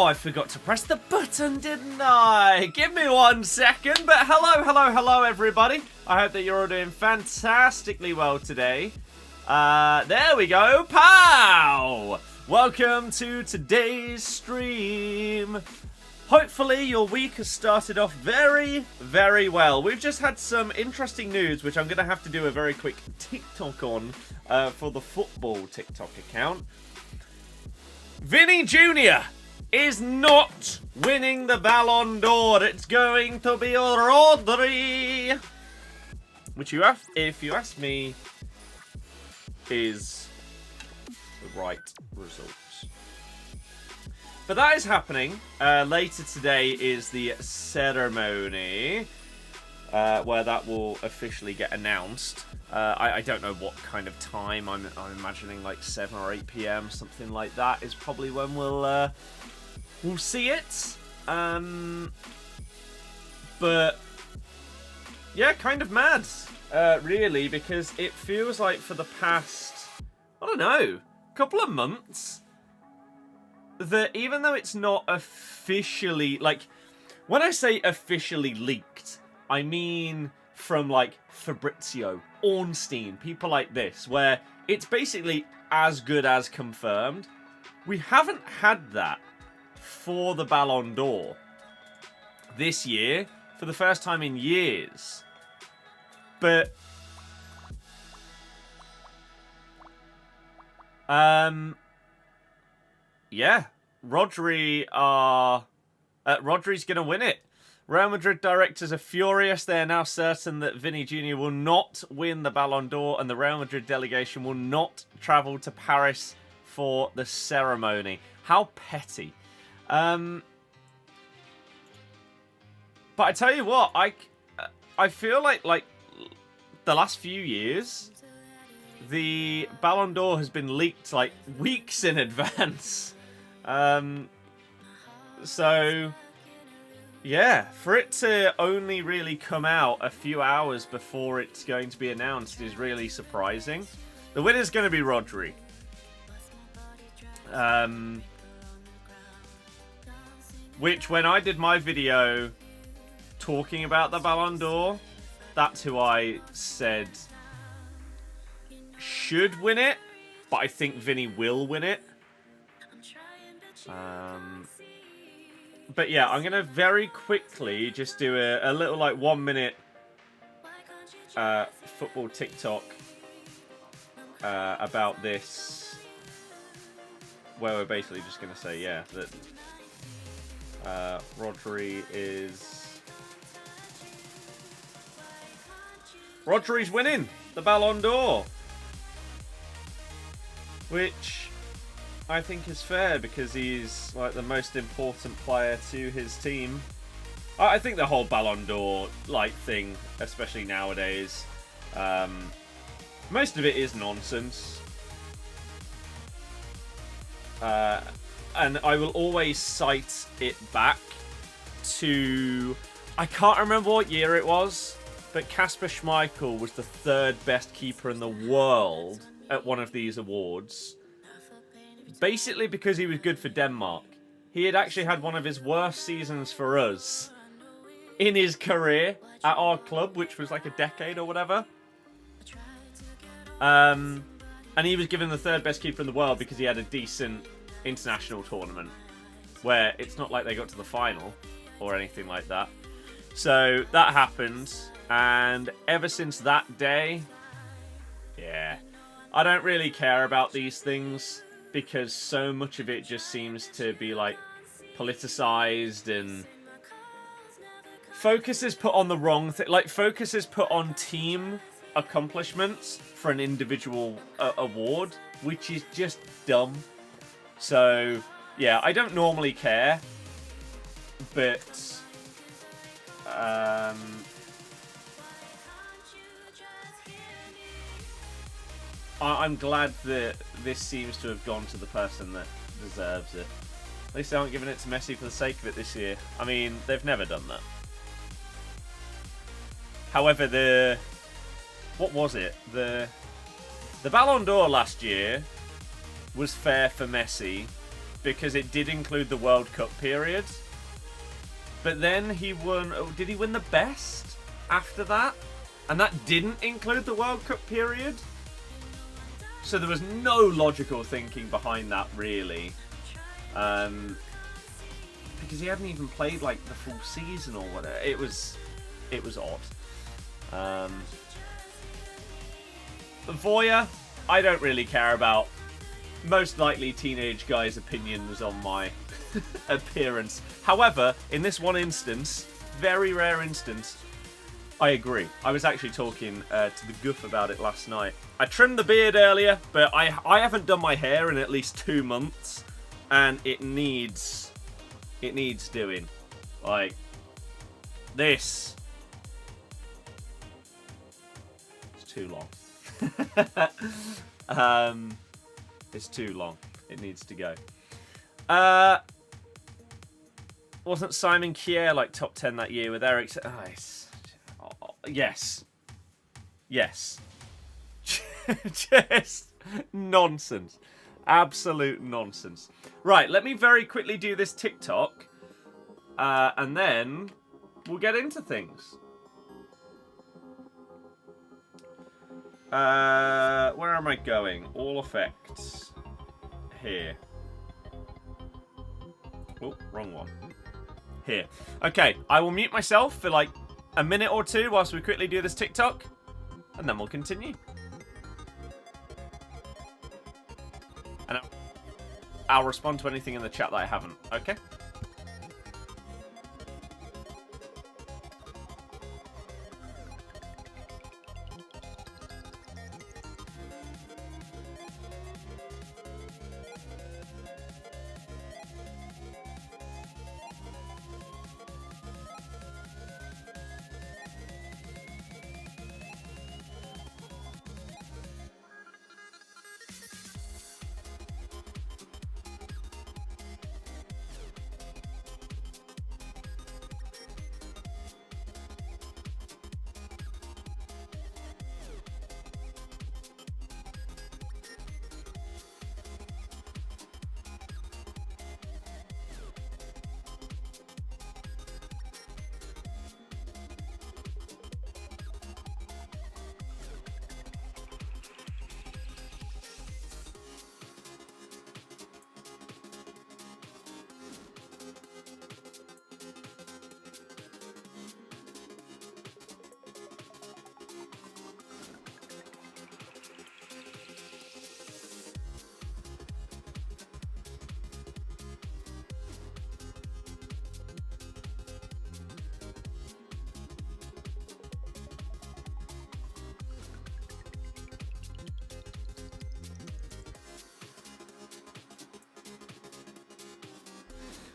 I forgot to press the button, didn't I? Give me 1 second. But hello, everybody. I hope that you're all doing fantastically well today. There we go. Pow! Welcome to today's stream. Hopefully your week has started off very, very well. We've just had some interesting news, which I'm going to have to do a very quick TikTok on for the football TikTok account. Vinny Jr. is not winning the Ballon d'Or. It's going to be Rodri. Which, if you ask me, is the right result. But that is happening. Later today is the ceremony where that will officially get announced. I don't know what kind of time. I'm imagining like 7 or 8 p.m. something like that is probably when we'll see it. But yeah, kind of mad, really, because it feels like for the past, I don't know, couple of months, that even though it's not officially, like, when I say officially leaked, I mean from like Fabrizio, Ornstein, people like this, where it's basically as good as confirmed. We haven't had that for the Ballon d'Or this year, for the first time in years. But yeah, Rodry's going to win it. Real Madrid directors are furious. They are now certain that Vinny Jr. will not win the Ballon d'Or, and the Real Madrid delegation will not travel to Paris for the ceremony. How petty. But I tell you what, I feel like the last few years, the Ballon d'Or has been leaked like weeks in advance. So yeah, for it to only really come out a few hours before it's going to be announced is really surprising. The winner's going to be Rodri. Which, when I did my video talking about the Ballon d'Or, that's who I said should win it, but I think Vinny will win it. But yeah, I'm going to very quickly just do a little like 1 minute football TikTok about this, where we're basically just going to say, yeah, that Rodri's winning the Ballon d'Or, which I think is fair because he's like the most important player to his team. I think the whole Ballon d'Or like thing, especially nowadays, most of it is nonsense. And I will always cite it back to, I can't remember what year it was, but Kasper Schmeichel was the 3rd best keeper in the world at one of these awards. Basically because he was good for Denmark. He had actually had one of his worst seasons for us in his career at our club, which was like a decade or whatever. And he was given the 3rd best keeper in the world because he had a decent international tournament where it's not like they got to the final or anything like that. So that happened, and ever since that day, yeah, I don't really care about these things because so much of it just seems to be like politicized, and focus is put on the wrong thing. Like, focus is put on team accomplishments for an individual award, which is just dumb. So yeah, I don't normally care, but I'm glad that this seems to have gone to the person that deserves it. At least they aren't giving it to Messi for the sake of it this year. I mean, they've never done that. However, what was it? The Ballon d'Or last year was fair for Messi because it did include the World Cup period. But then he won... Oh, did he win the best after that? And that didn't include the World Cup period? So there was no logical thinking behind that, really. Because he hadn't even played, like, the full season or whatever. It was odd. Voya, I don't really care about. Most likely teenage guy's opinions on my appearance. However, in this one instance, very rare instance, I agree. I was actually talking to the Goof about it last night. I trimmed the beard earlier, but I haven't done my hair in at least 2 months, and it needs doing. Like, this. It's too long. It's too long. It needs to go. Wasn't Simon Kjær like top 10 that year with Eric? Yes. Yes. Just nonsense. Absolute nonsense. Right, let me very quickly do this TikTok. And then we'll get into things. Where am I going? All effects. Here. Oh, wrong one. Here. Okay, I will mute myself for like a minute or two whilst we quickly do this TikTok. And then we'll continue. And I'll respond to anything in the chat that I haven't. Okay?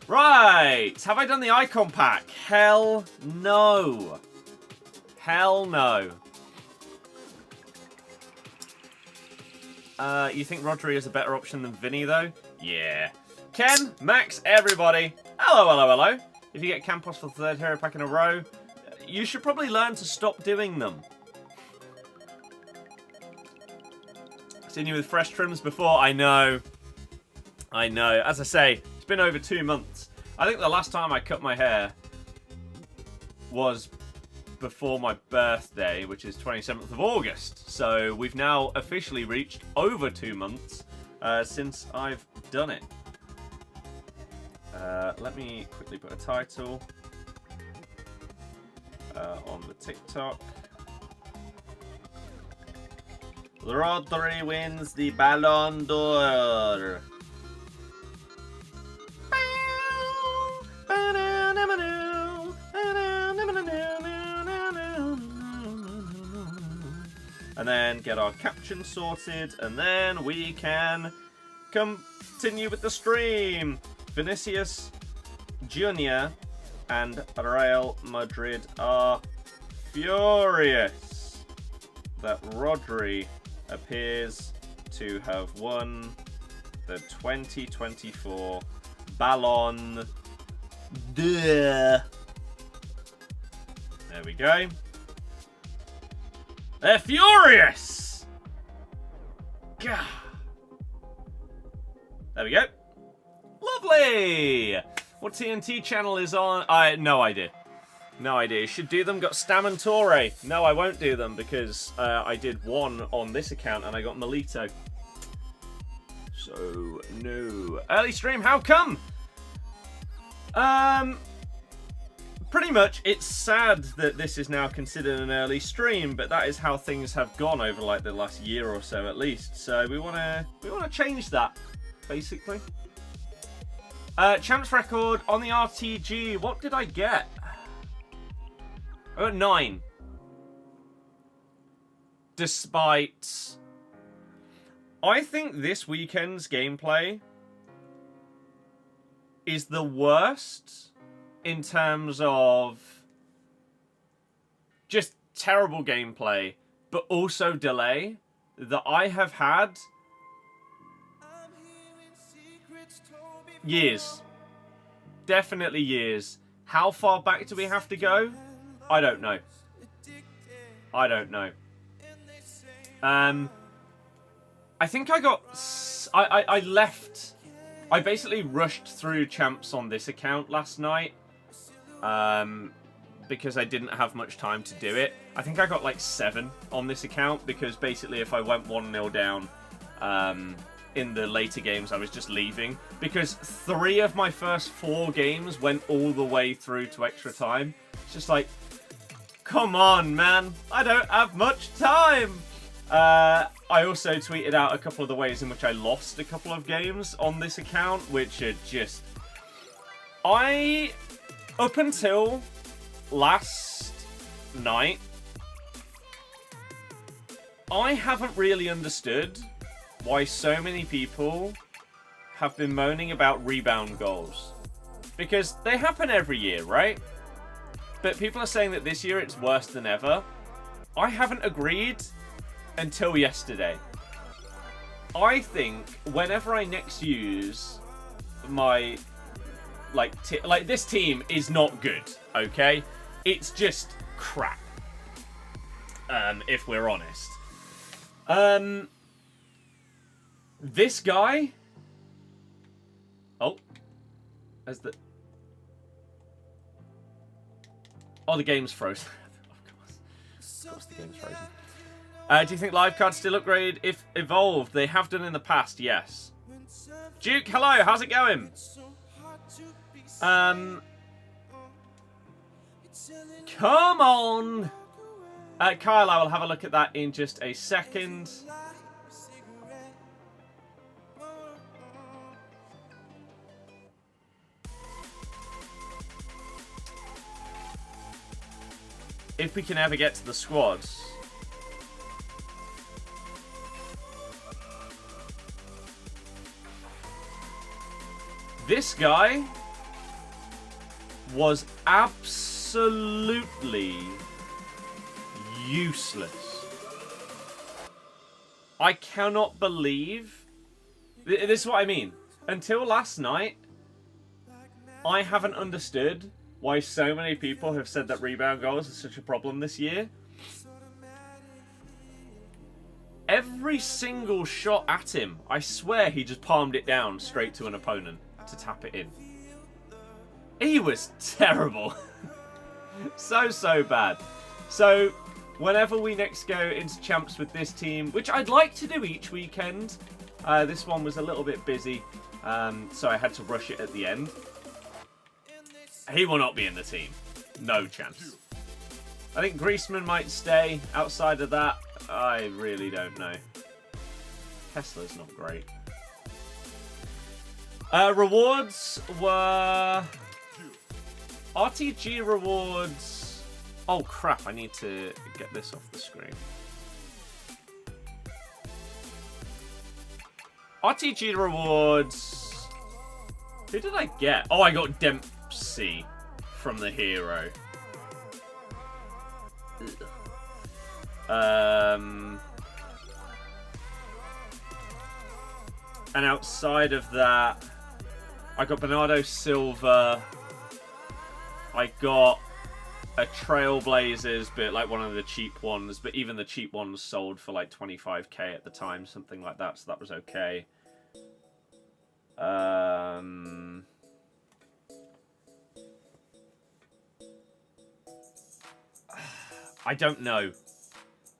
Right, have I done the icon pack? Hell no. Hell no. You think Rodrygo is a better option than Vinny, though? Yeah. Ken, Max, everybody. Hello, hello, hello. If you get Campos for the third hero pack in a row, you should probably learn to stop doing them. Seen you with fresh trims before? I know. I know. As I say, it's been over 2 months. I think the last time I cut my hair was before my birthday, which is 27th of August. So we've now officially reached over 2 months since I've done it. Let me quickly put a title on the TikTok. Rodri wins the Ballon d'Or. And then get our caption sorted, and then we can continue with the stream. Vinicius Jr. and Real Madrid are furious that Rodri appears to have won the 2024 Ballon d'Or. There we go. They're furious! God. There we go. Lovely! What TNT channel is on? No idea. No idea. Should do them. Got Stam and Torre. No, I won't do them because I did one on this account and I got Melito. So, no. Early stream, how come? Pretty much, it's sad that this is now considered an early stream, but that is how things have gone over like the last year or so at least. So we wanna change that, basically. Champs record on the RTG. What did I get? I got 9. Despite, I think this weekend's gameplay is the worst in terms of just terrible gameplay, but also delay that I have had years. Definitely years. How far back do we have to go? I don't know. I don't know. I think I got... I left... I basically rushed through champs on this account last night. Because I didn't have much time to do it. I think I got like 7 on this account because basically if I went 1-0 down in the later games I was just leaving. Because 3 of my first 4 games went all the way through to extra time. It's just like, come on man, I don't have much time. I also tweeted out a couple of the ways in which I lost a couple of games on this account, which are just... Up until last night, I haven't really understood why so many people have been moaning about rebound goals. Because they happen every year, right? But people are saying that this year it's worse than ever. I haven't agreed until yesterday. I think whenever I next use my... Like this team is not good, okay? It's just crap, if we're honest. This guy... Oh. As the... Oh, the game's frozen. Of course the game's frozen. Do you think live cards still upgrade if evolved? They have done in the past, yes. Duke, hello, how's it going? Come on! Kyle, I will have a look at that in just a second. If we can ever get to the squads. This guy was absolutely useless. I cannot believe... This is what I mean. Until last night, I haven't understood why so many people have said that rebound goals are such a problem this year. Every single shot at him, I swear he just palmed it down straight to an opponent to tap it in. He was terrible. So bad. So, whenever we next go into champs with this team, which I'd like to do each weekend, this one was a little bit busy, so I had to rush it at the end. He will not be in the team. No chance. I think Griezmann might stay. Outside of that, I really don't know. Tesla's not great. Rewards were... RTG rewards... Oh crap, I need to get this off the screen. RTG rewards... Who did I get? Oh, I got Dempsey from the hero. And outside of that, I got Bernardo Silva. I got a Trailblazers, but like one of the cheap ones. But even the cheap ones sold for like 25k at the time, something like that. So that was okay. I don't know.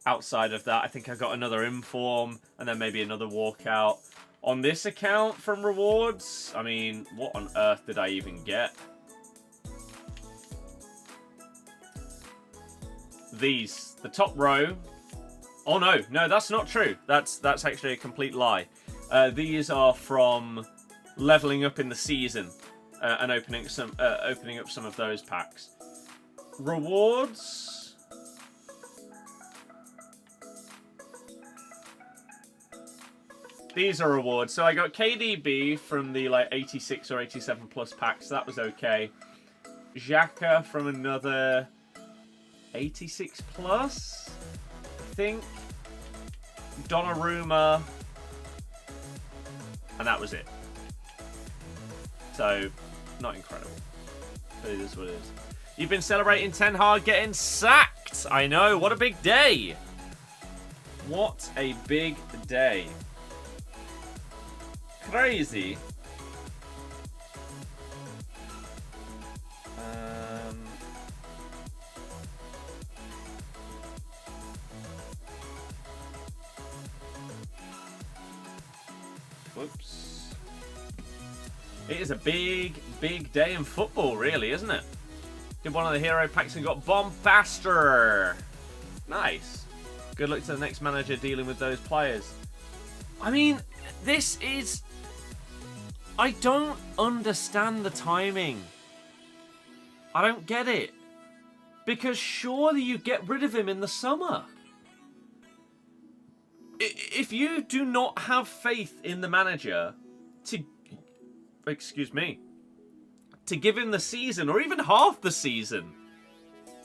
Outside of that, I think I got another inform and then maybe another walkout. On this account from rewards, I mean, what on earth did I even get? These, the top row. Oh no, that's not true. That's actually a complete lie. These are from leveling up in the season and opening up some of those packs. Rewards. These are rewards. So I got KDB from the like 86 or 87 plus packs. So that was okay. Xhaka from another 86 plus, I think. Donnarumma. And that was it. So, not incredible. But it is what it is. You've been celebrating Ten Hag getting sacked. I know. What a big day. What a big day. Crazy. Whoops. It is a big, big day in football, really, isn't it? Did one of the hero packs and got Bombastor. Nice. Good luck to the next manager dealing with those players. I mean, this is... I don't understand the timing. I don't get it. Because surely you get rid of him in the summer. If you do not have faith in the manager to... Excuse me. To give him the season, or even half the season.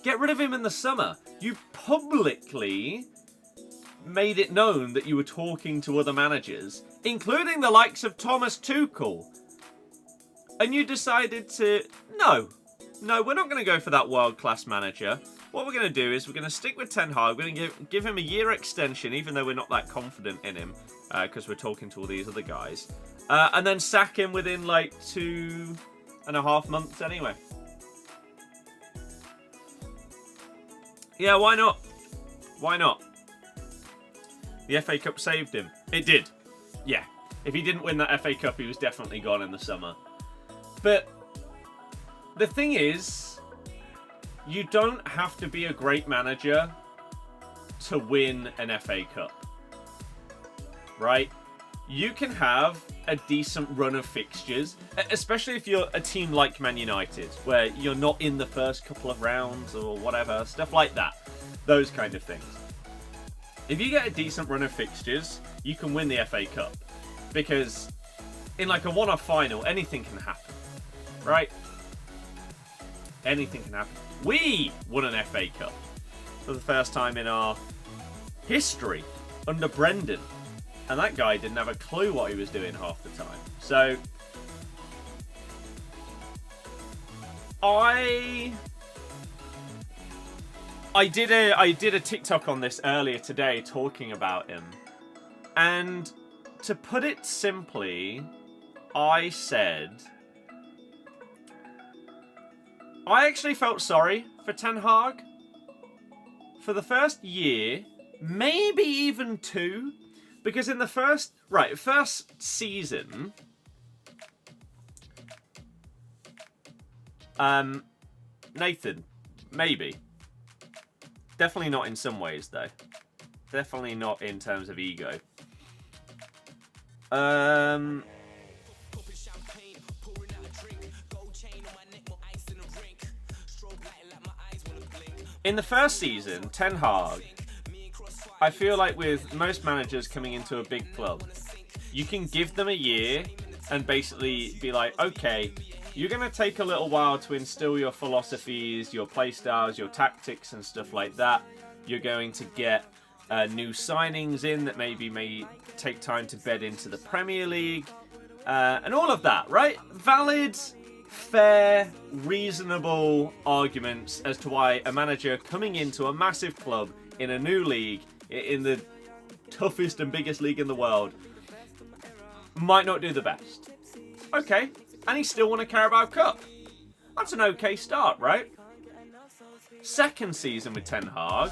Get rid of him in the summer. You publicly made it known that you were talking to other managers, including the likes of Thomas Tuchel. And you decided to, no, we're not going to go for that world-class manager. What we're going to do is we're going to stick with Ten Hag. We're going to give him a year extension, even though we're not that confident in him, because we're talking to all these other guys. And then sack him within like 2.5 months anyway. Yeah, why not? Why not? The FA Cup saved him. It did. Yeah. If he didn't win that FA Cup, he was definitely gone in the summer. But the thing is, you don't have to be a great manager to win an FA Cup. Right? You can have a decent run of fixtures, especially if you're a team like Man United, where you're not in the first couple of rounds or whatever, stuff like that. Those kind of things. If you get a decent run of fixtures, you can win the FA Cup. Because in like a one-off final, anything can happen. Right? Anything can happen. We won an FA Cup for the first time in our history under Brendan. And that guy didn't have a clue what he was doing half the time. So, I did a TikTok on this earlier today talking about him. And to put it simply, I said... I actually felt sorry for Ten Hag. For the first year, maybe even 2... Because in the first season, Nathan, maybe. Definitely not in some ways, though. Definitely not in terms of ego. In the first season, Ten Hag, I feel like with most managers coming into a big club, you can give them a year and basically be like, okay, you're going to take a little while to instill your philosophies, your play styles, your tactics and stuff like that. You're going to get new signings in that maybe may take time to bed into the Premier League and all of that, right? Valid, fair, reasonable arguments as to why a manager coming into a massive club in a new league, in the toughest and biggest league in the world, might not do the best. Okay. And he still won a Carabao Cup. That's an okay start, right? Second season with Ten Hag.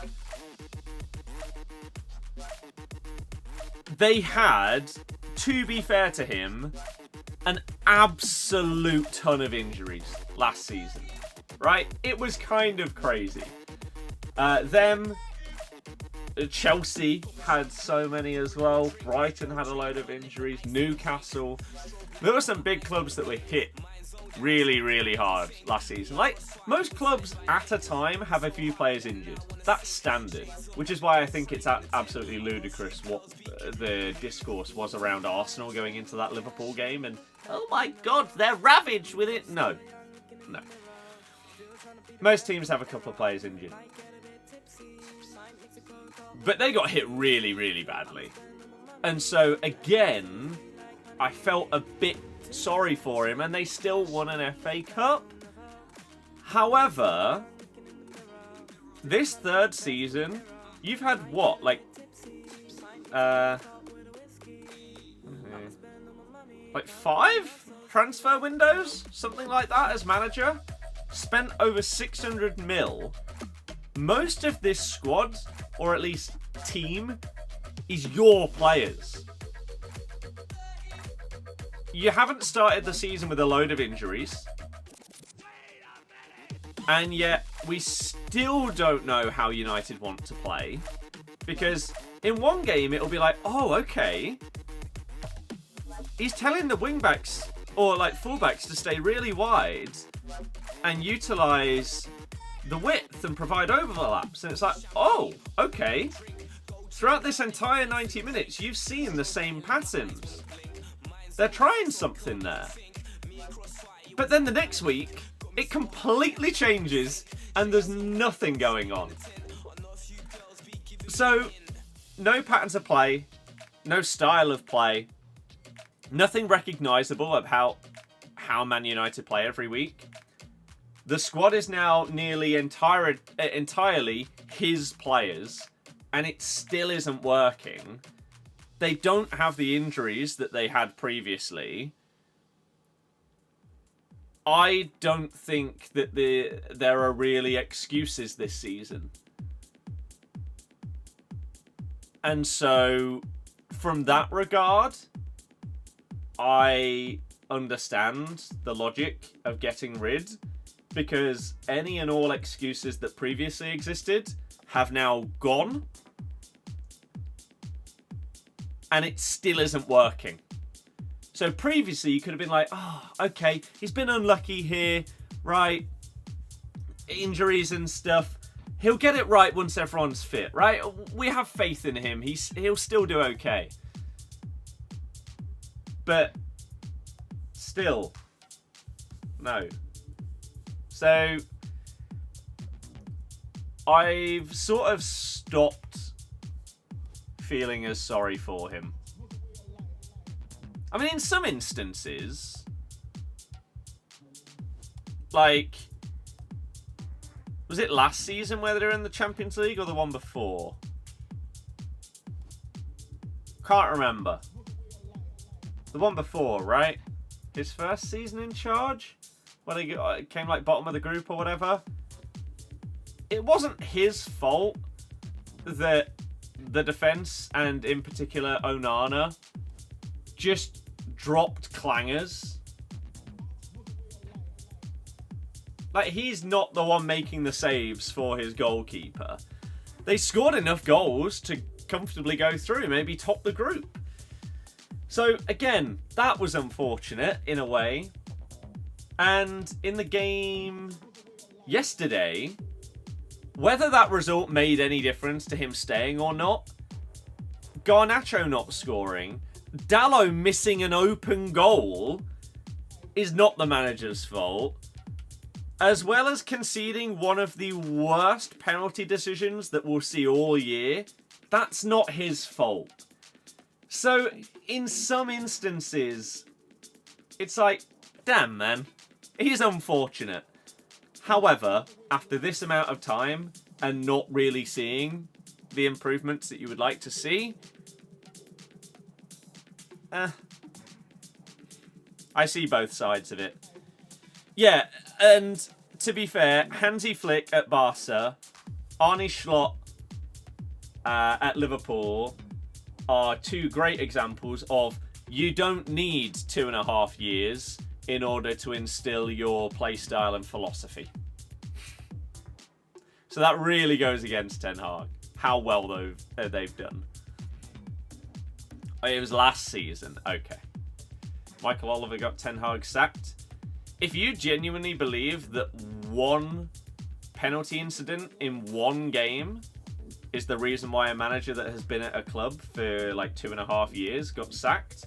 They had, to be fair to him, an absolute ton of injuries last season. Right? It was kind of crazy. Chelsea had so many as well. Brighton had a load of injuries. Newcastle. There were some big clubs that were hit really, really hard last season. Like, most clubs at a time have a few players injured. That's standard. Which is why I think it's absolutely ludicrous what the discourse was around Arsenal going into that Liverpool game. And, oh my God, they're ravaged with it. No. No. Most teams have a couple of players injured. But they got hit really, really badly. And so, again, I felt a bit sorry for him, and they still won an FA Cup. However, this third season, you've had what? Like 5 transfer windows? Something like that as manager? Spent over 600 mil. Most of this squad, or at least team, is your players. You haven't started the season with a load of injuries. And yet, we still don't know how United want to play. Because in one game, it'll be like, oh, okay. He's telling the wingbacks, or like fullbacks, to stay really wide and utilise the width and provide overlaps. And it's like, oh, okay. Throughout this entire 90 minutes, you've seen the same patterns. They're trying something there. But then the next week, it completely changes and there's nothing going on. So, no patterns of play, no style of play, nothing recognisable of how Man United play every week. The squad is now nearly entirely his players, and it still isn't working. They don't have the injuries that they had previously. I don't think that there are really excuses this season. And so, from that regard, I understand the logic of getting rid, because any and all excuses that previously existed have now gone. And it still isn't working. So previously you could have been like, oh, okay, he's been unlucky here, right? Injuries and stuff. He'll get it right once everyone's fit, right? We have faith in him. He'll still do okay. But still, no. So I've sort of stopped feeling as sorry for him. I mean, in some instances, like, was it last season where they were in the Champions League or the one before? Can't remember. The one before, right? His first season in charge? When he came like bottom of the group or whatever? It wasn't his fault that the defence, and in particular Onana, just dropped clangers. Like, he's not the one making the saves for his goalkeeper. They scored enough goals to comfortably go through, maybe top the group. So, again, that was unfortunate in a way. And in the game yesterday, whether that result made any difference to him staying or not, Garnacho not scoring, Dalot missing an open goal is not the manager's fault, as well as conceding one of the worst penalty decisions that we'll see all year. That's not his fault. So, in some instances, it's like, damn, man, he's unfortunate. However, after this amount of time and not really seeing the improvements that you would like to I see both sides of it. Yeah, and to be fair, Hansi Flick at Barca, Arne Slot at Liverpool are two great examples of you don't need 2.5 years in order to instill your play style and philosophy. So that really goes against Ten Hag, how well they've done. Oh, it was last season. Okay. Michael Oliver got Ten Hag sacked. If you genuinely believe that one penalty incident in one game is the reason why a manager that has been at a club for like 2.5 years got sacked,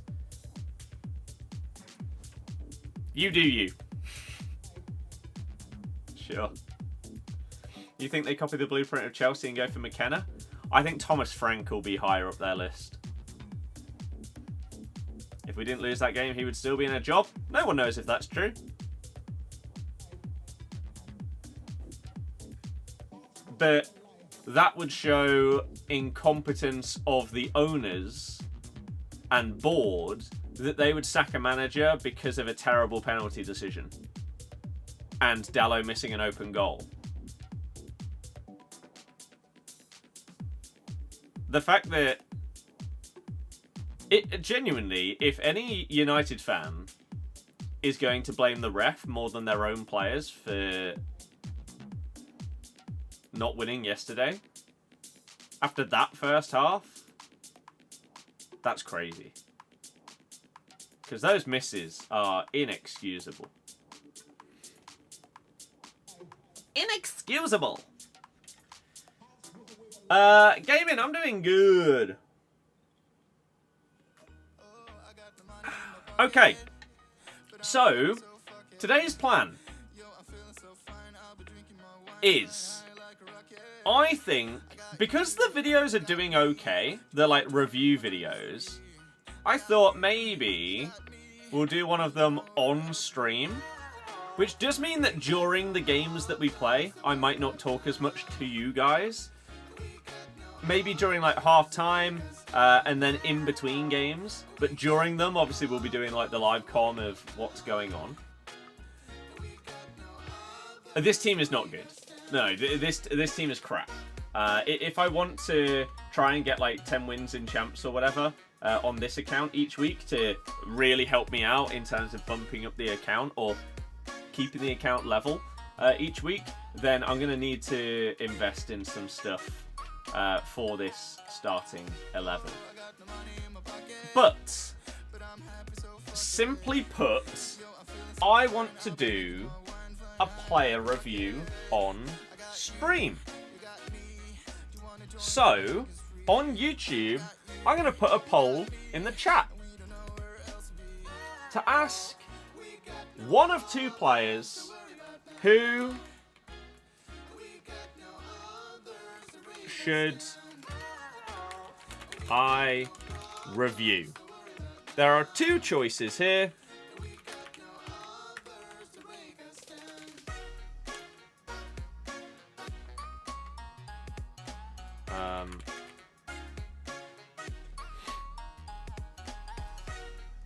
you do you. Sure. You think they copy the blueprint of Chelsea and go for McKenna? I think Thomas Frank will be higher up their list. If we didn't lose that game, he would still be in a job. No one knows if that's true. But that would show incompetence of the owners and board that they would sack a manager because of a terrible penalty decision and Dalot missing an open goal. The fact that it genuinely, if any United fan is going to blame the ref more than their own players for not winning yesterday, after that first half, that's crazy. Because those misses are inexcusable. Inexcusable! Gaming, I'm doing good. Okay. So, today's plan is, I think, because the videos are doing okay, they're like review videos, I thought maybe we'll do one of them on stream, which does mean that during the games that we play, I might not talk as much to you guys. Maybe during like half time and then in between games, but during them, obviously, we'll be doing like the live comm of what's going on. This team is not good. No, this team is crap. If I want to try and get like 10 wins in champs or whatever on this account each week to really help me out in terms of bumping up the account or keeping the account level each week, then I'm going to need to invest in some stuff for this starting 11. But, simply put, I want to do a player review on stream. So, on YouTube, I'm going to put a poll in the chat to ask one of two players who should I review. There are two choices here.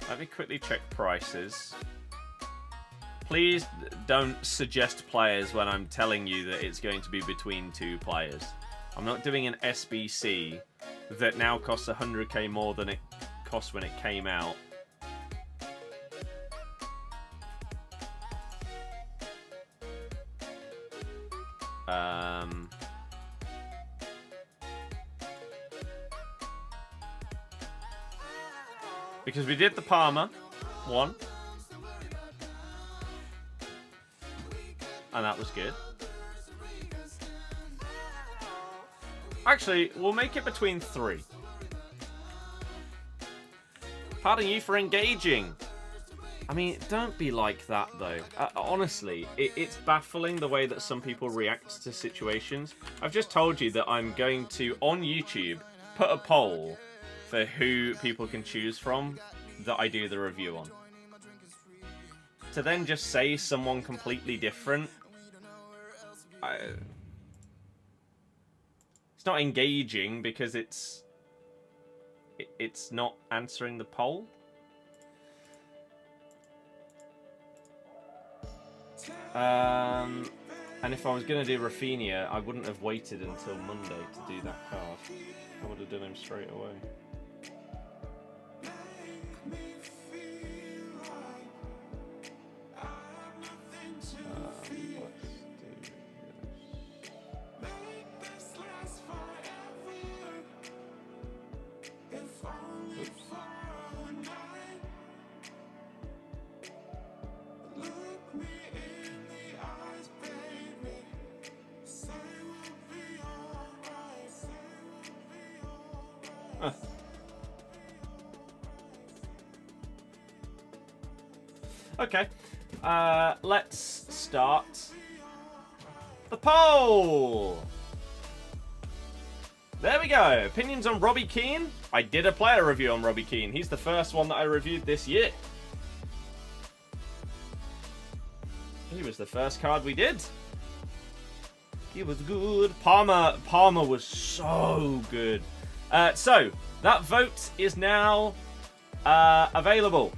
Let me quickly check prices. Please don't suggest players when I'm telling you that it's going to be between two players. I'm not doing an SBC that now costs 100k more than it cost when it came out. Because we did the Parma one. And that was good. Actually, we'll make it between three. Pardon you for engaging. I mean, don't be like that, though. Honestly, it's baffling the way that some people react to situations. I've just told you that I'm going to, on YouTube, put a poll for who people can choose from that I do the review on. To then just say someone completely different, it's not engaging because it's not answering the poll. And if I was going to do Rafinha, I wouldn't have waited until Monday to do that card. I would have done him straight away. Okay, let's start the poll. There we go. Opinions on Robbie Keane. I did a player review on Robbie Keane. He's the first one that I reviewed this year. He was the first card we did. He was good. Palmer was so good. So that vote is now available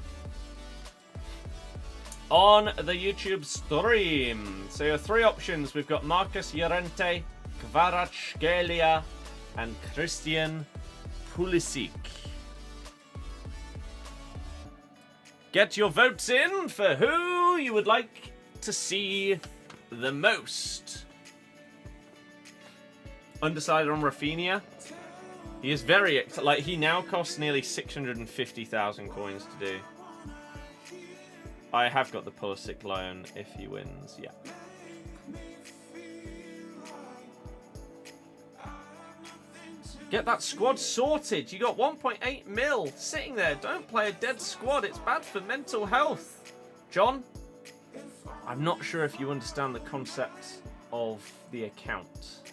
on the YouTube stream. So your three options, we've got Marcus Llorente, Kvaratskhelia, and Christian Pulisic. Get your votes in for who you would like to see the most. Undecided on Rafinha. He is very, like, he now costs nearly 650,000 coins to do. I have got the Pulisic loan if he wins, yeah. Get that squad sorted. You got 1.8 mil sitting there. Don't play a dead squad. It's bad for mental health. John, I'm not sure if you understand the concept of the account.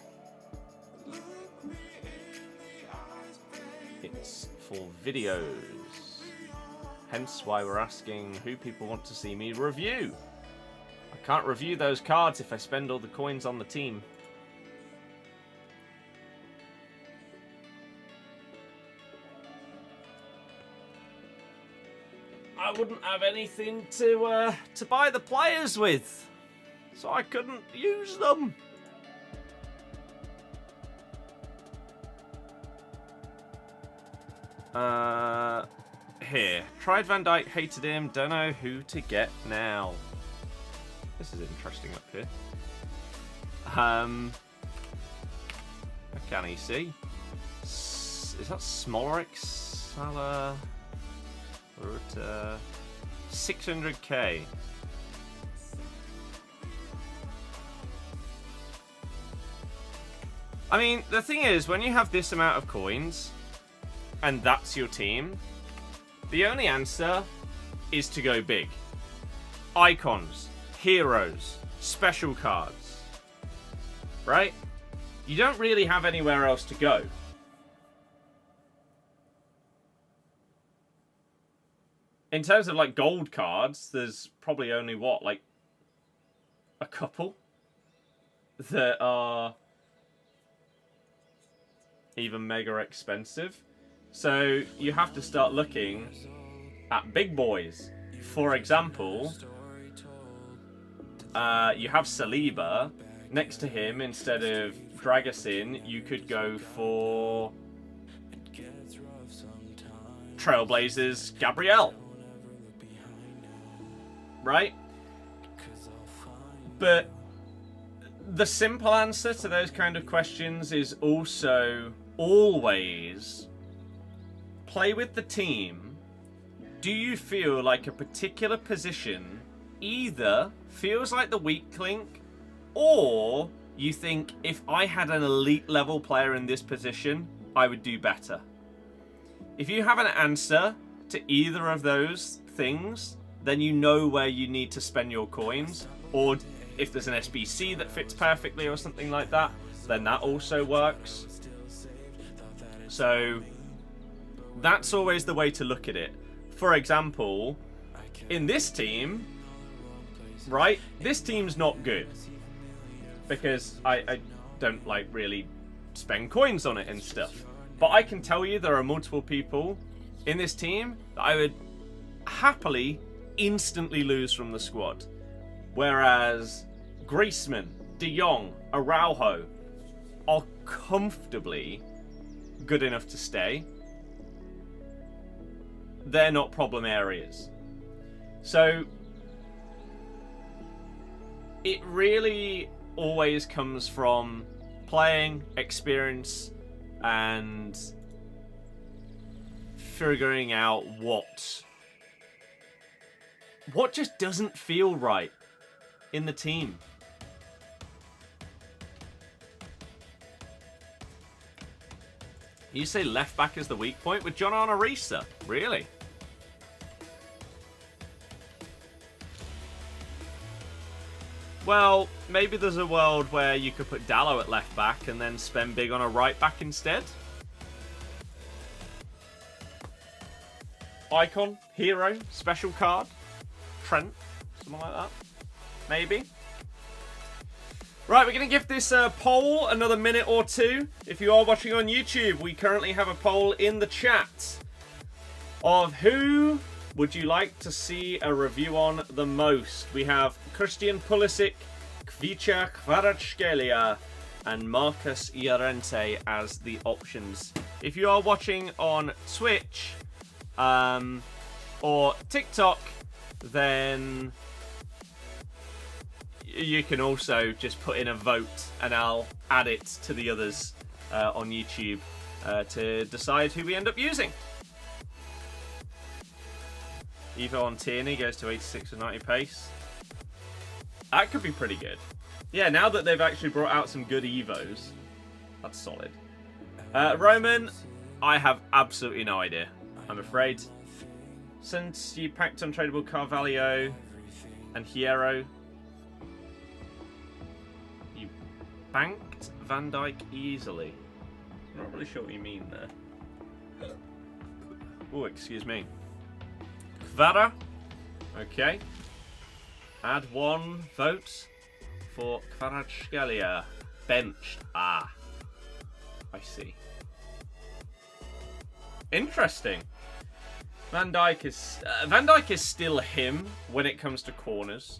It's for videos. Hence why we're asking who people want to see me review. I can't review those cards if I spend all the coins on the team. I wouldn't have anything to buy the players with, so I couldn't use them. Here. Tried Van Dijk, hated him, don't know who to get now. This is interesting up here. What can he see? Is that Smolrick? Salah? 600k. I mean, the thing is, when you have this amount of coins, and that's your team, the only answer is to go big. Icons, heroes, special cards. Right? You don't really have anywhere else to go. In terms of, like, gold cards, there's probably only, what, like, a couple that are even mega expensive. So you have to start looking at big boys. For example, you have Saliba. Next to him, instead of Dragusin, you could go for Trailblazers Gabriel. Right? But the simple answer to those kind of questions is also always play with the team. Do you feel like a particular position either feels like the weak link, or you think if I had an elite level player in this position, I would do better? If you have an answer to either of those things, then you know where you need to spend your coins. Or if there's an SBC that fits perfectly or something like that, then that also works. So that's always the way to look at it. For example, in this team, right, this team's not good because I don't, like, really spend coins on it and stuff. But I can tell you there are multiple people in this team that I would happily instantly lose from the squad. Whereas Griezmann, De Jong, Araujo are comfortably good enough to stay. They're not problem areas. So it really always comes from playing, experience, and figuring out what just doesn't feel right in the team. You say left back is the weak point with John Arisa? Really? Well, maybe there's a world where you could put Dallo at left back and then spend big on a right back instead. Icon, hero, special card, Trent, something like that. Maybe. Right, we're going to give this poll another minute or two. If you are watching on YouTube, we currently have a poll in the chat of who would you like to see a review on the most. We have Christian Pulisic, Kvicha Kvaratskhelia, and Marcus Llorente as the options. If you are watching on Twitch or TikTok, then you can also just put in a vote and I'll add it to the others on YouTube to decide who we end up using. Evo on Tierney goes to 86 and 90 pace. That could be pretty good. Yeah, now that they've actually brought out some good Evos, that's solid. Roman, I have absolutely no idea, I'm afraid. Since you packed untradeable Carvalho and Hierro, you banked Van Dijk easily. I'm not really sure what you mean there. Oh, excuse me. Kvara, okay. Add one vote for Kvaratskhelia. Benched. Ah, I see. Interesting. Van Dijk is still him when it comes to corners.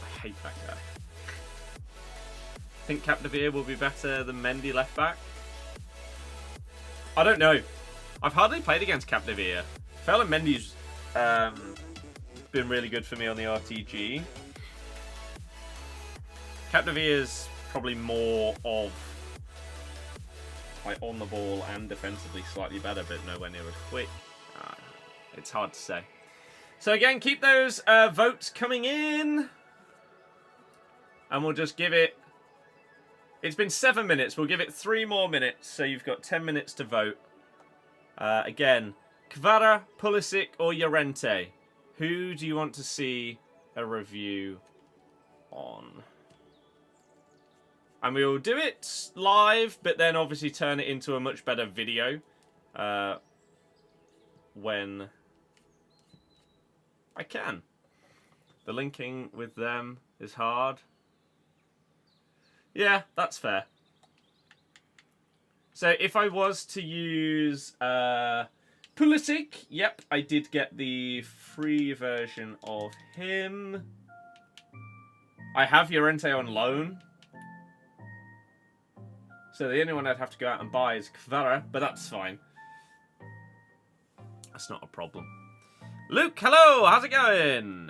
I hate that guy. Think Capdevere will be better than Mendy left back? I don't know. I've hardly played against Capdevere. Ferland Mendy's been really good for me on the RTG. Capdevere's probably more of like on the ball and defensively slightly better, but nowhere near as quick. It's hard to say. So again, keep those votes coming in. And we'll just give it... It's been 7 minutes. We'll give it 3 more minutes. So you've got 10 minutes to vote. Again, Kvara, Pulisic or Llorente? Who do you want to see a review on? And we will do it live, but then obviously turn it into a much better video when I can. The linking with them is hard. Yeah, that's fair. So if I was to use Pulisic, yep, I did get the free version of him. I have Llorente on loan. So the only one I'd have to go out and buy is Kvara, but that's fine. That's not a problem. Luke, hello, how's it going?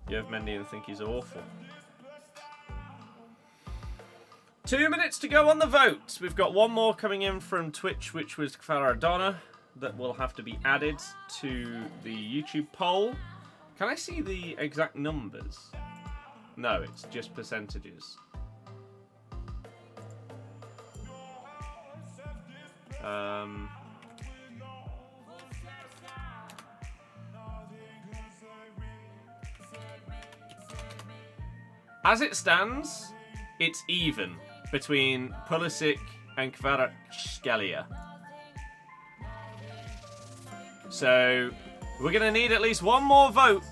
You have Mendy and think he's awful. 2 minutes to go on the vote. We've got one more coming in from Twitch, which was Kvaradona, that will have to be added to the YouTube poll. Can I see the exact numbers? No, it's just percentages. As it stands, it's even between Pulisic and Kvaratskhelia. So we're going to need at least one more vote,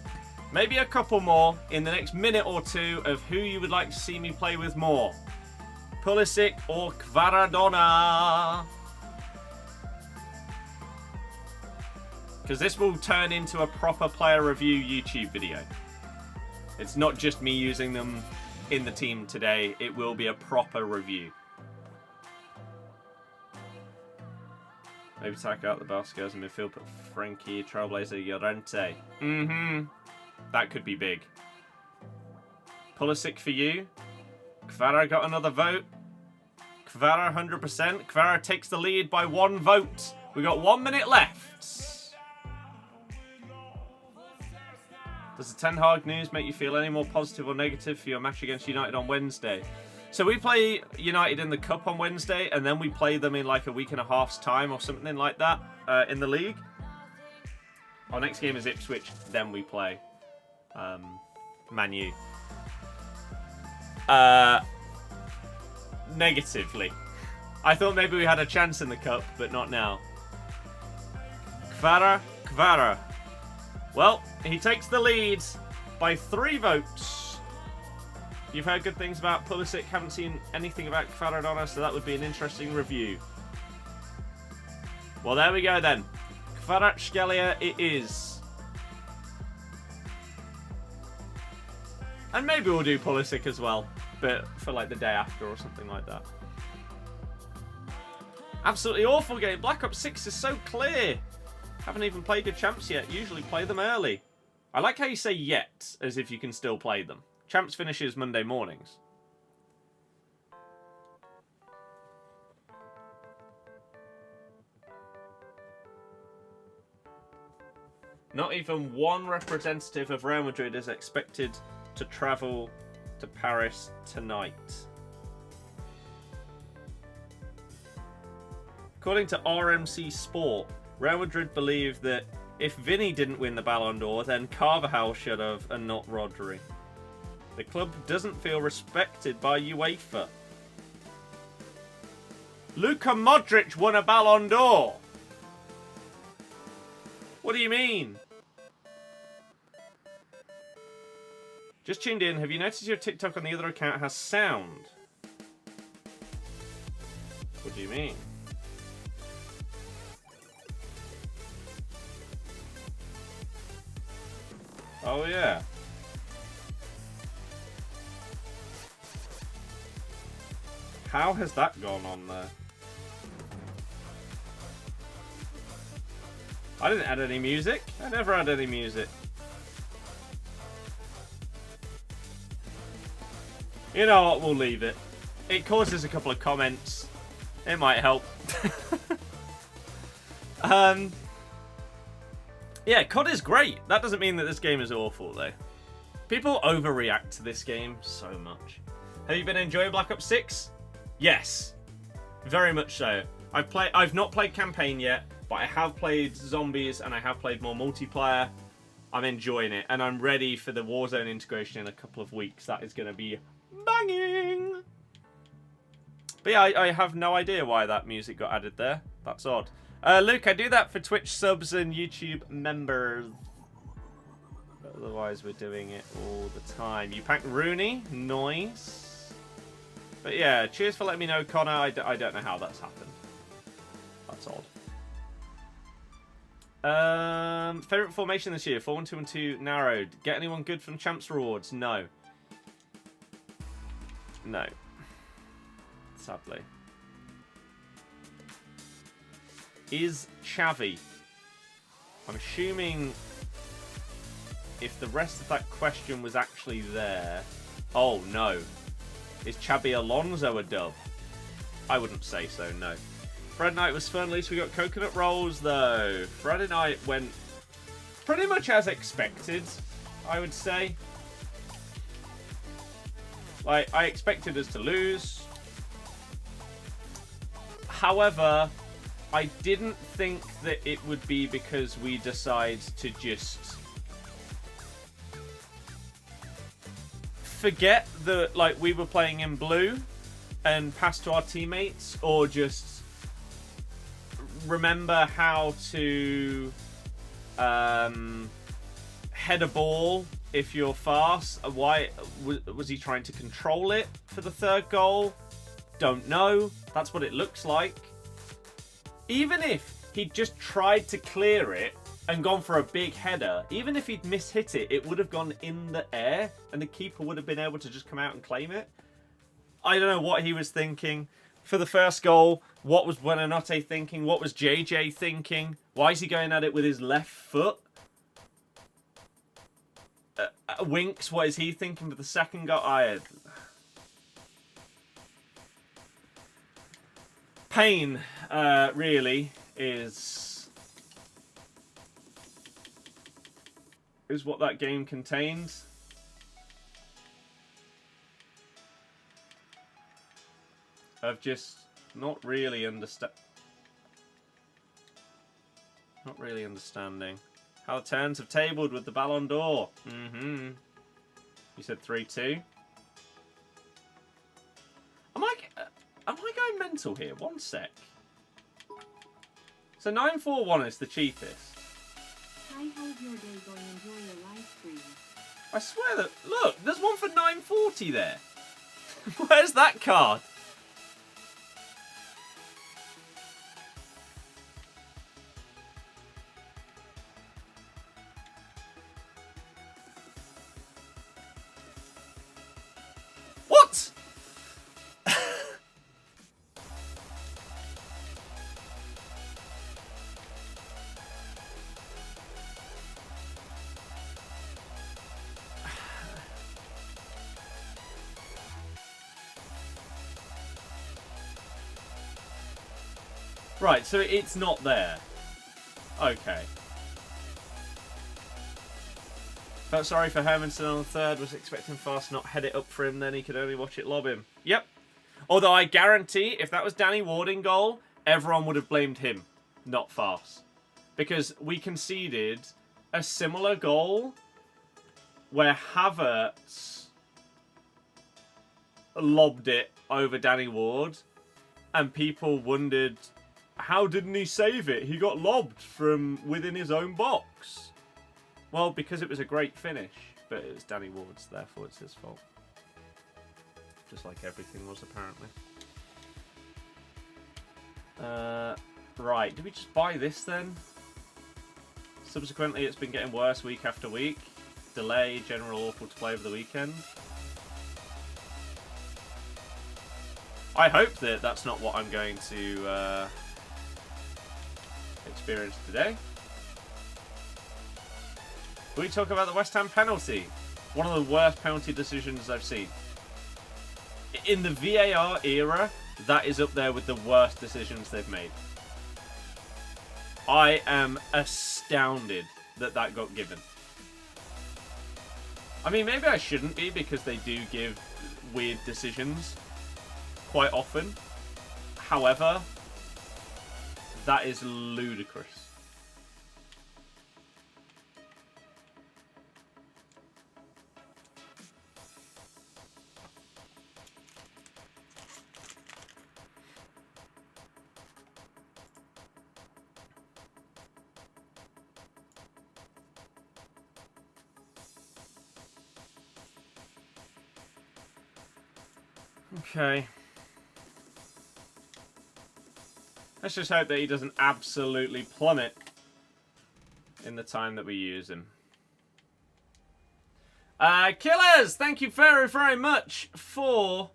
maybe a couple more, in the next minute or two of who you would like to see me play with more. Pulisic or Kvaradona? Because this will turn into a proper player review YouTube video. It's not just me using them in the team today. It will be a proper review. Maybe Saka out the Bascos in midfield, put Frankie, Trailblazer, Llorente. That could be big. Pulisic for you. Kvara got another vote. Kvara 100%. Kvara takes the lead by 1 vote. We got 1 minute left. Does the Ten Hag news make you feel any more positive or negative for your match against United on Wednesday? So we play United in the Cup on Wednesday, and then we play them in like a week and a half's time or something like that in the league. Our next game is Ipswich, then we play Man U. Negatively. I thought maybe we had a chance in the Cup, but not now. Kvara. Well, he takes the lead by 3 votes. You've heard good things about Pulisic, haven't seen anything about Kvara, so that would be an interesting review. Well, there we go then. Kvaratskhelia it is. And maybe we'll do Pulisic as well, but for like the day after or something like that. Absolutely awful game. Black Ops 6 is so clear. Haven't even played your champs yet. Usually play them early. I like how you say yet, as if you can still play them. Champs finishes Monday mornings. Not even one representative of Real Madrid is expected to travel to Paris tonight. According to RMC Sport, Real Madrid believe that if Vinny didn't win the Ballon d'Or, then Carvajal should have, and not Rodri. The club doesn't feel respected by UEFA. Luka Modric won a Ballon d'Or. What do you mean? Just tuned in. Have you noticed your TikTok on the other account has sound? What do you mean? Oh, yeah. How has that gone on there? I didn't add any music. I never add any music. You know what? We'll leave it. It causes a couple of comments. It might help. Yeah, COD is great. That doesn't mean that this game is awful, though. People overreact to this game so much. Have you been enjoying Black Ops 6? Yes. Very much so. I've not played campaign yet, but I have played zombies and I have played more multiplayer. I'm enjoying it, and I'm ready for the Warzone integration in a couple of weeks. That is going to be banging. But yeah, I have no idea why that music got added there. That's odd. Luke, I do that for Twitch subs and YouTube members. Otherwise, we're doing it all the time. You packed Rooney. Nice. But yeah, cheers for letting me know, Connor. I don't know how that's happened. That's odd. Favorite formation this year? 4-1-2-1-2 narrowed. Get anyone good from Champs Rewards? No. No. Sadly. Is Xavi? I'm assuming if the rest of that question was actually there. Oh, no. Is Xabi Alonso a dub? I wouldn't say so, no. Friday night was fun. At least we got coconut rolls, though. Friday night went pretty much as expected, I would say. Like, I expected us to lose. However, I didn't think that it would be because we decide to just forget that, like, we were playing in blue and pass to our teammates, or just remember how to head a ball if you're fast. Why was he trying to control it for the third goal? Don't know. That's what it looks like. Even if he just tried to clear it and gone for a big header, even if he'd mishit it, it would have gone in the air and the keeper would have been able to just come out and claim it. I don't know what he was thinking. For the first goal, what was Bonmati thinking? What was JJ thinking? Why is he going at it with his left foot? Winks, what is he thinking for the second goal? Pain, really, is what that game contains. Of just not really understanding how the turns have tabled with the Ballon d'Or. You said 3-2. Am I going mental here? One sec. So 941 is the cheapest. Hi, how's your day going? Enjoy your live stream. I swear that, look, there's one for 940 there. Where's that card? What? Right, so it's not there. Okay. Felt sorry for Hermanson on the third. Was expecting Fast not head it up for him, then he could only watch it lob him. Yep. Although I guarantee if that was Danny Ward in goal, everyone would have blamed him, not Fast. Because we conceded a similar goal where Havertz lobbed it over Danny Ward and people wondered, how didn't he save it? He got lobbed from within his own box. Well, because it was a great finish, but it was Danny Ward's, therefore it's his fault. Just like everything was, apparently. Right, did we just buy this then? Subsequently, it's been getting worse week after week. Delay, general awful to play over the weekend. I hope that that's not what I'm going to experience today. Can we talk about the West Ham penalty? One of the worst penalty decisions I've seen. In the VAR era, that is up there with the worst decisions they've made. I am astounded that that got given. I mean, maybe I shouldn't be because they do give weird decisions quite often. However, that is ludicrous. Okay. Let's just hope that he doesn't absolutely plummet in the time that we use him. Killers, thank you very, very much for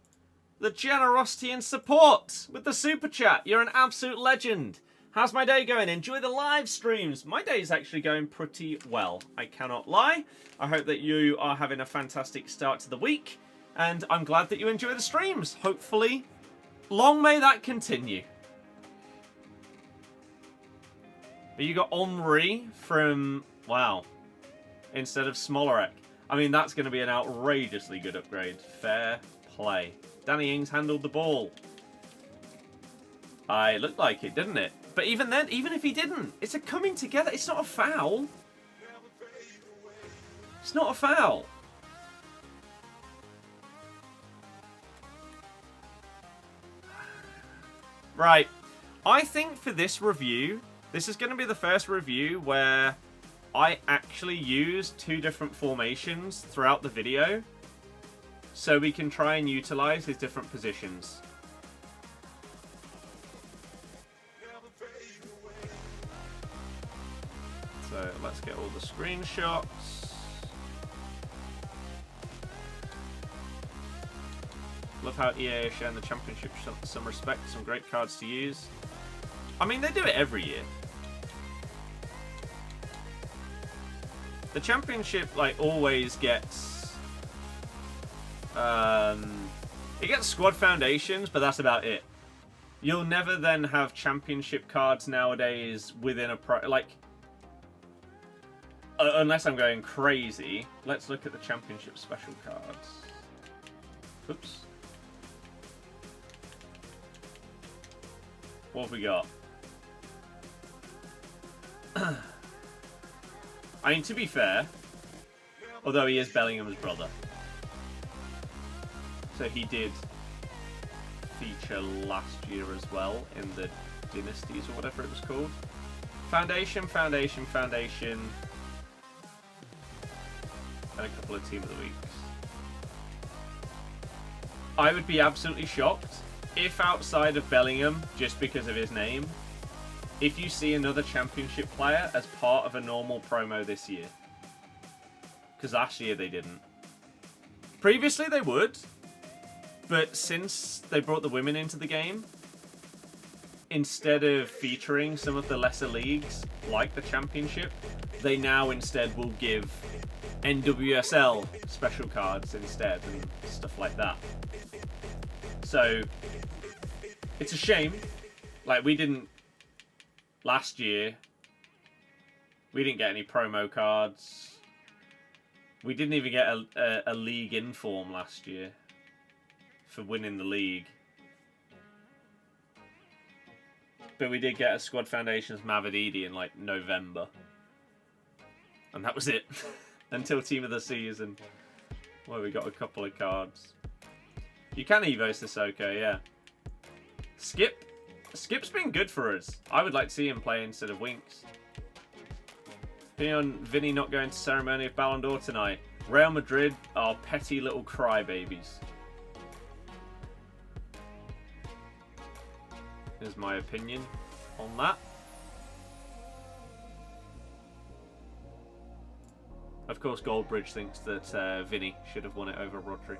the generosity and support with the super chat. You're an absolute legend. How's my day going? Enjoy the live streams. My day is actually going pretty well. I cannot lie. I hope that you are having a fantastic start to the week. And I'm glad that you enjoy the streams. Hopefully, long may that continue. But you got Henri from, wow, instead of Smolarek. I mean, that's going to be an outrageously good upgrade. Fair play. Danny Ings handled the ball. It looked like it, didn't it? But even then, even if he didn't, it's a coming together. It's not a foul. It's not a foul. Right, I think for this review, this is going to be the first review where I actually use two different formations throughout the video, so we can try and utilize his different positions. So let's get all the screenshots. Love how EA are showing the championship some respect, some great cards to use. I mean, they do it every year. The championship, like, always gets... it gets squad foundations, but that's about it. You'll never then have championship cards nowadays within a pro... Like, unless I'm going crazy. Let's look at the championship special cards. Oops. What have we got? I mean, to be fair, although he is Bellingham's brother, so he did feature last year as well in the Dynasties or whatever it was called. Foundation, Foundation, Foundation, and a couple of Team of the Weeks. I would be absolutely shocked if outside of Bellingham, just because of his name, if you see another championship player as part of a normal promo this year. Because last year they didn't. Previously they would, but since they brought the women into the game, instead of featuring some of the lesser leagues, like the championship, they now instead will give NWSL special cards instead and stuff like that. So, it's a shame. Like, we didn't... Last year, we didn't get any promo cards. We didn't even get a league inform last year for winning the league. But we did get a Squad Foundations Mavididi in, like, November. And that was it. Until Team of the Season, where we got a couple of cards. You can Evo Sissoko, yeah. Skip's been good for us. I would like to see him play instead of Winks. Opinion on Vinny not going to ceremony of Ballon d'Or tonight. Real Madrid are petty little crybabies. Here's my opinion on that. Of course, Goldbridge thinks that Vinny should have won it over Rodri.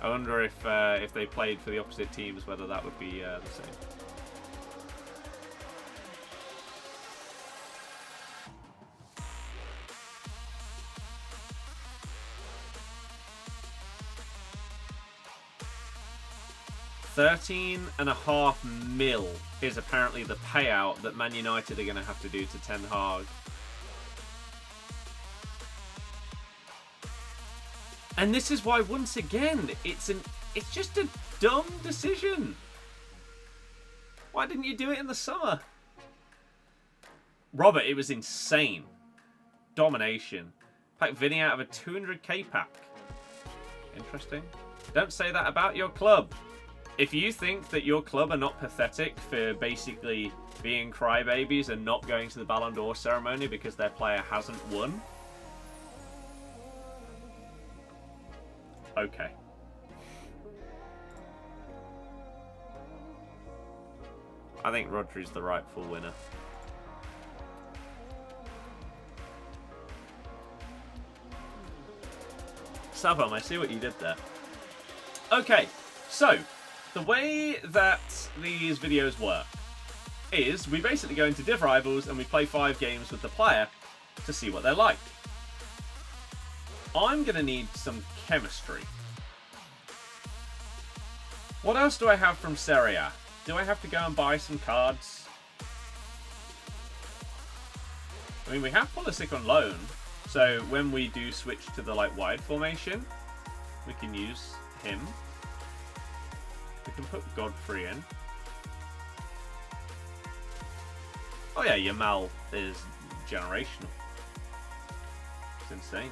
I wonder if they played for the opposite teams, whether that would be the same. £13.5 million is apparently the payout that Man United are going to have to do to Ten Hag. And this is why, once again, it's just a dumb decision. Why didn't you do it in the summer? Robert, it was insane. Domination. Pack Vinny out of a 200k pack. Interesting. Don't say that about your club. If you think that your club are not pathetic for basically being crybabies and not going to the Ballon d'Or ceremony because their player hasn't won, okay. I think Rodri's the rightful winner. Sabam, I see what you did there. Okay, so the way that these videos work is we basically go into Div Rivals and we play 5 games with the player to see what they're like. I'm going to need some chemistry. What else do I have from Serie A? Do I have to go and buy some cards? I mean, we have Pulisic on loan, so when we do switch to the wide formation, we can use him. We can put Godfrey in. Oh yeah, Yamal is generational. It's insane.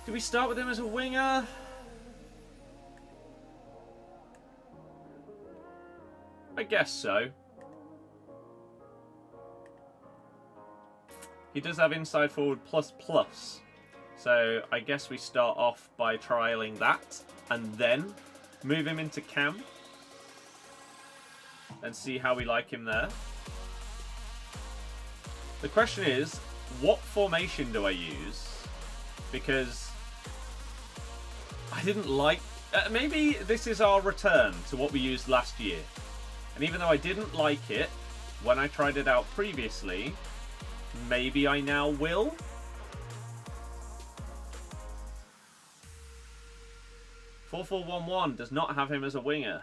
Do we start with him as a winger? I guess so. He does have inside forward ++. So I guess we start off by trialing that and then move him into cam and see how we like him there. The question is, what formation do I use? Because I didn't like... maybe this is our return to what we used last year. And even though I didn't like it when I tried it out previously, maybe I now will. "4-4-1-1" does not have him as a winger.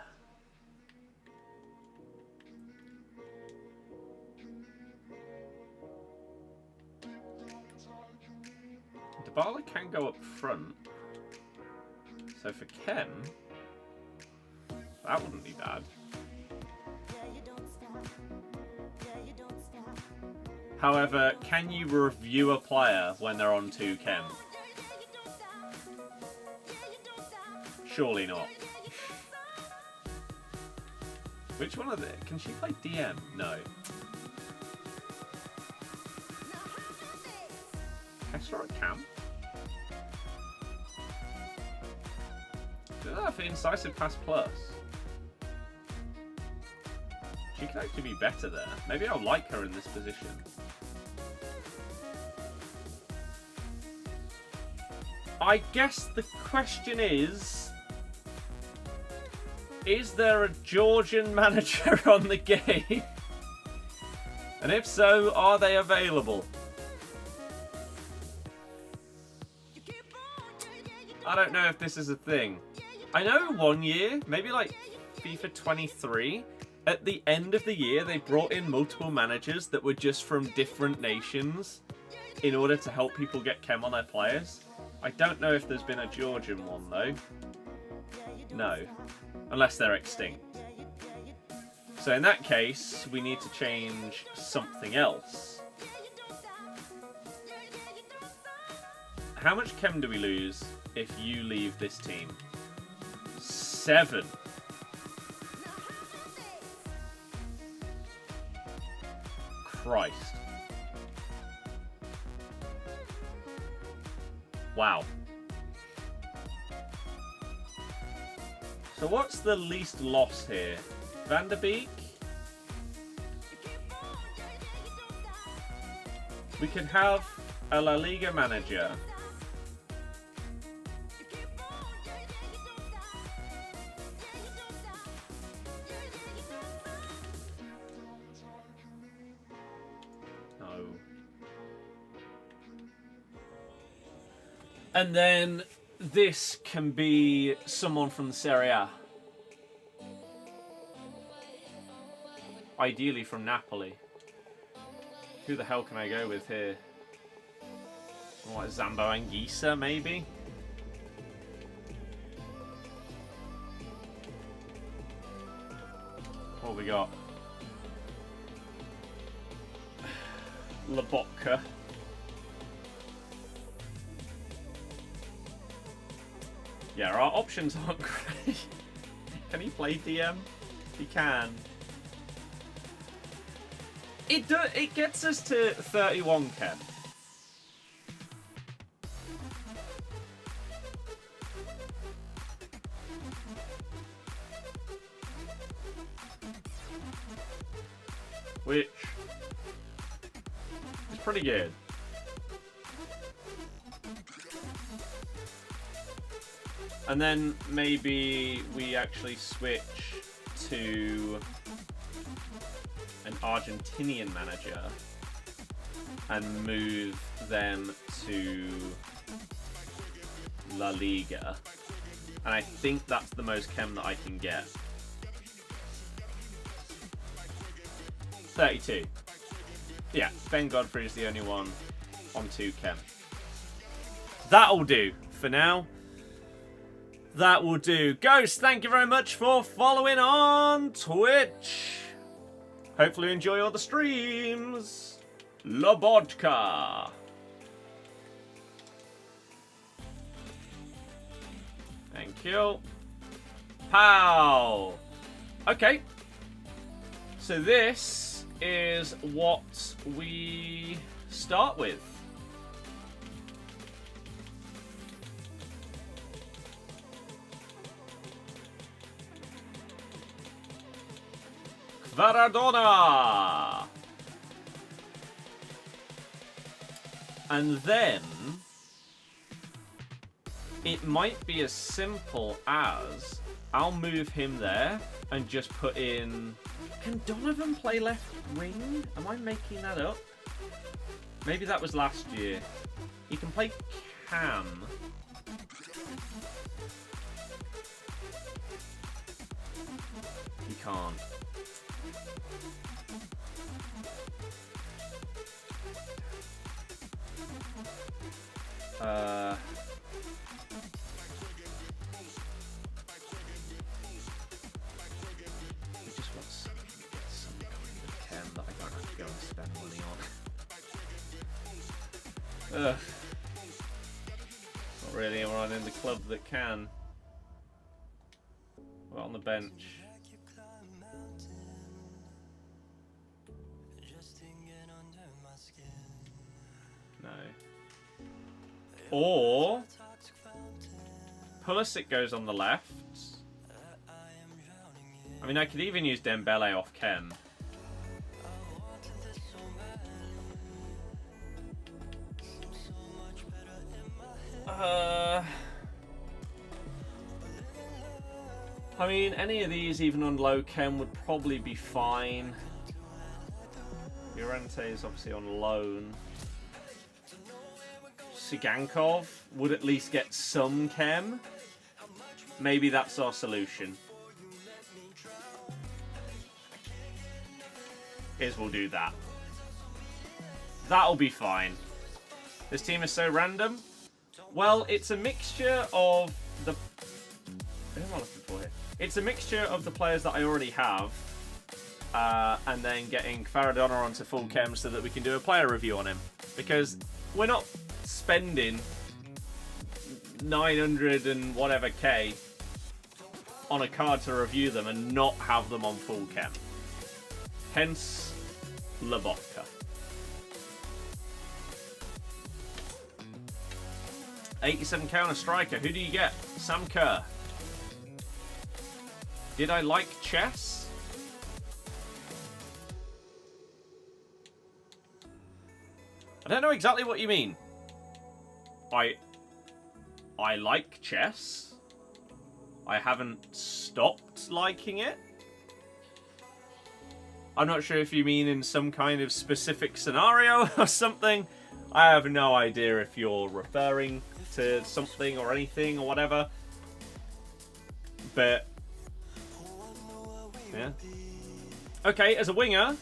Dybala can go up front. So for Kem, that wouldn't be bad. However, can you review a player when they're on 2 Kem? Surely not. Which one of the... Can she play DM? No. Extra at Cam? Do that for Incisive Pass Plus. She could actually be better there. Maybe I'll like her in this position. I guess the question is there a Georgian manager on the game? And if so, are they available? I don't know if this is a thing. I know one year, maybe like FIFA 23, at the end of the year they brought in multiple managers that were just from different nations in order to help people get chem on their players. I don't know if there's been a Georgian one though. No. Unless they're extinct. So in that case, we need to change something else. How much chem do we lose if you leave this team? 7. Christ. Wow. So what's the least loss here? Van der Beek? We could have a La Liga manager. No. And then this can be someone from the Serie A. Ideally from Napoli. Who the hell can I go with here? What, Zambo Anguissa, maybe? What have we got? Lobotka. Yeah, our options aren't great. Can he play DM? He can. It gets us to 31 chem. Which is pretty good. And then maybe we actually switch to an Argentinian manager and move them to La Liga. And I think that's the most chem that I can get. 32. Yeah, Ben Godfrey is the only one on 2 chem. That'll do for now. That will do. Ghost, thank you very much for following on Twitch. Hopefully you enjoy all the streams. Lobotka. Thank you. Pow. Okay. So this is what we start with. Maradona. And then it might be as simple as I'll move him there and just put in... Can Donovan play left wing? Am I making that up? Maybe that was last year. He can play Cam. He can't. He just wants to get some kind of Cam that I don't have to go and spend money on. Ugh. Not really anyone in the club that can. We're on the bench. No. Or Pulisic goes on the left. I mean, I could even use Dembele off Kem. I mean, any of these, even on low Chem, would probably be fine. Llorente is obviously on loan. Sigankov would at least get some Chem. Maybe that's our solution. We'll do that. That'll be fine. This team is so random. Well, it's a mixture of the... Who am I looking for here? It's a mixture of the players that I already have, and then getting Maradona onto full Chem so that we can do a player review on him. Because we're not spending 900 and whatever K on a card to review them and not have them on full Chem. Hence, Lobotka. 87 counter striker. Who do you get? Sam Kerr. Did I like chess? I don't know exactly what you mean. I like chess. I haven't stopped liking it. I'm not sure if you mean in some kind of specific scenario or something. I have no idea if you're referring to something or anything or whatever. But yeah. Okay, as a winger,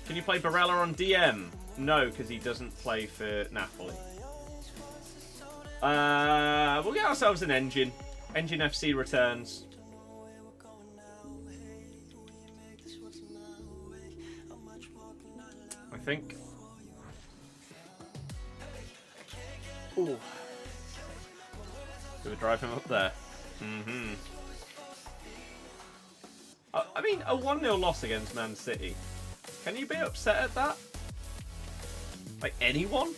can you play Barella on DM? No, because he doesn't play for Napoli. We'll get ourselves an Engine. Engine FC returns. I think. Ooh. Do we drive him up there? Mm-hmm. I mean, a 1-0 loss against Man City. Can you be upset at that? Like, anyone?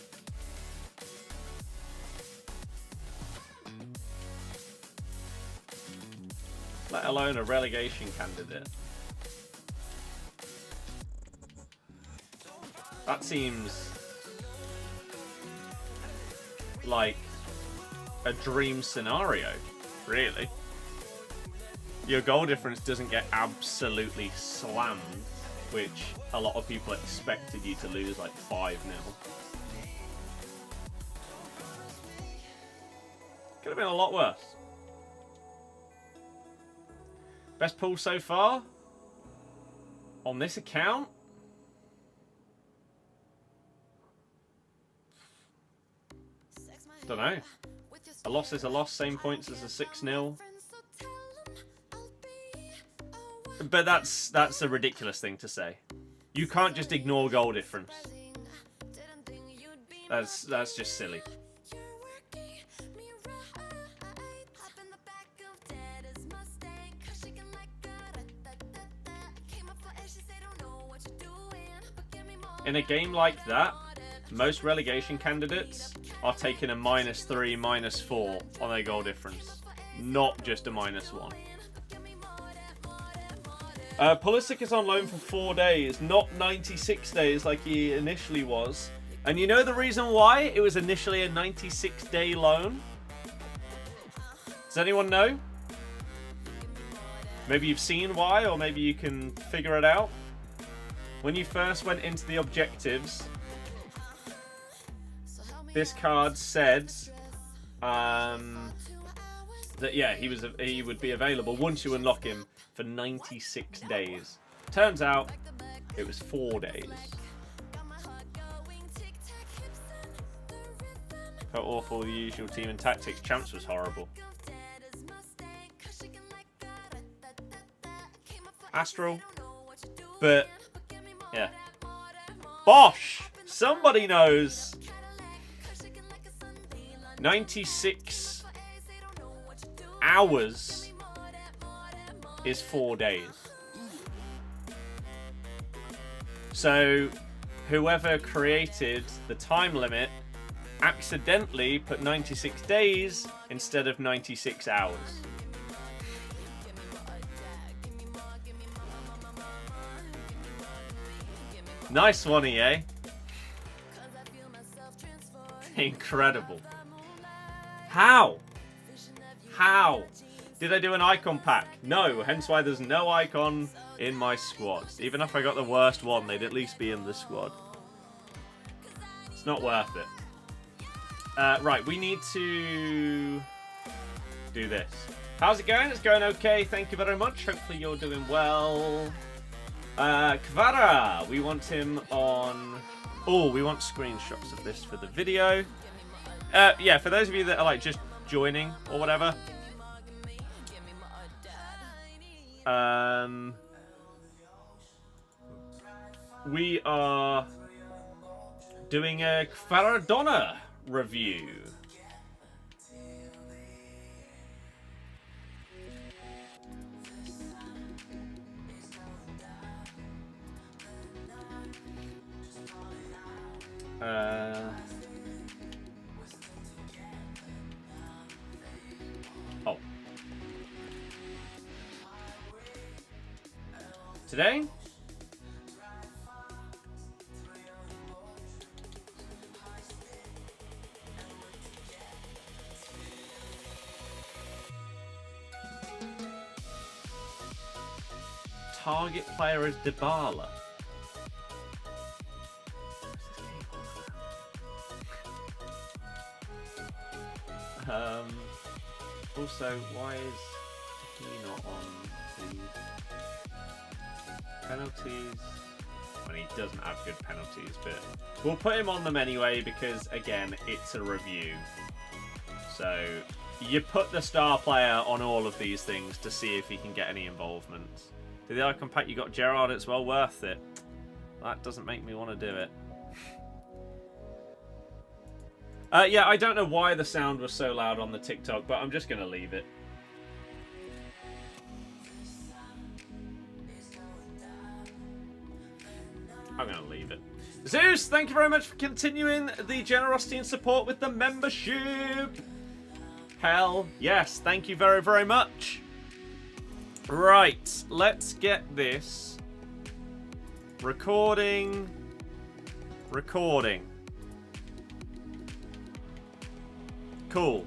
Let alone a relegation candidate. That seems like a dream scenario, really. Your goal difference doesn't get absolutely slammed, which a lot of people expected you to lose like 5-0. Could have been a lot worse. Best pull so far on this account. Don't know. A loss is a loss, same points as a 6-0. But that's a ridiculous thing to say. You can't just ignore goal difference. That's just silly. In a game like that, most relegation candidates are taking a -3, -4 on their goal difference, not just a -1. Pulisic is on loan for 4 days, not 96 days like he initially was. And you know the reason why it was initially a 96-day loan? Does anyone know? Maybe you've seen why, or maybe you can figure it out. When you first went into the objectives, this card said that yeah, he would be available once you unlock him for 96 days. Turns out it was 4 days. How awful the usual team and tactics. Champs was horrible. Astral. But yeah. Bosh! Somebody knows. 96 hours is 4 days. So whoever created the time limit accidentally put 96 days instead of 96 hours. Nice one, EA. Incredible. How? How? Did I do an icon pack? No, hence why there's no icon in my squad. Even if I got the worst one, they'd at least be in the squad. It's not worth it. Right, we need to do this. How's it going? It's going okay, thank you very much. Hopefully you're doing well. Kvara, we want him on... Oh, we want screenshots of this for the video. Yeah, for those of you that are like just joining or whatever. We are doing a Kvaradonna review. Oh. Today? Target player is Dybala. Also, why is he not on the penalties? Well, he doesn't have good penalties, but we'll put him on them anyway because, again, it's a review. So, you put the star player on all of these things to see if he can get any involvement. Did the icon pack you got Gerrard? It's well worth it. That doesn't make me want to do it. Yeah, I don't know why the sound was so loud on the TikTok, but I'm just going to leave it. I'm going to leave it. Zeus, thank you very much for continuing the generosity and support with the membership. Hell yes, thank you very, very much. Right, let's get this. Recording. Cool.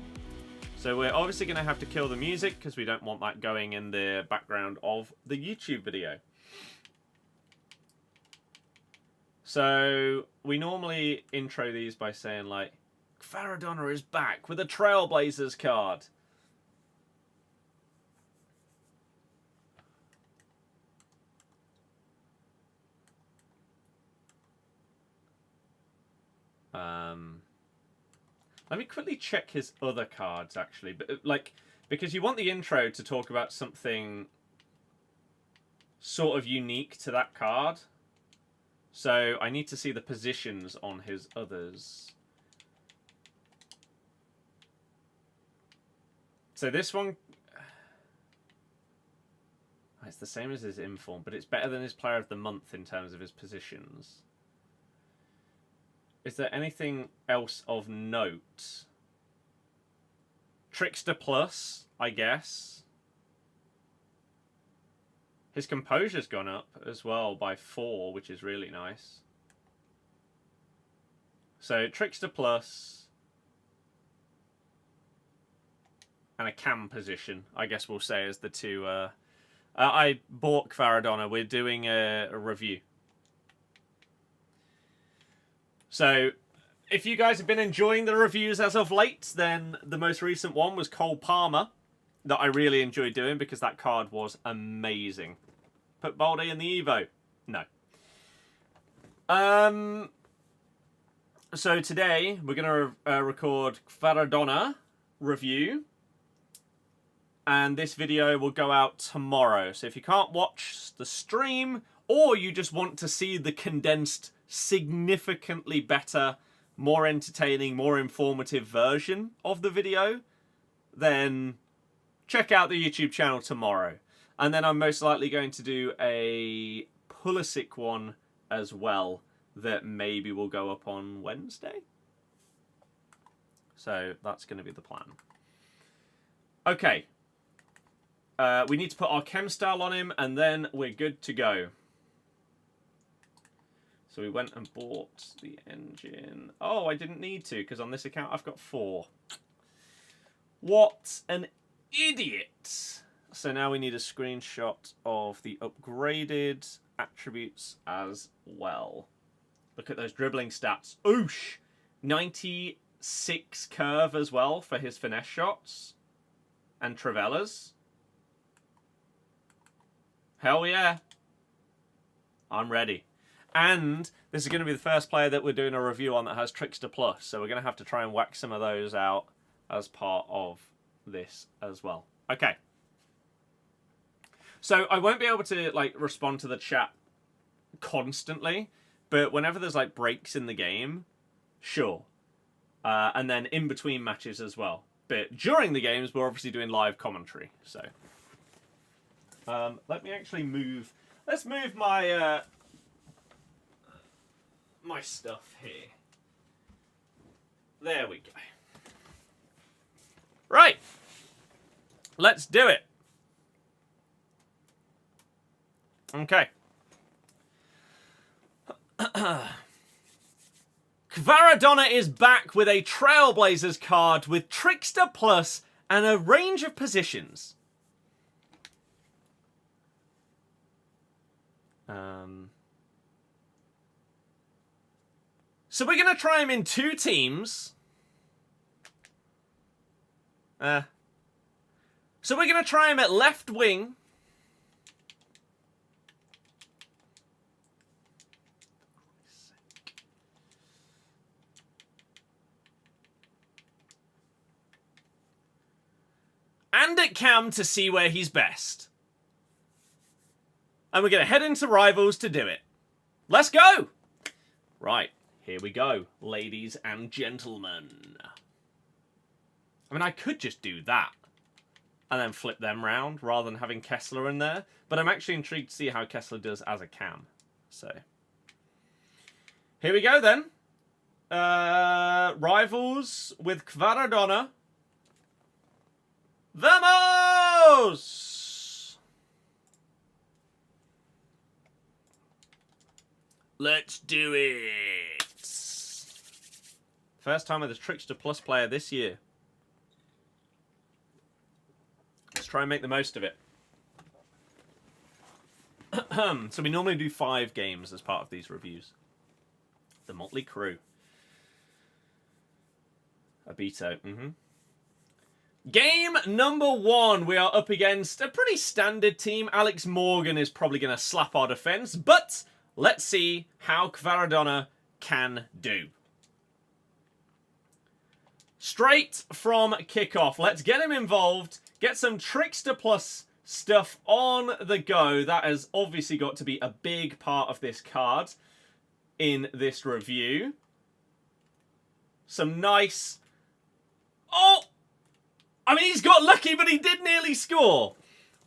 So we're obviously going to have to kill the music because we don't want that going in the background of the YouTube video. So we normally intro these by saying like, Kvaradonna is back with a Trailblazers card. Let me quickly check his other cards, actually. But like, because you want the intro to talk about something sort of unique to that card. So I need to see the positions on his others. So this one... It's the same as his inform, but it's better than his player of the month in terms of his positions. Is there anything else of note? Trickster Plus, I guess. His composure's gone up as well by 4, which is really nice. So, Trickster Plus and a cam position, I guess we'll say, as the two. I bought Kvaradona. We're doing a review. So, if you guys have been enjoying the reviews as of late, then the most recent one was Cole Palmer, that I really enjoyed doing because that card was amazing. Put Baldy in the Evo. No. So today we're going to record Kvaradona review. And this video will go out tomorrow. So if you can't watch the stream, or you just want to see the condensed, significantly better, more entertaining, more informative version of the video, then check out the YouTube channel tomorrow. And then I'm most likely going to do a Pulisic one as well that maybe will go up on Wednesday. So that's going to be the plan. Okay. We need to put our chem style on him, and then we're good to go. So we went and bought the engine. Oh, I didn't need to, because on this account I've got 4. What an idiot! So now we need a screenshot of the upgraded attributes as well. Look at those dribbling stats. Oosh! 96 curve as well for his finesse shots. And Trailblazers. Hell yeah. I'm ready. And this is going to be the first player that we're doing a review on that has Trickster Plus. So we're going to have to try and whack some of those out as part of this as well. Okay. So I won't be able to like respond to the chat constantly. But whenever there's like breaks in the game, sure. And then in between matches as well. But during the games, we're obviously doing live commentary. So let me actually move. Let's move my my stuff here. There we go. Right. Let's do it. Okay. Kvaradona is back with a Trailblazers card with Trickster Plus and a range of positions. So we're going to try him in 2 teams. So we're going to try him at left wing. And at cam to see where he's best. And we're going to head into Rivals to do it. Let's go! Right, here we go, ladies and gentlemen. I mean, I could just do that. And then flip them round, rather than having Kessler in there. But I'm actually intrigued to see how Kessler does as a cam. So, here we go then. Rivals with Kvaradona. Vamos! Let's do it! First time with a Trickster Plus player this year. Let's try and make the most of it. So we normally do 5 games as part of these reviews. The Motley Crew. Abito, Game number 1, we are up against a pretty standard team. Alex Morgan is probably going to slap our defence, but let's see how Kvaradona can do. Straight from kickoff, let's get him involved, get some Trickster Plus stuff on the go. That has obviously got to be a big part of this card in this review. Some nice... Oh! I mean, he's got lucky, but he did nearly score.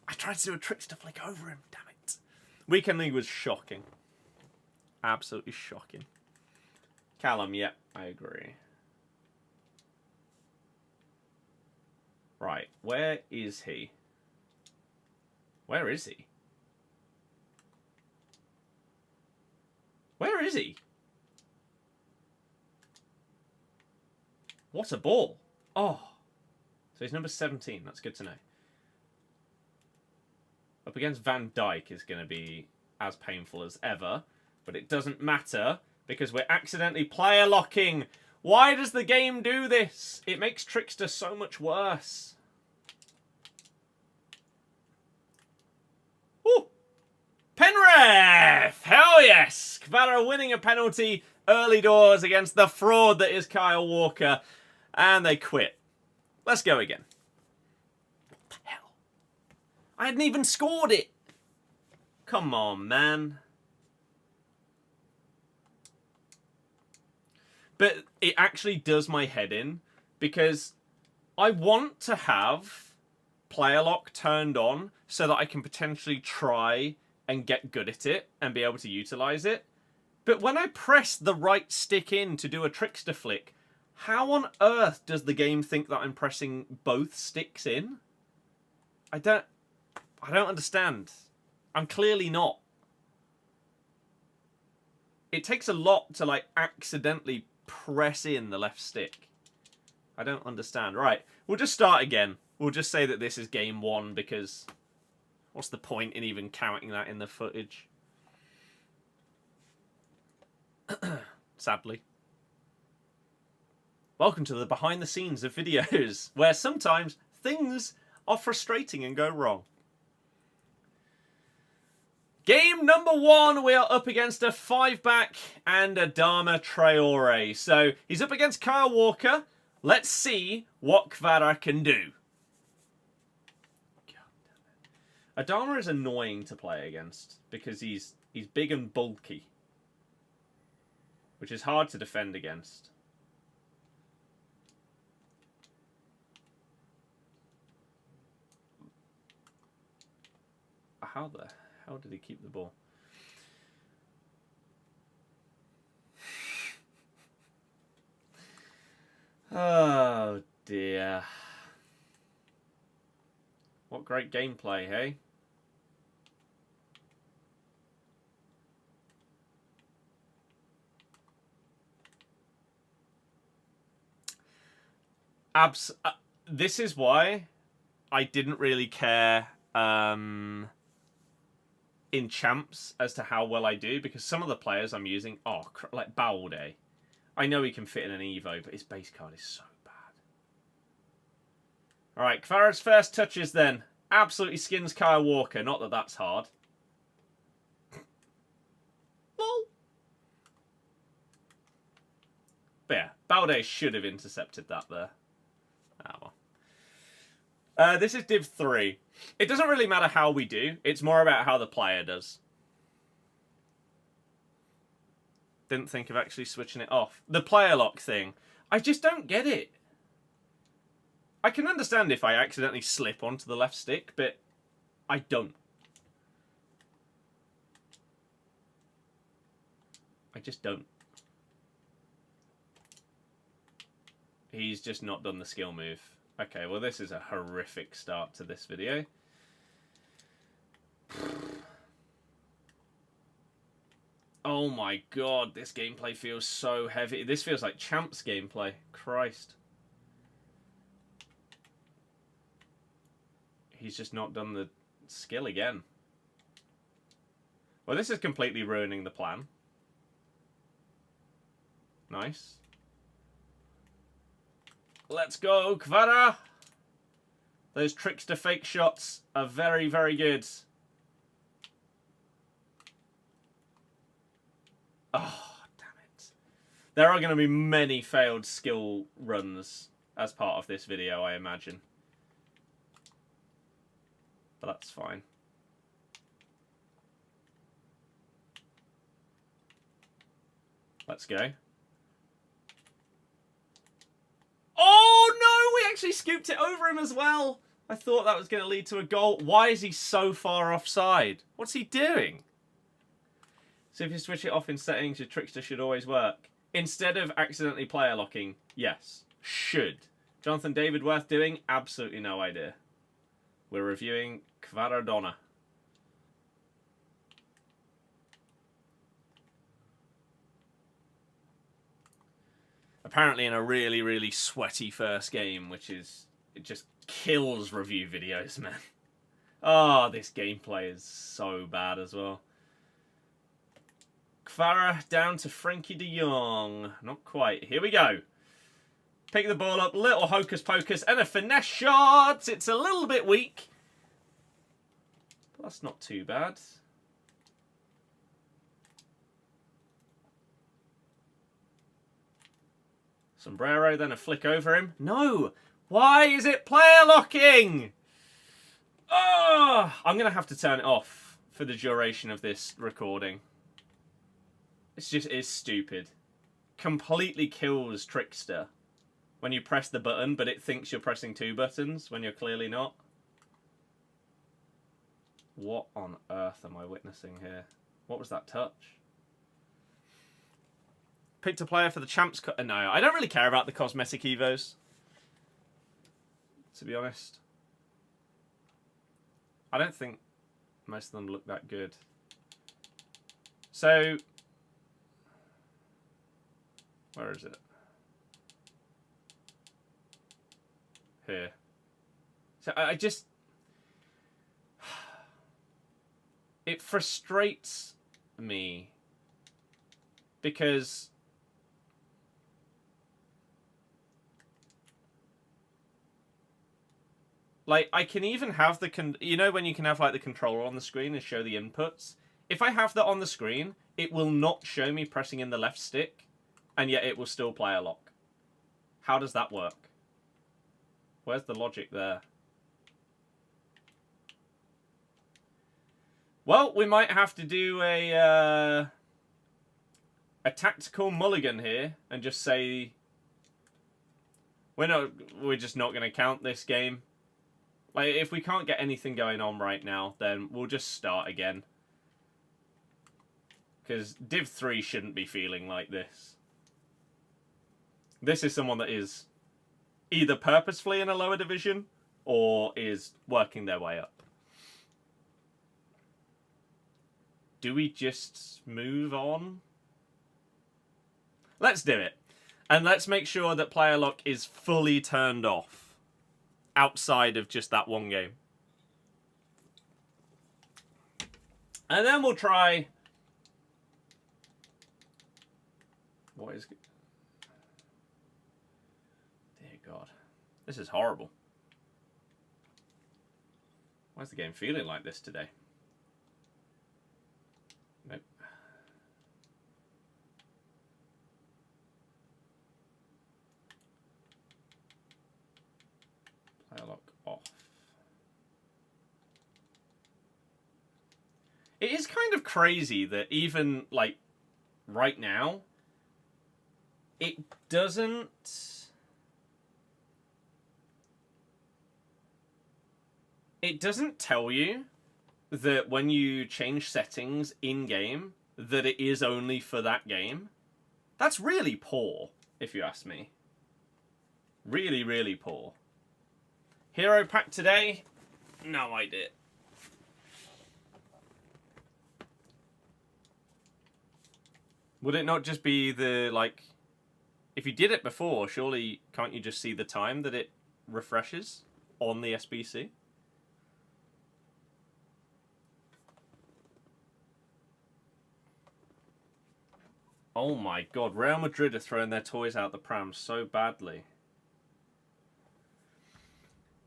I tried to do a Trickster flick over him, damn it. Weekend League was shocking. Absolutely shocking. Callum, yeah, I agree. Right, where is he? Where is he? Where is he? What a ball. Oh. So he's number 17. That's good to know. Up against Van Dijk is going to be as painful as ever. But it doesn't matter because we're accidentally player locking. Why does the game do this? It makes Trickster so much worse. Ooh. Penrith! Hell yes! Kvara winning a penalty early doors against the fraud that is Kyle Walker. And they quit. Let's go again. What the hell? I hadn't even scored it. Come on, man. But it actually does my head in because I want to have player lock turned on so that I can potentially try and get good at it and be able to utilize it. But when I press the right stick in to do a trickster flick, how on earth does the game think that I'm pressing both sticks in? I don't understand. I'm clearly not. It takes a lot to like accidentally press in the left stick. I don't understand. Right, we'll just start again. We'll just say that this is game 1 because what's the point in even counting that in the footage? Sadly. Welcome to the behind the scenes of videos, where sometimes things are frustrating and go wrong. Game number 1, we are up against a 5-back and Adama Traore. So he's up against Kyle Walker. Let's see what Kvara can do. Adama is annoying to play against because he's big and bulky, which is hard to defend against. How did he keep the ball? Oh dear. What great gameplay, hey? This is why I didn't really care in champs as to how well I do, because some of the players I'm using, like Balde, I know he can fit in an Evo, but his base card is so bad. Alright, Kvara's first touches then. Absolutely skins Kyle Walker. Not that that's hard. Lol. But yeah, Balde should have intercepted that there. Ah, well. This is Div 3. It doesn't really matter how we do. It's more about how the player does. Didn't think of actually switching it off. The player lock thing. I just don't get it. I can understand if I accidentally slip onto the left stick, but I don't. I just don't. He's just not done the skill move. Okay, well this is a horrific start to this video. Oh my god, this gameplay feels so heavy. This feels like Champs gameplay. Christ. He's just not done the skill again. Well, this is completely ruining the plan. Nice. Let's go, Kvara! Those trickster fake shots are very, very good. Oh, damn it. There are going to be many failed skill runs as part of this video, I imagine. But that's fine. Let's go. Oh no, we actually scooped it over him as well. I thought that was going to lead to a goal. Why is he so far offside? What's he doing? So if you switch it off in settings, your trickster should always work. Instead of accidentally player locking, yes, should. Jonathan David worth doing? Absolutely no idea. We're reviewing Kvaradonna. apparently in a really, really sweaty first game, which is... It just kills review videos, man. Oh, this gameplay is so bad as well. Kvara down to Frankie de Jong. Not quite. Here we go. Pick the ball up. Little hocus pocus. And a finesse shot. It's a little bit weak. But that's not too bad. Sombrero, then a flick over him. No! Why is it player locking? Oh, I'm going to have to turn it off for the duration of this recording. It's stupid. Completely kills Trickster when you press the button, but it thinks you're pressing 2 buttons when you're clearly not. What on earth am I witnessing here? What was that touch? Picked a player for the Champs Cup. No, I don't really care about the cosmetic evos, to be honest. I don't think most of them look that good. So, where is it? Here. So I just... It frustrates me because... Like, I can even have the... You know when you can have, like, the controller on the screen and show the inputs? If I have that on the screen, it will not show me pressing in the left stick, and yet it will still play a lock. How does that work? Where's the logic there? Well, we might have to do a tactical mulligan here and just say... We're just not going to count this game. Like, if we can't get anything going on right now, then we'll just start again. Because Div 3 shouldn't be feeling like this. This is someone that is either purposefully in a lower division or is working their way up. Do we just move on? Let's do it. And let's make sure that player lock is fully turned off. Outside of just that one game. And then we'll try... What is... Dear God. This is horrible. Why is the game feeling like this today? Nope. Lock off. It is kind of crazy that even, like, right now, it doesn't... It doesn't tell you that when you change settings in-game, that it is only for that game. That's really poor, if you ask me. Really, really poor. Hero pack today? No idea. Would it not just be the, like... If you did it before, surely can't you just see the time that it refreshes on the SBC? Oh my God, Real Madrid are throwing their toys out the pram so badly.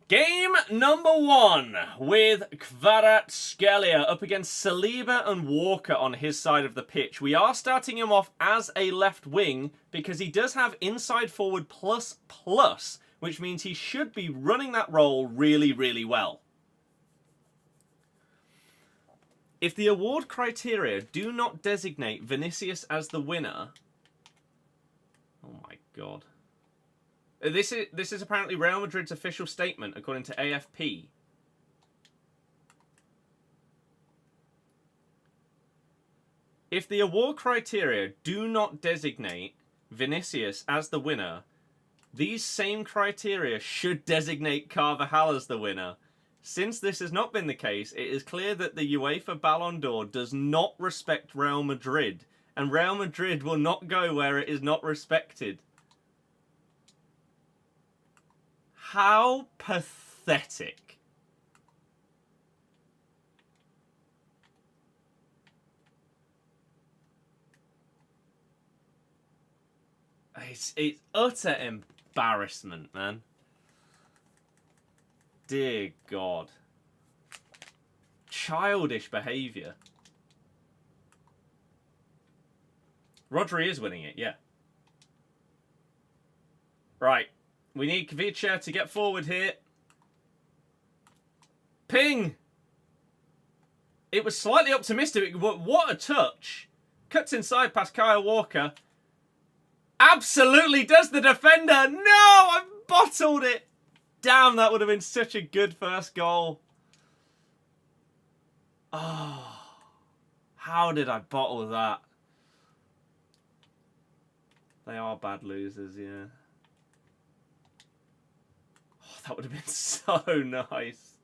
Game number 1 with Kvaratskhelia up against Saliba and Walker on his side of the pitch. We are starting him off as a left wing because he does have inside forward ++, which means he should be running that role really, really well. If the award criteria do not designate Vinicius as the winner... Oh my God. This is apparently Real Madrid's official statement, according to AFP. If the award criteria do not designate Vinicius as the winner, these same criteria should designate Carvajal as the winner. Since this has not been the case, it is clear that the UEFA Ballon d'Or does not respect Real Madrid, and Real Madrid will not go where it is not respected. How pathetic. It's utter embarrassment, man. Dear God. Childish behaviour. Rodri is winning it, yeah. Right. We need Kvicha to get forward here. Ping! It was slightly optimistic, but what a touch. Cuts inside past Kyle Walker. Absolutely does the defender. No, I bottled it. Damn, that would have been such a good first goal. Oh, how did I bottle that? They are bad losers, yeah. Oh, that would have been so nice.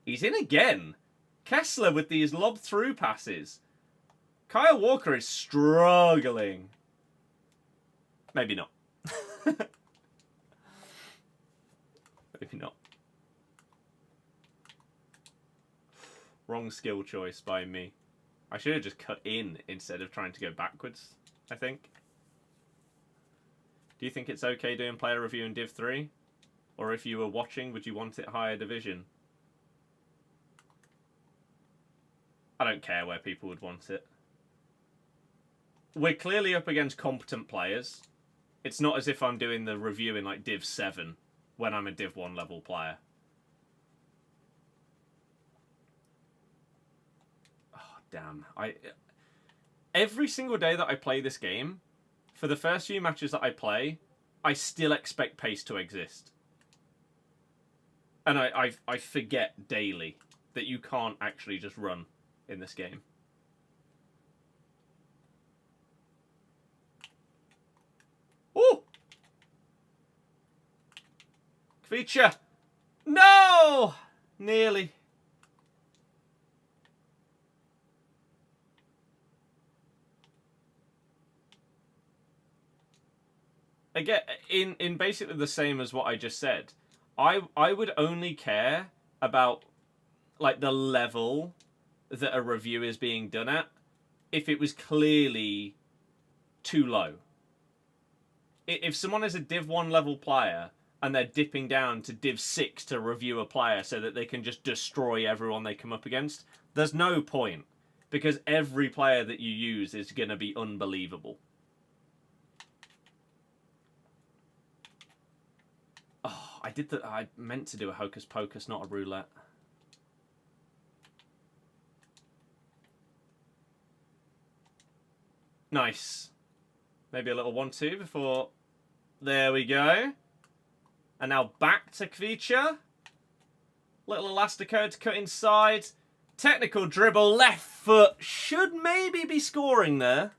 He's in again. Kessler with these lob through passes. Kyle Walker is struggling. Maybe not. Maybe not. Wrong skill choice by me. I should have just cut in instead of trying to go backwards, I think. Do you think it's okay doing player review in Div 3? Or if you were watching, would you want it higher division? I don't care where people would want it. We're clearly up against competent players. It's not as if I'm doing the review in like Div 7 when I'm a Div 1 level player. Oh, damn. Every single day that I play this game, for the first few matches that I play, I still expect pace to exist. And I forget daily that you can't actually just run in this game. Oh! Kvicha! No! Nearly. Again, in basically the same as what I just said, I would only care about like the level that a review is being done at if it was clearly too low. If someone is a Div 1 level player and they're dipping down to Div 6 to review a player so that they can just destroy everyone they come up against, there's no point. Because every player that you use is going to be unbelievable. Oh, I meant to do a hocus pocus, not a roulette. Nice. Maybe a little 1-2 before... There we go. And now back to Kvicha. Little Elastico to cut inside. Technical dribble, left foot. Should maybe be scoring there.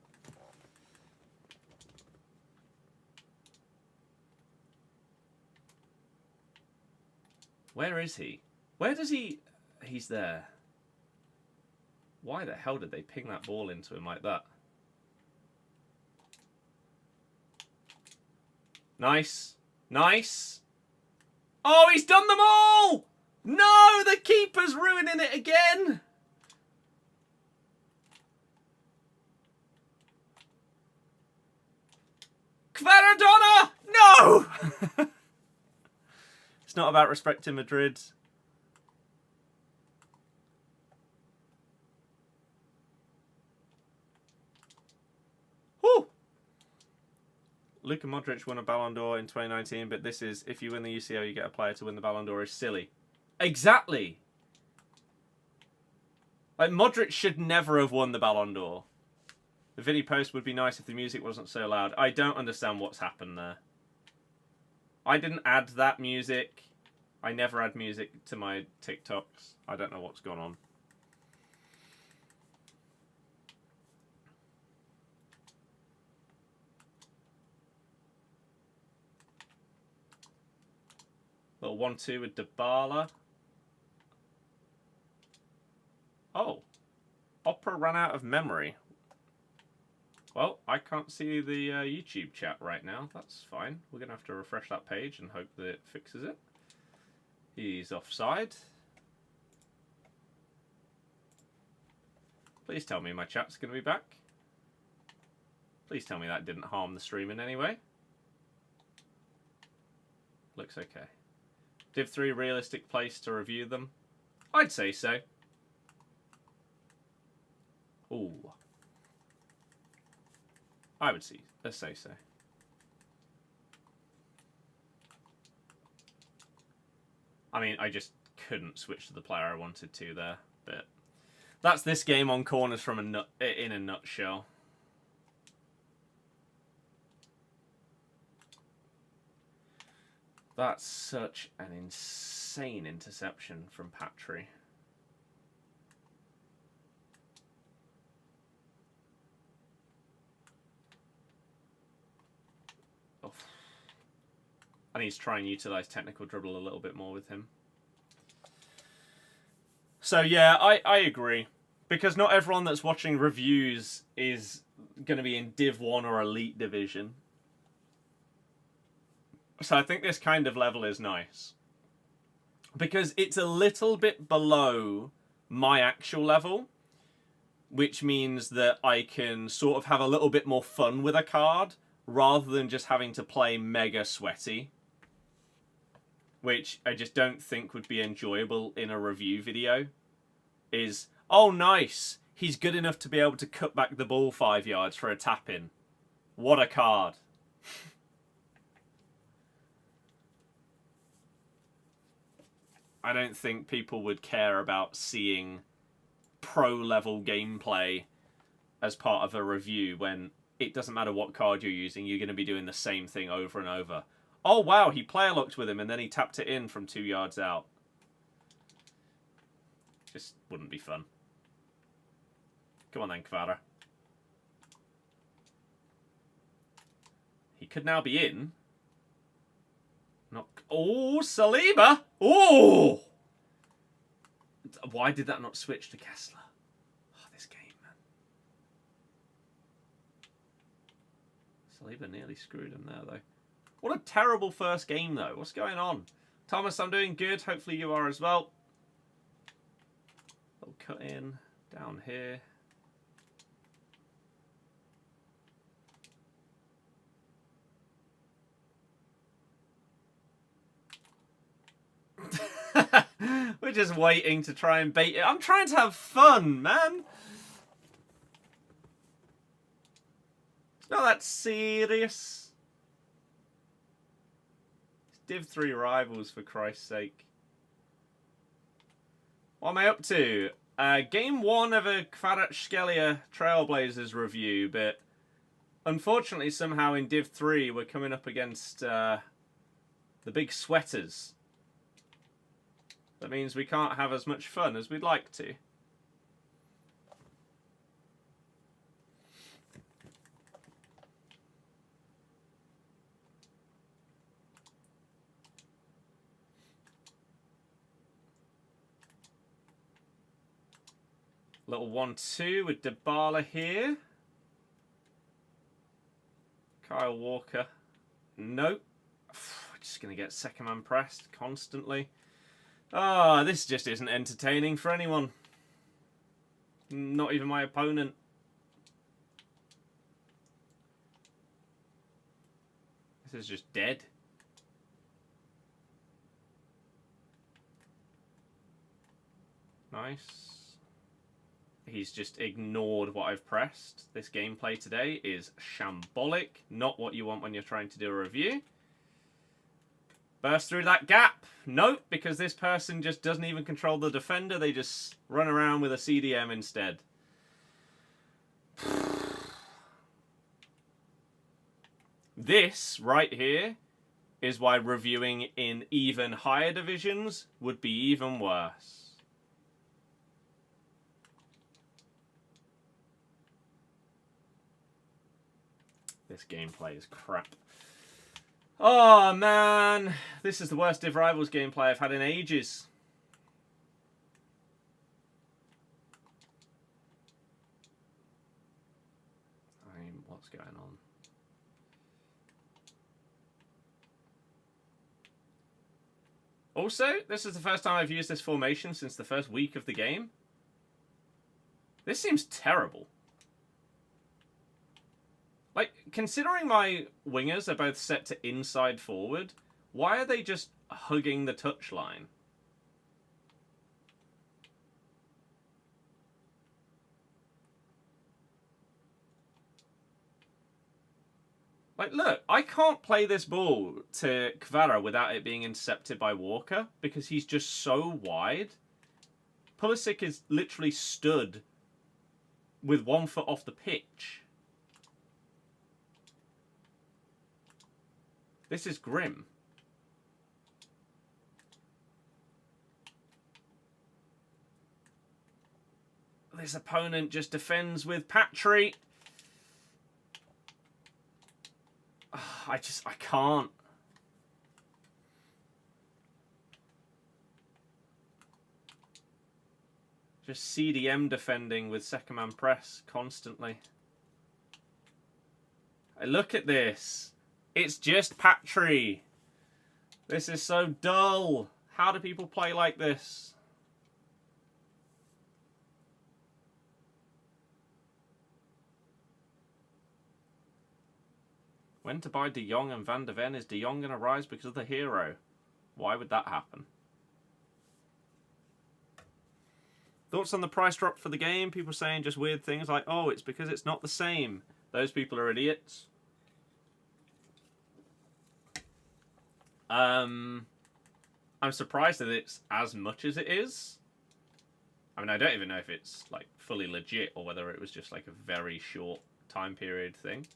Where is he? Where does he... He's there. Why the hell did they ping that ball into him like that? Nice. Nice. Oh, he's done them all! No, the keeper's ruining it again. Kvaradona! No! It's not about respecting Madrid. Whew. Luka Modric won a Ballon d'Or in 2019, but this is, if you win the UCL, you get a player to win the Ballon d'Or is silly. Exactly. Like, Modric should never have won the Ballon d'Or. The Vinny post would be nice if the music wasn't so loud. I don't understand what's happened there. I didn't add that music. I never add music to my TikToks. I don't know what's gone on. Little 1-2 with Dybala. Oh. Opera ran out of memory. Well, I can't see the YouTube chat right now. That's fine. We're going to have to refresh that page and hope that it fixes it. He's offside. Please tell me my chat's going to be back. Please tell me that didn't harm the stream in any way. Looks okay. Div 3 realistic place to review them? I'd say so. Ooh. I would say so. I mean, I just couldn't switch to the player I wanted to there, but that's this game on corners from in a nutshell. That's such an insane interception from Patry. Oh. I need to try and utilise technical dribble a little bit more with him. So yeah, I agree. Because not everyone that's watching reviews is going to be in Div 1 or Elite Division. So I think this kind of level is nice. Because it's a little bit below my actual level. Which means that I can sort of have a little bit more fun with a card. Rather than just having to play mega sweaty. Which I just don't think would be enjoyable in a review video. Is, oh nice, he's good enough to be able to cut back the ball 5 yards for a tap-in. What a card. I don't think people would care about seeing pro-level gameplay as part of a review when it doesn't matter what card you're using, you're going to be doing the same thing over and over. Oh wow, he player locked with him and then he tapped it in from 2 yards out. Just wouldn't be fun. Come on then, Kvara. He could now be in. Not. Oh, Saliba! Oh! Why did that not switch to Kessler? Oh, this game, man. Saliba nearly screwed him there, though. What a terrible first game, though. What's going on? Thomas, I'm doing good. Hopefully you are as well. Little cut in down here. We're just waiting to try and bait it. I'm trying to have fun, man. It's not that serious. It's Div 3 rivals, for Christ's sake. What am I up to? Game 1 of a Kvaratskhelia Trailblazers review, but unfortunately somehow in Div 3 we're coming up against the big sweaters. That means we can't have as much fun as we'd like to. Little 1-2 with Dybala here. Kyle Walker. Nope. We're just going to get second man pressed constantly. Ah, this just isn't entertaining for anyone. Not even my opponent. This is just dead. Nice. He's just ignored what I've pressed. This gameplay today is shambolic. Not what you want when you're trying to do a review. Burst through that gap. Nope, because this person just doesn't even control the defender. They just run around with a CDM instead. This right here is why reviewing in even higher divisions would be even worse. This gameplay is crap. Oh man, this is the worst Div Rivals gameplay I've had in ages. Also, this is the first time I've used this formation since the first week of the game. This seems terrible. Like, considering my wingers are both set to inside forward, why are they just hugging the touchline? Like, look, I can't play this ball to Kvara without it being intercepted by Walker because he's just so wide. Pulisic is literally stood with 1 foot off the pitch. This is grim. This opponent just defends with Patry. I can't. Just CDM defending with second man press constantly. I look at this. It's just Patry. This is so dull. How do people play like this? When to buy De Jong and Van de Ven? Is De Jong going to rise because of the hero? Why would that happen? Thoughts on the price drop for the game? People saying just weird things like, oh, it's because it's not the same. Those people are idiots. I'm surprised that it's as much as it is. I mean, I don't even know if it's like fully legit or whether it was just like a very short time period thing.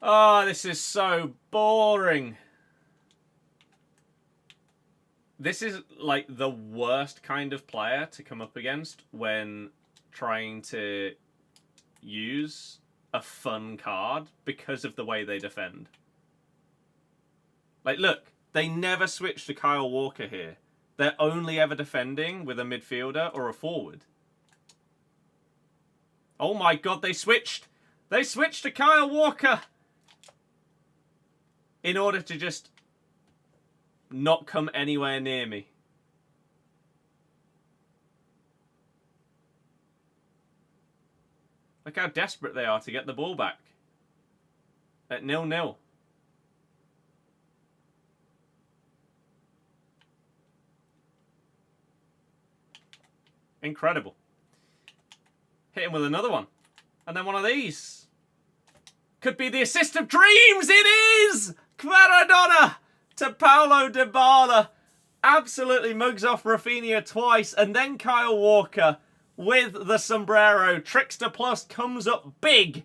Oh, this is so boring. This is like the worst kind of player to come up against when trying to use a fun card because of the way they defend. Like, look, they never switch to Kyle Walker here. They're only ever defending with a midfielder or a forward. Oh my god, they switched! They switched to Kyle Walker! In order to just not come anywhere near me. Look how desperate they are to get the ball back. At 0-0. Incredible. Hit him with another one. And then one of these. Could be the assist of dreams! It is! Maradona to Paulo Dybala. Absolutely mugs off Rafinha twice. And then Kyle Walker with the sombrero. Trickster Plus comes up big.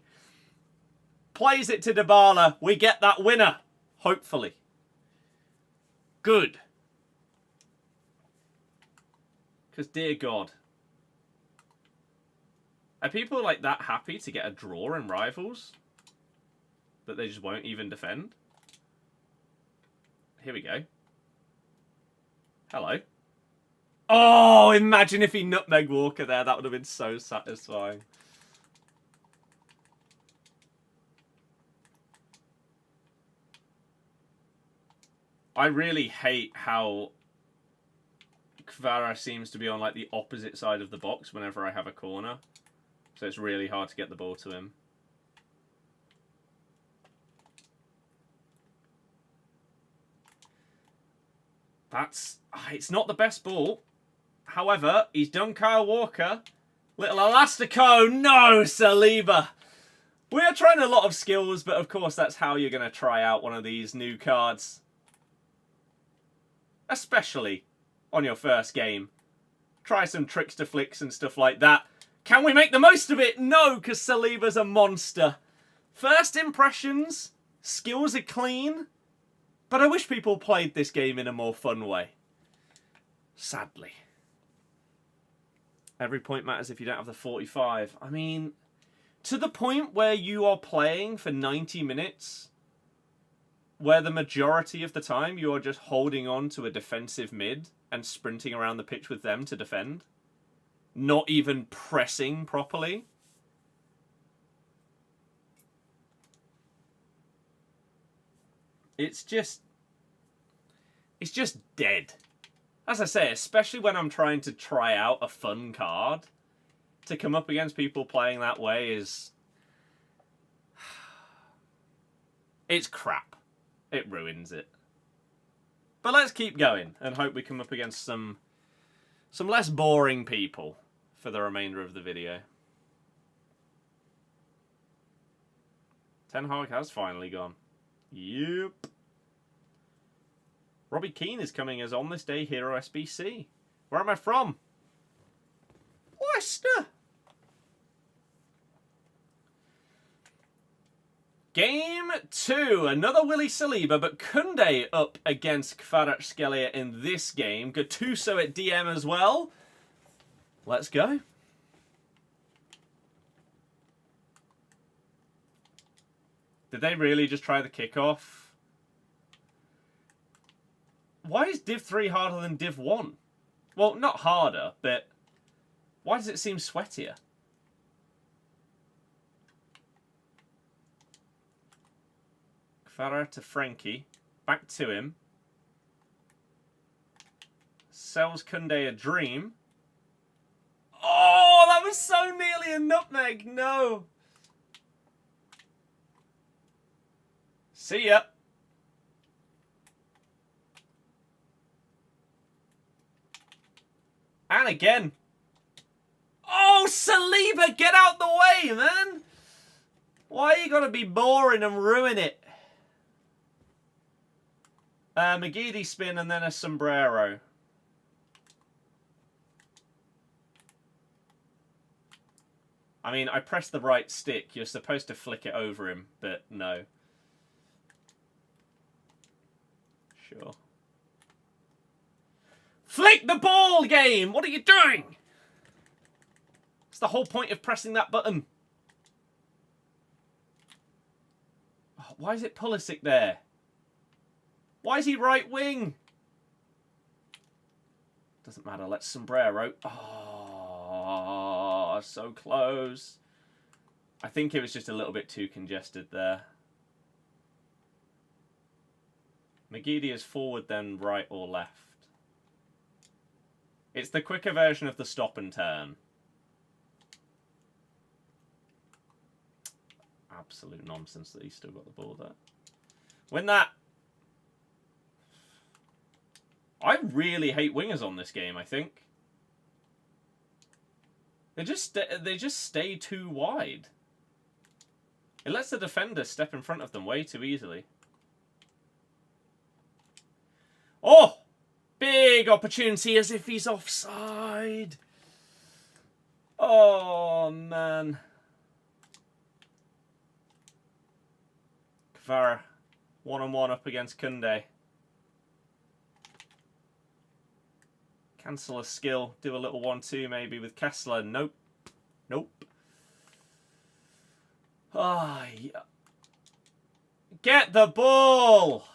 Plays it to Dybala. We get that winner. Hopefully. Good. Because, dear God. Are people like that happy to get a draw in Rivals? That they just won't even defend? Here we go. Hello. Oh, imagine if he nutmegged Walker there. That would have been so satisfying. I really hate how Kvara seems to be on like the opposite side of the box whenever I have a corner. So it's really hard to get the ball to him. It's not the best ball. However, he's done Kyle Walker. Little Elastico. No, Saliba. We are trying a lot of skills, but of course that's how you're going to try out one of these new cards. Especially on your first game. Try some trickster flicks and stuff like that. Can we make the most of it? No, because Saliba's a monster. First impressions, skills are clean. But I wish people played this game in a more fun way. Sadly. Every point matters if you don't have the 45. I mean, to the point where you are playing for 90 minutes, where the majority of the time you are just holding on to a defensive mid and sprinting around the pitch with them to defend. Not even pressing properly. It's just dead. As I say, especially when I'm trying to try out a fun card, to come up against people playing that way is... It's crap. It ruins it. But let's keep going and hope we come up against some less boring people for the remainder of the video. Ten Hag has finally gone. Yep. Robbie Keane is coming as On This Day Hero SBC. Where am I from? Leicester. Game 2. Another Willy Saliba, but Koundé up against Kvaratskhelia in this game. Gattuso at DM as well. Let's go. Did they really just try the kickoff? Why is Div 3 harder than Div 1? Well, not harder, but why does it seem sweatier? Kvara to Frankie. Back to him. Sells Koundé a dream. Oh, that was so nearly a nutmeg. No. See ya. And again. Oh, Saliba, get out the way, man. Why you gotta be boring and ruin it? McGeady spin and then a sombrero. I mean, I pressed the right stick. You're supposed to flick it over him, but no. Sure. Flick the ball, game! What are you doing? It's the whole point of pressing that button. Oh, why is it Pulisic there? Why is he right wing? Doesn't matter. Let's sombrero. Oh, so close. I think it was just a little bit too congested there. McGeady is forward, then right or left. It's the quicker version of the stop and turn. Absolute nonsense that he's still got the ball there. Win that. I really hate wingers on this game, I think. They just stay too wide. It lets the defender step in front of them way too easily. Oh! Big opportunity as if he's offside. Oh, man. Kvara, one-on-one up against Koundé. Cancel a skill, do a little 1-2 maybe with Kessler. Nope. Nope. Ah, yeah. Get the ball!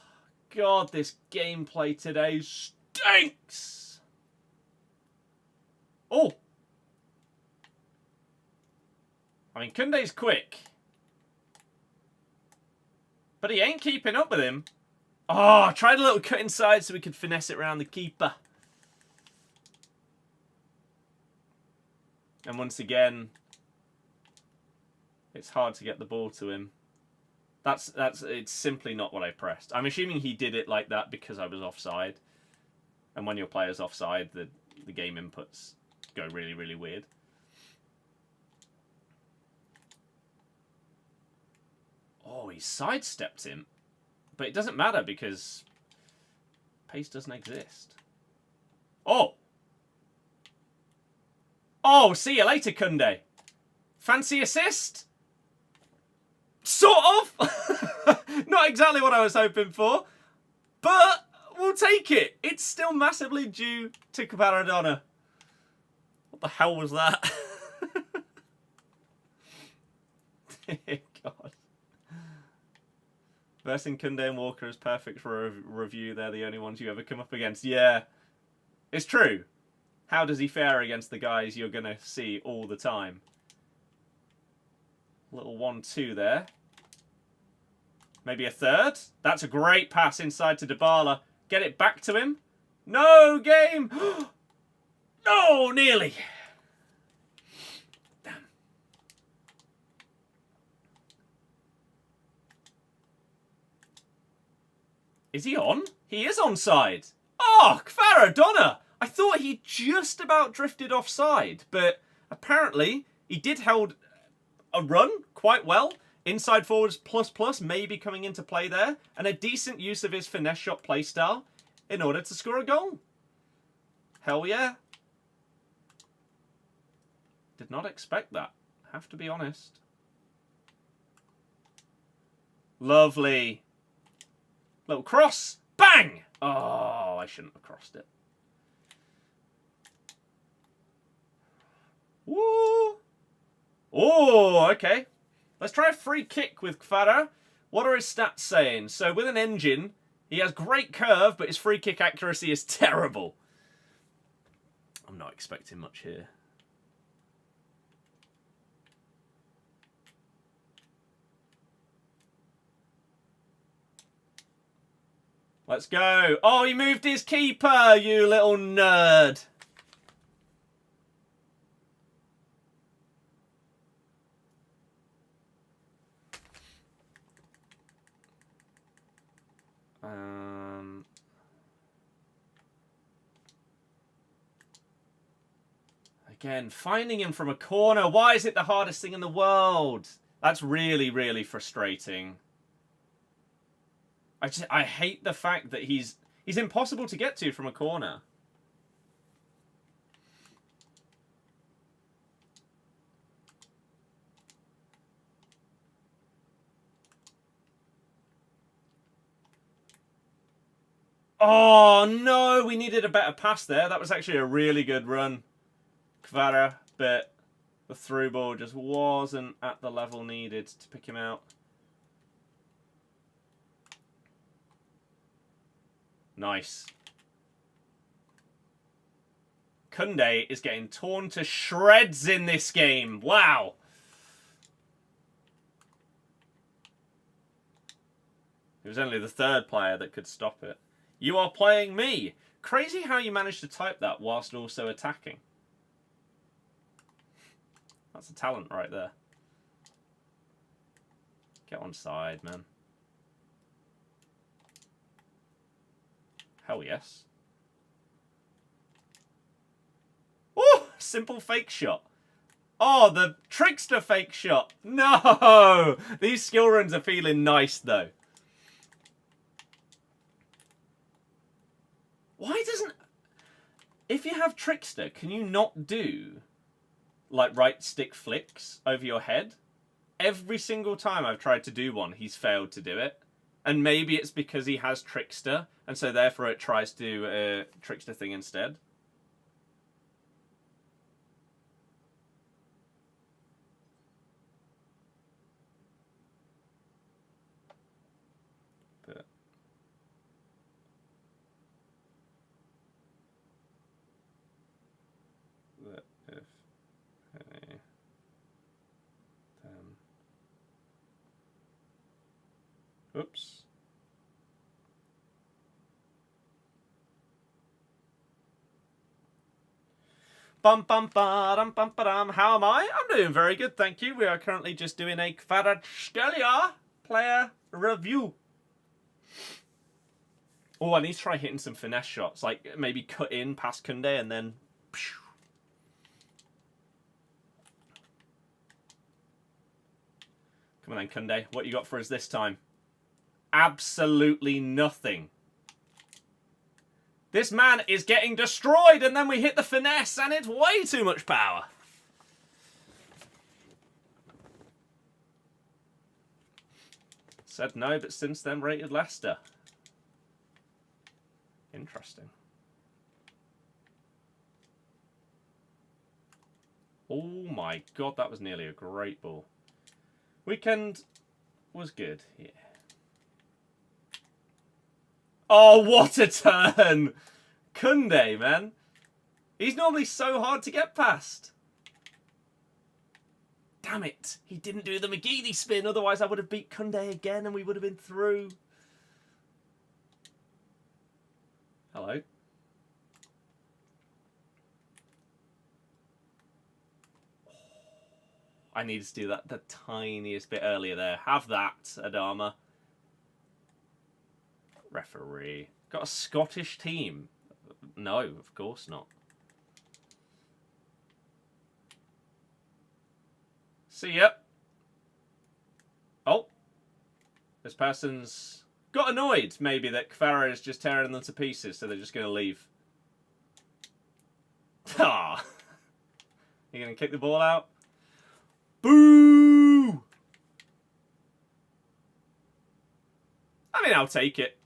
God, this gameplay today stinks! Oh! I mean, Koundé's quick. But he ain't keeping up with him. Oh, I tried a little cut inside so we could finesse it around the keeper. And once again, it's hard to get the ball to him. It's simply not what I pressed. I'm assuming he did it like that because I was offside. And when your player's offside, the game inputs go really, really weird. Oh, he sidestepped him. But it doesn't matter because pace doesn't exist. Oh! Oh, see you later, Koundé. Fancy assist? Sort of. Not exactly what I was hoping for. But we'll take it. It's still massively due to Maradona. What the hell was that? Dear God. Versing Koundé and Walker is perfect for a review. They're the only ones you ever come up against. Yeah, it's true. How does he fare against the guys you're going to see all the time? Little 1-2 there. Maybe a third. That's a great pass inside to Dybala. Get it back to him. No, game. No, nearly. Damn. Is he on? He is onside. Oh, Kvaradonna. I thought he just about drifted offside, but apparently he did hold a run quite well. Inside forwards plus maybe coming into play there, and a decent use of his finesse shot play style in order to score a goal. Hell yeah. Did not expect that. Have to be honest. Lovely. Little cross. Bang! Oh, I shouldn't have crossed it. Woo! Oh, okay. Let's try a free kick with Kvara. What are his stats saying? So with an engine, he has great curve, but his free kick accuracy is terrible. I'm not expecting much here. Let's go. Oh, he moved his keeper, you little nerd. Again, finding him from a corner. Why is it the hardest thing in the world? That's really, really frustrating. I hate the fact that he's impossible to get to from a corner. Oh, no. We needed a better pass there. That was actually a really good run. Kvara, but the through ball just wasn't at the level needed to pick him out. Nice. Kunde is getting torn to shreds in this game. Wow. He was only the third player that could stop it. You are playing me. Crazy how you managed to type that whilst also attacking. That's a talent right there. Get on side, man. Hell yes. Oh, simple fake shot. Oh, the trickster fake shot. No! These skill runs are feeling nice, though. Why doesn't... If you have trickster, can you not do... like right stick flicks over your head? Every single time I've tried to do one, he's failed to do it. And maybe it's because he has trickster, and so therefore it tries to do a trickster thing instead. But if any, then oops. Bum bum ba-dum bum ba-dum. How am I? I'm doing very good, thank you. We are currently just doing a Kvaratskhelia player review. Oh, I need to try hitting some finesse shots, like maybe cut in past Kunde and then. Come on then, Kunde. What you got for us this time? Absolutely nothing. This man is getting destroyed, and then we hit the finesse, and it's way too much power. Said no, but since then rated Leicester. Interesting. Oh my god, that was nearly a great ball. Weekend was good, yeah. Oh, what a turn! Kunde, man. He's normally so hard to get past. Damn it. He didn't do the McGeady spin. Otherwise, I would have beat Kunde again and we would have been through. Hello. I needed to do that the tiniest bit earlier there. Have that, Adama. Referee. Got a Scottish team? No, of course not. See ya. Oh. This person's got annoyed, maybe, that Kfara is just tearing them to pieces, so they're just going to leave. Ah. You're going to kick the ball out? Boo! I mean, I'll take it.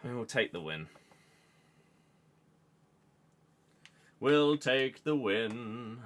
We'll take the win. We'll take the win.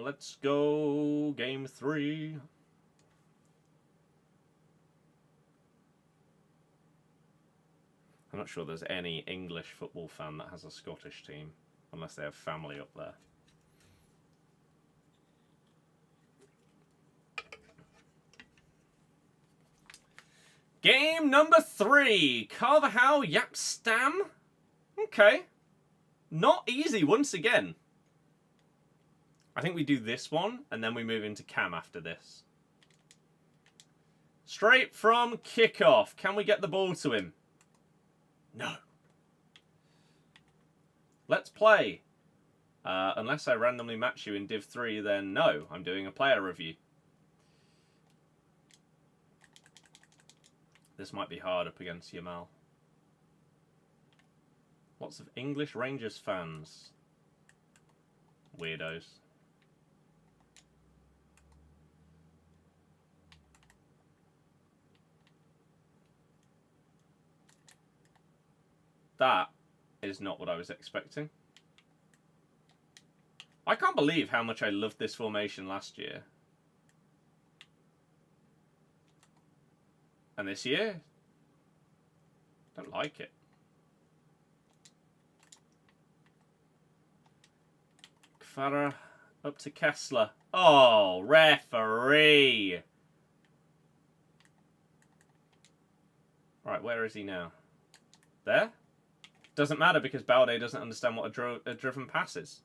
Let's go, game 3. I'm not sure there's any English football fan that has a Scottish team, unless they have family up there. Game number 3, Carvajal Yapstam. Okay. Not easy once again. I think we do this one, and then we move into Cam after this. Straight from kickoff. Can we get the ball to him? No. Let's play. Unless I randomly match you in Div 3, then no. I'm doing a player review. This might be hard up against Yamal. Lots of English Rangers fans. Weirdos. That is not what I was expecting. I can't believe how much I loved this formation last year. And this year, don't like it. Kfara up to Kessler. Oh, referee. Right, where is he now? There? Doesn't matter because Balde doesn't understand what a driven pass is.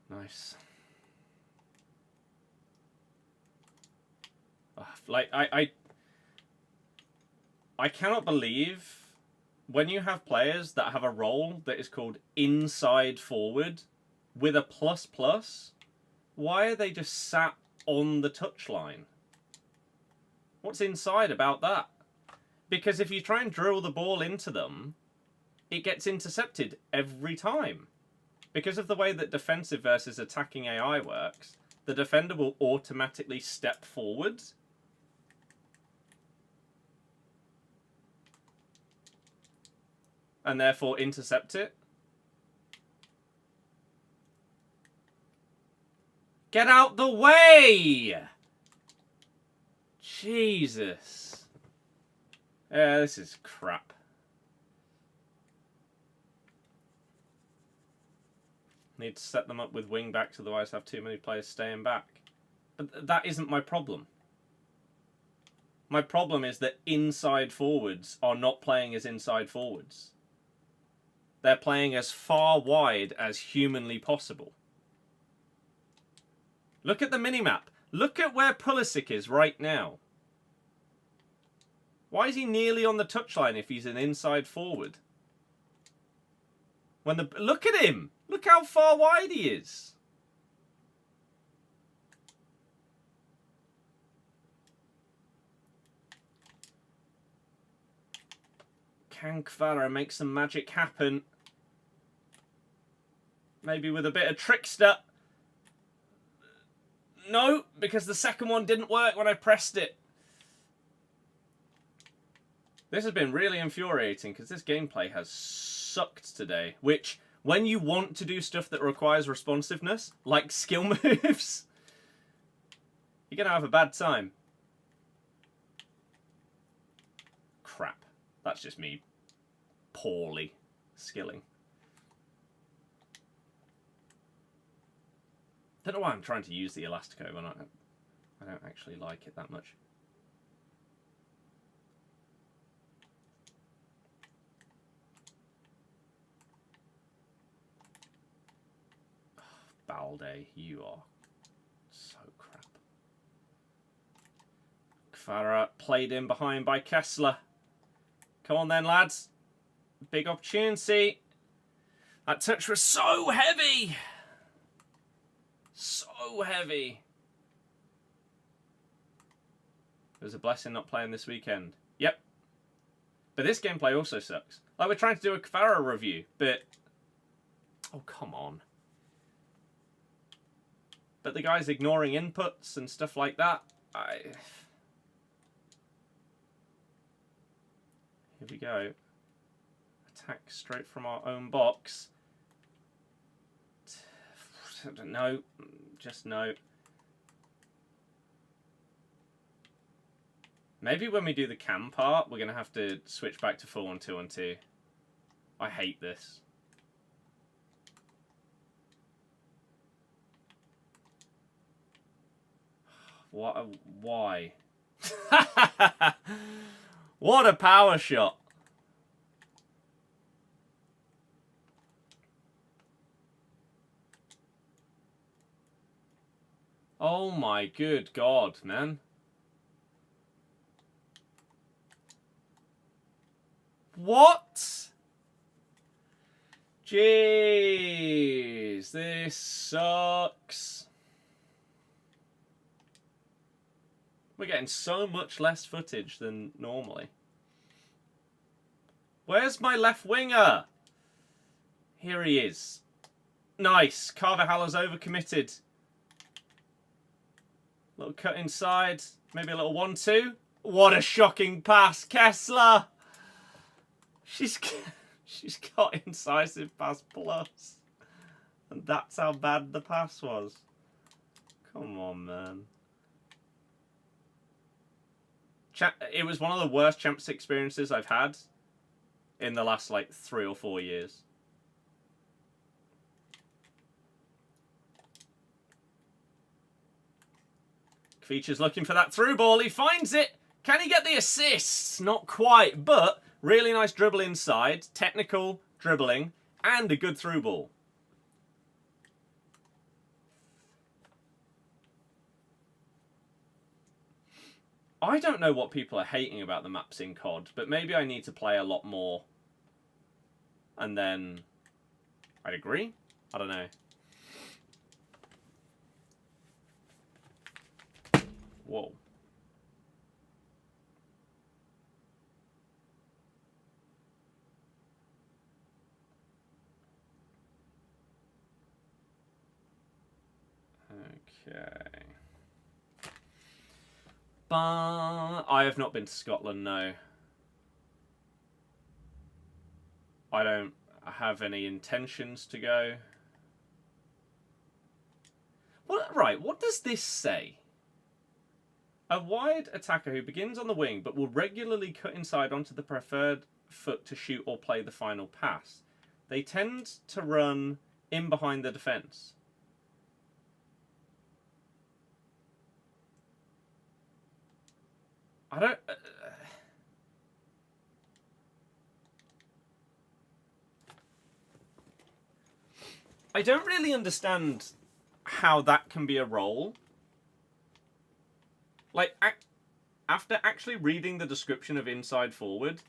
Nice. Like, I cannot believe when you have players that have a role that is called inside forward with a ++, why are they just sat on the touchline? What's inside about that? Because if you try and drill the ball into them, it gets intercepted every time. Because of the way that defensive versus attacking AI works, the defender will automatically step forwards. And therefore intercept it. Get out the way! Jesus. Yeah, this is crap. Need to set them up with wing backs, otherwise have too many players staying back. But that isn't my problem. My problem is that inside forwards are not playing as inside forwards. They're playing as far wide as humanly possible. Look at the minimap. Look at where Pulisic is right now. Why is he nearly on the touchline if he's an inside forward? Look at him. Look how far wide he is. Can Kvara make some magic happen? Maybe with a bit of trickster. No, because the second one didn't work when I pressed it. This has been really infuriating because this gameplay has sucked today. Which, when you want to do stuff that requires responsiveness, like skill moves, you're going to have a bad time. Crap. That's just me poorly skilling. I don't know why I'm trying to use the Elastico when I don't actually like it that much. Balde, you are so crap. Kvara played in behind by Kessler. Come on then, lads. Big opportunity. That touch was so heavy. So heavy. It was a blessing not playing this weekend. Yep. But this gameplay also sucks. Like, we're trying to do a Kvara review, but... Oh, come on. But the guy's ignoring inputs and stuff like that. Here we go. Attack straight from our own box. No. Just no. Maybe when we do the cam part, we're going to have to switch back to 4-1-2-1-2. I hate this. What? Why? What a power shot. Oh my good God, man. What? Jeez, this sucks. We're getting so much less footage than normally. Where's my left winger? Here he is. Nice. Carvajal's overcommitted. Little cut inside. Maybe a little 1-2. What a shocking pass. Kessler. She's got incisive pass plus. And that's how bad the pass was. Come on, man. It was one of the worst Champs experiences I've had in the last, like, 3 or 4 years. Feature's looking for that through ball. He finds it. Can he get the assist? Not quite, but really nice dribble inside. Technical dribbling and a good through ball. I don't know what people are hating about the maps in COD, but maybe I need to play a lot more. And then I'd agree. I don't know. Whoa. Okay. But I have not been to Scotland, no. I don't have any intentions to go. Right, what does this say? A wide attacker who begins on the wing but will regularly cut inside onto the preferred foot to shoot or play the final pass. They tend to run in behind the defence. I don't... I don't really understand how that can be a role. Like, after actually reading the description of inside forward,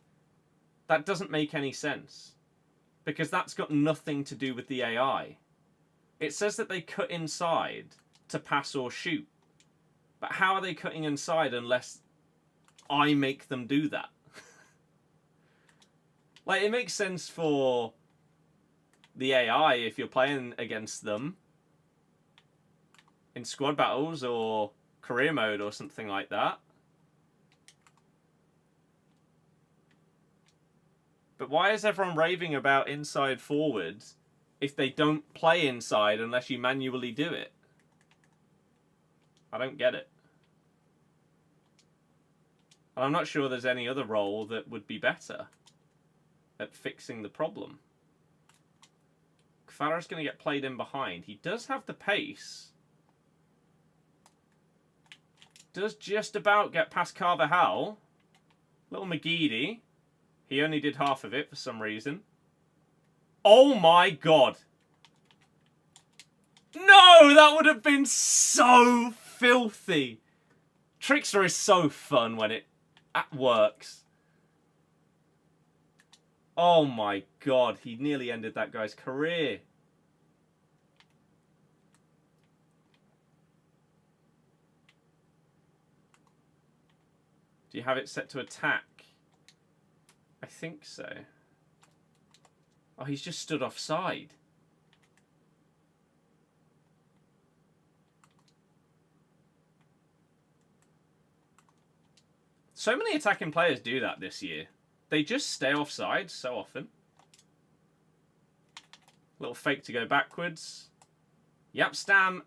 that doesn't make any sense. Because that's got nothing to do with the AI. It says that they cut inside to pass or shoot. But how are they cutting inside unless I make them do that? Like, it makes sense for the AI if you're playing against them in squad battles or career mode or something like that. But why is everyone raving about inside forwards if they don't play inside unless you manually do it? I don't get it. And I'm not sure there's any other role that would be better at fixing the problem. Kfara's going to get played in behind. He does have the pace. Does just about get past Carvajal. Little McGeady. He only did half of it for some reason. Oh my god. No, that would have been so filthy. Trickster is so fun when it works. Oh my god, he nearly ended that guy's career. Do you have it set to attack? I think so. Oh, he's just stood offside. So many attacking players do that this year. They just stay offside so often. Little fake to go backwards. Yapstam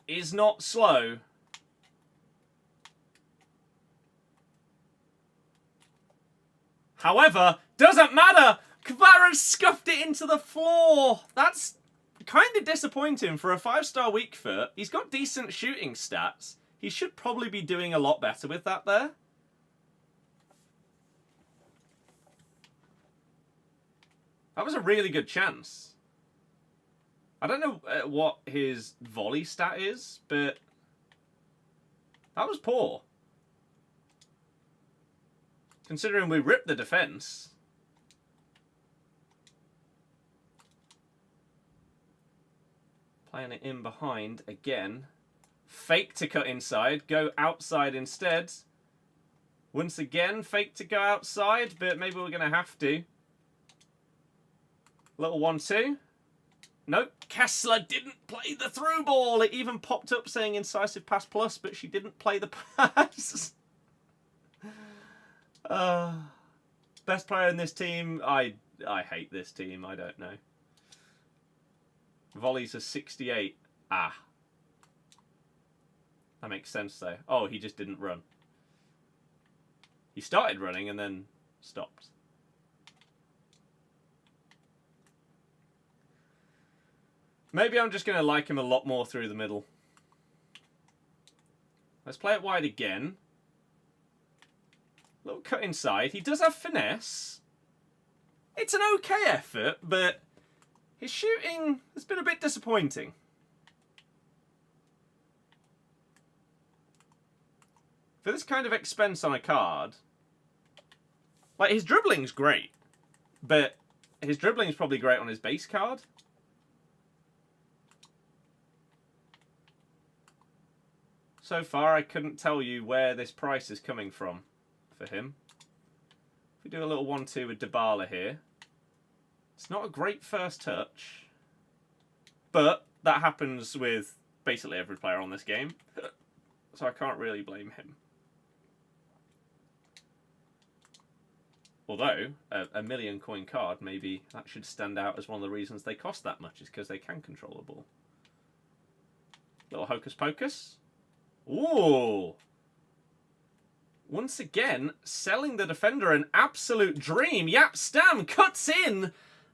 is not slow. However, doesn't matter. Kvara scuffed it into the floor. That's kind of disappointing for a 5-star weak foot. He's got decent shooting stats. He should probably be doing a lot better with that there. That was a really good chance. I don't know what his volley stat is, but that was poor. Considering we ripped the defence. Playing it in behind again. Fake to cut inside. Go outside instead. Once again, fake to go outside, but maybe we're going to have to. Little 1-2. Nope. Kessler didn't play the through ball. It even popped up saying incisive pass plus, but she didn't play the pass. Best player in this team. I hate this team. I don't know. Volleys are 68. Ah. That makes sense though. Oh, he just didn't run. He started running and then stopped. Maybe I'm just going to like him a lot more through the middle. Let's play it wide again. Little cut inside. He does have finesse. It's an okay effort, but his shooting has been a bit disappointing. For this kind of expense on a card, like his dribbling's great, but his dribbling's probably great on his base card. So far, I couldn't tell you where this price is coming from for him. If we do a little 1-2 with Dybala here. It's not a great first touch. But that happens with basically every player on this game. So I can't really blame him. Although, a million coin card, maybe that should stand out as one of the reasons they cost that much, is because they can control the ball. Little hocus pocus. Ooh. Once again, selling the defender an absolute dream. Yapstam cuts in.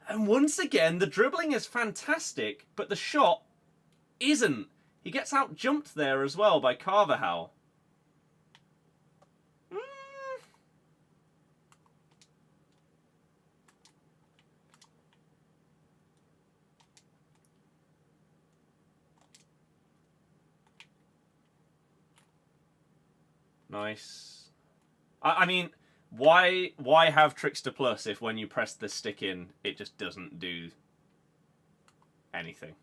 And once again, the dribbling is fantastic, but the shot isn't. He gets out-jumped there as well by Carvajal. Nice. I mean, why have Trickster Plus if when you press the stick in, it just doesn't do anything?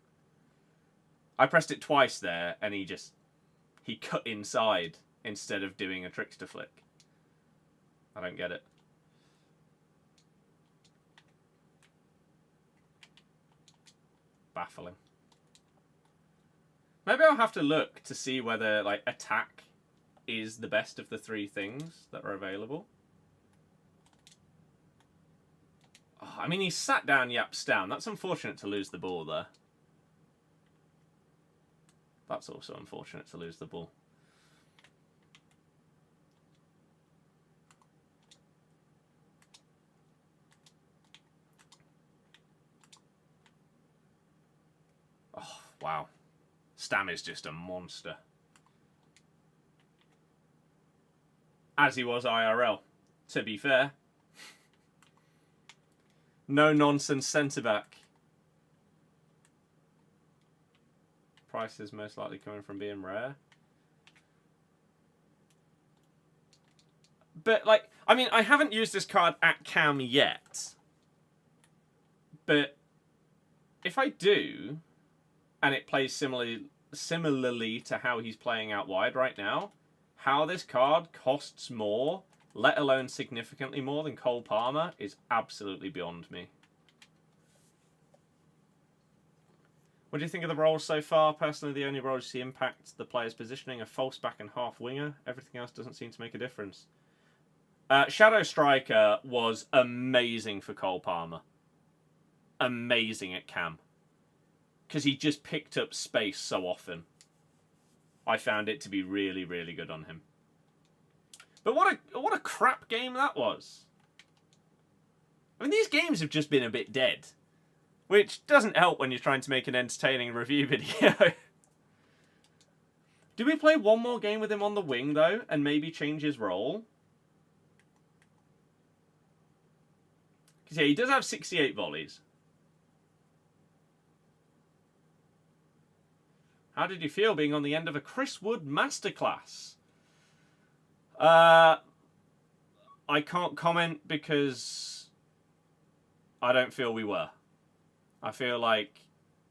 I pressed it twice there, and he cut inside instead of doing a Trickster flick. I don't get it. Baffling. Maybe I'll have to look to see whether like attack is the best of the three things that are available. Oh, I mean, he sat down, yaps down. That's unfortunate to lose the ball there. That's also unfortunate to lose the ball. Oh, wow. Stam is just a monster. As he was IRL, to be fair. No nonsense centre-back. Price is most likely coming from being rare. But, like, I mean, I haven't used this card at cam yet. But if I do, and it plays similarly to how he's playing out wide right now, how this card costs more, let alone significantly more than Cole Palmer, is absolutely beyond me. What do you think of the roles so far? Personally, the only roles you see impact the player's positioning are false back and half winger. Everything else doesn't seem to make a difference. Shadow Striker was amazing for Cole Palmer. Amazing at cam. Because he just picked up space so often. I found it to be really, really good on him. But what a crap game that was. I mean, these games have just been a bit dead. Which doesn't help when you're trying to make an entertaining review video. Do we play one more game with him on the wing, though, and maybe change his role? Because, yeah, he does have 68 volleys. How did you feel being on the end of a Chris Wood masterclass? I can't comment because I don't feel we were. I feel like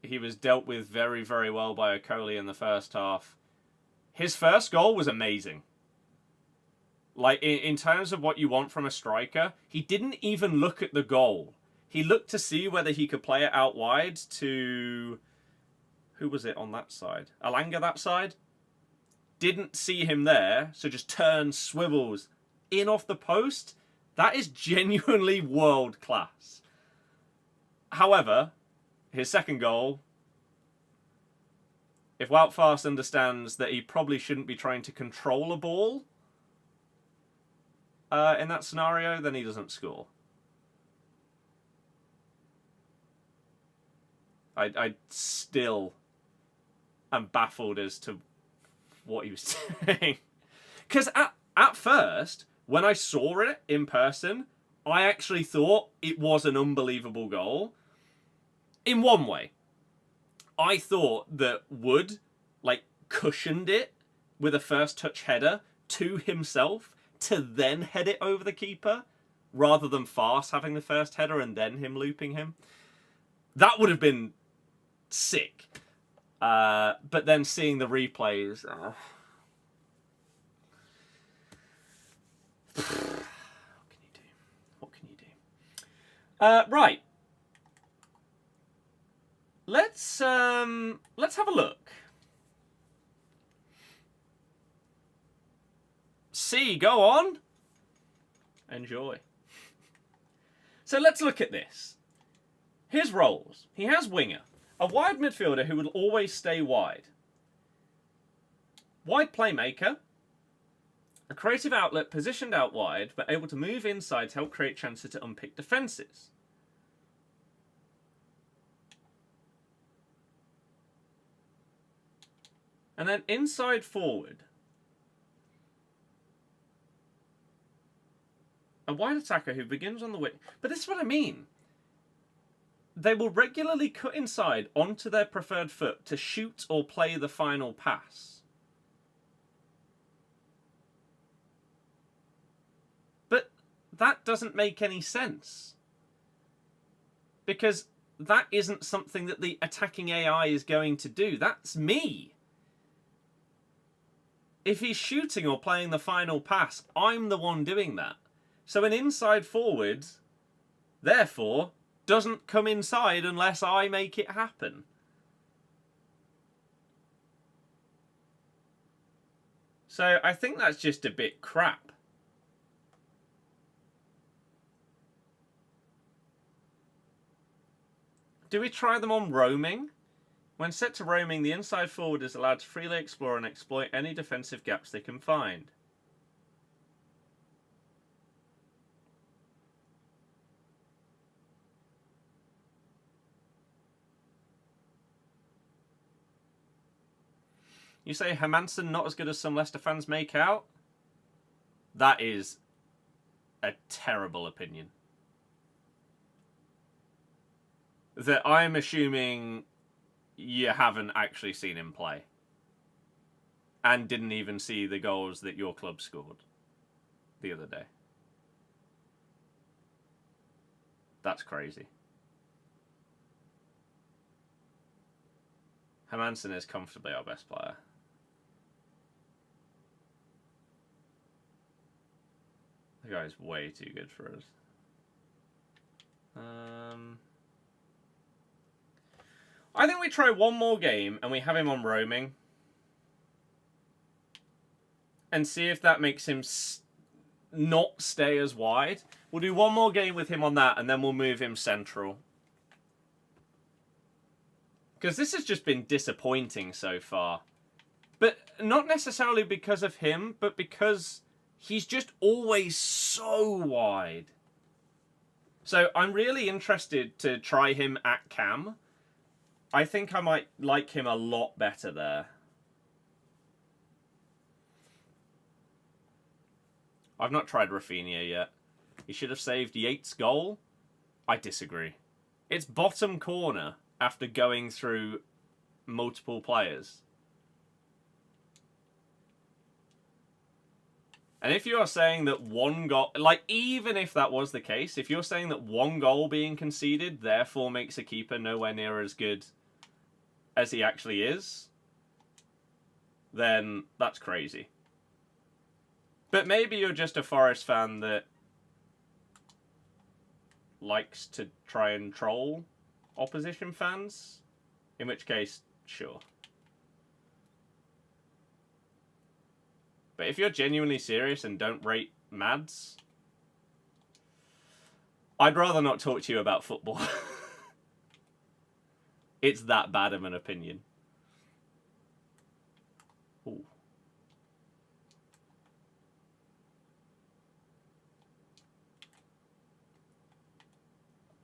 he was dealt with very, very well by Okoli in the first half. His first goal was amazing. Like, in terms of what you want from a striker, he didn't even look at the goal. He looked to see whether he could play it out wide to... Who was it on that side? Alanga that side? Didn't see him there, so just turns, swivels in off the post. That is genuinely world class. However, his second goal, if Wout Fast understands that he probably shouldn't be trying to control a ball in that scenario, then he doesn't score. I still am baffled as to what he was doing. Because at first, when I saw it in person, I actually thought it was an unbelievable goal. In one way, I thought that Wood, like, cushioned it with a first touch header to himself to then head it over the keeper, rather than Fast having the first header and then him looping him. That would have been sick. But then seeing the replays... What can you do? What can you do? Right. Let's have a look. See, go on. Enjoy. So let's look at this. His roles. He has winger. A wide midfielder who will always stay wide. Wide playmaker. A creative outlet positioned out wide, but able to move inside to help create chances to unpick defences. And then inside forward. A wide attacker who begins on the wing. But this is what I mean. They will regularly cut inside onto their preferred foot to shoot or play the final pass. that doesn't make any sense. Because that isn't something that the attacking AI is going to do. That's me. If he's shooting or playing the final pass, I'm the one doing that. So an inside forward, therefore, doesn't come inside unless I make it happen. So I think that's just a bit crap. Do we try them on roaming? When set to roaming, the inside forward is allowed to freely explore and exploit any defensive gaps they can find. You say Hermansen not as good as some Leicester fans make out? That is a terrible opinion. That I'm assuming you haven't actually seen him play. And didn't even see the goals that your club scored the other day. That's crazy. Hermansen is comfortably our best player. The guy's way too good for us. I think we try one more game and we have him on roaming. And see if that makes him not stay as wide. We'll do one more game with him on that and then we'll move him central. Because this has just been disappointing so far. But not necessarily because of him, but because he's just always so wide. So I'm really interested to try him at cam. I think I might like him a lot better there. I've not tried Rafinha yet. He should have saved Yates' goal. I disagree. It's bottom corner after going through multiple players. And if you are saying that one goal... Like, even if that was the case, if you're saying that one goal being conceded therefore makes a keeper nowhere near as good as he actually is, then that's crazy. But maybe you're just a Forest fan that likes to try and troll opposition fans, in which case, sure. But if you're genuinely serious and don't rate Mads, I'd rather not talk to you about football. It's that bad of an opinion. Ooh.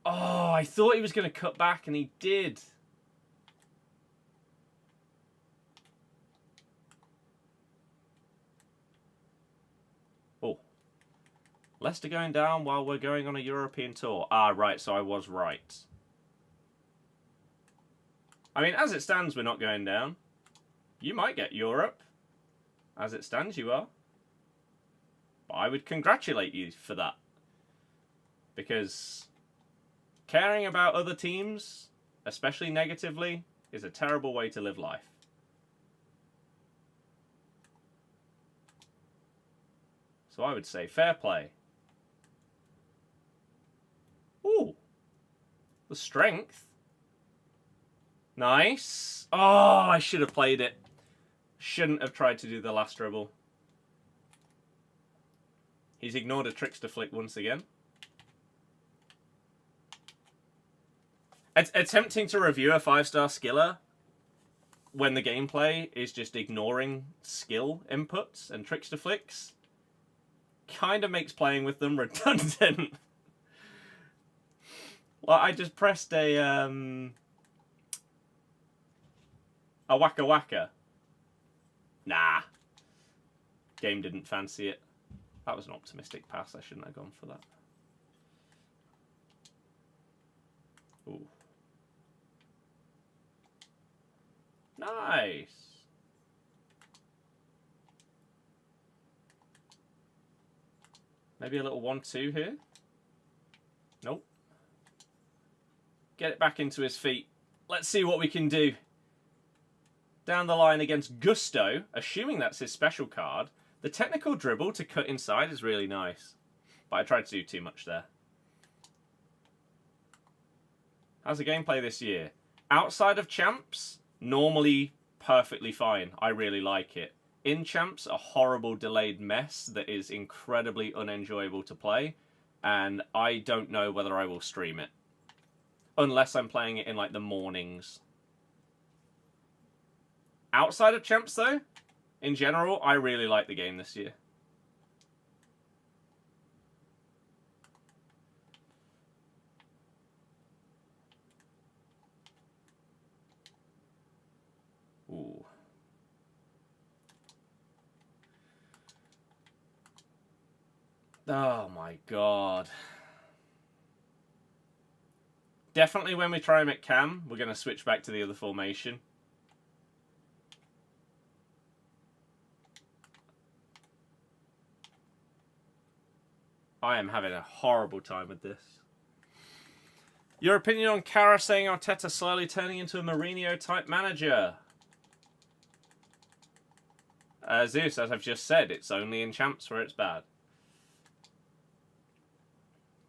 Oh, I thought he was going to cut back and he did. Oh. Leicester going down while we're going on a European tour. Ah, right, so I was right. I mean, as it stands, we're not going down. You might get Europe. As it stands, you are. But I would congratulate you for that. Because caring about other teams, especially negatively, is a terrible way to live life. So I would say fair play. Ooh. The strength. Nice. Oh, I should have played it. Shouldn't have tried to do the last dribble. He's ignored a trickster flick once again. Attempting to review a 5-star skiller when the gameplay is just ignoring skill inputs and trickster flicks kind of makes playing with them redundant. Well, I just pressed a waka waka. Nah. Game didn't fancy it. That was an optimistic pass. I shouldn't have gone for that. Ooh. Nice. Maybe a little 1-2 here. Nope. Get it back into his feet. Let's see what we can do. Down the line against Gusto, assuming that's his special card. The technical dribble to cut inside is really nice. But I tried to do too much there. How's the gameplay this year? Outside of Champs, normally perfectly fine. I really like it. In Champs, a horrible delayed mess that is incredibly unenjoyable to play. And I don't know whether I will stream it. Unless I'm playing it in like the mornings. Outside of Champs though, in general, I really like the game this year. Ooh. Oh my god. Definitely when we try him at cam, we're going to switch back to the other formation. I am having a horrible time with this. Your opinion on Kara saying Arteta slowly turning into a Mourinho-type manager? Zeus, as I've just said, it's only in Champs where it's bad.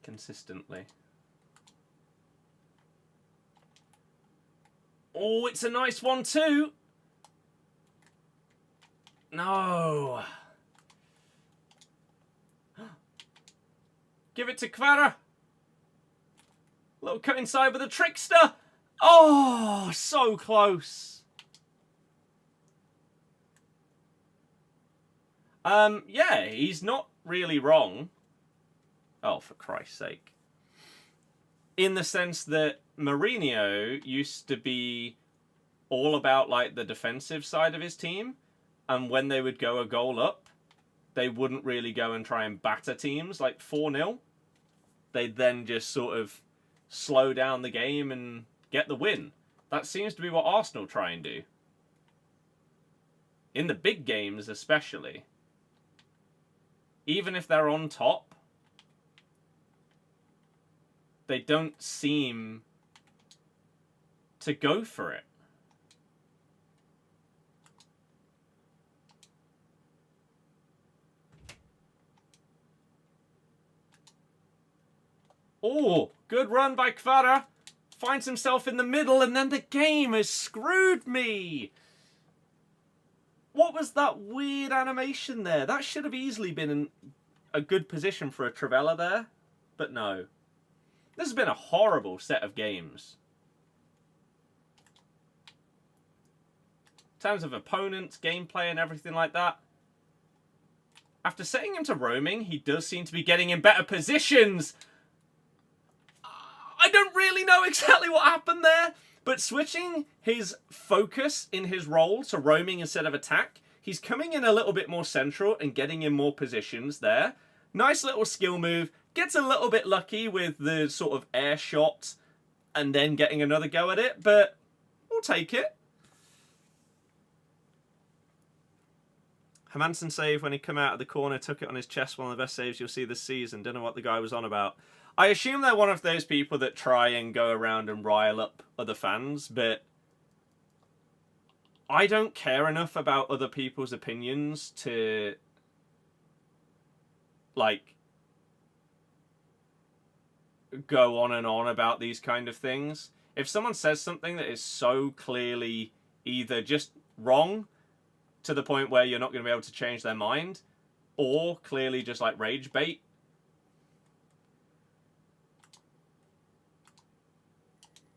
Consistently. Oh, it's a nice one too. No. Give it to Kvara. Little cut inside with a trickster. Oh, so close. Yeah, he's not really wrong. Oh, for Christ's sake. In the sense that Mourinho used to be all about like the defensive side of his team, and when they would go a goal up, they wouldn't really go and try and batter teams like 4-0. They'd then just sort of slow down the game and get the win. That seems to be what Arsenal try and do. In the big games especially. Even if they're on top, they don't seem to go for it. Oh, good run by Kvara. Finds himself in the middle and then the game has screwed me. What was that weird animation there? That should have easily been in a good position for a Trivela there, but no. This has been a horrible set of games. In terms of opponents, gameplay and everything like that. After setting him to roaming, he does seem to be getting in better positions. I don't really know exactly what happened there, but switching his focus in his role to roaming instead of attack, he's coming in a little bit more central and getting in more positions there. Nice little skill move. Gets a little bit lucky with the sort of air shot and then getting another go at it, but we'll take it. Hermansen save when he come out of the corner, took it on his chest, one of the best saves you'll see this season. Don't know what the guy was on about. I assume they're one of those people that try and go around and rile up other fans, but I don't care enough about other people's opinions to, like, go on and on about these kind of things. If someone says something that is so clearly either just wrong to the point where you're not going to be able to change their mind, or clearly just like rage bait,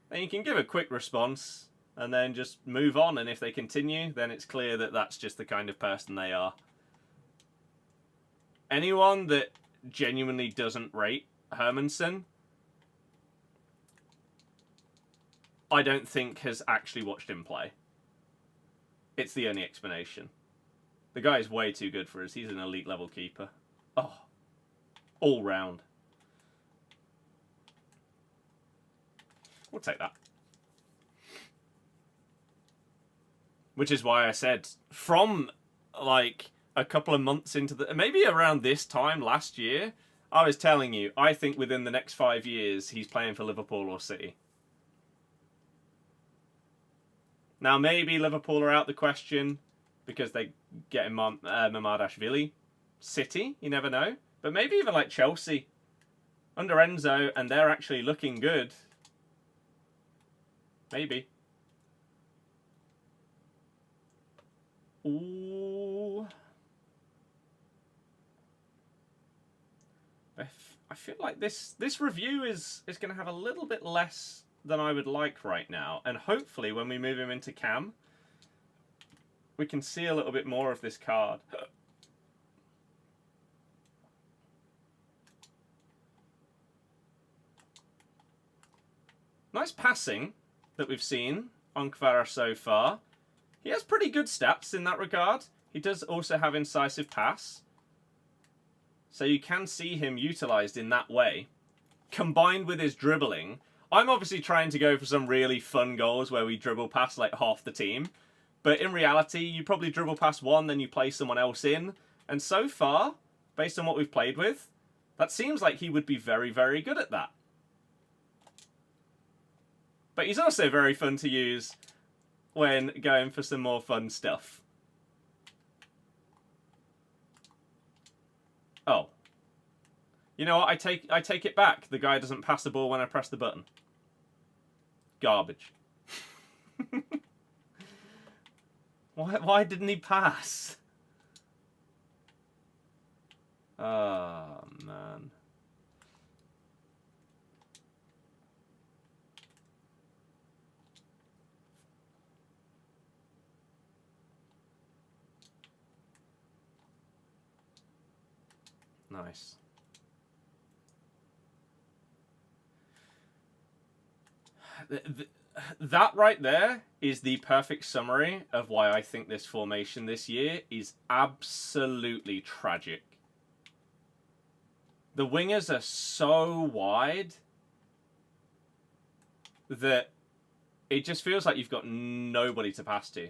then you can give a quick response and then just move on, and if they continue, then it's clear that that's just the kind of person they are. Anyone that genuinely doesn't rate Hermansen, I don't think has actually watched him play. It's the only explanation. The guy is way too good for us. He's an elite level keeper. Oh, all round. We'll take that. Which is why I said, from like a couple of months into the, maybe around this time last year, I was telling you, I think within the next 5 years, he's playing for Liverpool or City. Now, maybe Liverpool are out the question because they get Mamardashvili. City, you never know. But maybe even like Chelsea under Enzo, and they're actually looking good. Maybe. Ooh. I feel like this review is going to have a little bit less than I would like right now. And hopefully when we move him into Cam, we can see a little bit more of this card. Nice passing that we've seen on Kvara so far. He has pretty good stats in that regard. He does also have incisive pass. So you can see him utilised in that way. Combined with his dribbling, I'm obviously trying to go for some really fun goals where we dribble past like half the team. But in reality, you probably dribble past one, then you play someone else in. And so far, based on what we've played with, that seems like he would be very, very good at that. But he's also very fun to use when going for some more fun stuff. Oh. You know what? I take it back. The guy doesn't pass the ball when I press the button. Garbage. Why didn't he pass? Oh, man. Nice. That right there is the perfect summary of why I think this formation this year is absolutely tragic. The wingers are so wide that it just feels like you've got nobody to pass to.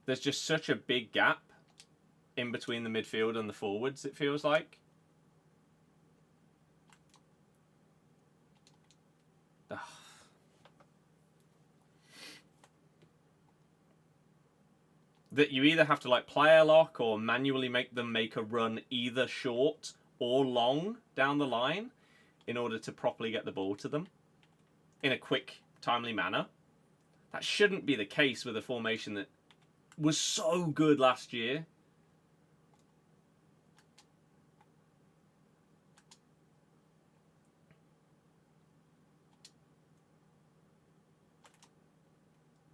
There's just such a big gap in between the midfield and the forwards, it feels like. Ugh. That you either have to like player lock or manually make them make a run either short or long down the line in order to properly get the ball to them in a quick, timely manner. That shouldn't be the case with a formation that was so good last year.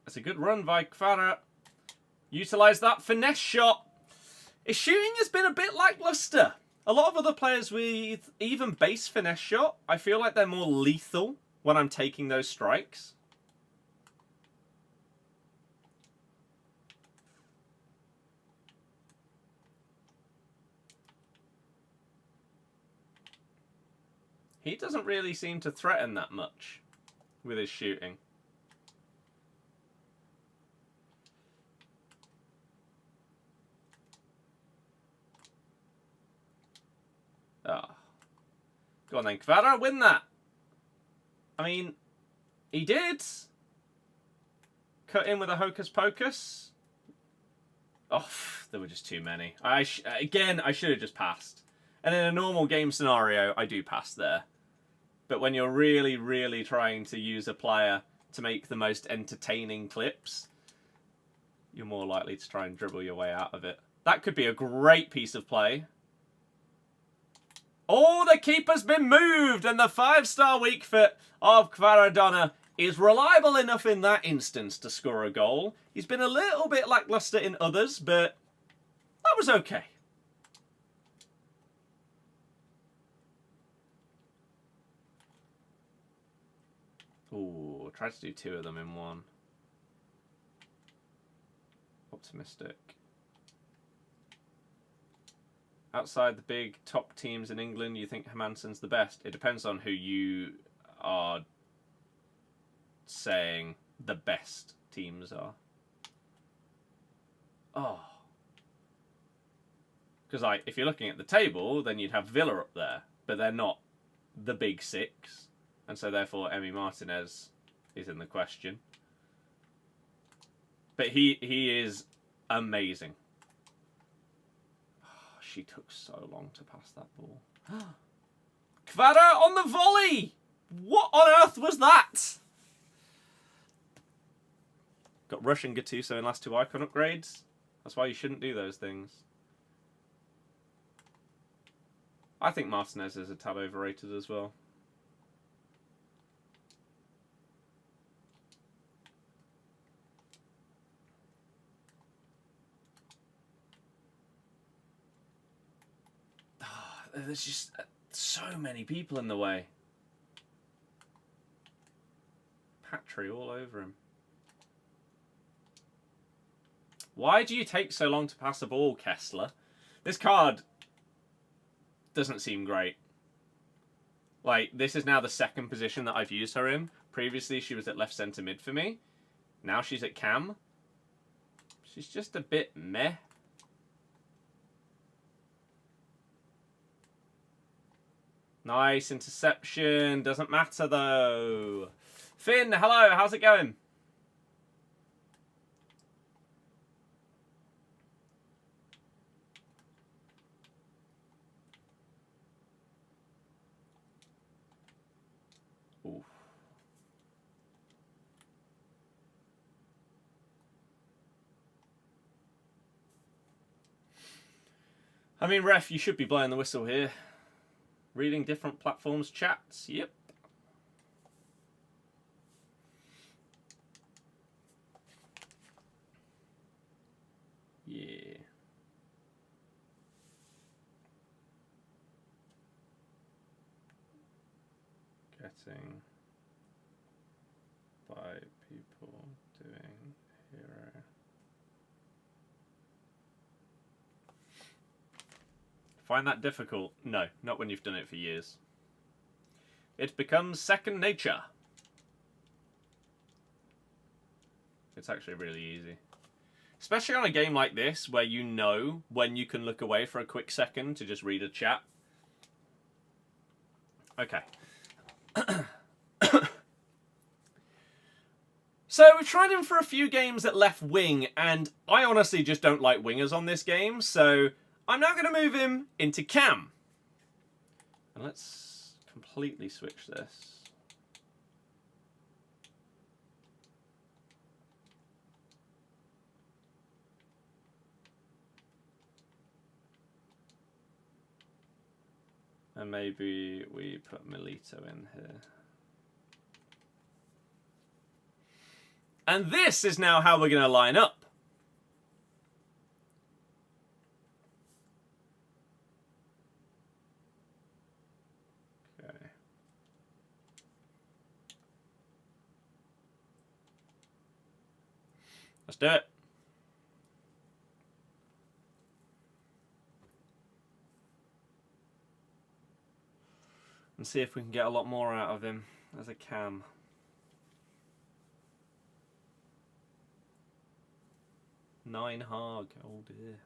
That's a good run by Kvara. Utilise that finesse shot. His shooting has been a bit lackluster. A lot of other players with even base finesse shot, I feel like they're more lethal when I'm taking those strikes. He doesn't really seem to threaten that much with his shooting. Ah. Go on then, Kvara, win that. I mean, he did. Cut in with a hocus pocus. Oh, there were just too many. Again, I should have just passed. And in a normal game scenario, I do pass there. But when you're really, really trying to use a player to make the most entertaining clips, you're more likely to try and dribble your way out of it. That could be a great piece of play. Oh, the keeper's been moved, and the 5-star weak foot of Kvaradonna is reliable enough in that instance to score a goal. He's been a little bit lackluster in others, but that was okay. Ooh, tried to do 2 of them in one. Optimistic. Outside the big top teams in England, you think Hermansen's the best? It depends on who you are saying the best teams are. Oh. Because like, if you're looking at the table, then you'd have Villa up there, but they're not the big six, and so therefore Emi Martinez is in the question. But he is amazing. Oh, she took so long to pass that ball. Kvara on the volley! What on earth was that? Got Rush and Gattuso in last 2 icon upgrades. That's why you shouldn't do those things. I think Martinez is a tad overrated as well. There's just so many people in the way. Patry all over him. Why do you take so long to pass the ball, Kessler? This card doesn't seem great. Like, this is now the 2nd position that I've used her in. Previously, she was at left centre mid for me. Now she's at cam. She's just a bit meh. Nice interception. Doesn't matter, though. Finn, hello. How's it going? Oof. I mean, ref, you should be blowing the whistle here. Reading different platforms' chats. Yep. Yeah. Getting by people doing hero. Find that difficult? No, not when you've done it for years. It becomes second nature. It's actually really easy. Especially on a game like this, where you know when you can look away for a quick second to just read a chat. Okay. So we've tried him for a few games at left wing, and I honestly just don't like wingers on this game, so I'm now going to move him into cam. And let's completely switch this. And maybe we put Milito in here. And this is now how we're going to line up. Okay. Let's do it. And see if we can get a lot more out of him as a cam. Nine Haag, oh dear.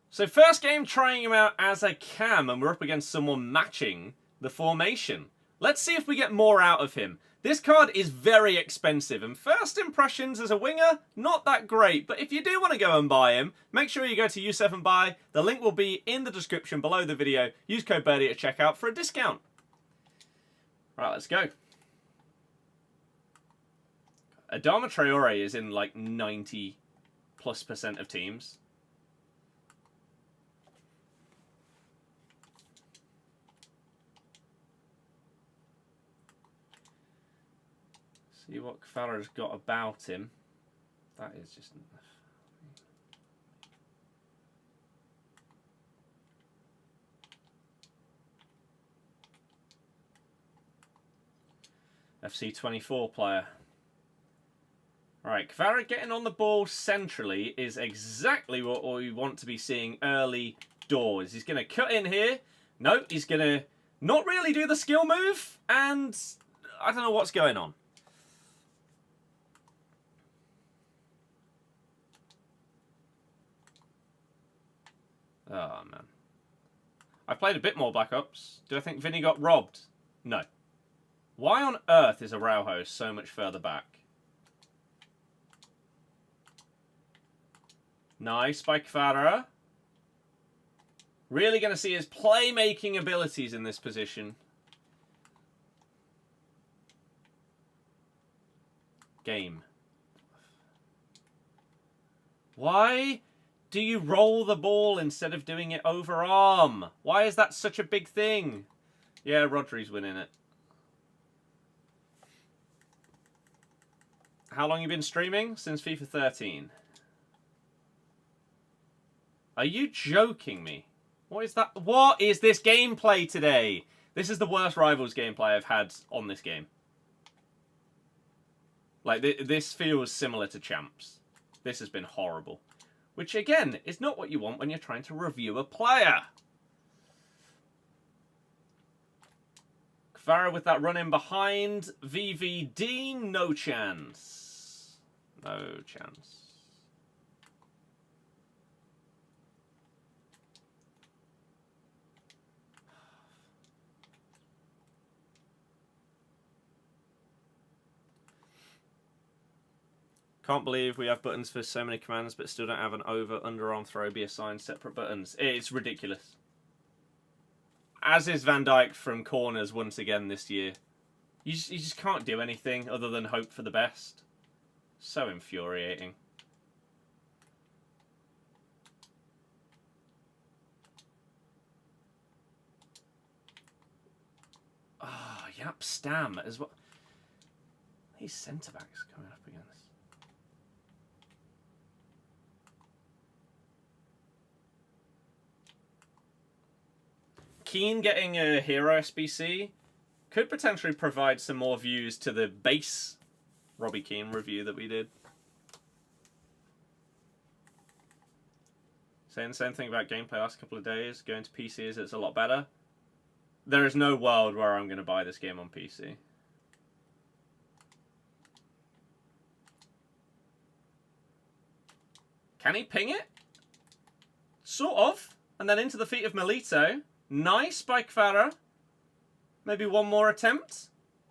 So first game trying him out as a cam, and we're up against someone matching the formation. Let's see if we get more out of him. This card is very expensive, and first impressions as a winger, not that great. But if you do want to go and buy him, make sure you go to U7Buy. The link will be in the description below the video. Use code Birdie at checkout for a discount. Right, let's go. Adama Traore is in like 90+% of teams. See what Kfara's got about him. That is just... FC25 player. Right, Kvara getting on the ball centrally is exactly what we want to be seeing early doors. He's going to cut in here. No, he's going to not really do the skill move. And I don't know what's going on. Oh, man. I've played a bit more Black Ops. Do I think Vinny got robbed? No. Why on earth is Araujo so much further back? Nice by Kvara. Really going to see his playmaking abilities in this position. Game. Why do you roll the ball instead of doing it over arm? Why is that such a big thing? Yeah, Rodry's winning it. How long you been streaming? Since FIFA 13. Are you joking me? What is that? What is this gameplay today? This is the worst Rivals gameplay I've had on this game. Like, this feels similar to Champs. This has been horrible. Which, again, is not what you want when you're trying to review a player. Kvara with that run in behind. VVD, no chance. No chance. Can't believe we have buttons for so many commands, but still don't have an over, underarm throw be assigned separate buttons. It's ridiculous. As is Van Dijk from corners once again this year. You just can't do anything other than hope for the best. So infuriating. Ah, oh, yep, Stam as well. These centre-backs coming up against. Keane getting a hero SBC could potentially provide some more views to the base Robbie Keane review that we did. Saying the same thing about gameplay last couple of days. Going to PC is it's a lot better. There is no world where I'm going to buy this game on PC. Can he ping it? Sort of. And then into the feet of Melito. Nice by Kvara. Maybe one more attempt.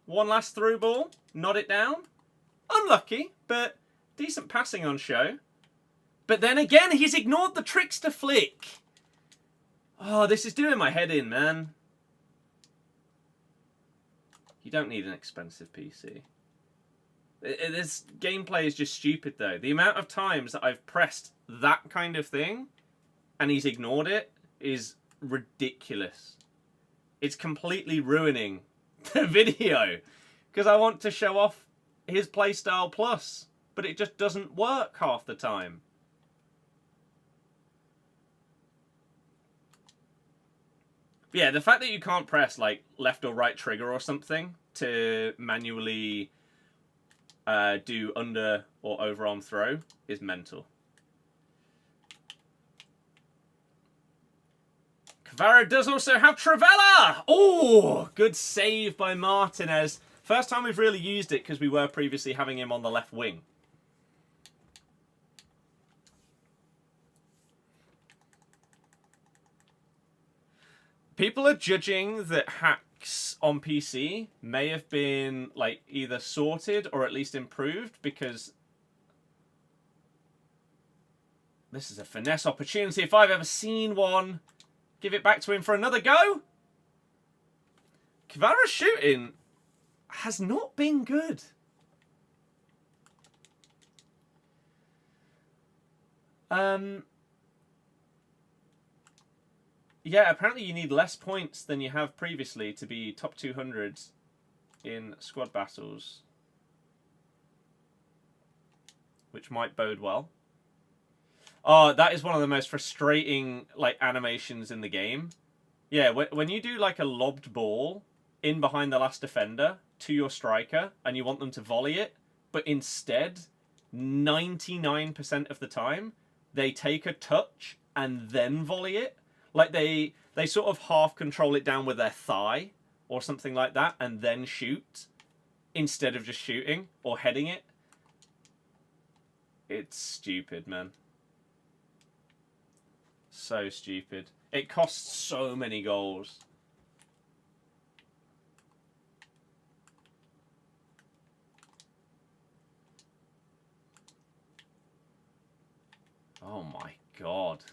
One last through ball. Nod it down. Unlucky, but decent passing on show. But then again, he's ignored the trickster flick. Oh, this is doing my head in, man. You don't need an expensive PC. This gameplay is just stupid, though. The amount of times that I've pressed that kind of thing and he's ignored it is ridiculous. It's completely ruining the video because I want to show off his playstyle plus, but it just doesn't work half the time. But yeah, the fact that you can't press like left or right trigger or something to manually do under or overarm throw is mental. Kvara does also have Travella! Oh, good save by Martinez. First time we've really used it because we were previously having him on the left wing. People are judging that hacks on PC may have been like either sorted or at least improved because this is a finesse opportunity if I've ever seen one. Give it back to him for another go. Kvara's shooting has not been good. Yeah, apparently you need less points than you have previously to be top 200 in squad battles. Which might bode well. Oh, that is one of the most frustrating like animations in the game. Yeah, when you do like a lobbed ball in behind the last defender to your striker and you want them to volley it, but instead 99% of the time they take a touch and then volley it. Like they sort of half control it down with their thigh or something like that and then shoot instead of just shooting or heading it. It's stupid, man. So stupid. It costs so many goals. Oh my god.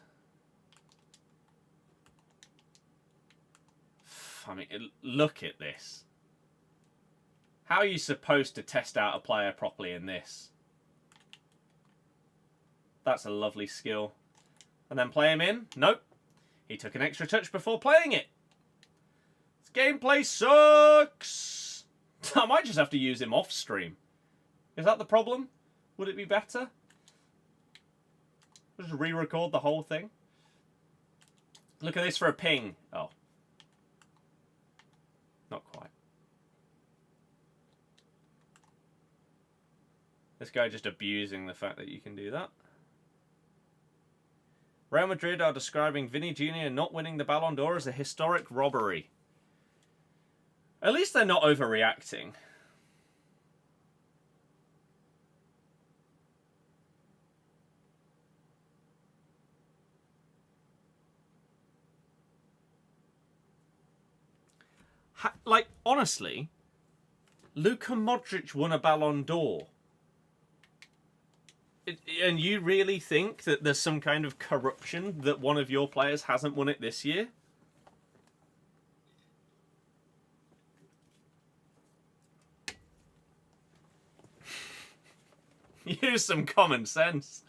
I mean, look at this. How are you supposed to test out a player properly in this? That's a lovely skill. And then play him in? Nope. He took an extra touch before playing it. This gameplay sucks. I might just have to use him off stream. Is that the problem? Would it be better? Just re-record the whole thing? Look at this for a ping. Oh. Not quite. This guy just abusing the fact that you can do that. Real Madrid are describing Vini Jr. not winning the Ballon d'Or as a historic robbery. At least they're not overreacting. Like, honestly, Luka Modric won a Ballon d'Or. And you really think that there's some kind of corruption that one of your players hasn't won it this year? Use some common sense.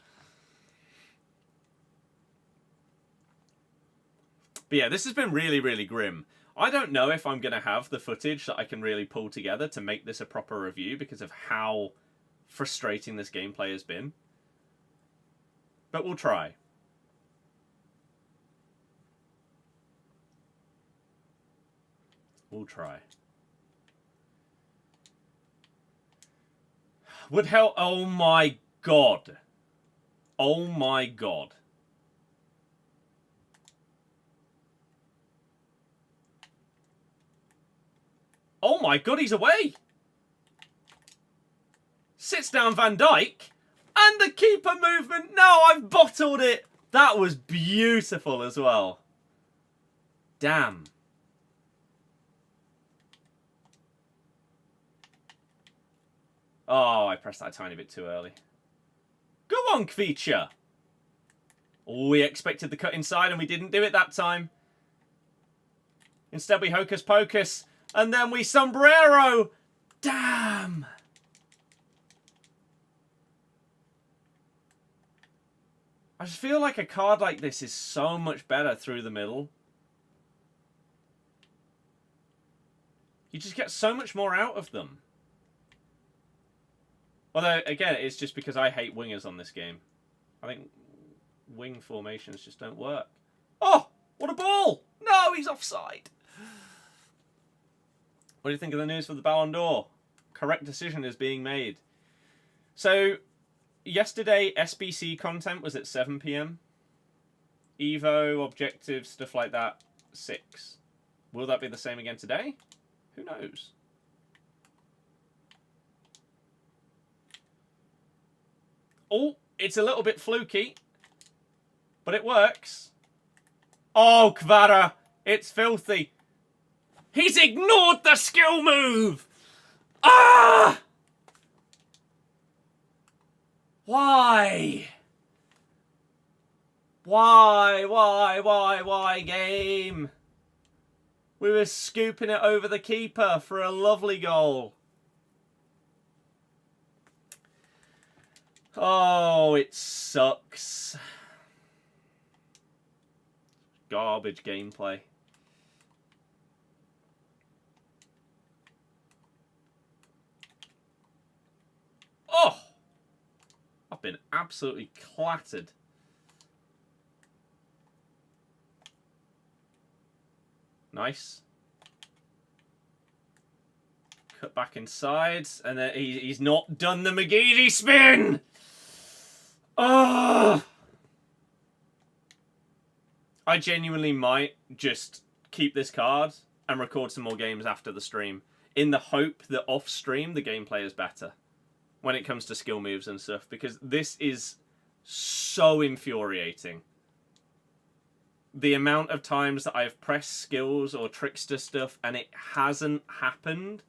But yeah, this has been really, really grim. I don't know if I'm going to have the footage that I can really pull together to make this a proper review because of how frustrating this gameplay has been. But we'll try. We'll try. Would help. Oh my god. Oh my god. Oh my god, he's away. Sits down Van Dijk. And the keeper movement. No, I've bottled it. That was beautiful as well. Damn. Oh, I pressed that a tiny bit too early. Go on, Kvicha. We expected the cut inside and we didn't do it that time. Instead we hocus pocus. And then we sombrero. Damn. I just feel like a card like this is so much better through the middle. You just get so much more out of them. Although, again, it's just because I hate wingers on this game. I think wing formations just don't work. Oh, what a ball! No, he's offside. What do you think of the news for the Ballon d'Or? Correct decision is being made. So, yesterday, SBC content was at 7 PM. Evo, objectives, stuff like that, 6. Will that be the same again today? Who knows? Oh, it's a little bit fluky, but it works. Oh, Kvara, it's filthy. He's ignored the skill move! Ah! Why? Why, game? We were scooping it over the keeper for a lovely goal. Oh, it sucks. Garbage gameplay. Oh! I've been absolutely clattered. Nice. Cut back inside, and then he's not done the McGeady spin! Oh! I genuinely might just keep this card and record some more games after the stream, in the hope that off stream the gameplay is better when it comes to skill moves and stuff, because this is so infuriating. the amount of times that I've pressed skills or trickster stuff and it hasn't happened,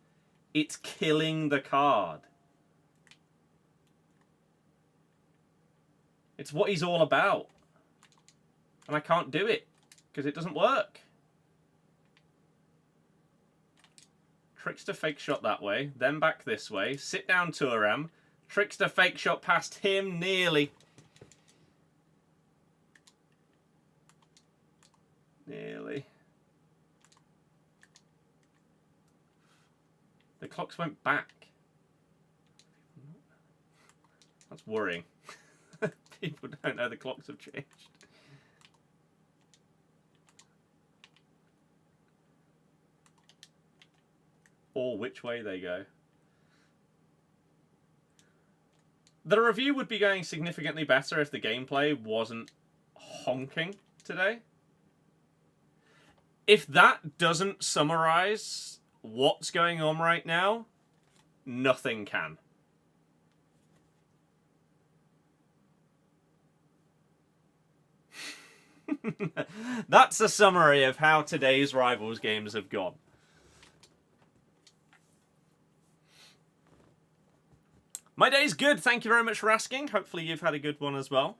it's killing the card. It's what he's all about. And I can't do it because it doesn't work. Trickster fake shot that way, then back this way. Sit down Turam. Trickster fake shot past him, nearly. Nearly. The clocks went back. That's worrying. People don't know the clocks have changed. Or which way they go. The review would be going significantly better if the gameplay wasn't honking today. If that doesn't summarize what's going on right now, nothing can. That's a summary of how today's Rivals games have gone. My day's good, thank you very much for asking. Hopefully you've had a good one as well.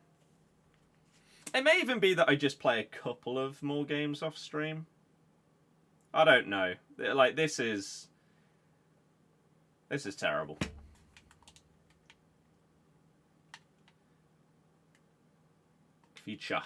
It may even be that I just play a couple of more games off stream. I don't know. Like, this is terrible. Feature.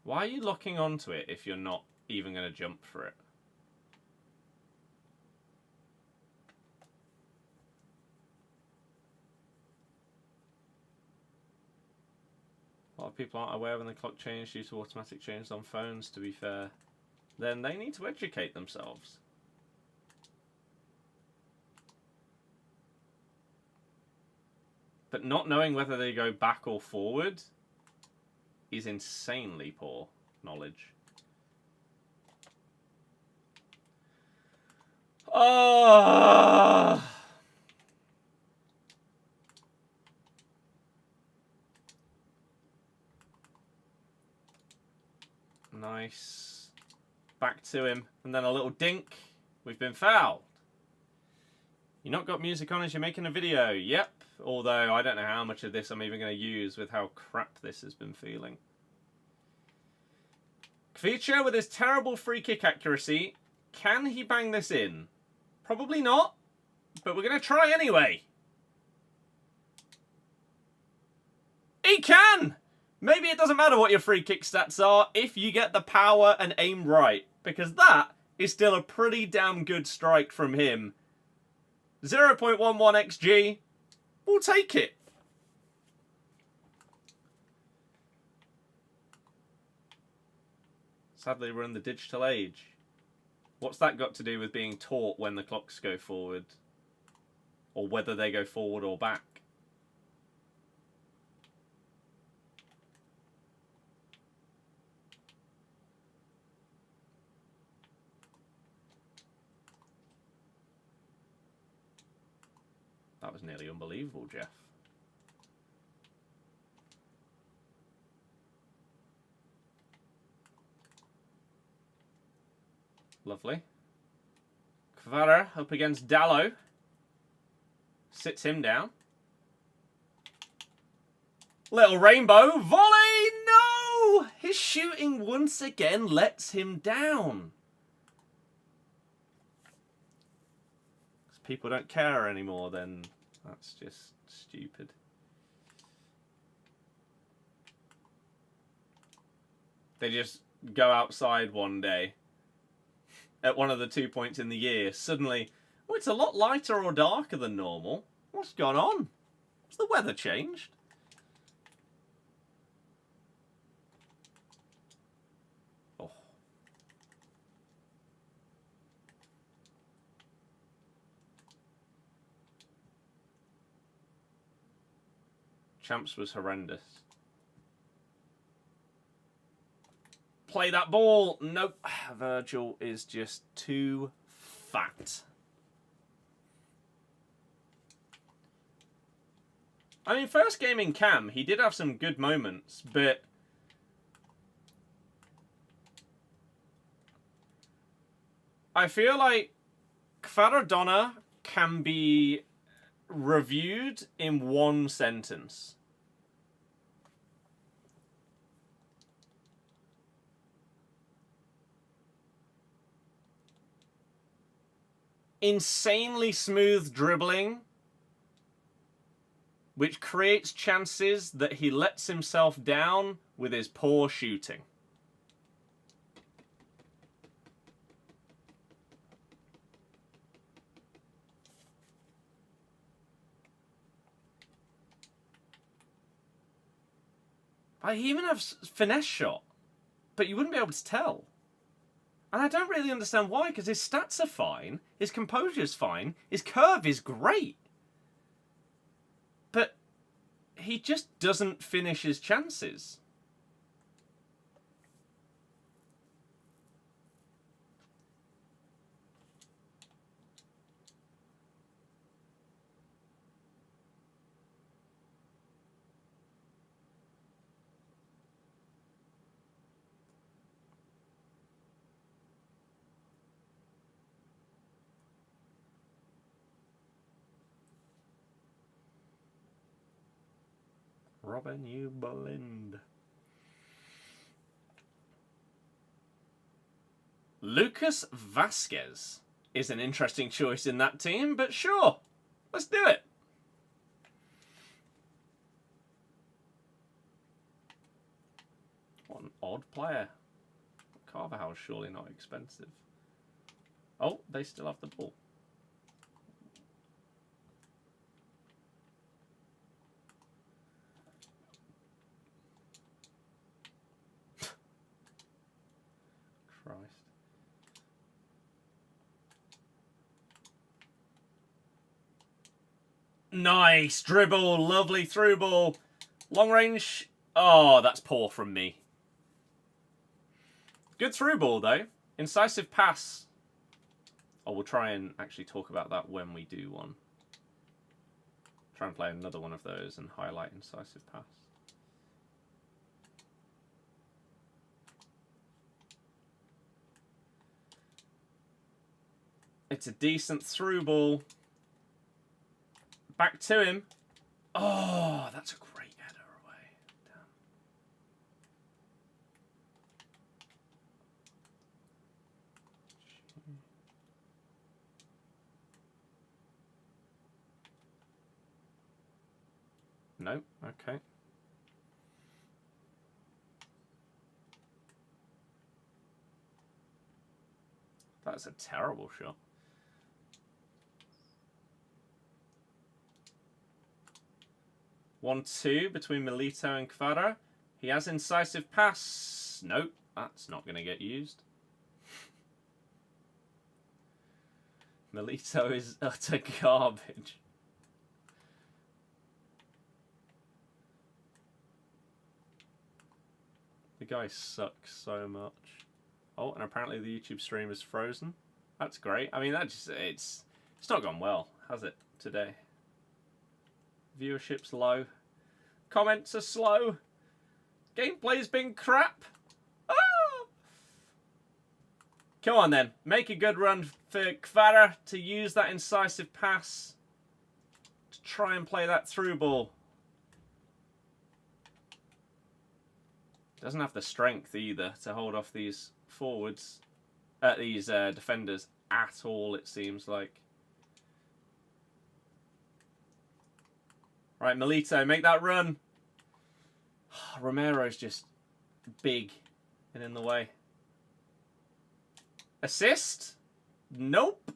Why are you locking onto it if you're not even going to jump for it? A lot of people aren't aware when the clock changed due to automatic changes on phones, to be fair. Then they need to educate themselves. But not knowing whether they go back or forward is insanely poor knowledge. Oh! Nice. Back to him. And then a little dink. We've been fouled. You not got music on as you're making a video? Yep. Although I don't know how much of this I'm even going to use with how crap this has been feeling. Kvicha with his terrible free kick accuracy. Can he bang this in? Probably not. But we're going to try anyway. He can! Maybe it doesn't matter what your free kick stats are if you get the power and aim right. Because that is still a pretty damn good strike from him. 0.11 XG. We'll take it. Sadly, we're in the digital age. What's that got to do with being taught when the clocks go forward? Or whether they go forward or back? That was nearly unbelievable, Jeff. Lovely. Kvara up against Dallo. Sits him down. Little rainbow volley! No! His shooting once again lets him down. Because people don't care anymore, then that's just stupid. They just go outside one day at one of the 2 points in the year. Suddenly, oh, it's a lot lighter or darker than normal. What's gone on? Has the weather changed? Oh. Champs was horrendous. play that ball. Nope. Virgil is just too fat. I mean, first game in Cam, he did have some good moments, but I feel like Kvaradona can be reviewed in one sentence. Insanely smooth dribbling, which creates chances that he lets himself down with his poor shooting. I even have finesse shot, but you wouldn't be able to tell. And I don't really understand why, because his stats are fine, his composure's fine, his curve is great. But he just doesn't finish his chances. Robin Ubelind. Lucas Vasquez is an interesting choice in that team, but sure, let's do it. What an odd player. Carvajal's surely not expensive. Oh, they still have the ball. Christ. Nice dribble, lovely through ball. Long range. Oh, that's poor from me. Good through ball though. Incisive pass. Oh, we'll try and actually talk about that when we do one. Try and play another one of those and highlight incisive pass. It's a decent through ball. Back to him. Oh, that's a great header away. Damn. No, okay. That's a terrible shot. One-two between Milito and Kvara. He has incisive pass. Nope, that's not going to get used. Milito is utter garbage. The guy sucks so much. Oh, and apparently the YouTube stream is frozen. That's great. I mean, that just it's not gone well, has it, today? Viewership's low. Comments are slow. Gameplay's been crap. Oh! Come on then. Make a good run for Kvara to use that incisive pass to try and play that through ball. Doesn't have the strength either to hold off these forwards, these defenders at all, it seems like. Right, Milito, make that run. Romero's just big and in the way. Assist? Nope.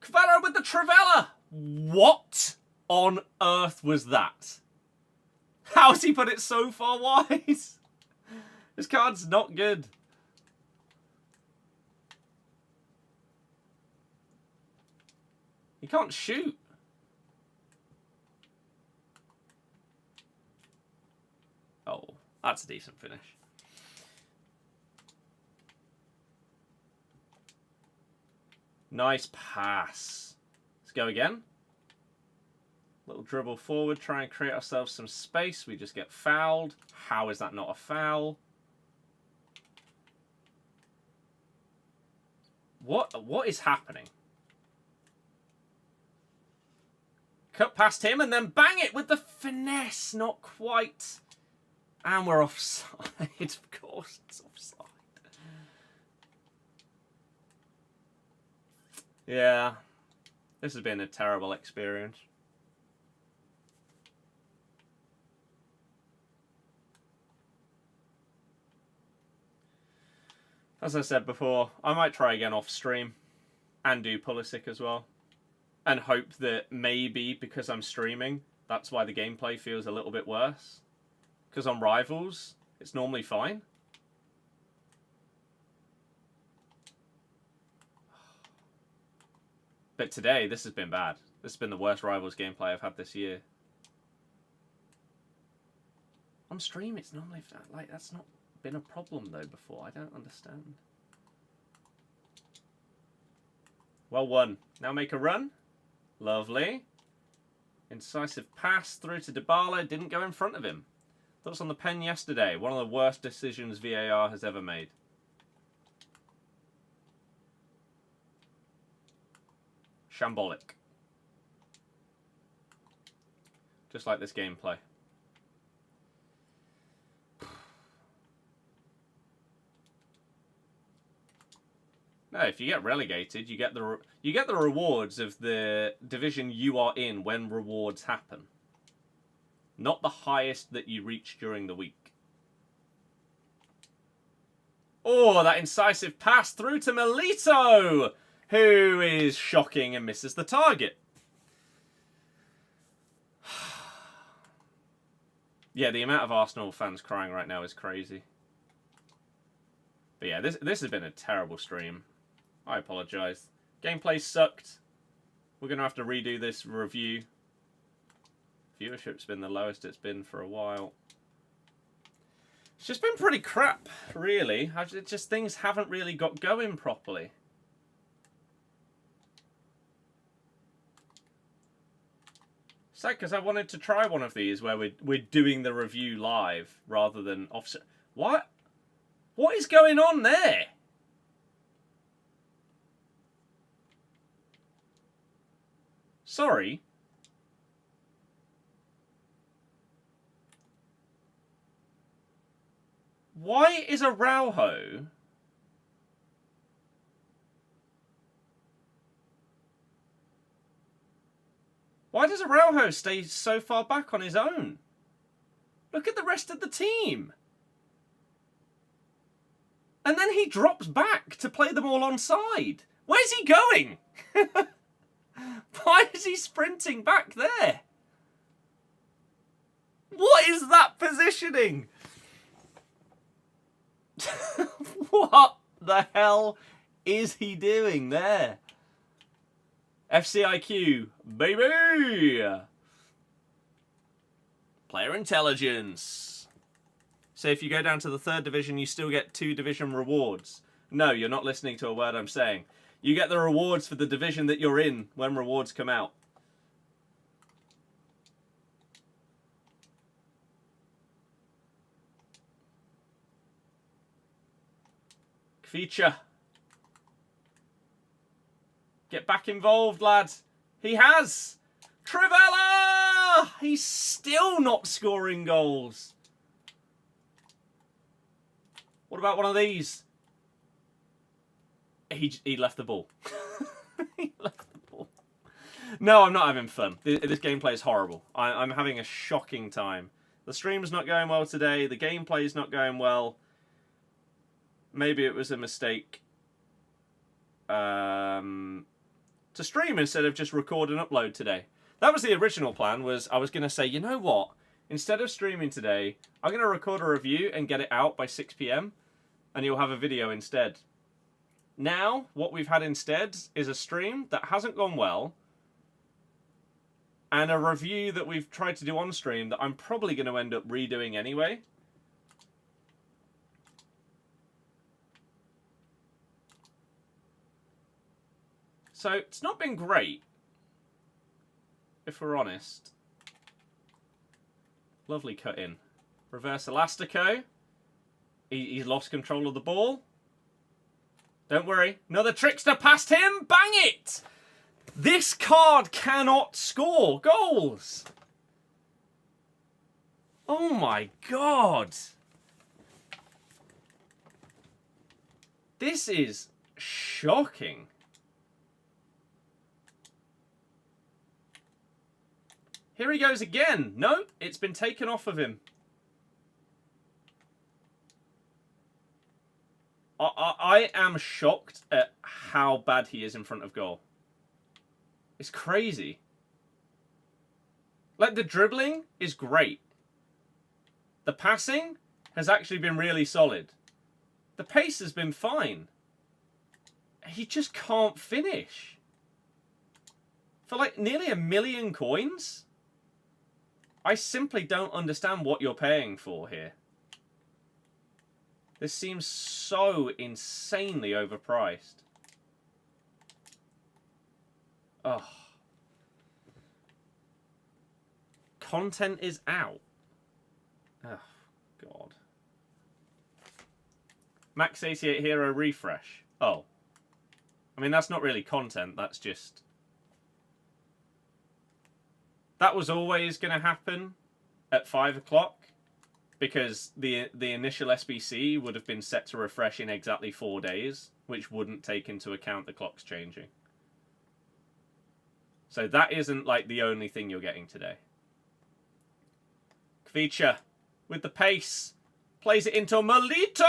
Kvara with the Trivela. What on earth was that? How has he put it so far wide? His card's not good. He can't shoot. Oh, that's a decent finish. Nice pass. Let's go again. Little dribble forward, try and create ourselves some space. We just get fouled. How is that not a foul? What is happening? Cut past him and then bang it with the finesse. Not quite. And we're offside. Of course it's offside. Yeah. This has been a terrible experience. As I said before, I might try again off stream and do Pulisic as well. And hope that maybe because I'm streaming, that's why the gameplay feels a little bit worse. Because on Rivals, it's normally fine. But today, this has been bad. This has been the worst Rivals gameplay I've had this year. On stream, it's normally like that's not been a problem though before. I don't understand. Well won. Now make a run. Lovely. Incisive pass through to Dybala. Didn't go in front of him. Thoughts on the pen yesterday. One of the worst decisions VAR has ever made. Shambolic. Just like this gameplay. No, if you get relegated, you get the rewards of the division you are in when rewards happen. Not the highest that you reach during the week. Oh, that incisive pass through to Milito, who is shocking and misses the target. Yeah, the amount of Arsenal fans crying right now is crazy. But yeah, this has been a terrible stream. I apologise. Gameplay sucked. We're going to have to redo this review. Viewership's been the lowest it's been for a while. It's just been pretty crap, really. Just things haven't really got going properly. Sad because I wanted to try one of these where we're doing the review live rather than offset. What? What is going on there? Sorry. Why is Araujo... Why does Araujo stay so far back on his own? Look at the rest of the team. And then he drops back to play them all onside. Where's he going? Why is he sprinting back there? What is that positioning? What the hell is he doing there? FCIQ, baby! Player intelligence. So if you go down to the 3rd division, you still get 2 division rewards. No, you're not listening to a word I'm saying. You get the rewards for the division that you're in when rewards come out. Feature. Get back involved, lads. He has. Trivella! He's still not scoring goals. What about one of these? He left the ball. He left the ball. No, I'm not having fun. This gameplay is horrible. I'm having a shocking time. The stream's not going well today. The gameplay's not going well. Maybe it was a mistake to stream instead of just record and upload today. That was the original plan, was I was going to say, you know what? Instead of streaming today, I'm going to record a review and get it out by 6 PM, and you'll have a video instead. Now, what we've had instead is a stream that hasn't gone well, and a review that we've tried to do on stream that I'm probably going to end up redoing anyway. So it's not been great, if we're honest. Lovely cut in. Reverse Elastico. He's lost control of the ball. Don't worry. Another trickster past him. Bang it! This card cannot score goals. Oh my god. This is shocking. Here he goes again. No, it's been taken off of him. I am shocked at how bad he is in front of goal. It's crazy. Like, the dribbling is great. The passing has actually been really solid. The pace has been fine. He just can't finish. For like nearly $1 million coins? I simply don't understand what you're paying for here. This seems so insanely overpriced. Oh. Content is out. Oh, God. Max 88 Hero refresh. Oh. I mean, that's not really content. That's just... That was always going to happen at 5 o'clock. Because the initial SBC would have been set to refresh in exactly 4 days, which wouldn't take into account the clocks changing. So that isn't like the only thing you're getting today. Kvicha with the pace plays it into Melito.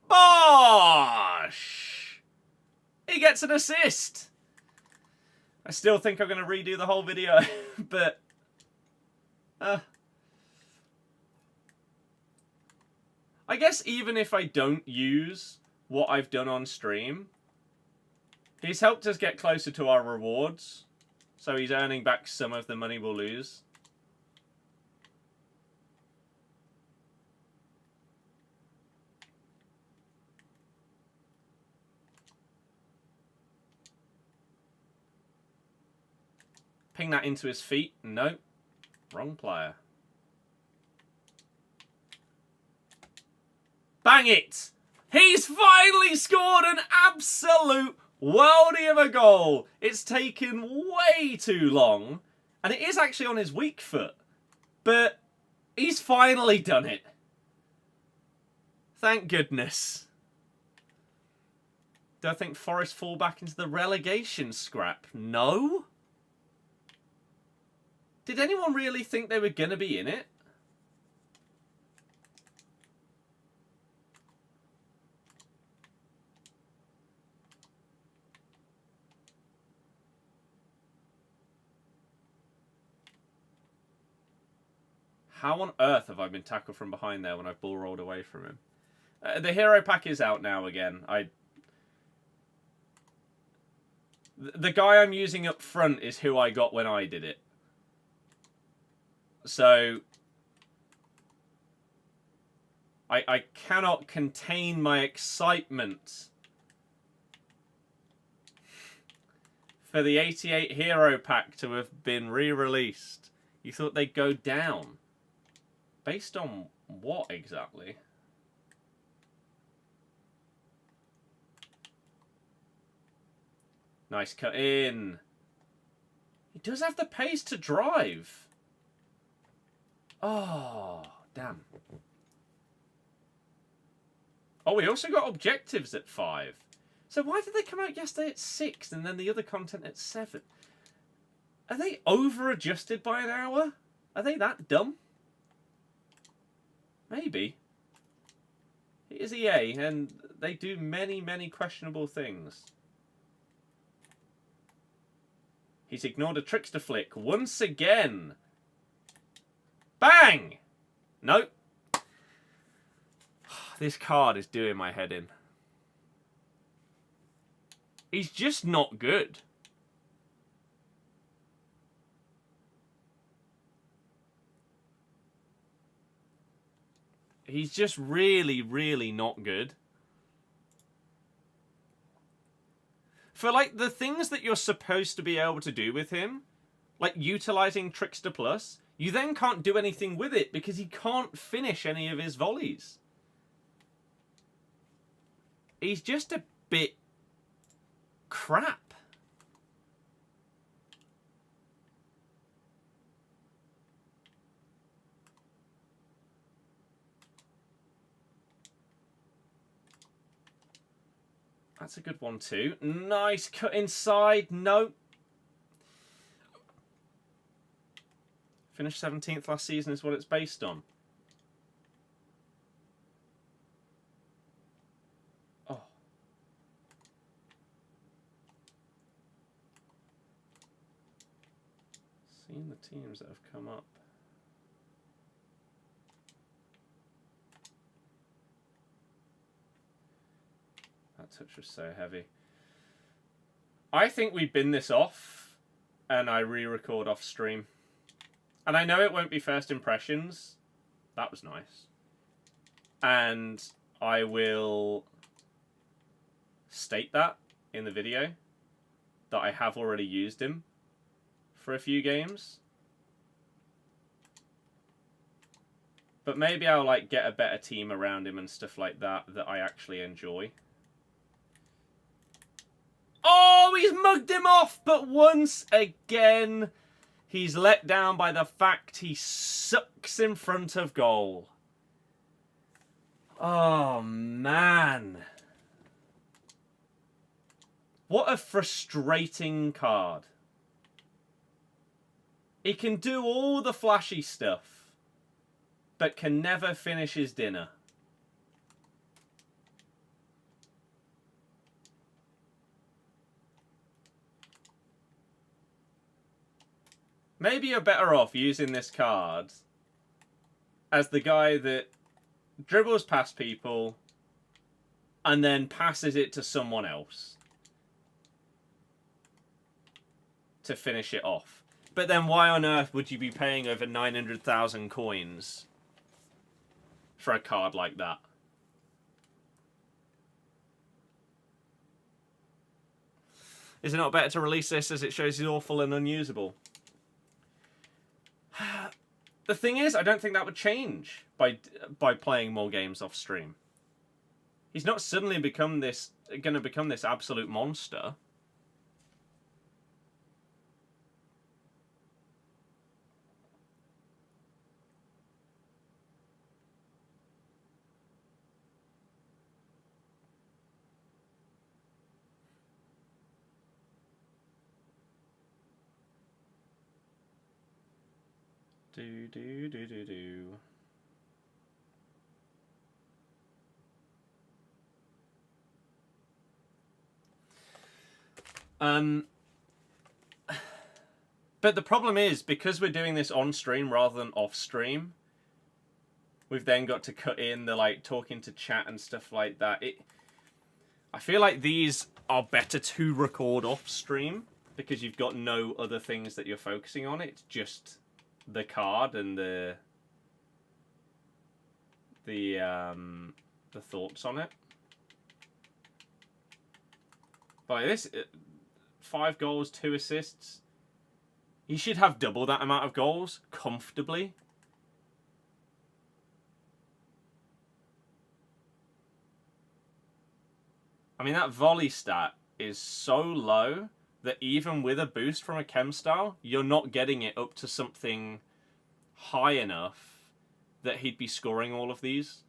Bosh! He gets an assist. I still think I'm going to redo the whole video, but I guess even if I don't use what I've done on stream, he's helped us get closer to our rewards. So he's earning back some of the money we'll lose. Ping that into his feet. No. Wrong player. Bang it! He's finally scored an absolute worldie of a goal. It's taken way too long. And it is actually on his weak foot. But he's finally done it. Thank goodness. Do I think Forest fall back into the relegation scrap? No? Did anyone really think they were going to be in it? How on earth have I been tackled from behind there when I've ball rolled away from him? The hero pack is out now again. The guy I'm using up front is who I got when I did it. So I cannot contain my excitement for the 88 hero pack to have been re-released. You thought they'd go down. Based on what exactly? Nice cut in. He does have the pace to drive. Oh, damn. Oh, we also got objectives at 5. So why did they come out yesterday at 6 and then the other content at 7? Are they over-adjusted by an hour? Are they that dumb? Maybe. It is EA, and they do many, many questionable things. He's ignored a trickster flick once again. Bang! Nope. This card is doing my head in. He's just not good. He's just really, really not good. For, like, the things that you're supposed to be able to do with him, like utilizing Trickster Plus, you then can't do anything with it because he can't finish any of his volleys. He's just a bit crap. That's a good one too. Nice cut inside. No. Finished 17th last season is what it's based on. Oh. Seeing the teams that have come up. That touch was so heavy. I think we bin this off and I re-record off stream. And I know it won't be first impressions. That was nice. And I will state that in the video that I have already used him for a few games. But maybe I'll like get a better team around him and stuff like that that I actually enjoy. Oh, he's mugged him off, but once again, he's let down by the fact he sucks in front of goal. Oh, man. What a frustrating card. He can do all the flashy stuff, but can never finish his dinner. Maybe you're better off using this card as the guy that dribbles past people and then passes it to someone else to finish it off. But then why on earth would you be paying over 900,000 coins for a card like that? Is it not better to release this as it shows he's awful and unusable? The thing is, I don't think that would change by playing more games off stream. He's not suddenly going to become this absolute monster. But the problem is, because we're doing this on stream rather than off stream, we've then got to cut in the like talking to chat and stuff like that. I feel like these are better to record off stream because you've got no other things that you're focusing on. It's just the card and the thoughts on it. By this, 5 goals, 2 assists. He should have double that amount of goals comfortably. I mean, that volley stat is so low that even with a boost from a chem style, you're not getting it up to something high enough that he'd be scoring all of these.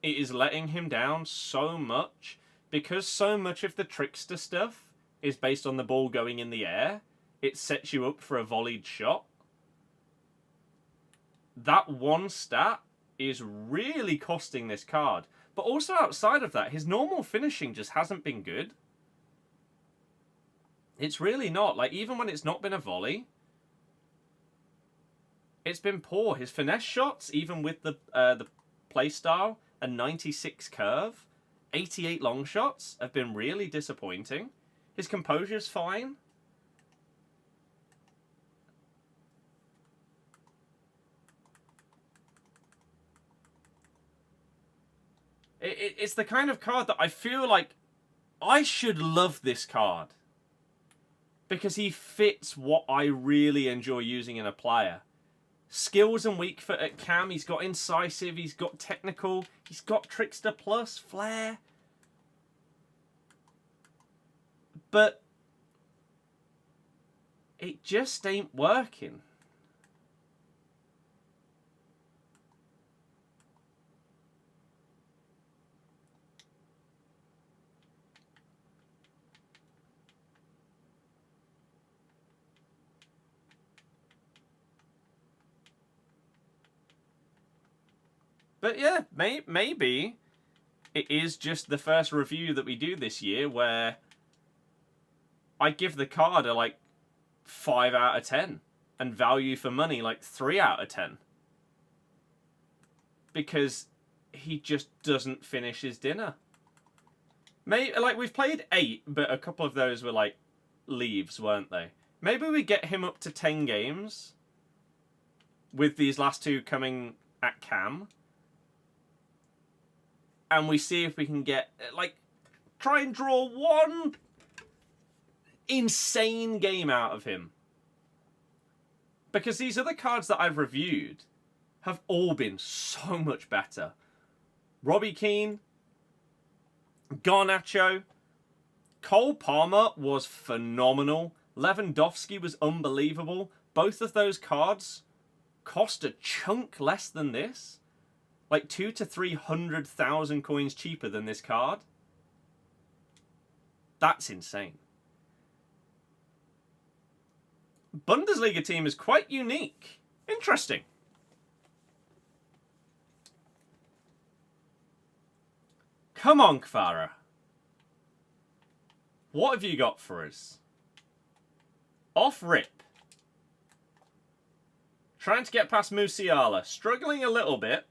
It is letting him down so much because so much of the trickster stuff is based on the ball going in the air. It sets you up for a volleyed shot. That one stat is really costing this card. But also outside of that, his normal finishing just hasn't been good. It's really not. Like, even when it's not been a volley, it's been poor. His finesse shots, even with the play style, a 96 curve, 88 long shots, have been really disappointing. His composure's fine. It's the kind of card that I feel like I should love this card. Because he fits what I really enjoy using in a player. Skills and weak foot at cam. He's got incisive. He's got technical. He's got trickster plus flair. But it just ain't working. But yeah, maybe it is just the first review that we do this year where I give the card a like 5 out of 10 and value for money like 3 out of 10. Because he just doesn't finish his dinner. Maybe, like, we've played 8, but a couple of those were like leaves, weren't they? Maybe we get him up to 10 games with these last 2 coming at cam. And we see if we can get, like, try and draw one insane game out of him. Because these other cards that I've reviewed have all been so much better. Robbie Keane, Garnacho, Cole Palmer was phenomenal. Lewandowski was unbelievable. Both of those cards cost a chunk less than this. Like 200,000 to 300,000 coins cheaper than this card. That's insane. Bundesliga team is quite unique. Interesting. Come on, Kfara. What have you got for us? Off rip. Trying to get past Musiala. Struggling a little bit.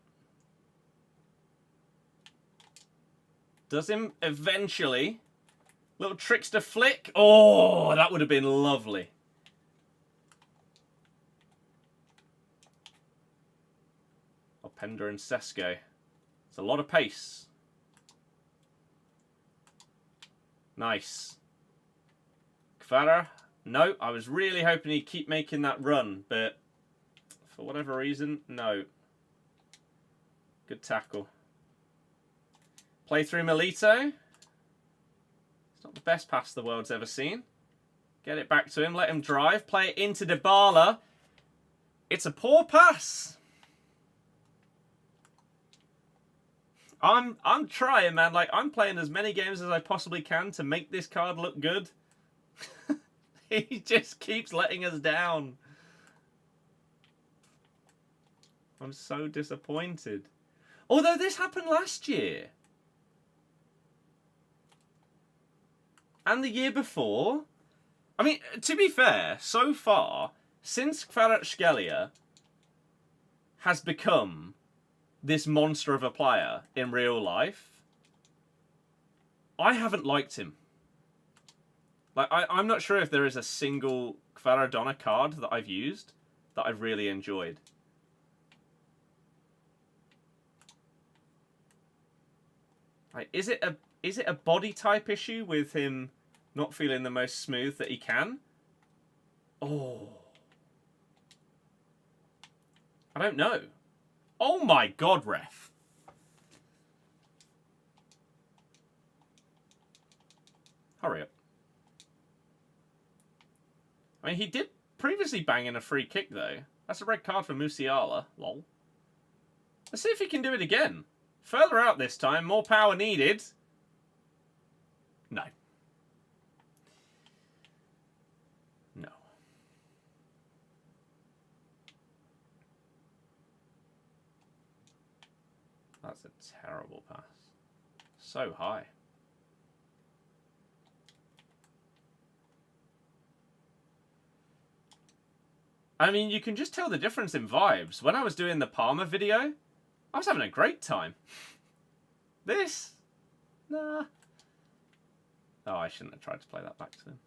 Does him eventually. Little trickster flick. Oh, that would have been lovely. Openda and Sesko. It's a lot of pace. Nice. Kfara. No, I was really hoping he'd keep making that run, but for whatever reason, no. Good tackle. Play through Milito. It's not the best pass the world's ever seen. Get it back to him. Let him drive. Play it into Dybala. It's a poor pass. I'm trying, man. Like, I'm playing as many games as I possibly can to make this card look good. He just keeps letting us down. I'm so disappointed. Although this happened last year. And the year before. I mean, to be fair, so far, since Kvaratskhelia has become this monster of a player in real life, I haven't liked him. Like, I'm not sure if there is a single Kvaradona card that I've used that I've really enjoyed. Like, is it a body type issue with him not feeling the most smooth that he can? Oh. I don't know. Oh my god, ref. Hurry up. I mean, he did previously bang in a free kick, though. That's a red card for Musiala. Lol. Let's see if he can do it again. Further out this time. More power needed. No. No. That's a terrible pass. So high. I mean, you can just tell the difference in vibes. When I was doing the Palmer video, I was having a great time. This? Nah. Oh, I shouldn't have tried to play that back to him.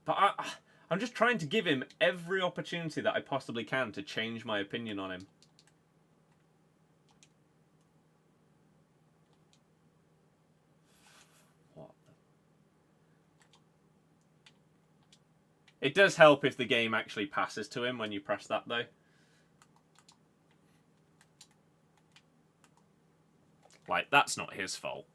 But I'm just trying to give him every opportunity that I possibly can to change my opinion on him. It does help if the game actually passes to him when you press that, though. Like, that's not his fault.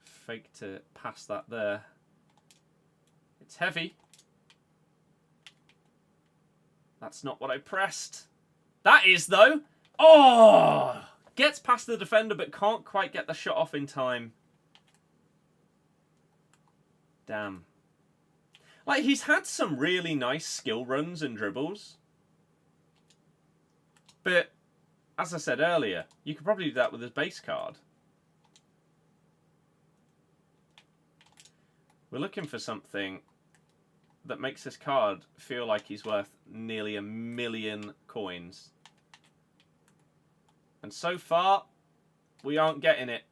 Fake to pass that there. It's heavy. That's not what I pressed. That is, though. Oh! Gets past the defender, but can't quite get the shot off in time. Damn. Like, he's had some really nice skill runs and dribbles. But, as I said earlier, you could probably do that with his base card. We're looking for something that makes this card feel like he's worth nearly 1 million coins. And so far, we aren't getting it.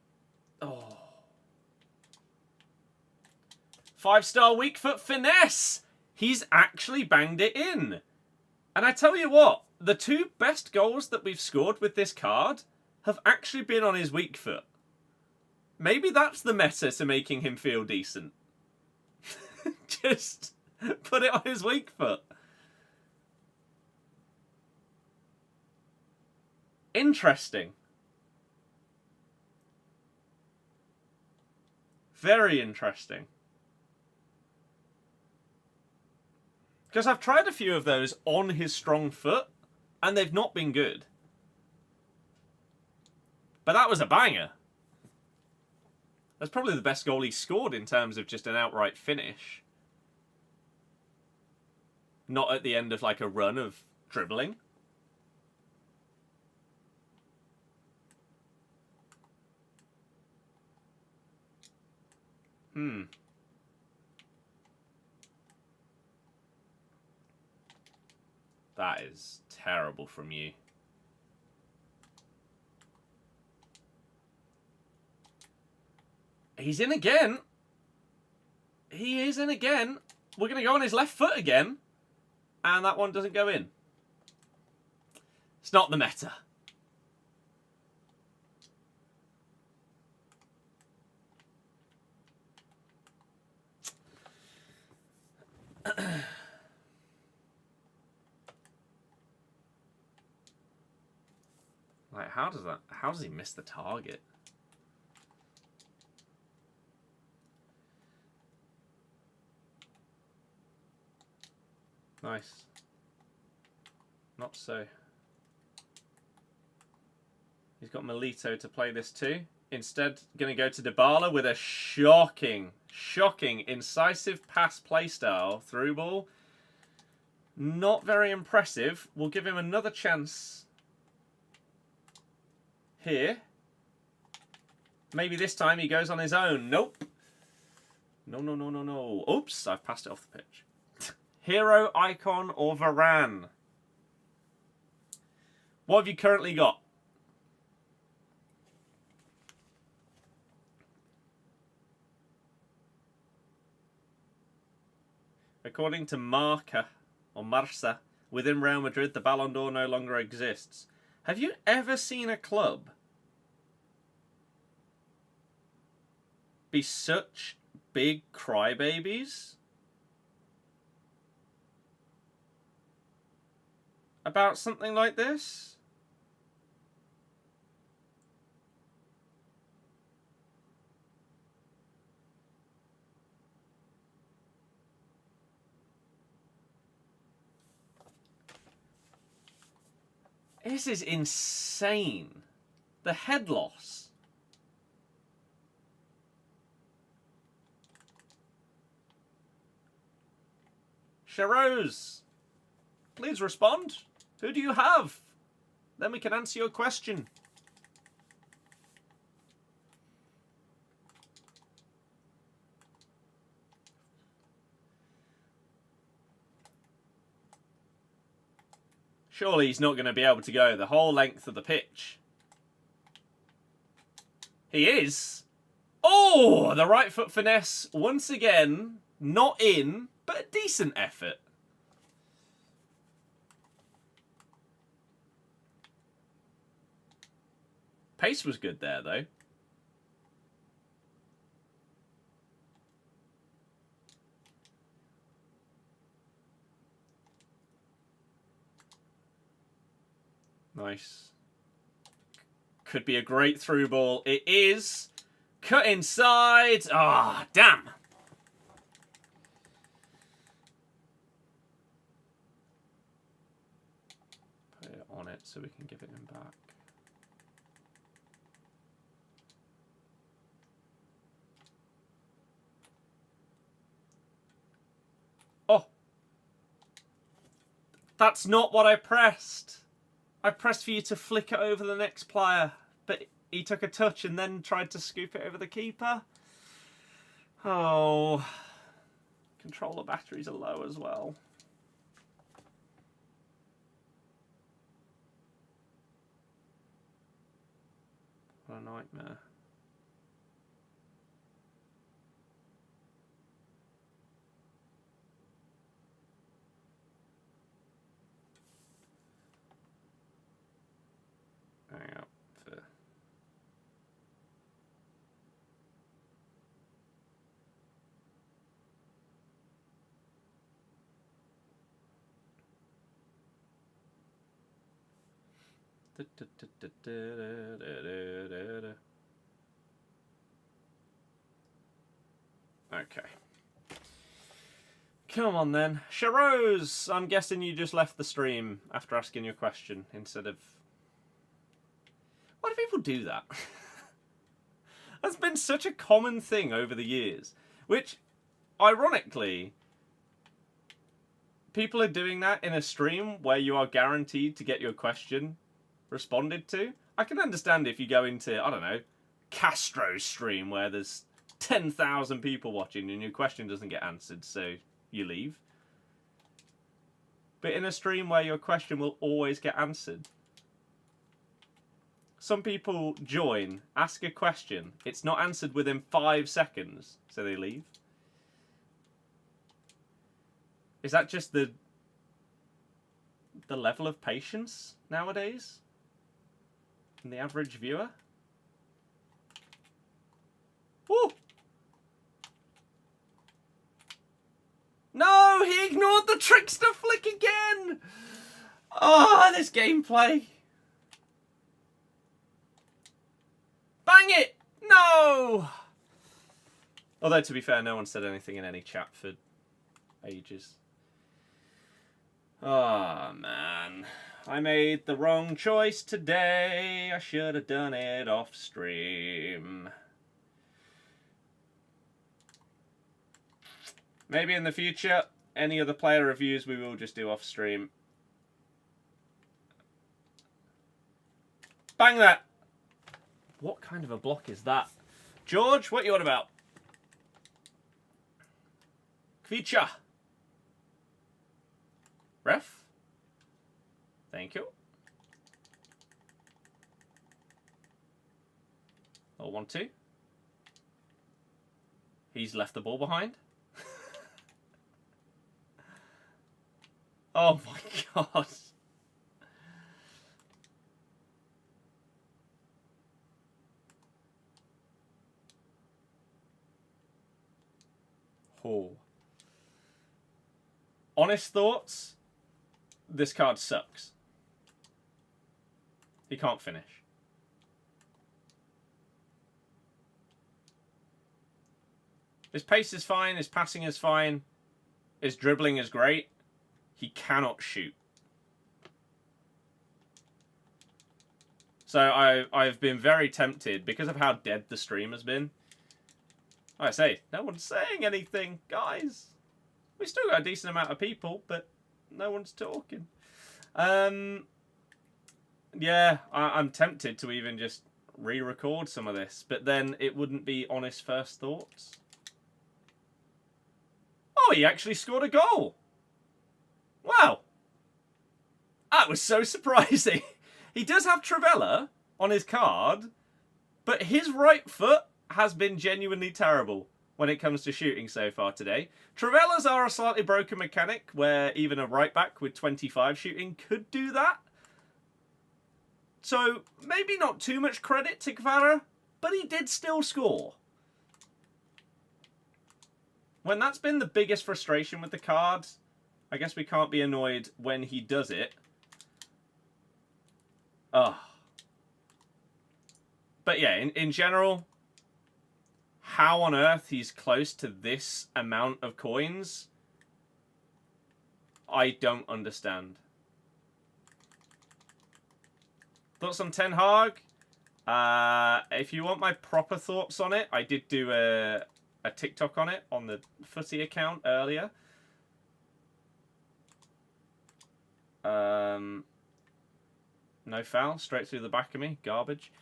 Oh. 5-star weak foot finesse. He's actually banged it in. And I tell you what, the 2 best goals that we've scored with this card have actually been on his weak foot. Maybe that's the meta to making him feel decent. Just put it on his weak foot. Interesting. Very interesting. Because I've tried a few of those on his strong foot, and they've not been good. But that was a banger. That's probably the best goal he's scored in terms of just an outright finish. Not at the end of like a run of dribbling. That is terrible from you. He's in again. He is in again. We're going to go on his left foot again. And that one doesn't go in. It's not the meta. Like, how does he miss the target? Nice. Not so. He's got Melito to play this too. Instead, going to go to Dybala with a shocking incisive pass playstyle through ball. Not very impressive. We'll give him another chance here. Maybe this time he goes on his own. Nope. No. Oops, I've passed it off the pitch. Hero, Icon, or Varane? What have you currently got? According to Marca, or Marca, within Real Madrid, the Ballon d'Or no longer exists. Have you ever seen a club be such big crybabies about something like this? This is insane. The head loss. Sharose, please respond. Who do you have? Then we can answer your question. Surely he's not going to be able to go the whole length of the pitch. He is. Oh, the right foot finesse once again. Not in, but a decent effort. Pace was good there, though. Nice. Could be a great through ball. It is. Cut inside. Ah, oh, damn. Put it on it so we can give it him back. Oh. That's not what I pressed. I pressed for you to flick it over the next player, but he took a touch and then tried to scoop it over the keeper. Oh. Controller batteries are low as well. What a nightmare. Hang up for... Okay. Come on then. Sharose, I'm guessing you just left the stream after asking your question instead of... Why do people do that? That's been such a common thing over the years. Which, ironically, people are doing that in a stream where you are guaranteed to get your question responded to. I can understand if you go into, I don't know, Castro's stream where there's 10,000 people watching and your question doesn't get answered, so you leave. But in a stream where your question will always get answered, some people join, ask a question, it's not answered within 5 seconds, so they leave. Is that just the level of patience nowadays? In the average viewer? Woo! No! He ignored the trickster flick again! Oh, this gameplay. Bang it! No! Although, to be fair, no one said anything in any chat for ages. Oh, man. I made the wrong choice today. I should have done it off stream. Maybe in the future, any other player reviews we will just do off stream. Bang that! What kind of a block is that? George, what you on about? Feature. Ref? Thank you. Oh, 1-2. He's left the ball behind. Oh my god. Oh. Honest thoughts? This card sucks. He can't finish. His pace is fine, his passing is fine, his dribbling is great. He cannot shoot. So I've been very tempted, because of how dead the stream has been. Like I say, no one's saying anything, guys. We still got a decent amount of people, but no one's talking. Yeah, I'm tempted to even just re-record some of this, but then it wouldn't be honest first thoughts. Oh, he actually scored a goal. Wow. That was so surprising. He does have Trivella on his card, but his right foot has been genuinely terrible when it comes to shooting so far today. Trivellas are a slightly broken mechanic where even a right back with 25 shooting could do that. So, maybe not too much credit to Kvara, but he did still score. When that's been the biggest frustration with the card, I guess we can't be annoyed when he does it. Ugh. But yeah, in general, how on earth he's close to this amount of coins, I don't understand. Thoughts on Ten Hag? If you want my proper thoughts on it, I did do a TikTok on it on the Footy account earlier. No foul, straight through the back of me. Garbage.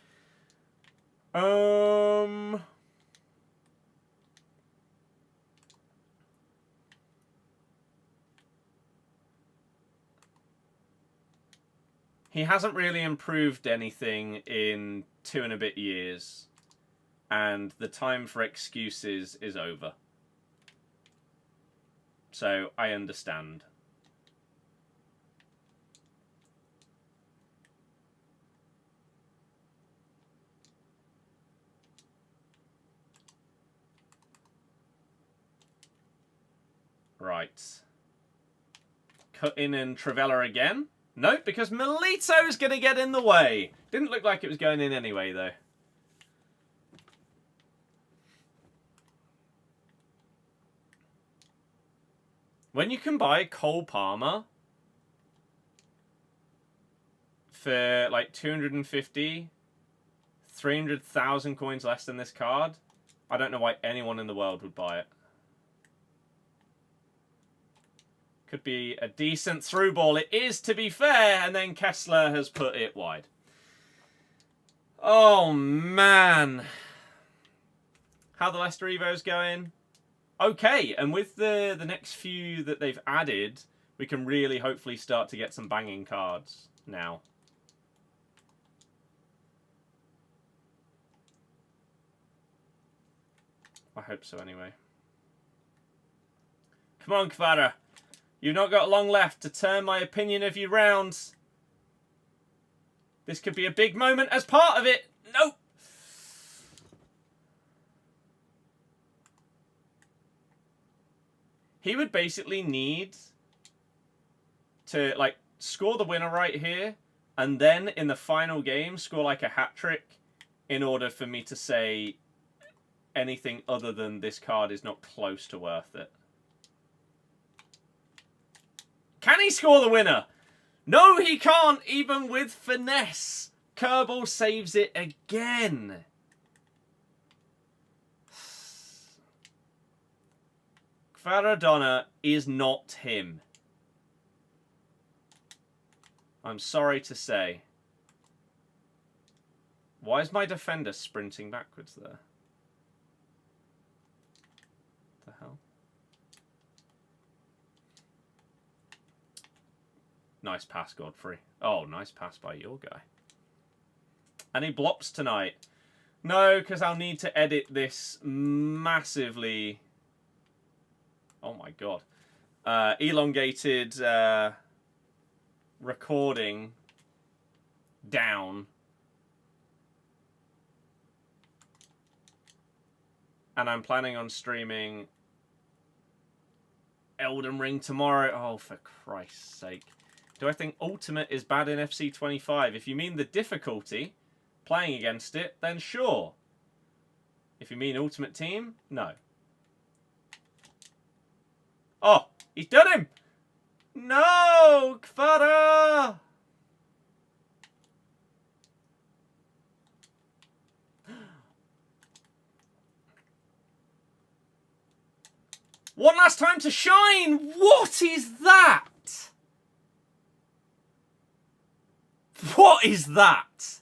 He hasn't really improved anything in 2 and a bit years. And the time for excuses is over. So, I understand. Right. Cut in and Trivella again. Nope, because Milito's going to get in the way. Didn't look like it was going in anyway, though. When you can buy Cole Palmer for like 250, 300,000 coins less than this card, I don't know why anyone in the world would buy it. Could be a decent through ball. It is, to be fair, and then Kessler has put it wide. Oh, man. How the Leicester Evo's going? Okay, and with the next few that they've added, we can really hopefully start to get some banging cards now. I hope so anyway. Come on, Kvara. You've not got long left to turn my opinion of you round. This could be a big moment as part of it. Nope. He would basically need to, like, score the winner right here, and then in the final game score, like, a hat-trick in order for me to say anything other than this card is not close to worth it. Can he score the winner? No, he can't, even with finesse. Kerbal saves it again. Kvaradonna is not him. I'm sorry to say. Why is my defender sprinting backwards there? What the hell? Nice pass, Godfrey. Oh, nice pass by your guy. And he blops tonight. No, because I'll need to edit this massively. Oh my god. Elongated recording down. And I'm planning on streaming Elden Ring tomorrow. Oh, for Christ's sake. Do I think Ultimate is bad in FC25? If you mean the difficulty, playing against it, then sure. If you mean Ultimate Team, no. Oh, he's done him! No, Kvara! One last time to shine! What is that? What is that?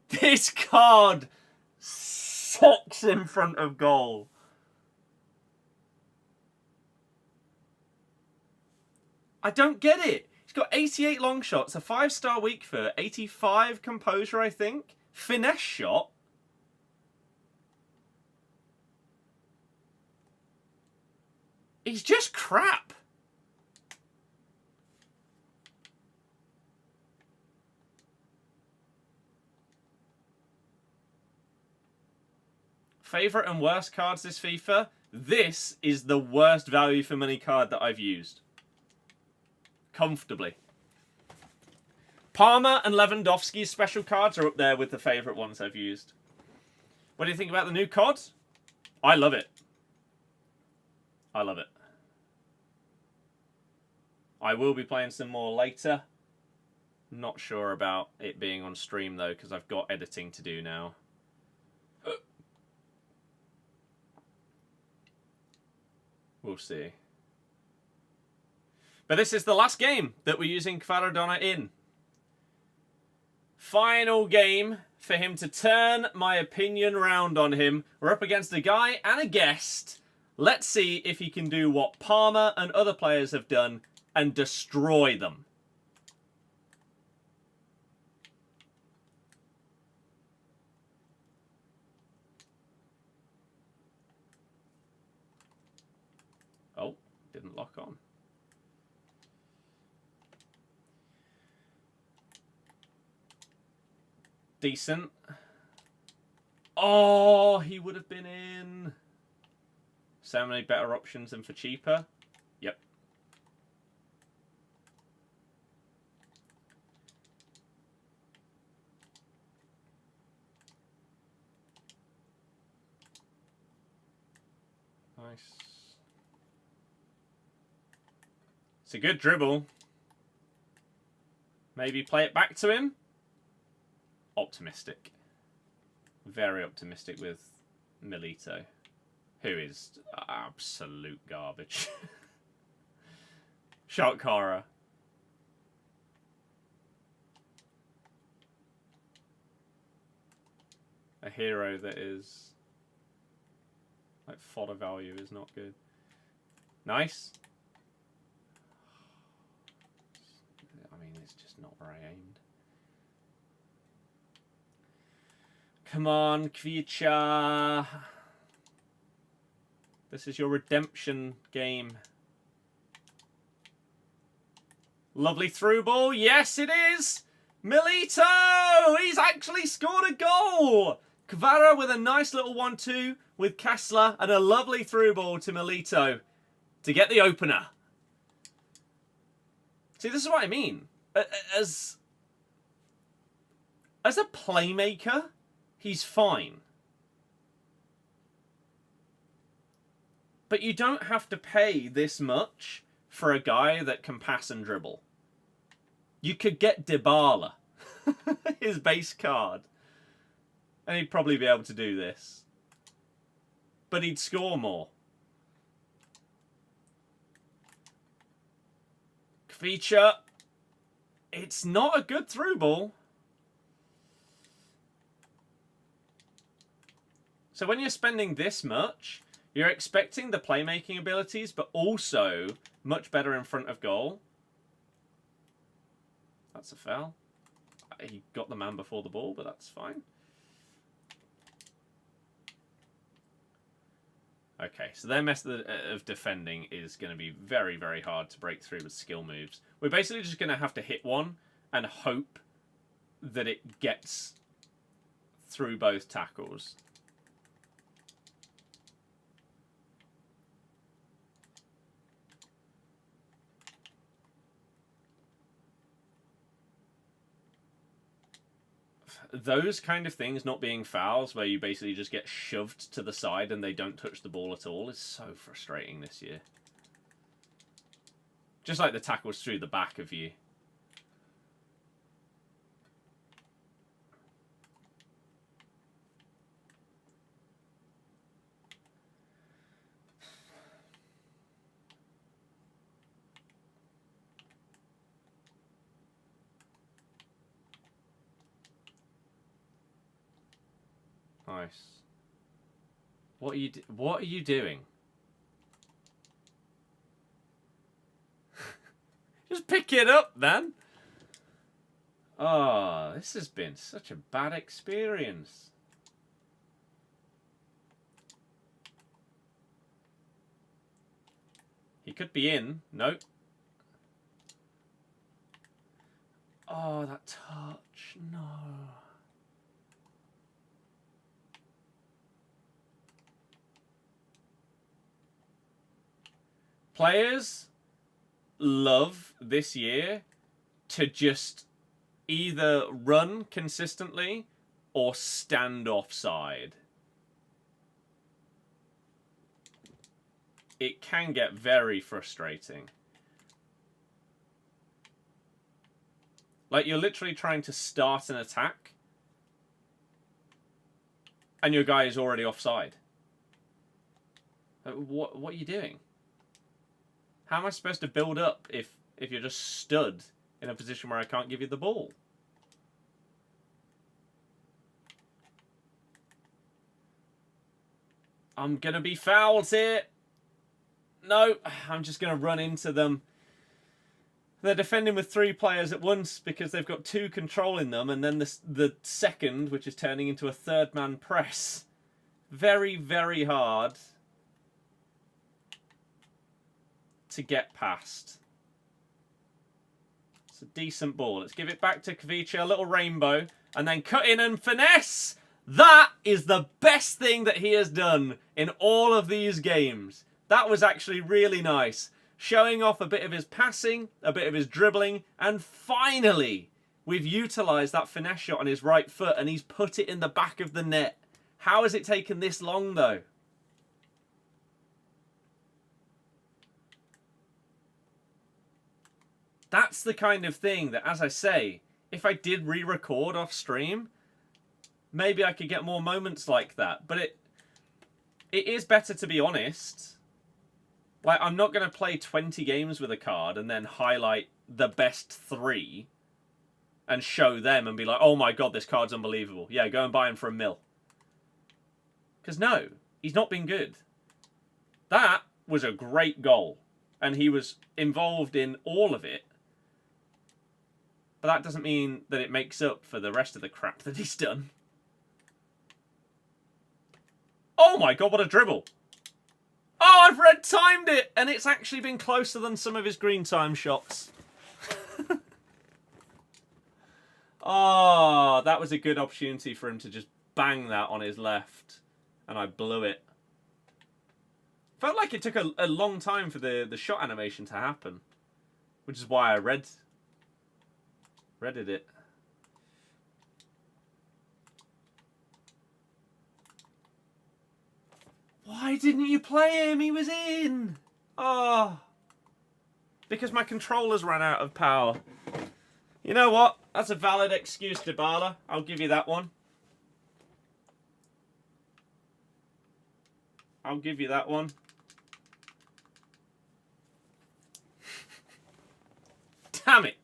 This card socks in front of goal. I don't get it. He's got 88 long shots, a 5-star weak foot, 85 composure, I think. Finesse shot. He's just crap. Favorite and worst cards this FIFA. This is the worst value for money card that I've used. Comfortably. Palmer and Lewandowski's special cards are up there with the favorite ones I've used. What do you think about the new COD? I love it. I love it. I will be playing some more later. Not sure about it being on stream though, because I've got editing to do now. We'll see. But this is the last game that we're using Kvaradona in. Final game for him to turn my opinion round on him. We're up against a guy and a guest. Let's see if he can do what Palmer and other players have done and destroy them. Oh, didn't lock on. Decent. Oh, he would have been in. So many better options than for cheaper. Yep. Nice. It's a good dribble. Maybe play it back to him. Optimistic. Very optimistic with Milito, who is absolute garbage. Sharkara. A hero that is like fodder value is not good. Nice. I mean, it's just not where I aimed. Come on, Kvicha. This is your redemption game. Lovely through ball. Yes, it is. Milito! He's actually scored a goal. Kvara with a nice little 1-2 with Kessler and a lovely through ball to Milito to get the opener. See, this is what I mean. As a playmaker, he's fine. But you don't have to pay this much for a guy that can pass and dribble. You could get Dybala, his base card, and he'd probably be able to do this. But he'd score more. Kvicha. It's not a good through ball. So when you're spending this much, you're expecting the playmaking abilities, but also much better in front of goal. That's a foul. He got the man before the ball, but that's fine. Okay, so their method of defending is going to be very, very hard to break through with skill moves. We're basically just going to have to hit one and hope that it gets through both tackles. Those kind of things not being fouls, where you basically just get shoved to the side and they don't touch the ball at all, is so frustrating this year. Just like the tackles through the back of you. Nice. What are you doing? Just pick it up, man. Oh, this has been such a bad experience. He could be in. Nope. Oh, that touch. No. Players love this year to just either run consistently or stand offside. It can get very frustrating. Like, you're literally trying to start an attack and your guy is already offside. What are you doing? How am I supposed to build up if you're just stood in a position where I can't give you the ball? I'm going to be fouled here. No, I'm just going to run into them. They're defending with 3 players at once because they've got 2 controlling them, and then the second, which is turning into a 3rd-man press. Very, very hard to get past. It's a decent ball. Let's give it back to Kvicha, a little rainbow, and then cut in and finesse. That is the best thing that he has done in all of these games. That was actually really nice. Showing off a bit of his passing, a bit of his dribbling, and finally, we've utilised that finesse shot on his right foot and he's put it in the back of the net. How has it taken this long, though? That's the kind of thing that, as I say, if I did re-record off stream, maybe I could get more moments like that. But it is better to be honest. Like, I'm not going to play 20 games with a card and then highlight the best 3 and show them and be like, oh my god, this card's unbelievable. Yeah, go and buy him for £1 million. Because no, he's not been good. That was a great goal. And he was involved in all of it. But that doesn't mean that it makes up for the rest of the crap that he's done. Oh my god, what a dribble. Oh, I've red timed it, and it's actually been closer than some of his green time shots. Oh, that was a good opportunity for him to just bang that on his left, and I blew it. Felt like it took a long time for the shot animation to happen, which is why I redded it. Why didn't you play him? He was in. Oh. Because my controllers ran out of power. You know what? That's a valid excuse, Dybala. I'll give you that one. I'll give you that one. Damn it.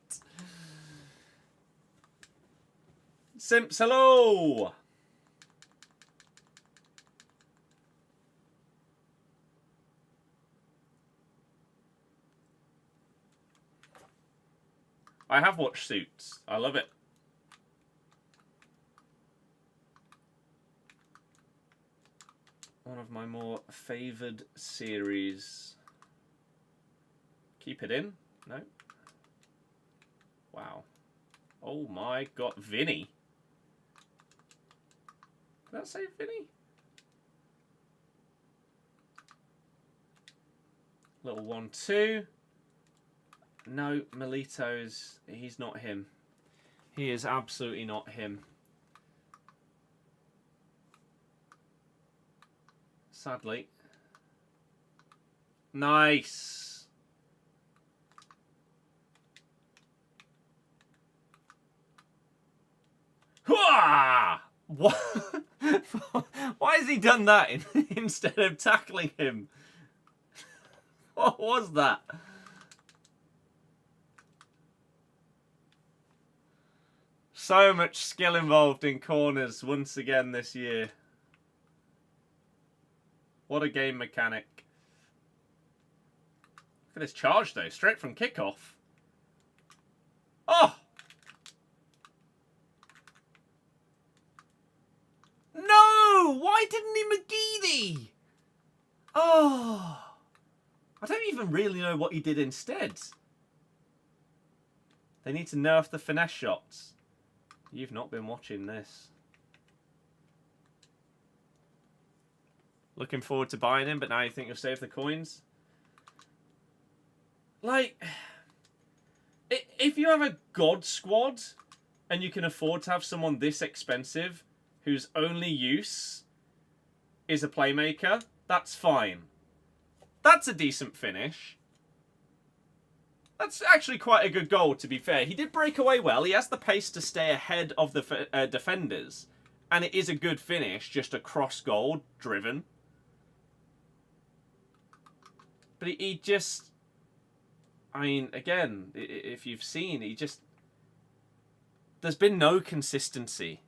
Simps, hello. I have watched Suits. I love it. One of my more favoured series. Keep it in? No? Wow. Oh my god. Vinny? Did that say Vinny? Little 1-2. No, Milito's, he's not him. He is absolutely not him. Sadly. Nice. Hooah! What? Why has he done that instead of tackling him? What was that? So much skill involved in corners once again this year. What a game mechanic. Look at this charge though, straight from kickoff. Oh! No! Why didn't he McGeady? Oh! I don't even really know what he did instead. They need to nerf the finesse shots. You've not been watching this. Looking forward to buying him, but now you think you'll save the coins? Like, if you have a god squad and you can afford to have someone this expensive whose only use is a playmaker, that's fine. That's a decent finish. That's actually quite a good goal, to be fair. He did break away well. He has the pace to stay ahead of the defenders. And it is a good finish, just a cross-goal driven. But he just... I mean, again, if you've seen, he just... There's been no consistency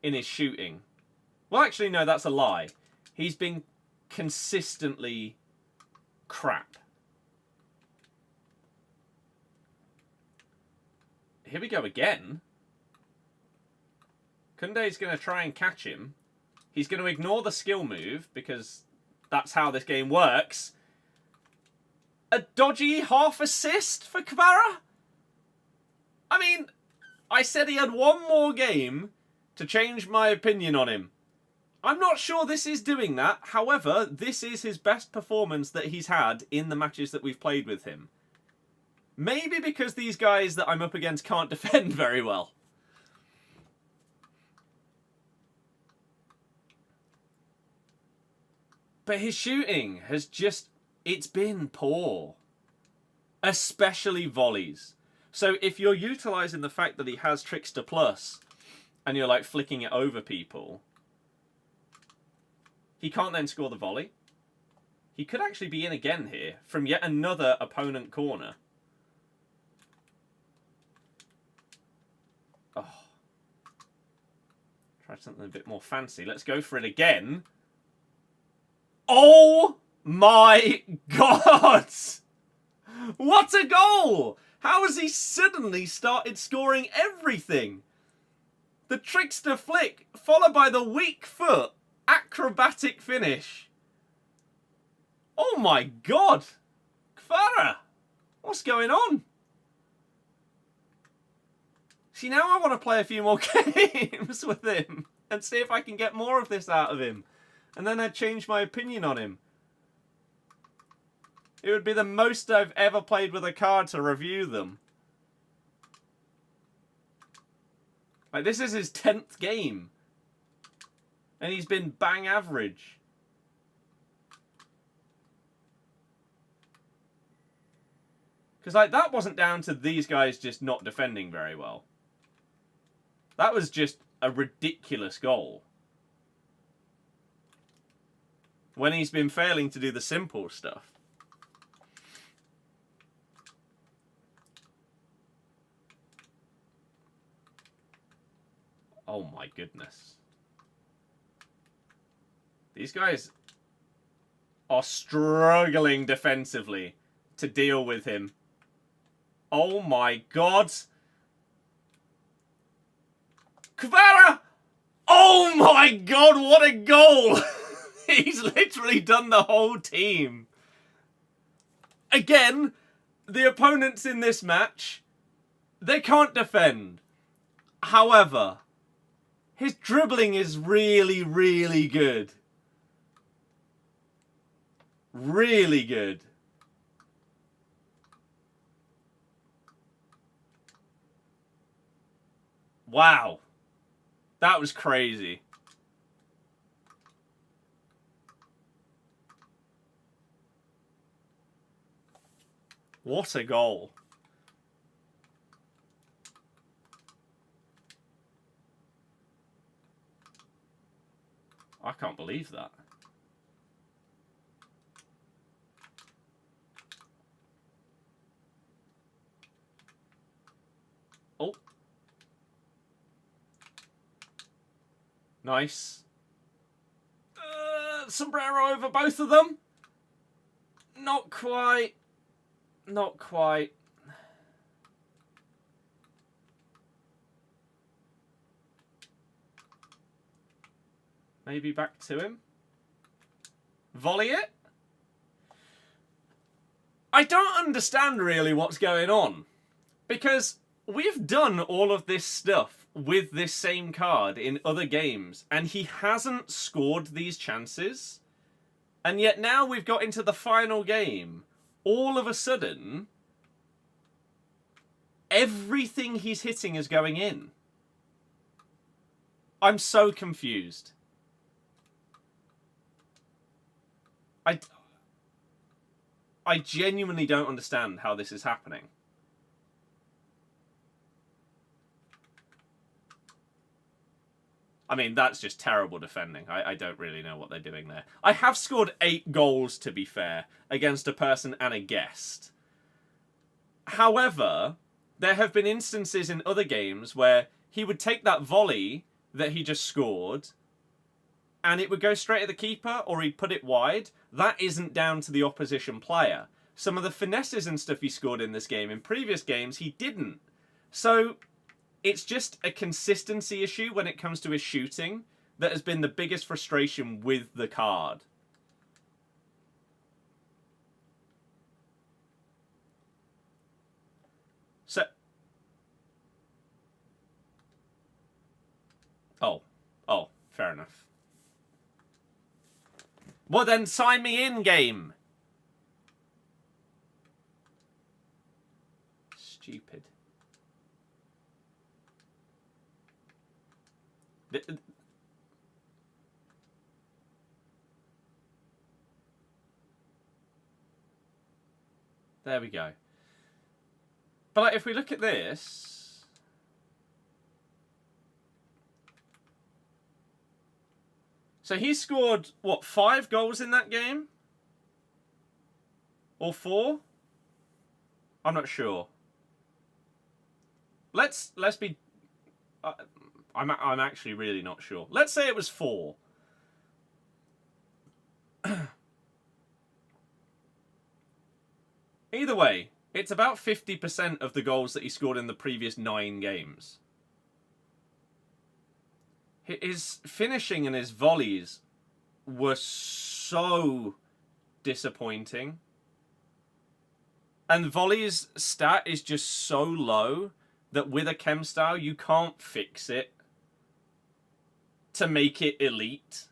in his shooting. Well, actually, no, that's a lie. He's been consistently crap. Here we go again. Koundé's going to try and catch him. He's going to ignore the skill move because that's how this game works. A dodgy half assist for Kvara? I mean, I said he had one more game to change my opinion on him. I'm not sure this is doing that. However, this is his best performance that he's had in the matches that we've played with him. Maybe because these guys that I'm up against can't defend very well. But his shooting has just... It's been poor. Especially volleys. So if you're utilising the fact that he has Trickster Plus and you're like flicking it over people, he can't then score the volley. He could actually be in again here from yet another opponent corner. Oh. Try something a bit more fancy. Let's go for it again. Oh my God! What a goal! How has he suddenly started scoring everything? The trickster flick, followed by the weak foot, acrobatic finish. Oh my God! Kvara! What's going on? See, now I want to play a few more games with him and see if I can get more of this out of him. And then I'd change my opinion on him. It would be the most I've ever played with a card to review them. Like, this is his 10th game. And he's been bang average. Because, like, that wasn't down to these guys just not defending very well. That was just a ridiculous goal. When he's been failing to do the simple stuff. Oh my goodness. These guys are struggling defensively to deal with him. Oh my God. Kvara! Oh my God, what a goal! He's literally done the whole team. Again, the opponents in this match, they can't defend. However, his dribbling is really, really good. Really good. Wow. That was crazy. What a goal. I can't believe that. Oh. Nice. Sombrero over both of them. Not quite. Not quite. Maybe back to him. Volley it. I don't understand really what's going on. Because we've done all of this stuff with this same card in other games. And he hasn't scored these chances. And yet now we've got into the final game all of a sudden, everything he's hitting is going in. I'm so confused. I genuinely don't understand how this is happening. I mean, that's just terrible defending. I don't really know what they're doing there. I have scored 8 goals, to be fair, against a person and a guest. However, there have been instances in other games where he would take that volley that he just scored and it would go straight at the keeper, or he'd put it wide. That isn't down to the opposition player. Some of the finesses and stuff he scored in this game, in previous games, he didn't. So it's just a consistency issue when it comes to his shooting that has been the biggest frustration with the card. So... Oh, fair enough. Well then, sign me in, game! Stupid. There we go. But like, if we look at this... So he scored, what, 5 goals in that game? Or 4? I'm not sure. Let's be... I'm actually really not sure. Let's say it was 4. Either way, it's about 50% of the goals that he scored in the previous 9 games. His finishing and his volleys were so disappointing. And volleys stat is just so low that with a chem style you can't fix it to make it elite.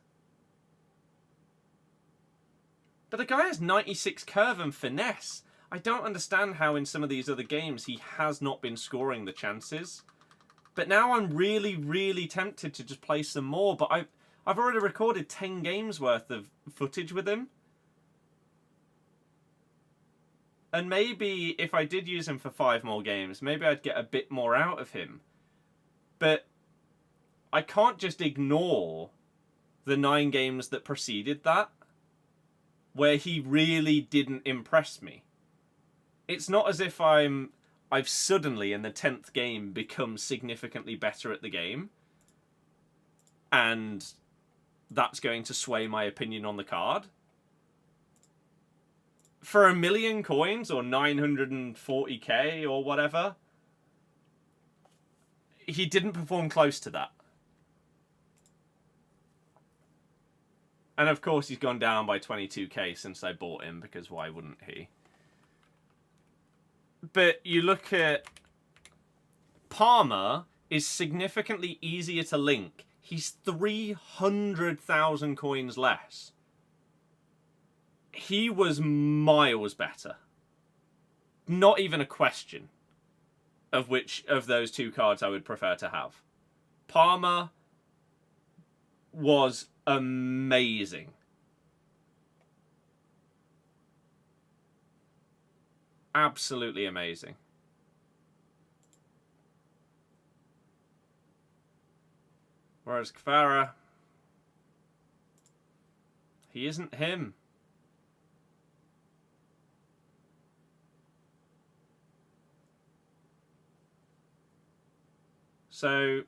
But the guy has 96 curve and finesse. I don't understand how in some of these other games he has not been scoring the chances. But now I'm really, really tempted to just play some more. But I've already recorded 10 games worth of footage with him. And maybe if I did use him for 5 more games, maybe I'd get a bit more out of him. But I can't just ignore the 9 games that preceded that, where he really didn't impress me. It's not as if I've suddenly, in the 10th game, become significantly better at the game. And that's going to sway my opinion on the card. For 1 million coins, or 940k, or whatever, he didn't perform close to that. And of course he's gone down by 22k since I bought him, because why wouldn't he? But you look at Palmer is significantly easier to link. He's 300,000 coins less. He was miles better. Not even a question of which of those 2 cards I would prefer to have. Palmer was amazing. Absolutely amazing. Whereas Kvara, he isn't him. So,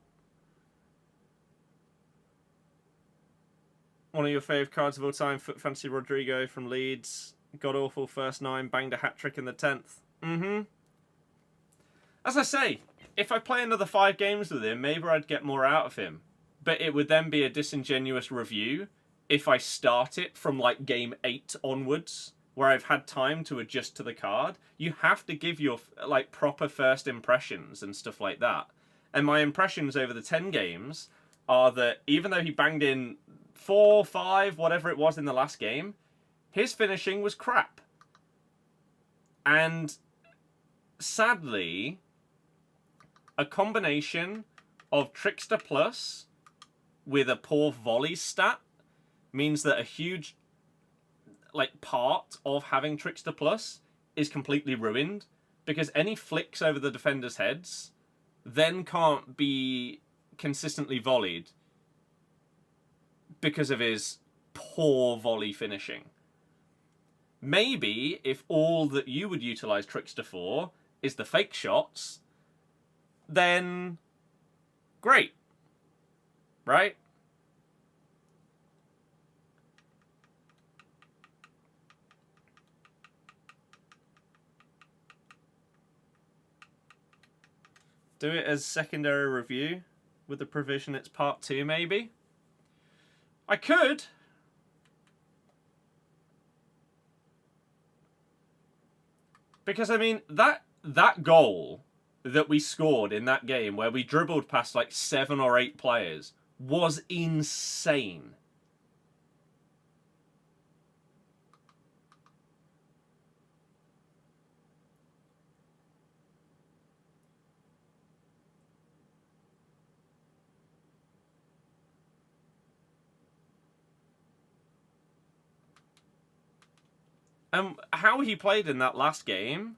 one of your favourite cards of all time, Fantasy Rodrygo from Leeds. God awful first 9, banged a hat-trick in the 10th. As I say, if I play another 5 games with him, maybe I'd get more out of him. But it would then be a disingenuous review if I start it from like game 8 onwards, where I've had time to adjust to the card. You have to give your like proper first impressions and stuff like that. And my impressions over the 10 games are that even though he banged in 4, 5, whatever it was in the last game, his finishing was crap. And sadly, a combination of Trickster Plus with a poor volley stat means that a huge part of having Trickster Plus is completely ruined, because any flicks over the defenders' heads then can't be consistently volleyed because of his poor volley finishing. Maybe if all that you would utilize Trickster for is the fake shots, then great, right? Do it as secondary review with the provision it's part 2, maybe? I could. Because, I mean, that goal that we scored in that game where we dribbled past like 7 or 8 players was insane. And how he played in that last game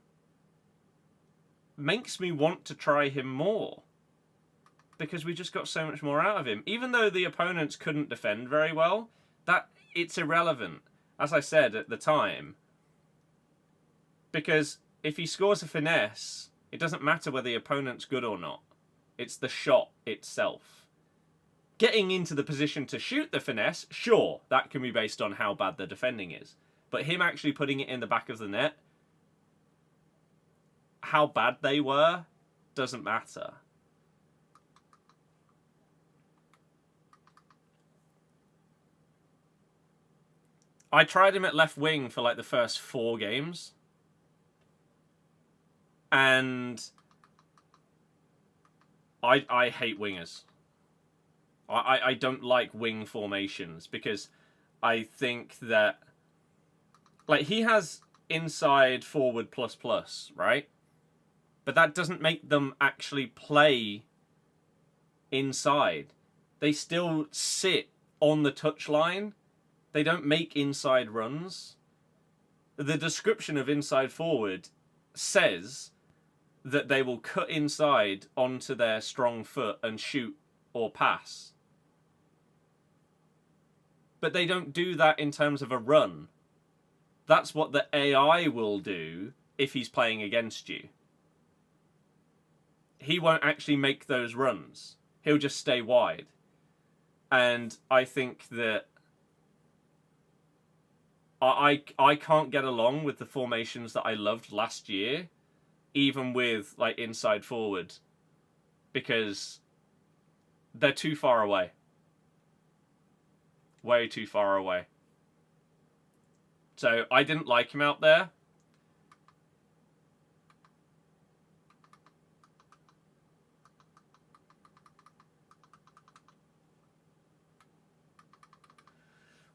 makes me want to try him more, because we just got so much more out of him. Even though the opponents couldn't defend very well, it's irrelevant, as I said at the time. Because if he scores a finesse, it doesn't matter whether the opponent's good or not. It's the shot itself. Getting into the position to shoot the finesse, sure, that can be based on how bad the defending is. But him actually putting it in the back of the net, how bad they were, doesn't matter. I tried him at left wing for like the first 4 games. And I hate wingers. I don't like wing formations, because I think that, like, he has inside forward plus, right? But that doesn't make them actually play inside. They still sit on the touchline. They don't make inside runs. The description of inside forward says that they will cut inside onto their strong foot and shoot or pass. But they don't do that in terms of a run. That's what the AI will do if he's playing against you. He won't actually make those runs. He'll just stay wide. And I think that I can't get along with the formations that I loved last year, even with like inside forward, because they're too far away. Way too far away. So I didn't like him out there.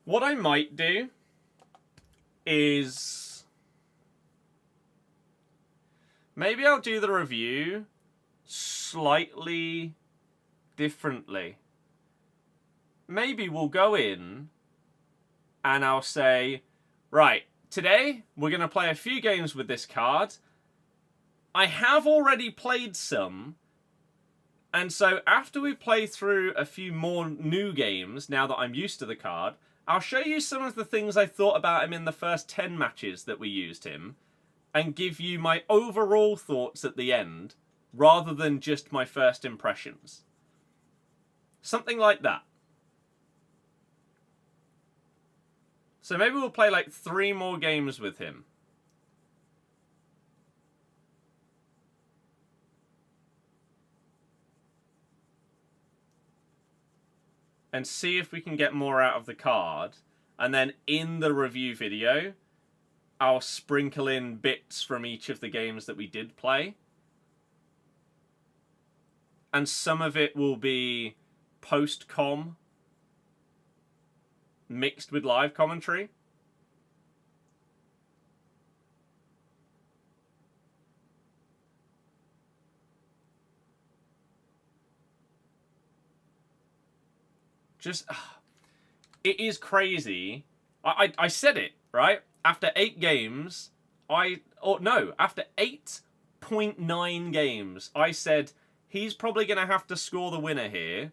What I might do is maybe I'll do the review slightly differently. Maybe we'll go in and I'll say, right, today we're going to play a few games with this card. I have already played some, and so after we play through a few more new games, now that I'm used to the card, I'll show you some of the things I thought about him in the first 10 matches that we used him, and give you my overall thoughts at the end, rather than just my first impressions. Something like that. So maybe we'll play like 3 more games with him. And see if we can get more out of the card. And then in the review video, I'll sprinkle in bits from each of the games that we did play. And some of it will be post-com mixed with live commentary. Just, it is crazy. I said it, right? After 8 games, after 8.9 games, I said he's probably going to have to score the winner here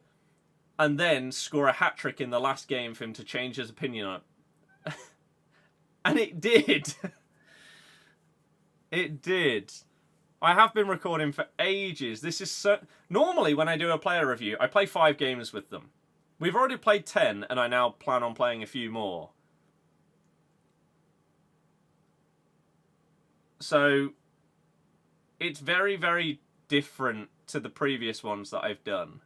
and then score a hat-trick in the last game for him to change his opinion on it. And it did. It did. I have been recording for ages. This is so... Normally, when I do a player review, I play 5 games with them. We've already played 10, and I now plan on playing a few more. So, it's very, very different to the previous ones that I've done.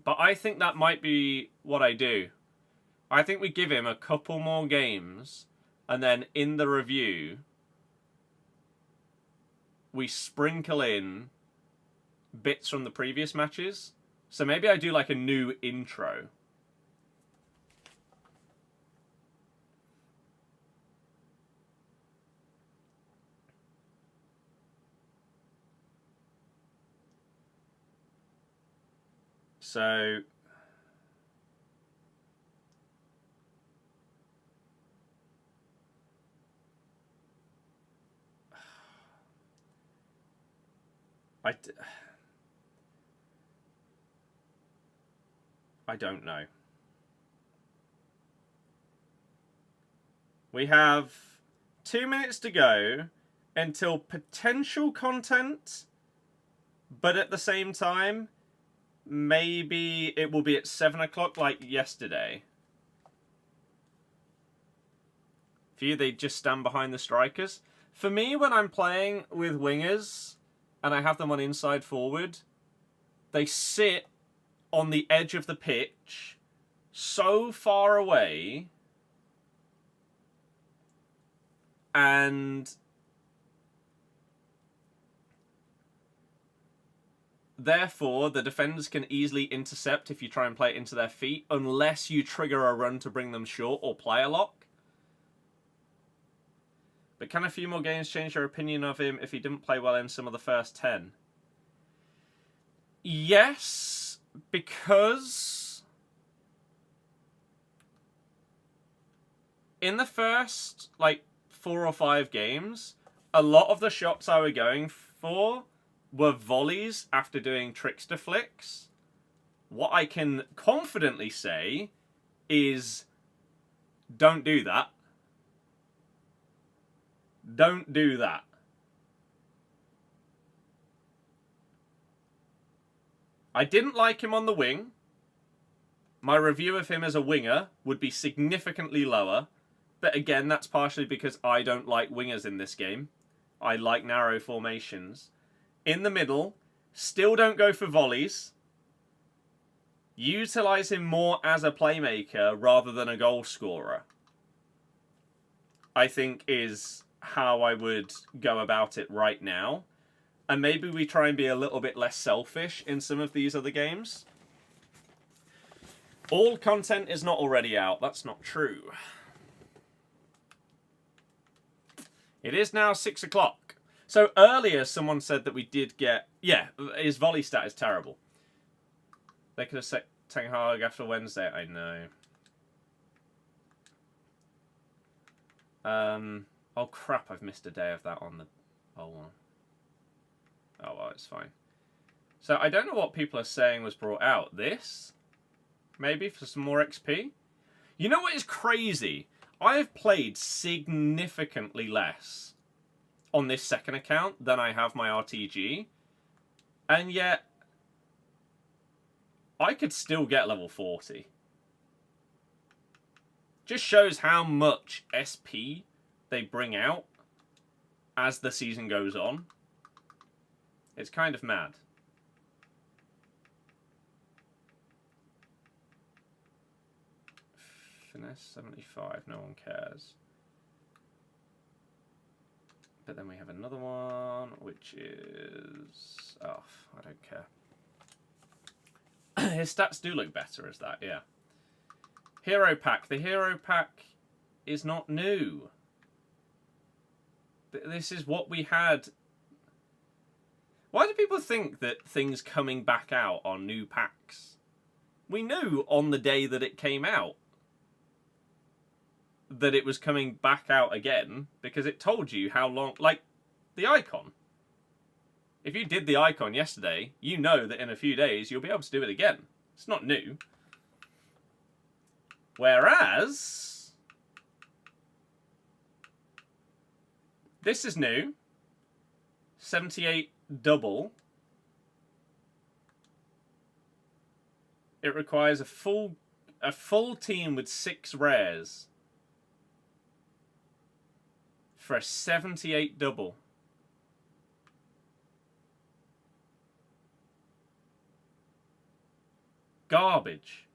But I think that might be what I do. I think we give him a couple more games, and then in the review, we sprinkle in bits from the previous matches. So maybe I do like a new intro. So I don't know. We have 2 minutes to go until potential content, but at the same time, maybe it will be at 7 o'clock like yesterday. For you, they just stand behind the strikers. For me, when I'm playing with wingers and I have them on inside forward, they sit on the edge of the pitch so far away, and therefore the defenders can easily intercept if you try and play it into their feet, unless you trigger a run to bring them short or play a lock. But can a few more games change your opinion of him if he didn't play well in some of the first 10? Yes, because in the first, 4 or 5 games, a lot of the shots I were going for were volleys after doing trickster flicks. What I can confidently say is, don't do that. Don't do that. I didn't like him on the wing. My review of him as a winger would be significantly lower. But again, that's partially because I don't like wingers in this game. I like narrow formations. In the middle, still don't go for volleys. Utilise him more as a playmaker rather than a goal scorer, I think is how I would go about it right now. And maybe we try and be a little bit less selfish in some of these other games. All content is not already out. That's not true. It is now 6 o'clock. So earlier someone said that we did get... Yeah, his volley stat is terrible. They could have set Ten Hag after Wednesday. I know. Oh crap, I've missed a day of that on the... Oh, well. Oh, well, it's fine. So I don't know what people are saying was brought out. This? Maybe for some more XP? You know what is crazy? I have played significantly less on this second account than I have my RTG. And yet, I could still get level 40. Just shows how much SP they bring out as the season goes on. It's kind of mad. Finesse 75, no one cares. But then we have another one, which is... Oh, I don't care. His stats do look better as that, yeah. Hero Pack. The Hero Pack is not new. This is what we had. Why do people think that things coming back out are new packs? We knew on the day that it came out that it was coming back out again because it told you how long, like the icon. If you did the icon yesterday, you know that in a few days you'll be able to do it again. It's not new. Whereas this is new. 78 double. It requires a full team with 6 rares for a 78 double. Garbage.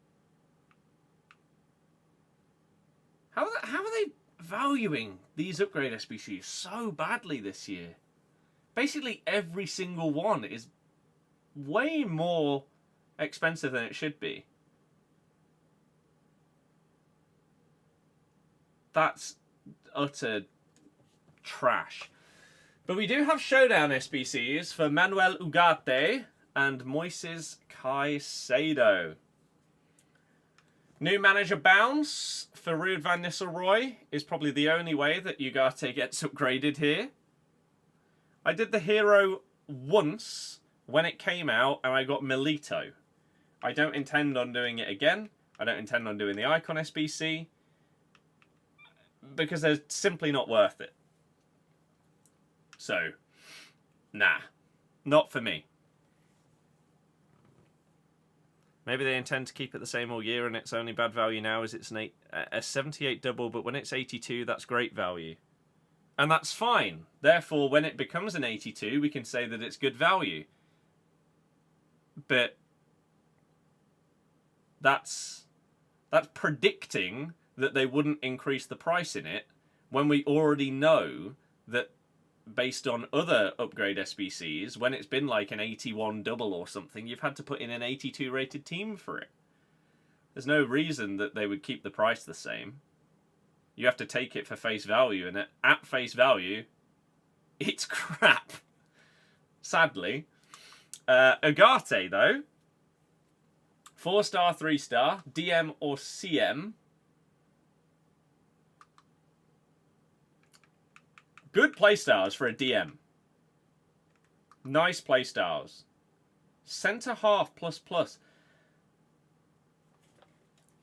How are they valuing these upgrade SBCs so badly this year? Basically every single one is way more expensive than it should be. That's utter trash. But we do have showdown SBCs for Manuel Ugarte and Moises Caicedo. New manager bounce for Ruud van Nistelrooy is probably the only way that Ugarte gets upgraded here. I did the hero once when it came out and I got Milito. I don't intend on doing it again. I don't intend on doing the Icon SBC because they're simply not worth it. So, nah, not for me. Maybe they intend to keep it the same all year and its only bad value now is it's a 78 double, but when it's 82, that's great value. And that's fine. Therefore, when it becomes an 82, we can say that it's good value. But that's predicting that they wouldn't increase the price in it when we already know that based on other upgrade SBCs, when it's been like an 81 double or something, you've had to put in an 82 rated team for it. There's no reason that they would keep the price the same. You have to take it for face value, and at face value, it's crap. Sadly. Ugarte, though. 4-star, 3-star, DM or CM. Good playstyles for a DM. Nice playstyles. Centre half ++.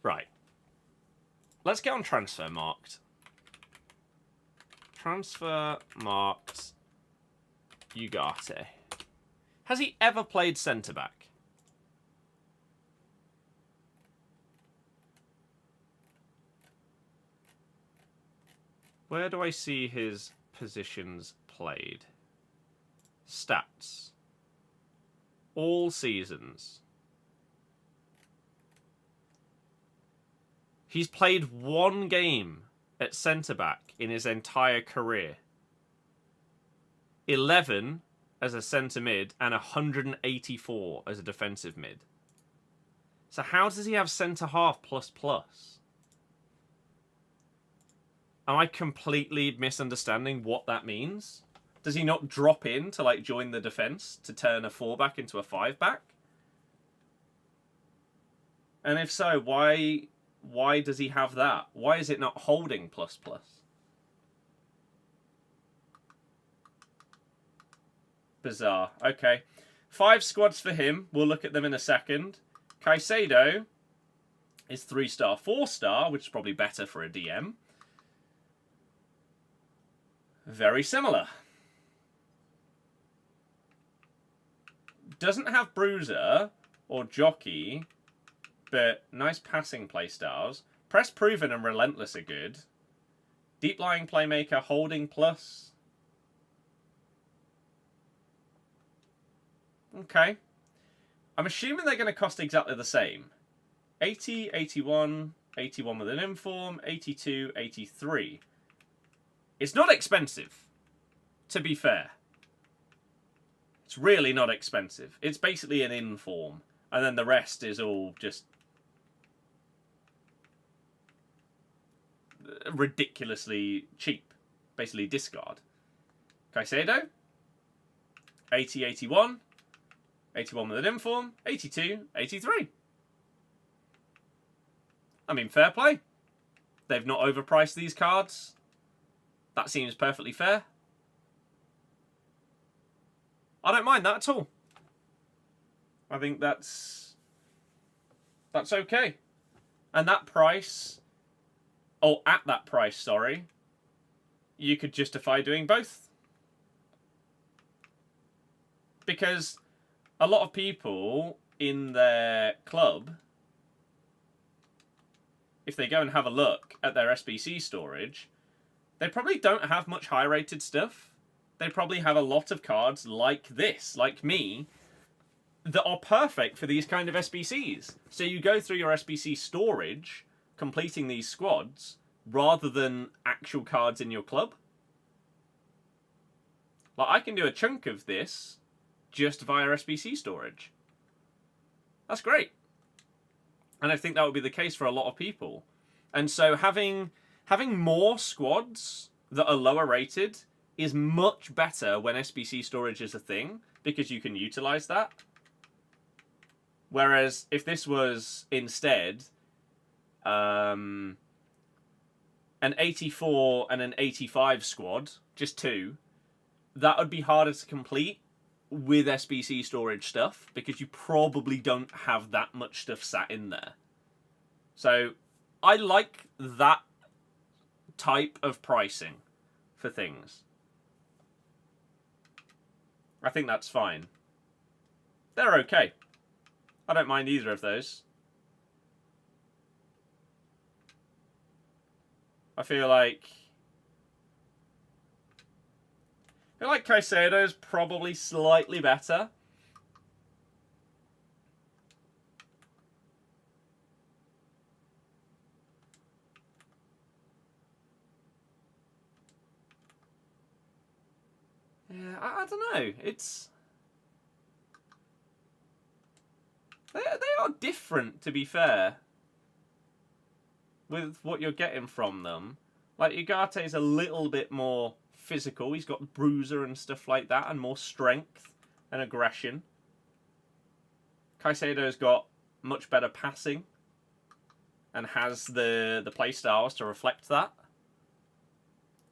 Right. Let's get on transfer marked. Transfer marked Ugarte. Has he ever played centre back? Where do I see his positions played? Stats. All seasons. He's played 1 game at centre-back in his entire career. 11 as a centre-mid and 184 as a defensive mid. So how does he have centre-half ++? Am I completely misunderstanding what that means? Does he not drop in to like join the defence to turn a 4-back into a 5-back? And if so, why does he have that? Why is it not holding ++? Bizarre. Okay. 5 squads for him. We'll look at them in a second. Caicedo is 3-star, 4-star, which is probably better for a DM. Very similar. Doesn't have Bruiser or Jockey, but nice passing playstyles. Press Proven and Relentless are good. Deep Lying Playmaker, Holding Plus. Okay. I'm assuming they're going to cost exactly the same. 80, 81, 81 with an inform, 82, 83. It's not expensive, to be fair. It's really not expensive. It's basically an inform. And then the rest is all just ridiculously cheap. Basically discard. Caicedo. 80, 81. 81 with an inform. 82, 83. I mean, fair play. They've not overpriced these cards. That seems perfectly fair. I don't mind that at all. I think that's okay. And that price, or at that price, sorry, you could justify doing both. Because a lot of people in their club, if they go and have a look at their SBC storage, they probably don't have much high-rated stuff. They probably have a lot of cards like this, like me, that are perfect for these kind of SBCs. So you go through your SBC storage, completing these squads, rather than actual cards in your club. Like, I can do a chunk of this just via SBC storage. That's great. And I think that would be the case for a lot of people. And so having more squads that are lower rated is much better when SBC storage is a thing, because you can utilize that. Whereas if this was instead an 84 and an 85 squad, just two, that would be harder to complete with SBC storage stuff, because you probably don't have that much stuff sat in there. So I like that type of pricing for things. I think that's fine. They're okay. I don't mind either of those. I feel like Caicedo's probably slightly better. Yeah, I don't know. They are different, to be fair, with what you're getting from them. Like, Ugate's a little bit more physical. He's got bruiser and stuff like that, and more strength and aggression. Caicedo's got much better passing and has the play styles to reflect that.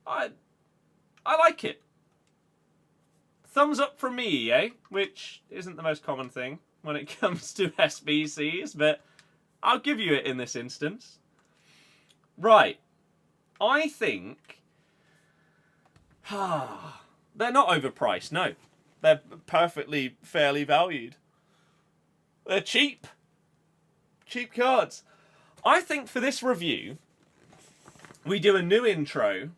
I like it. Thumbs up from me, EA, which isn't the most common thing when it comes to SBCs, but I'll give you it in this instance. Right. I think they're not overpriced, no. They're perfectly fairly valued. They're cheap. Cheap cards. I think for this review, we do a new intro.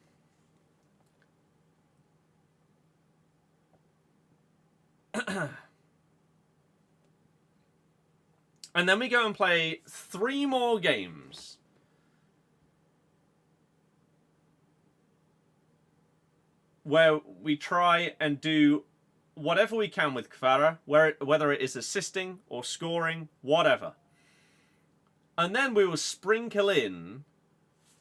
And then we go and play 3 more games. Where we try and do whatever we can with Kvara, whether it is assisting or scoring, whatever. And then we will sprinkle in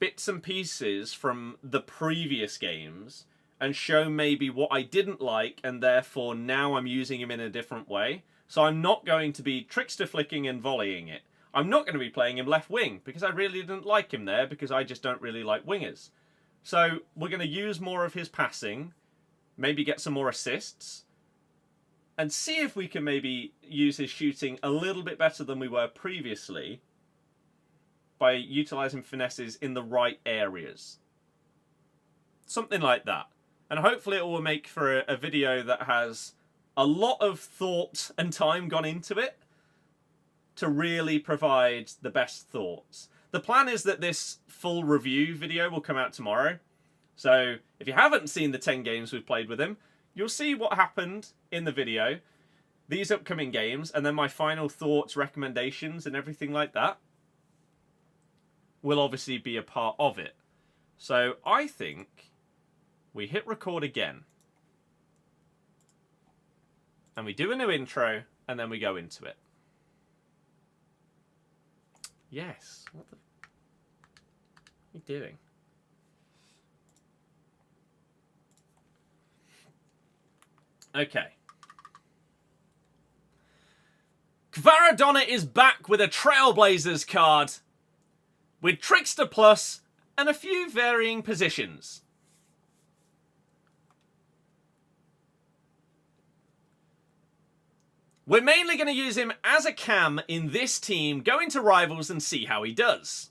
bits and pieces from the previous games and show maybe what I didn't like, and therefore now I'm using him in a different way. So I'm not going to be trickster flicking and volleying it. I'm not going to be playing him left wing, because I really didn't like him there, because I just don't really like wingers. So we're going to use more of his passing, maybe get some more assists, and see if we can maybe use his shooting a little bit better than we were previously by utilising finesses in the right areas. Something like that. And hopefully it will make for a video that has a lot of thought and time gone into it to really provide the best thoughts. The plan is that this full review video will come out tomorrow. So if you haven't seen the 10 games we've played with him, you'll see what happened in the video, these upcoming games, and then my final thoughts, recommendations, and everything like that will obviously be a part of it. So I think we hit record again. And we do a new intro, and then we go into it. Yes. What are you doing? Okay. Kvaradonna is back with a Trailblazers card. with Trickster Plus and a few varying positions. We're mainly going to use him as a cam in this team, go into Rivals and see how he does.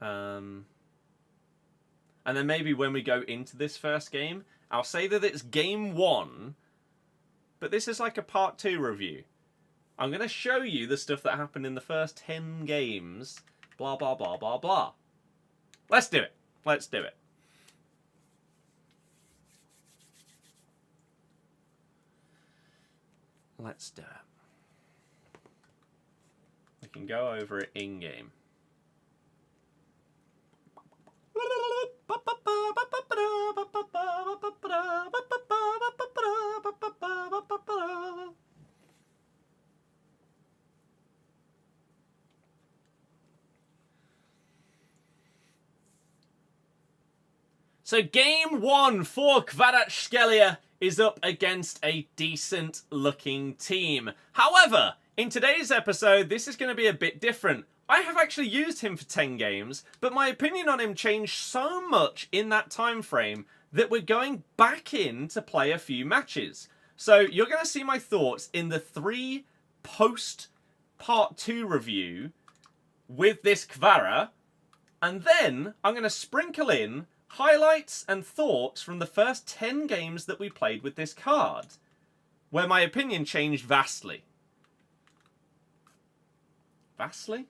And then maybe when we go into this first game, I'll say that it's game 1, but this is like a part 2 review. I'm going to show you the stuff that happened in the first 10 games, blah, blah, blah, blah, blah. Let's do it. Let's do it. Let's do it. We can go over it in-game. So game 1 for Kvaratskhelia is up against a decent looking team. However, in today's episode, this is going to be a bit different. I have actually used him for 10 games, but my opinion on him changed so much in that time frame that we're going back in to play a few matches. So you're going to see my thoughts in the 3 post part 2 review with this Kvara, and then I'm going to sprinkle in highlights and thoughts from the first 10 games that we played with this card, where my opinion changed vastly. Vastly?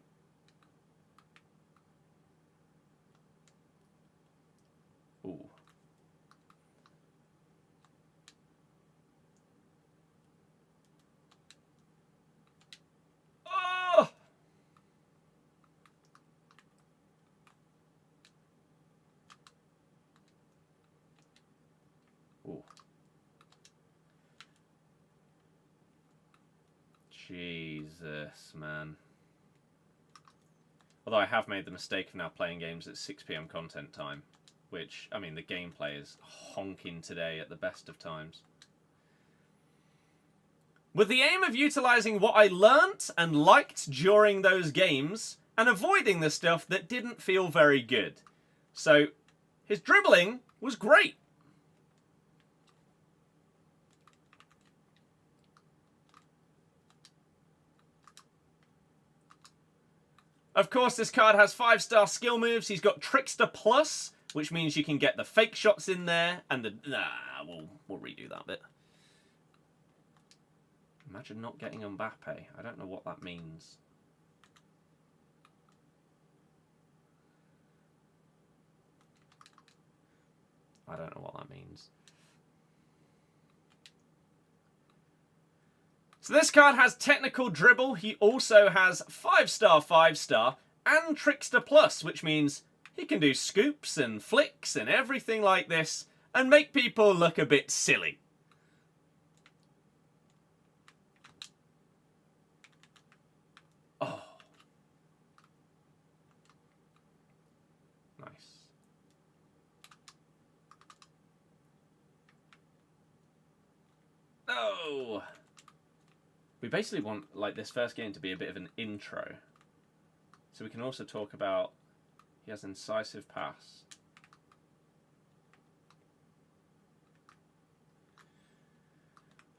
Ooh. Oh! Ooh. Jesus, man. Although I have made the mistake of now playing games at 6 PM content time, which, I mean, the gameplay is honking today at the best of times. With the aim of utilising what I learnt and liked during those games, and avoiding the stuff that didn't feel very good. So, his dribbling was great. Of course, this card has 5-star skill moves. He's got Trickster Plus, which means you can get the fake shots in there, and the... we'll redo that bit. Imagine not getting Mbappe. I don't know what that means. I don't know what that means. So this card has technical dribble. He also has 5-star, 5-star, and Trickster Plus, which means he can do scoops and flicks and everything like this and make people look a bit silly. Oh. Nice. Oh. We basically want, like, this first game to be a bit of an intro. So we can also talk about, he has incisive pass.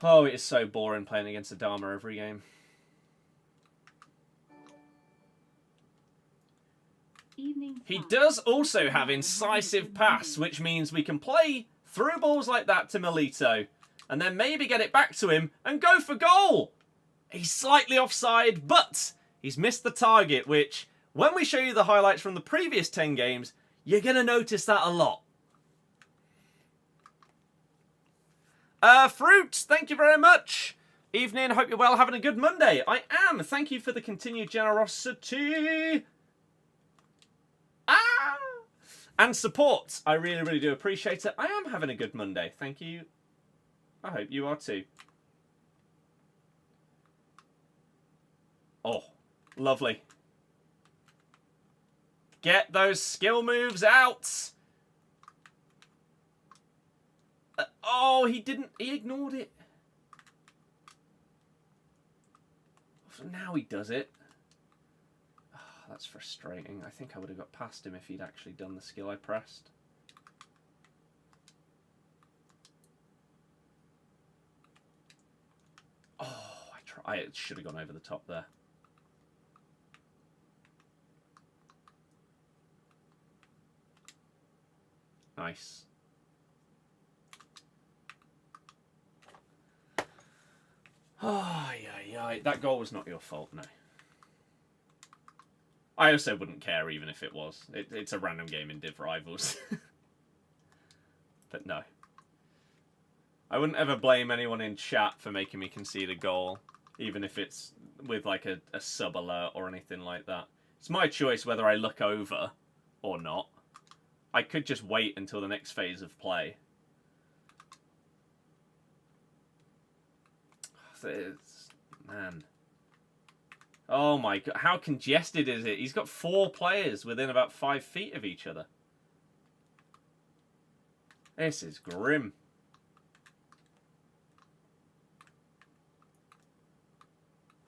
Oh, it is so boring playing against Adama every game. He does also have incisive pass, which means we can play through balls like that to Milito, and then maybe get it back to him and go for goal! He's slightly offside, but he's missed the target, which, when we show you the highlights from the previous 10 games, you're going to notice that a lot. Fruit, thank you very much. Evening, hope you're well, having a good Monday. I am. Thank you for the continued generosity. And support. I really, really do appreciate it. I am having a good Monday. Thank you. I hope you are too. Oh, lovely. Get those skill moves out. Oh, he didn't. He ignored it. Now he does it. Oh, that's frustrating. I think I would have got past him if he'd actually done the skill I pressed. Oh, I should have gone over the top there. Nice. Oh, yeah. That goal was not your fault, no. I also wouldn't care even if it was. It's a random game in Div Rivals. But no. I wouldn't ever blame anyone in chat for making me concede a goal, even if it's with like a sub alert or anything like that. It's my choice whether I look over or not. I could just wait until the next phase of play. Man. Oh my god, how congested is it? He's got 4 players within about 5 feet of each other. This is grim.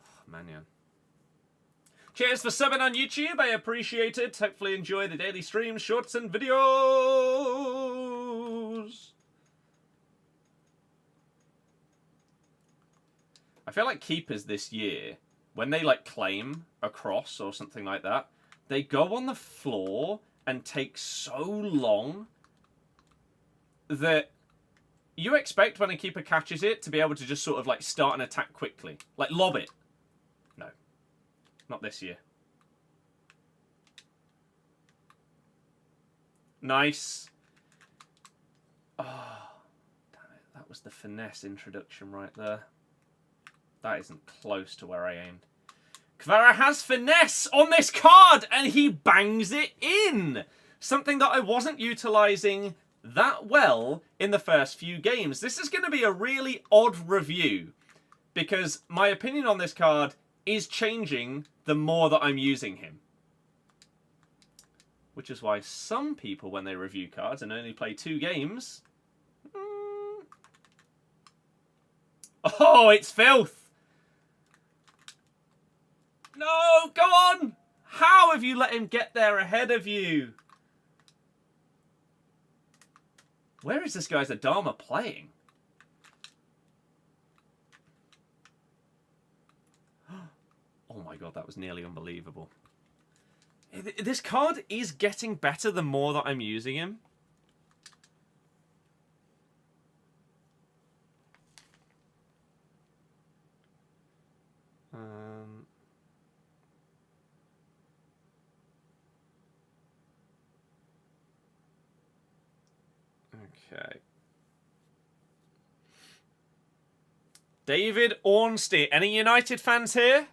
Oh, man. Cheers for subbing on YouTube, I appreciate it. Hopefully enjoy the daily streams, shorts and videos. I feel like keepers this year, when they like claim a cross or something like that, they go on the floor and take so long that you expect when a keeper catches it to be able to just sort of like start an attack quickly. Like lob it. No. Not this year. Nice. Oh, damn it. That was the finesse introduction right there. That isn't close to where I aimed. Kvara has finesse on this card, and he bangs it in. Something that I wasn't utilising that well in the first few games. This is going to be a really odd review, because my opinion on this card is changing the more that I'm using him. Which is why some people, when they review cards and only play 2 games... Oh, it's filth! No, go on! How have you let him get there ahead of you? Where is this guy's Adama playing? Oh my god, that was nearly unbelievable. This card is getting better the more that I'm using him. Okay. David Ornstein. Any United fans here?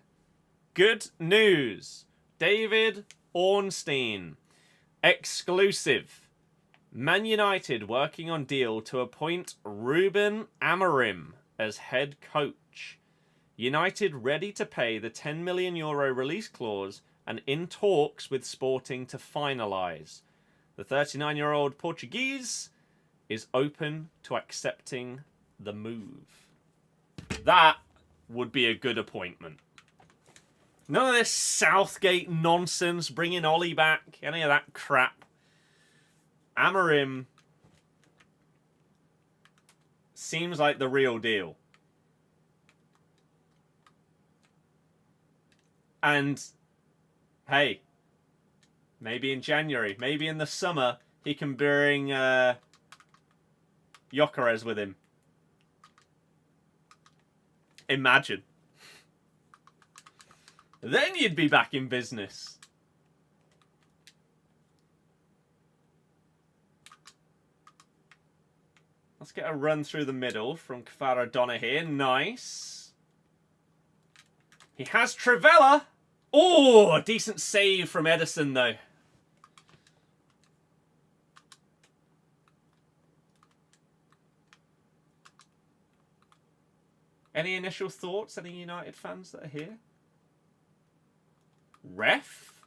Good news. David Ornstein. Exclusive. Man United working on deal to appoint Ruben Amorim as head coach. United ready to pay the €10 million release clause and in talks with Sporting to finalise. The 39-year-old Portuguese is open to accepting the move. That would be a good appointment. None of this Southgate nonsense, bringing Ollie back, any of that crap. Amorim seems like the real deal. And, hey, maybe in January, maybe in the summer, he can bring Gyökeres with him. Imagine. Then you'd be back in business. Let's get a run through the middle from Kvaradonna here. Nice. He has Trivella. Oh, a decent save from Edison, though. Any initial thoughts? Any United fans that are here? Ref?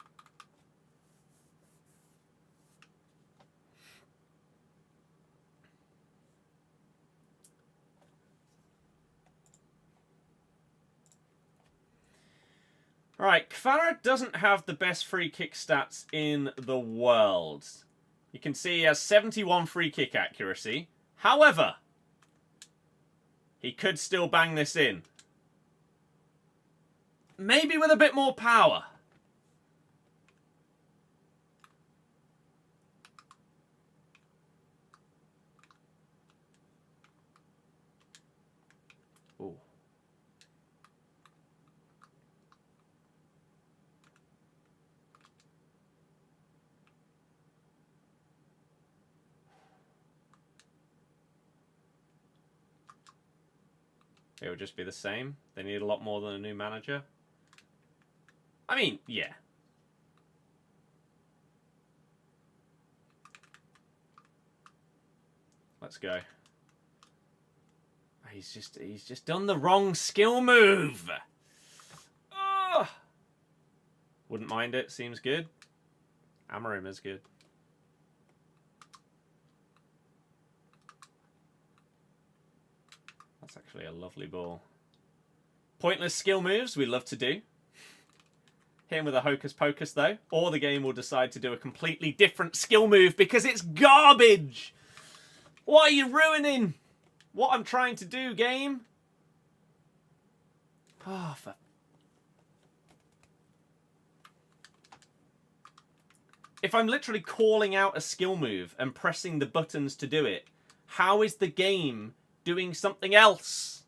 Right, Kvara doesn't have the best free kick stats in the world. You can see he has 71 free kick accuracy. However, he could still bang this in. Maybe with a bit more power. Ooh. It would just be the same. They need a lot more than a new manager. I mean, yeah. Let's go. He's just done the wrong skill move. Ugh. Wouldn't mind it. Seems good. Amorim is good. That's actually a lovely ball. Pointless skill moves we love to do. Hit him with a hocus pocus though, or the game will decide to do a completely different skill move because it's garbage. Why are you ruining what I'm trying to do, game? Oh, if I'm literally calling out a skill move and pressing the buttons to do it, how is the game doing something else?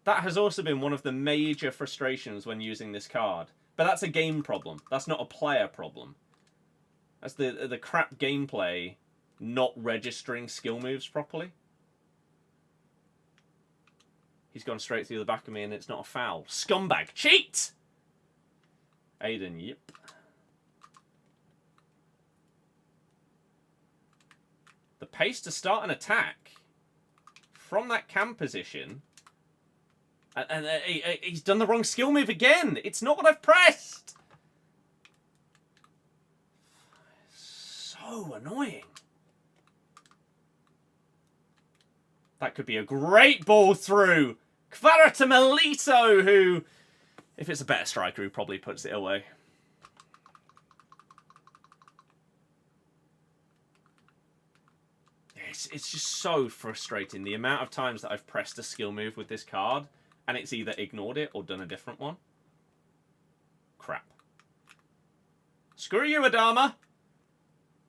That has also been one of the major frustrations when using this card. But that's a game problem. That's not a player problem. That's the crap gameplay not registering skill moves properly. He's gone straight through the back of me and it's not a foul. Scumbag. Cheat! Aiden, yep. The pace to start an attack from that cam position. And he's done the wrong skill move again. It's not what I've pressed. So annoying. That could be a great ball through. Kvara to Melito, who, if it's a better striker, who probably puts it away. It's just so frustrating. The amount of times that I've pressed a skill move with this card, and it's either ignored it or done a different one. Crap. Screw you, Adama.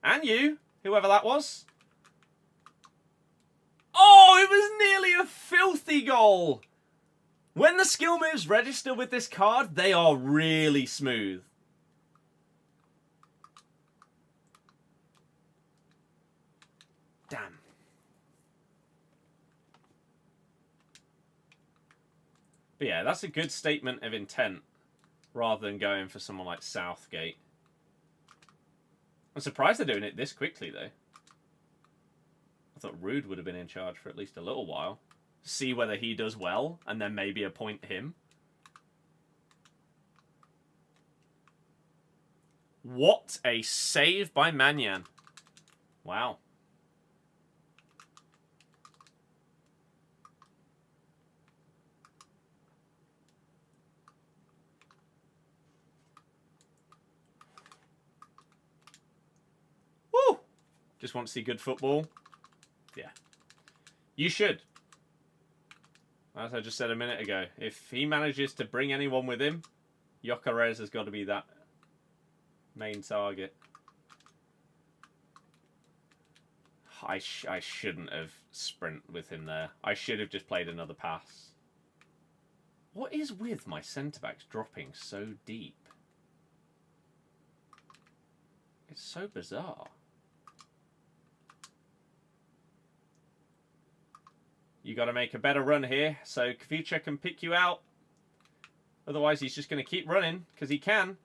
And you, whoever that was. Oh, it was nearly a filthy goal. When the skill moves register with this card, they are really smooth. Damn. But yeah, that's a good statement of intent rather than going for someone like Southgate. I'm surprised they're doing it this quickly, though. I thought Rude would have been in charge for at least a little while. See whether he does well, and then maybe appoint him. What a save by Manyan. Wow. Woo! Just want to see good football? Yeah. You should. As I just said a minute ago, if he manages to bring anyone with him, Gyökeres has got to be that main target. I shouldn't have sprint with him there. I should have just played another pass. What is with my centre-backs dropping so deep? It's so bizarre. You got to make a better run here so Kvicha can pick you out. Otherwise, he's just going to keep running because he can.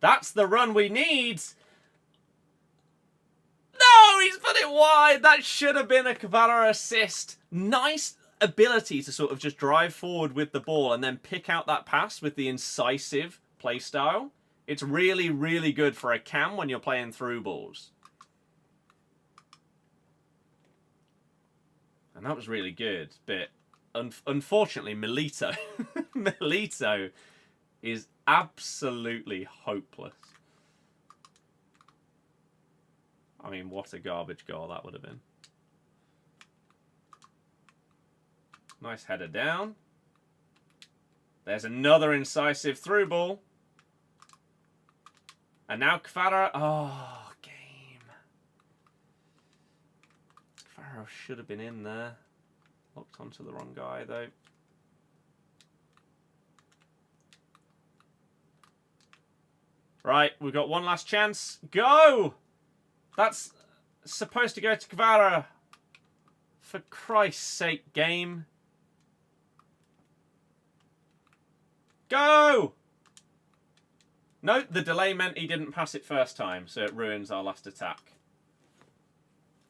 That's the run we need. No, he's put it wide. That should have been a Kvara assist. Nice ability to sort of just drive forward with the ball and then pick out that pass with the incisive play style. It's really, really good for a cam when you're playing through balls. And that was really good, but unfortunately, Melito is Absolutely hopeless. I mean, what a garbage goal that would have been. Nice header down. There's another incisive through ball. And now Kvara. Oh, game. Kvara should have been in there. Locked onto the wrong guy, though. Right, we've got one last chance. Go! That's supposed to go to Kvara. For Christ's sake, game. Go! No, the delay meant he didn't pass it first time, so it ruins our last attack.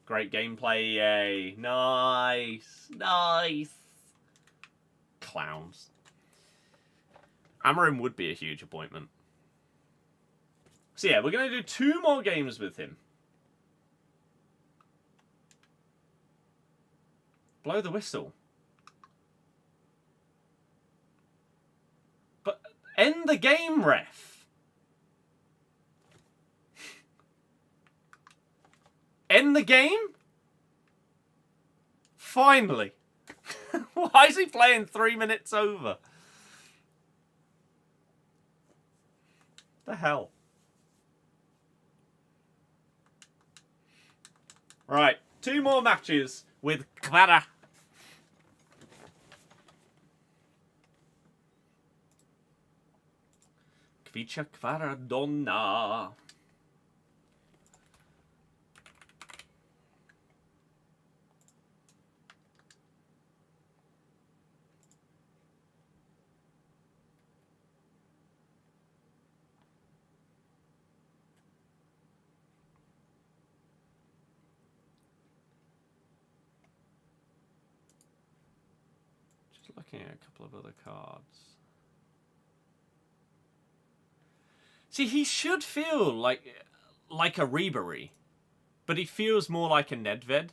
Great gameplay, yay. Nice. Nice. Clowns. Amarim would be a huge appointment. So yeah, we're going to do 2 more games with him. Blow the whistle. But end the game, ref. End the game? Finally. Why is he playing 3 minutes over? The hell? Right, 2 more matches with Kvara. Kvicha Kvaradonna. Looking at a couple of other cards. See, he should feel like a Ribery, but he feels more like a Nedved.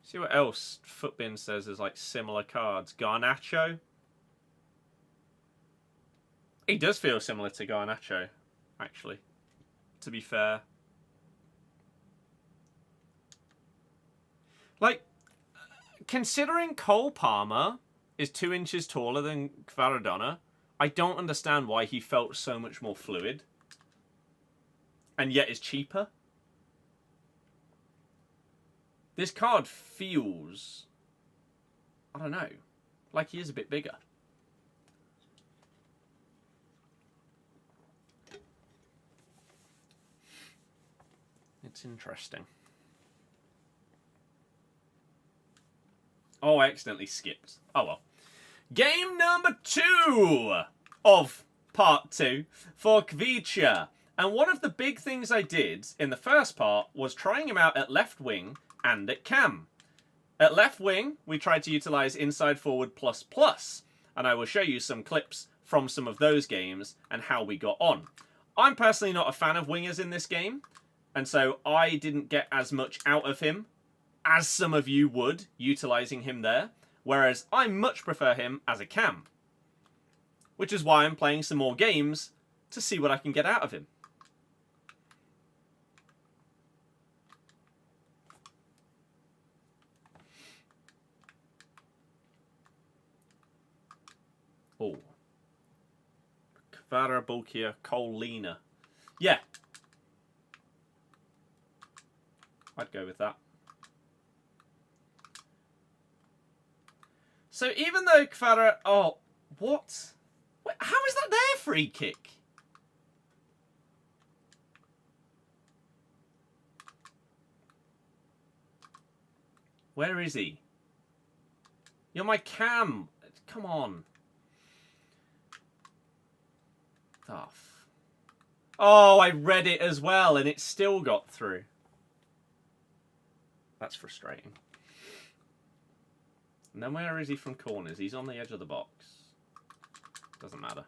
See what else Footbin says is like similar cards. Garnacho. He does feel similar to Garnacho, actually, to be fair. Like, considering Cole Palmer is 2 inches taller than Kvaradonna, I don't understand why he felt so much more fluid. And yet is cheaper. This card feels, I don't know, like he is a bit bigger. It's interesting. Oh, I accidentally skipped. Oh well. Game number 2 of part 2 for Kvicha. And one of the big things I did in the first part was trying him out at left wing and at cam. At left wing, we tried to utilise inside forward ++. And I will show you some clips from some of those games and how we got on. I'm personally not a fan of wingers in this game. And so I didn't get as much out of him as some of you would, utilising him there, whereas I much prefer him as a cam. Which is why I'm playing some more games to see what I can get out of him. Oh. Kvara, Bulkia, Colina. Yeah. I'd go with that. So even though Kvara... Oh, what? Wait, how is that their free kick? Where is he? You're my cam. Come on. Tough. Oh, I read it as well and it still got through. That's frustrating. And then where is he from corners? He's on the edge of the box. Doesn't matter.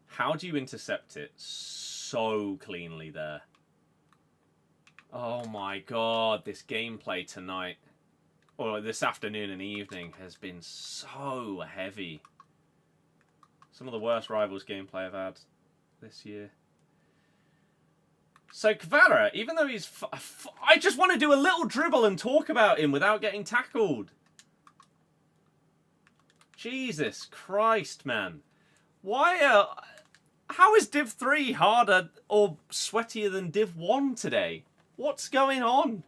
How do you intercept it? so cleanly there. Oh my god, this gameplay tonight, or this afternoon and evening, has been so heavy. Some of the worst Rivals gameplay I've had this year. So Kvara, even though he's... I just want to do a little dribble and talk about him without getting tackled. Jesus Christ, man. Why how is Div 3 harder or sweatier than Div 1 today? What's going on?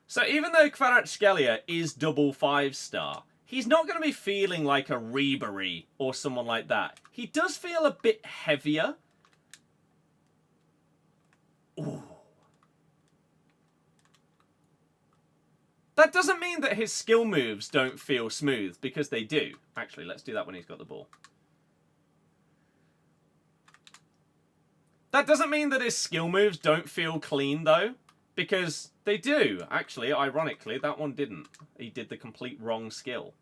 So even though Kvaratskhelia is double 5-star, he's not going to be feeling like a Ribery or someone like that. He does feel a bit heavier. Ooh. That doesn't mean that his skill moves don't feel smooth, because they do. Actually, let's do that when he's got the ball. That doesn't mean that his skill moves don't feel clean, though, because they do. Actually, ironically, that one didn't. He did the complete wrong skill.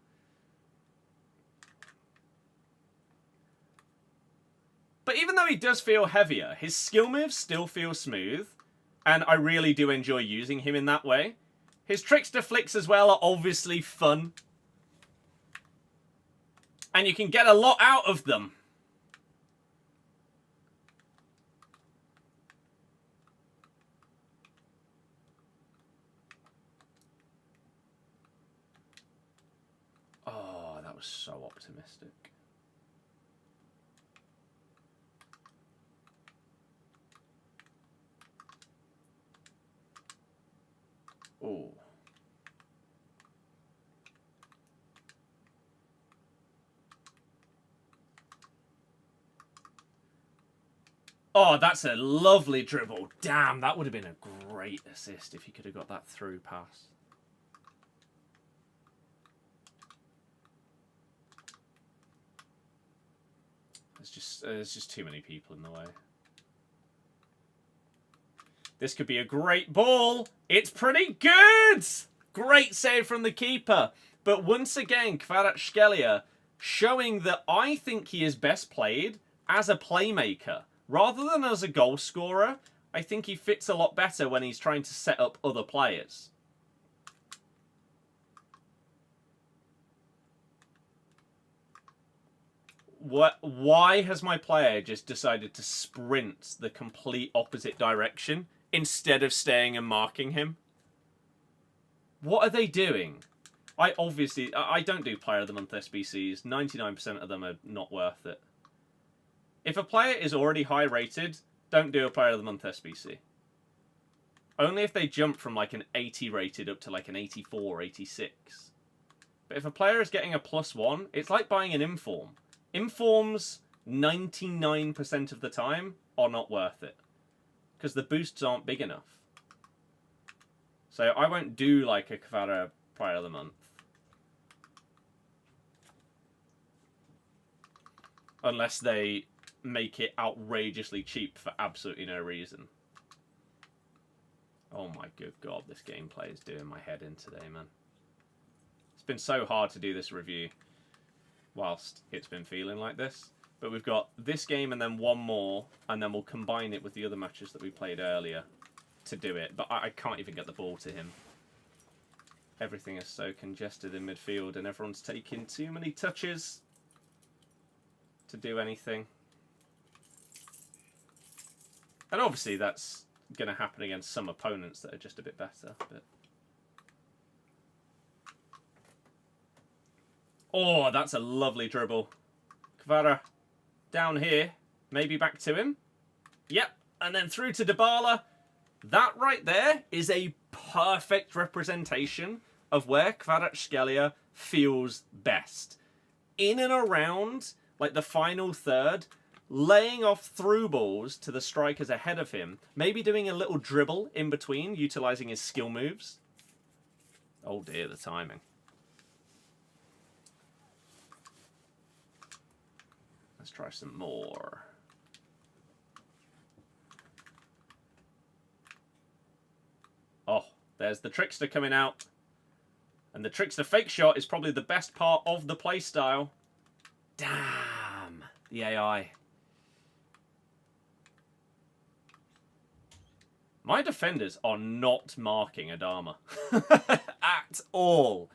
But even though he does feel heavier, his skill moves still feel smooth, and I really do enjoy using him in that way. His trickster flicks as well are obviously fun, and you can get a lot out of them. Oh, that was so optimistic. Oh. Oh, that's a lovely dribble. Damn, that would have been a great assist if he could have got that through pass. There's just too many people in the way. This could be a great ball. It's pretty good. Great save from the keeper. But once again, Kvaratskhelia showing that I think he is best played as a playmaker. Rather than as a goal scorer, I think he fits a lot better when he's trying to set up other players. Why has my player just decided to sprint the complete opposite direction instead of staying and marking him? What are they doing? I don't do Player of the Month SBCs. 99% of them are not worth it. If a player is already high rated, don't do a Player of the Month SBC. Only if they jump from like an 80 rated up to like an 84, 86. But if a player is getting a +1, it's like buying an Inform. Informs 99% of the time are not worth it, because the boosts aren't big enough. So I won't do like a Kvara Player of the Month. Unless they make it outrageously cheap for absolutely no reason. Oh my good god, this gameplay is doing my head in today, man. It's been so hard to do this review whilst it's been feeling like this. But we've got this game and then one more, and then we'll combine it with the other matches that we played earlier to do it. But I can't even get the ball to him. Everything is so congested in midfield, and everyone's taking too many touches to do anything. And obviously that's going to happen against some opponents that are just a bit better. But oh, that's a lovely dribble. Kvara down here. Maybe back to him. Yep. And then through to Dybala. That right there is a perfect representation of where Kvaratskhelia feels best. In and around like the final third, laying off through balls to the strikers ahead of him, maybe doing a little dribble in between, utilising his skill moves. Oh dear, the timing. Let's try some more. Oh, there's the trickster coming out. And the trickster fake shot is probably the best part of the playstyle. Damn. The AI. My defenders are not marking Adama at all.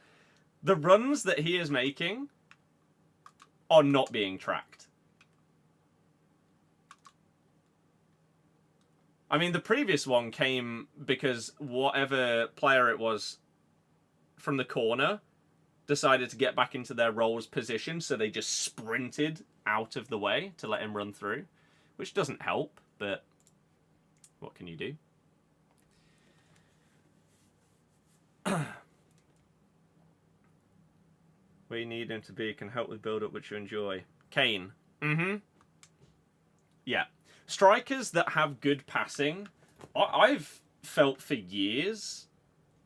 The runs that he is making are not being tracked. I mean, the previous one came because whatever player it was from the corner decided to get back into their role's position, so they just sprinted out of the way to let him run through, which doesn't help, but what can you do? Where you need him to be can help with build-up, which you enjoy. Kane. Mm-hmm. Yeah. Strikers that have good passing, I've felt for years,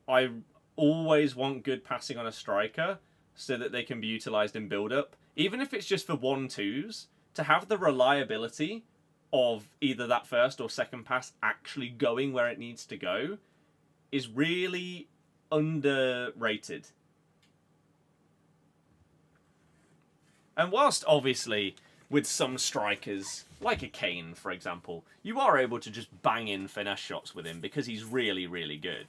I always want good passing on a striker so that they can be utilised in build-up. Even if it's just for 1-2s, to have the reliability of either that first or second pass actually going where it needs to go is really underrated. And whilst obviously with some strikers, like a Kane for example, you are able to just bang in finesse shots with him because he's really, really good.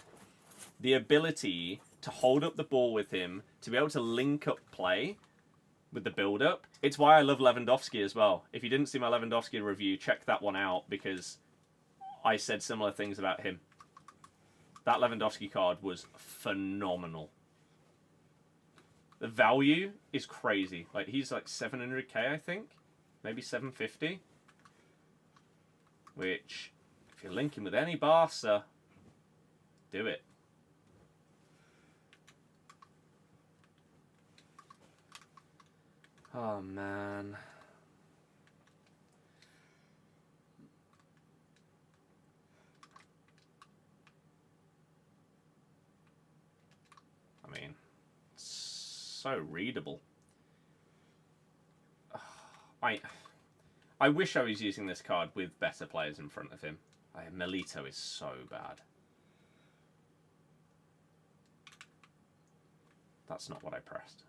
The ability to hold up the ball with him, to be able to link up play with the build-up, it's why I love Lewandowski as well. If you didn't see my Lewandowski review, check that one out because I said similar things about him. That Lewandowski card was phenomenal. The value is crazy. Like, he's like 700k, I think. Maybe 750. Which, if you're linking with any Barca, do it. Oh, man. I mean, so readable. I wish I was using this card with better players in front of him. Milito is so bad. That's not what I pressed.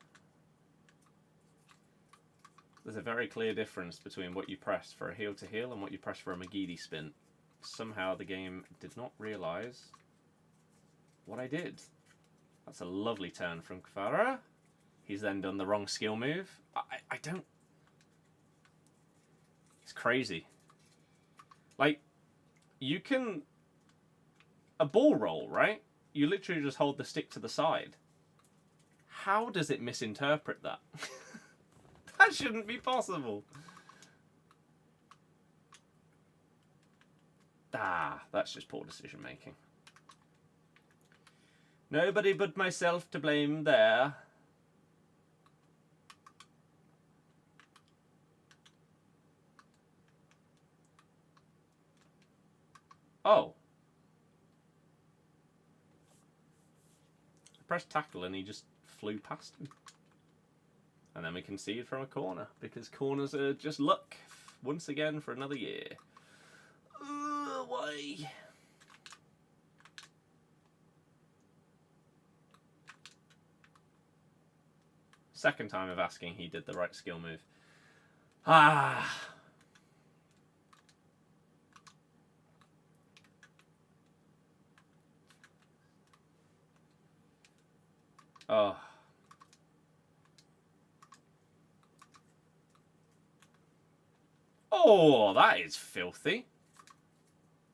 There's a very clear difference between what you pressed for a heel-to-heel and what you pressed for a McGeady spin. Somehow the game did not realise what I did. That's a lovely turn from Kvara. He's then done the wrong skill move. I don't... It's crazy. Like, you can... A ball roll, right? You literally just hold the stick to the side. How does it misinterpret that? That shouldn't be possible. That's just poor decision making. Nobody but myself to blame there. Oh. I pressed tackle and he just flew past him. And then we conceded from a corner, because corners are just luck once again for another year. Why? Second time of asking, he did the right skill move. Oh. Oh, that is filthy.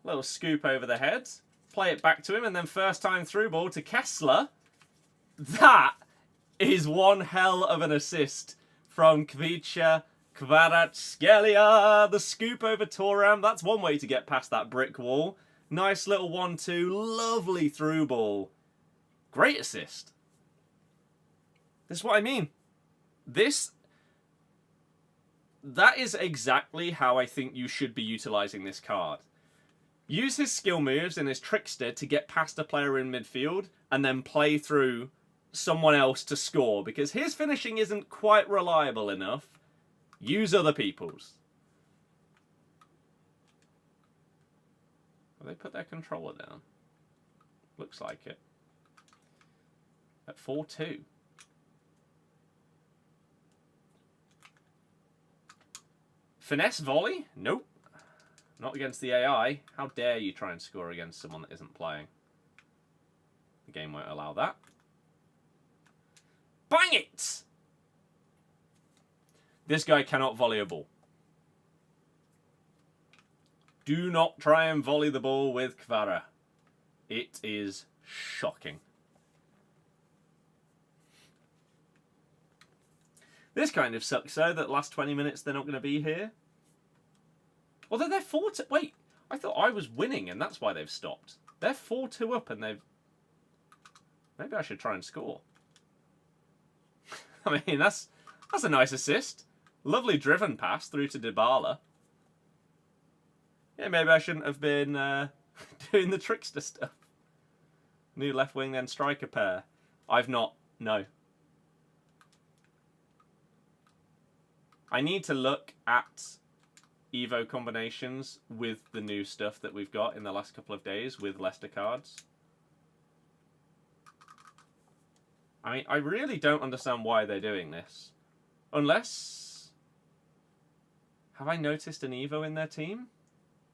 Little scoop over the head. Play it back to him, and then first time through ball to Kessler. That is one hell of an assist from Kvicha Kvaratskhelia. The scoop over Thuram. That's one way to get past that brick wall. Nice little 1-2. Lovely through ball. Great assist. This is what I mean. That is exactly how I think you should be utilising this card. Use his skill moves and his trickster to get past a player in midfield and then play through someone else to score, because his finishing isn't quite reliable enough. Use other people's. Have they put their controller down? Looks like it. At 4-2. Finesse volley? Nope. Not against the AI. How dare you try and score against someone that isn't playing? The game won't allow that. Bang it! This guy cannot volley a ball. Do not try and volley the ball with Kvara. It is shocking. This kind of sucks, though, that last 20 minutes they're not going to be here. Although they're 4-2... Wait, I thought I was winning, and that's why they've stopped. They're 4-2 up, and they've... Maybe I should try and score. I mean, that's a nice assist. Lovely driven pass through to Dybala. Yeah, maybe I shouldn't have been doing the trickster stuff. New left wing, then striker pair. I've not... No. I need to look at Evo combinations with the new stuff that we've got in the last couple of days with Leicester cards. I mean, I really don't understand why they're doing this. Unless... Have I noticed an Evo in their team?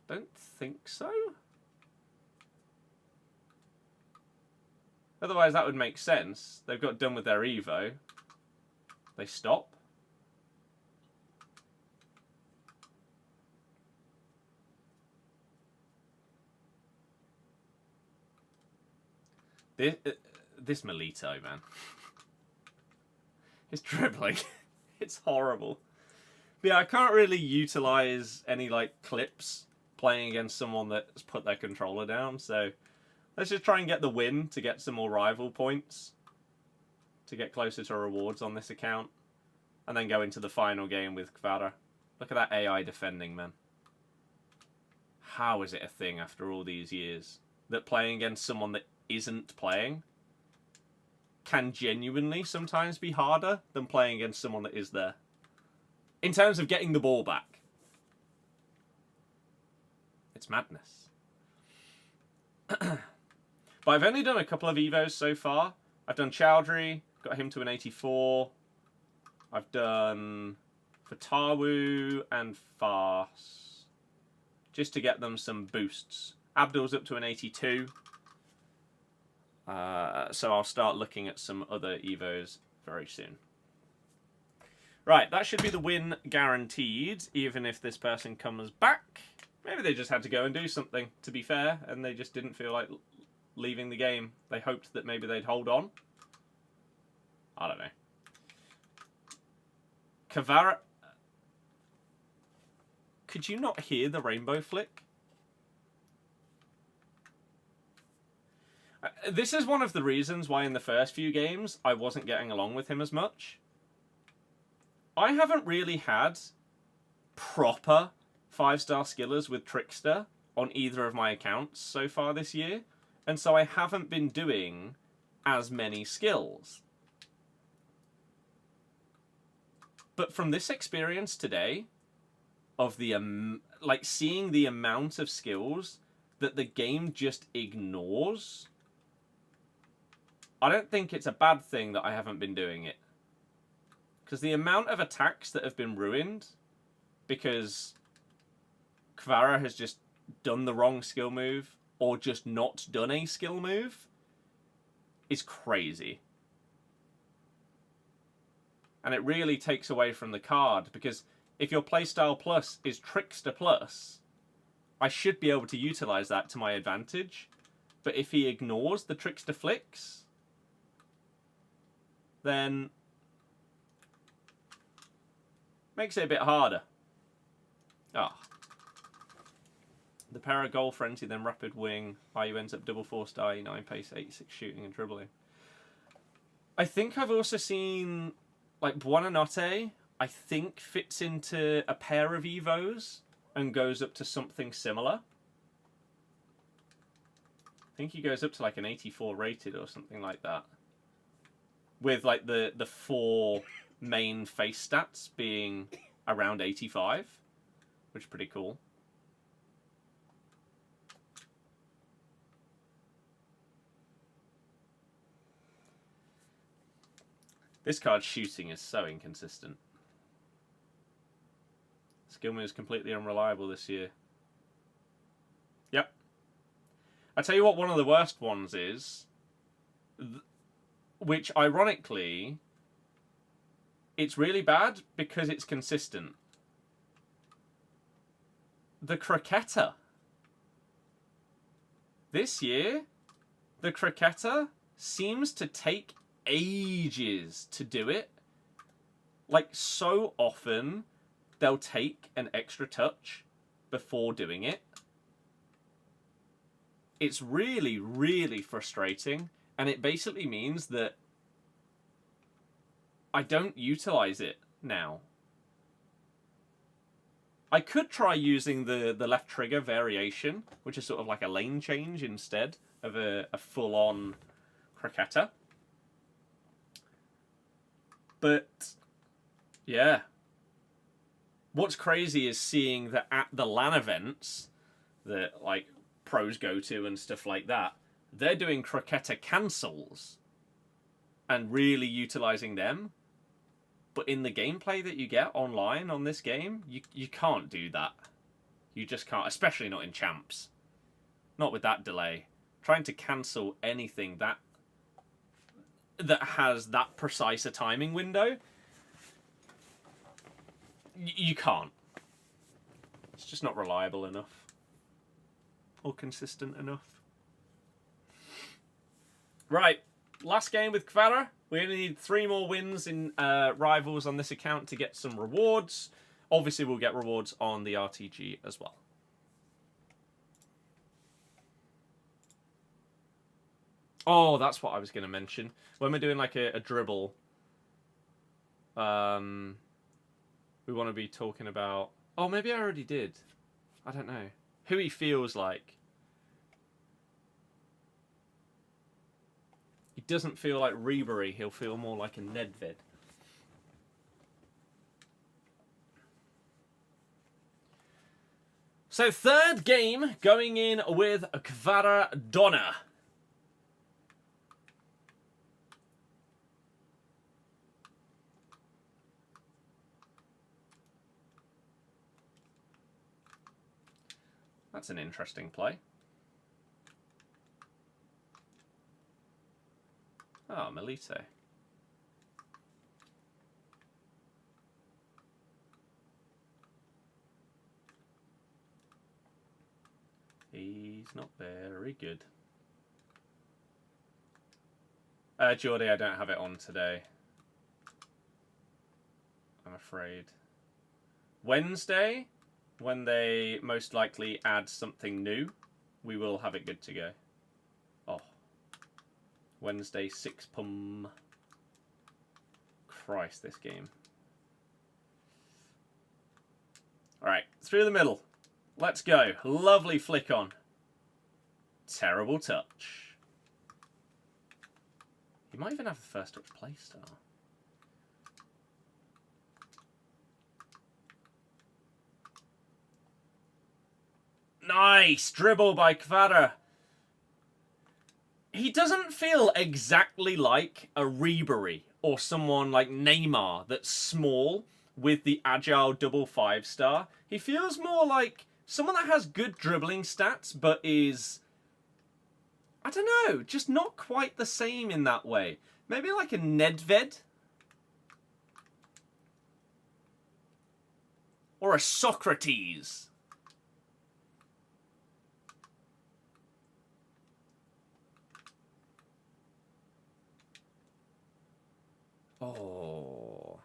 Don't think so. Otherwise, that would make sense. They've got done with their Evo. They stop. This Melito, man. His dribbling. It's horrible. But yeah, I can't really utilise any, like, clips playing against someone that's put their controller down, so let's just try and get the win to get some more rival points to get closer to rewards on this account, and then go into the final game with Kvara. Look at that AI defending, man. How is it a thing after all these years that playing against someone that isn't playing can genuinely sometimes be harder than playing against someone that is there? In terms of getting the ball back. It's madness. But I've only done a couple of Evos so far. I've done Chowdhury, got him to an 84. I've done Fatawu and Fars, just to get them some boosts. Abdul's up to an 82. So I'll start looking at some other Evos very soon. Right, that should be the win guaranteed, even if this person comes back. Maybe they just had to go and do something, to be fair, and they just didn't feel like leaving the game. They hoped that maybe they'd hold on. I don't know. Kvara... Could you not hear the rainbow flick? This is one of the reasons why in the first few games I wasn't getting along with him as much. I haven't really had proper 5-star skillers with Trickster on either of my accounts so far this year, and so I haven't been doing as many skills. But from this experience today, of the like seeing the amount of skills that the game just ignores, I don't think it's a bad thing that I haven't been doing it. Because the amount of attacks that have been ruined because Kvara has just done the wrong skill move or just not done a skill move is crazy. And it really takes away from the card, because if your playstyle plus is Trickster plus, I should be able to utilise that to my advantage. But if he ignores the Trickster flicks, then makes it a bit harder. Ah. The para goal frenzy, then rapid wing. You ends up double 4-star, 9 pace, 86 shooting and dribbling. I think I've also seen, like, Buonanotte, I think fits into a pair of Evos and goes up to something similar. I think he goes up to like an 84 rated or something like that. With like the 4 main face stats being around 85, which is pretty cool. This card's shooting is so inconsistent. This Skill move is completely unreliable this year. Yep. I tell you what, one of the worst ones is, which ironically, it's really bad because it's consistent. The cricketer. This year, the cricketer seems to take ages to do it. Like, so often, they'll take an extra touch before doing it. It's really, really frustrating. And it basically means that I don't utilize it now. I could try using the left trigger variation, which is sort of like a lane change instead of a full-on cricketer. But, yeah. What's crazy is seeing that at the LAN events that, like, pros go to and stuff like that, they're doing cricketer cancels and really utilizing them. But in the gameplay that you get online on this game, you can't do that. You just can't, especially not in champs. Not with that delay. Trying to cancel anything that has that precise a timing window, you can't. It's just not reliable enough. Or consistent enough. Right, last game with Kvara. We only need 3 more wins in Rivals on this account to get some rewards. Obviously, we'll get rewards on the RTG as well. Oh, that's what I was going to mention. When we're doing like a dribble, we want to be talking about... Oh, maybe I already did. I don't know. Who he feels like. He doesn't feel like Ribery. He'll feel more like a Nedved. So third game going in with Kvara Donna. That's an interesting play. Oh, Melito. He's not very good. Jordy, I don't have it on today. I'm afraid. Wednesday, when they most likely add something new, we will have it good to go. Oh. Wednesday, 6 pum. Christ, this game. Alright, through the middle. Let's go. Lovely flick on. Terrible touch. He might even have the first touch play star. Nice dribble by Kvara. He doesn't feel exactly like a Ribery or someone like Neymar that's small with the agile double 5-star. He feels more like someone that has good dribbling stats but is, I don't know, just not quite the same in that way. Maybe like a Nedved. Or a Socrates. Oh.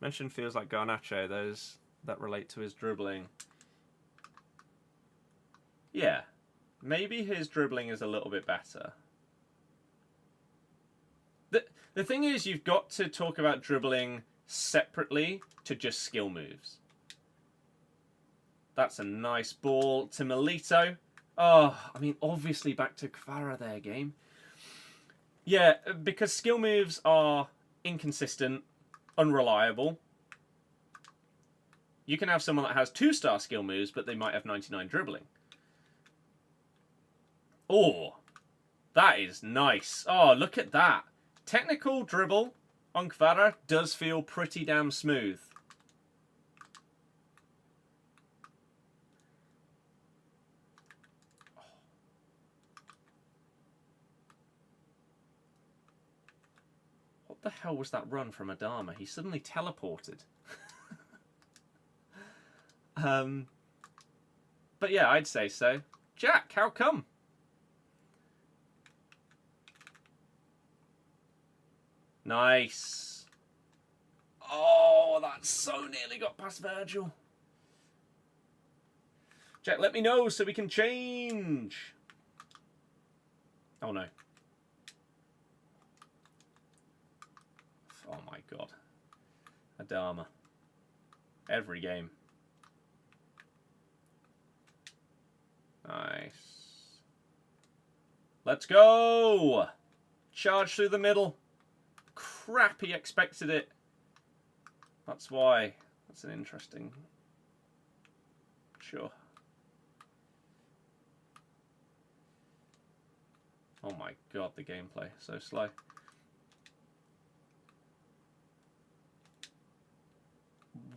Mention feels like Garnacho, those that relate to his dribbling. Yeah. Maybe his dribbling is a little bit better. The thing is, you've got to talk about dribbling separately to just skill moves. That's a nice ball to Melito. Oh, I mean, obviously back to Kvara there, game. Yeah, because skill moves are inconsistent, unreliable. You can have someone that has 2-star skill moves, but they might have 99 dribbling. Oh, that is nice. Oh, look at that. Technical dribble on Kvara does feel pretty damn smooth. the hell was that run from Adama? He suddenly teleported. But yeah, I'd say so. Jack, how come? Nice. Oh, that so nearly got past Virgil. Jack, let me know so we can change. Oh, no. Oh, my God. Adama. Every game. Nice. Let's go! Charge through the middle. Crap, he expected it. That's why. That's an interesting... Sure. Oh my God, the gameplay. So slow.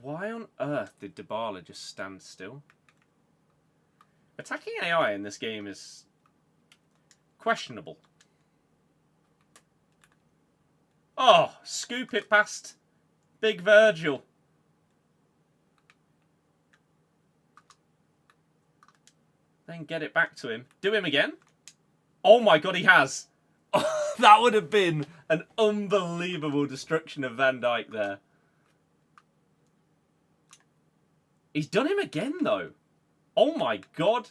Why on earth did Dybala just stand still? Attacking AI in this game is questionable. Oh, scoop it past Big Virgil. Then get it back to him. Do him again. Oh my God, he has. That would have been an unbelievable destruction of Van Dijk there. He's done him again, though. Oh my God.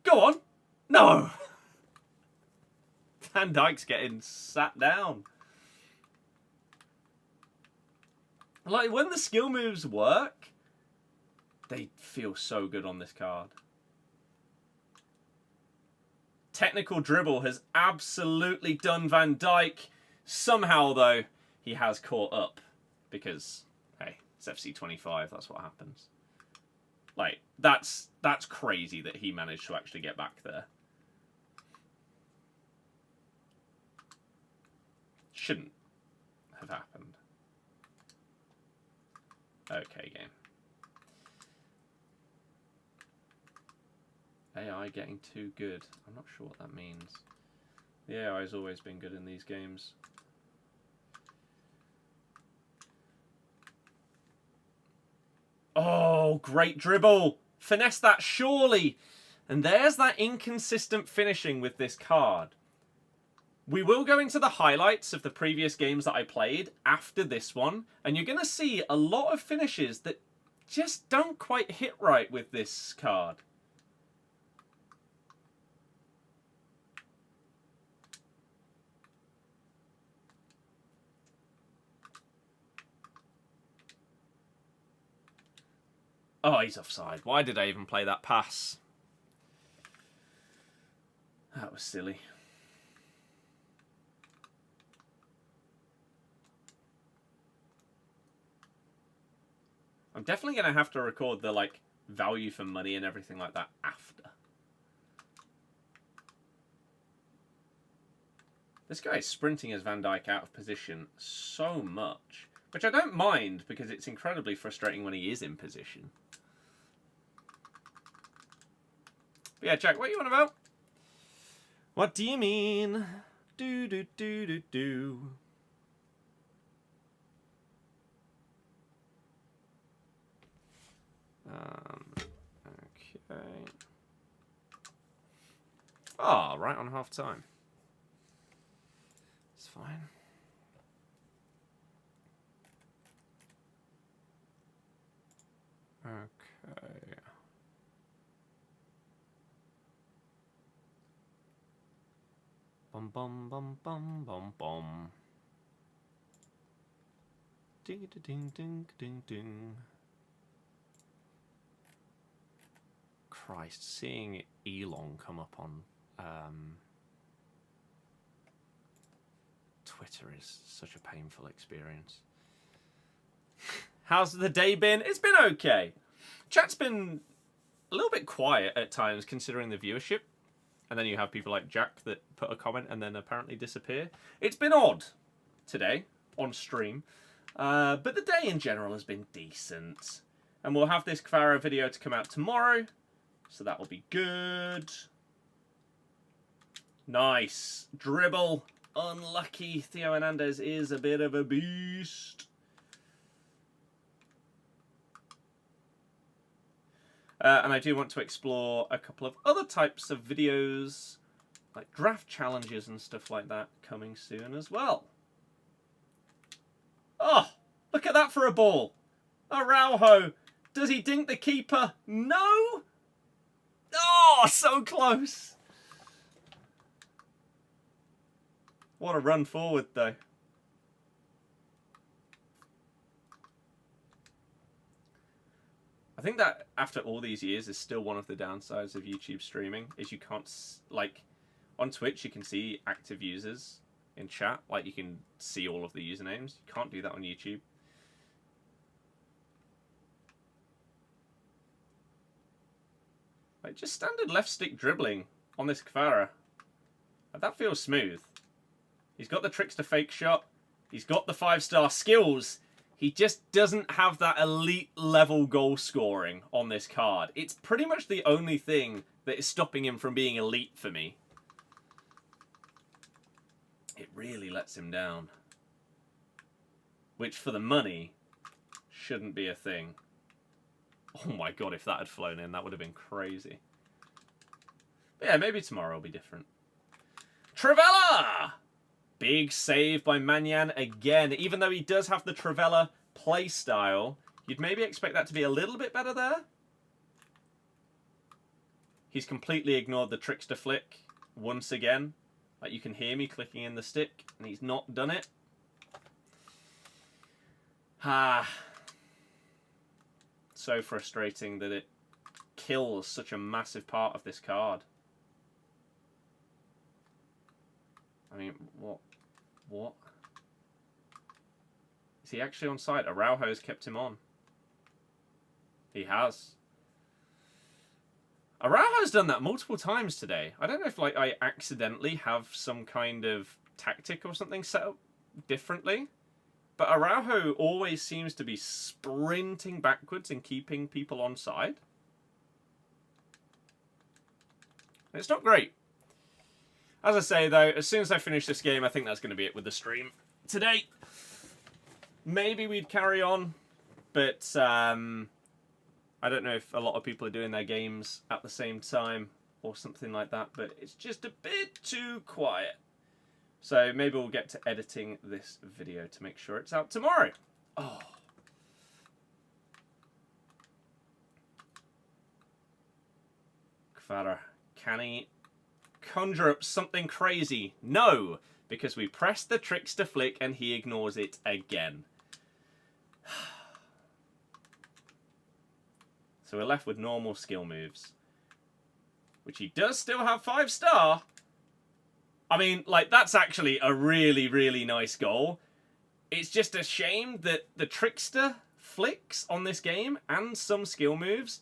Go on. No. Van Dijk's getting sat down. Like, when the skill moves work, they feel so good on this card. Technical dribble has absolutely done Van Dijk. Somehow, though, he has caught up. Because, hey, it's FC25, that's what happens. Like, that's crazy that he managed to actually get back there. Shouldn't have happened. Okay, game. AI getting too good. I'm not sure what that means. The AI has always been good in these games. Oh, great dribble. Finesse that, surely. And there's that inconsistent finishing with this card. We will go into the highlights of the previous games that I played after this one. And you're going to see a lot of finishes that just don't quite hit right with this card. Oh, he's offside. Why did I even play that pass? That was silly. I'm definitely going to have to record the, like, value for money and everything like that after. This guy is sprinting as Van Dijk out of position so much. Which I don't mind, because it's incredibly frustrating when he is in position. But yeah, Jack, what are you on about? What do you mean? Do, do, do, do, do. Okay. Oh, right on half time. It's fine. Okay. Bum bum bum bum bum bum. Ding ding ding ding ding. Christ, seeing Elon come up on Twitter is such a painful experience. How's the day been? It's been okay. Chat's been a little bit quiet at times considering the viewership. And then you have people like Jack that put a comment and then apparently disappear. It's been odd today on stream. But the day in general has been decent. And we'll have this Kvara video to come out tomorrow. So that will be good. Nice. Dribble. Unlucky. Theo Hernandez is a bit of a beast. And I do want to explore a couple of other types of videos, like draft challenges and stuff like that, coming soon as well. Oh, look at that for a ball. Araujo. Does he dink the keeper? No. Oh, so close. What a run forward, though. I think that after all these years is still one of the downsides of YouTube streaming, is you can't, like, on Twitch you can see active users in chat, like you can see all of the usernames. You can't do that on YouTube. Like, just standard left stick dribbling on this Kvara. Like, that feels smooth. He's got the trickster fake shot. He's got the 5-star skills. He just doesn't have that elite level goal scoring on this card. It's pretty much the only thing that is stopping him from being elite for me. It really lets him down. Which, for the money, shouldn't be a thing. Oh my god, if that had flown in, that would have been crazy. But yeah, maybe tomorrow will be different. Trivella! Big save by Manyan again. Even though he does have the Trivella play style, you'd maybe expect that to be a little bit better there. He's completely ignored the trickster flick once again. Like, you can hear me clicking in the stick, and he's not done it. Ah. So frustrating that it kills such a massive part of this card. I mean, what? What? Is he actually on side? Araujo's kept him on. He has. Araujo's done that multiple times today. I don't know if, like, I accidentally have some kind of tactic or something set up differently. But Araujo always seems to be sprinting backwards and keeping people on side. It's not great. As I say, though, as soon as I finish this game, I think that's going to be it with the stream today. Maybe we'd carry on, but I don't know if a lot of people are doing their games at the same time or something like that, but it's just a bit too quiet. So maybe we'll get to editing this video to make sure it's out tomorrow. Oh. Kvara, can he conjure up something crazy? No, because we press the trickster flick and he ignores it again. So we're left with normal skill moves, which he does still have 5-star. I mean, like, that's actually a really, really nice goal. It's just a shame that the trickster flicks on this game and some skill moves,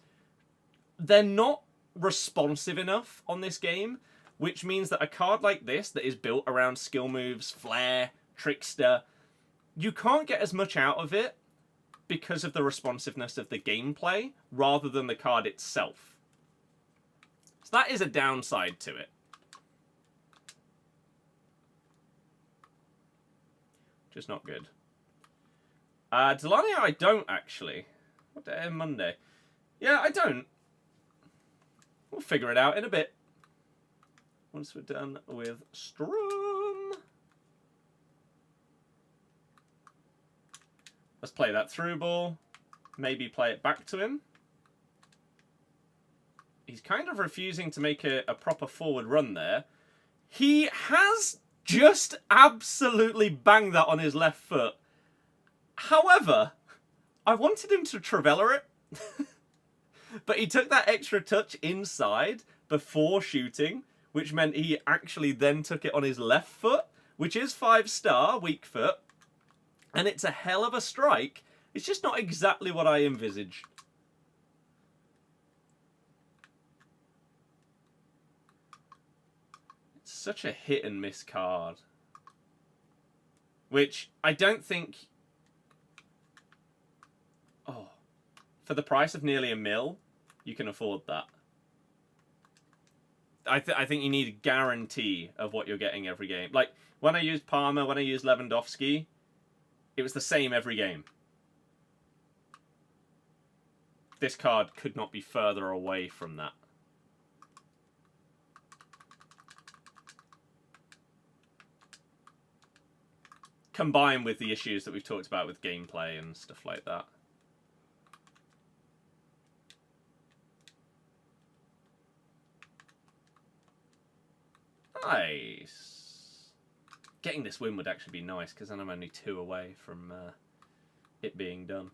they're not responsive enough on this game, which means that a card like this that is built around skill moves, flair, trickster, you can't get as much out of it because of the responsiveness of the gameplay rather than the card itself. So that is a downside to it. Just not good. Delania, I don't actually. What day? Monday. Yeah, I don't. We'll figure it out in a bit. Once we're done with Strum. Let's play that through ball. Maybe play it back to him. He's kind of refusing to make a proper forward run there. He has just absolutely banged that on his left foot. However, I wanted him to Trivella it. But he took that extra touch inside before shooting, which meant he actually then took it on his left foot, which is 5-star, weak foot. And it's a hell of a strike. It's just not exactly what I envisaged. It's such a hit and miss card. Which I don't think... Oh. For the price of nearly £1 million, you can afford that. I think you need a guarantee of what you're getting every game. Like, when I used Palmer, when I used Lewandowski, it was the same every game. This card could not be further away from that. Combined with the issues that we've talked about with gameplay and stuff like that. Nice. Getting this win would actually be nice, because then I'm only 2 away from it being done.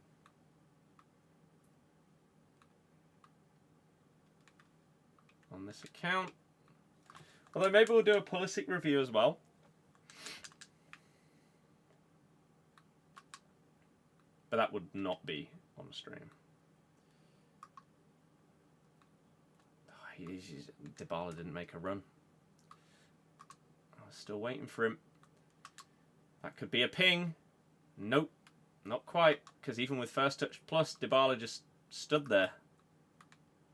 On this account. Although maybe we'll do a Pulisic review as well. But that would not be on stream. Dybala didn't make a run. I was still waiting for him. That could be a ping. Nope. Not quite. Because even with first touch plus, Dybala just stood there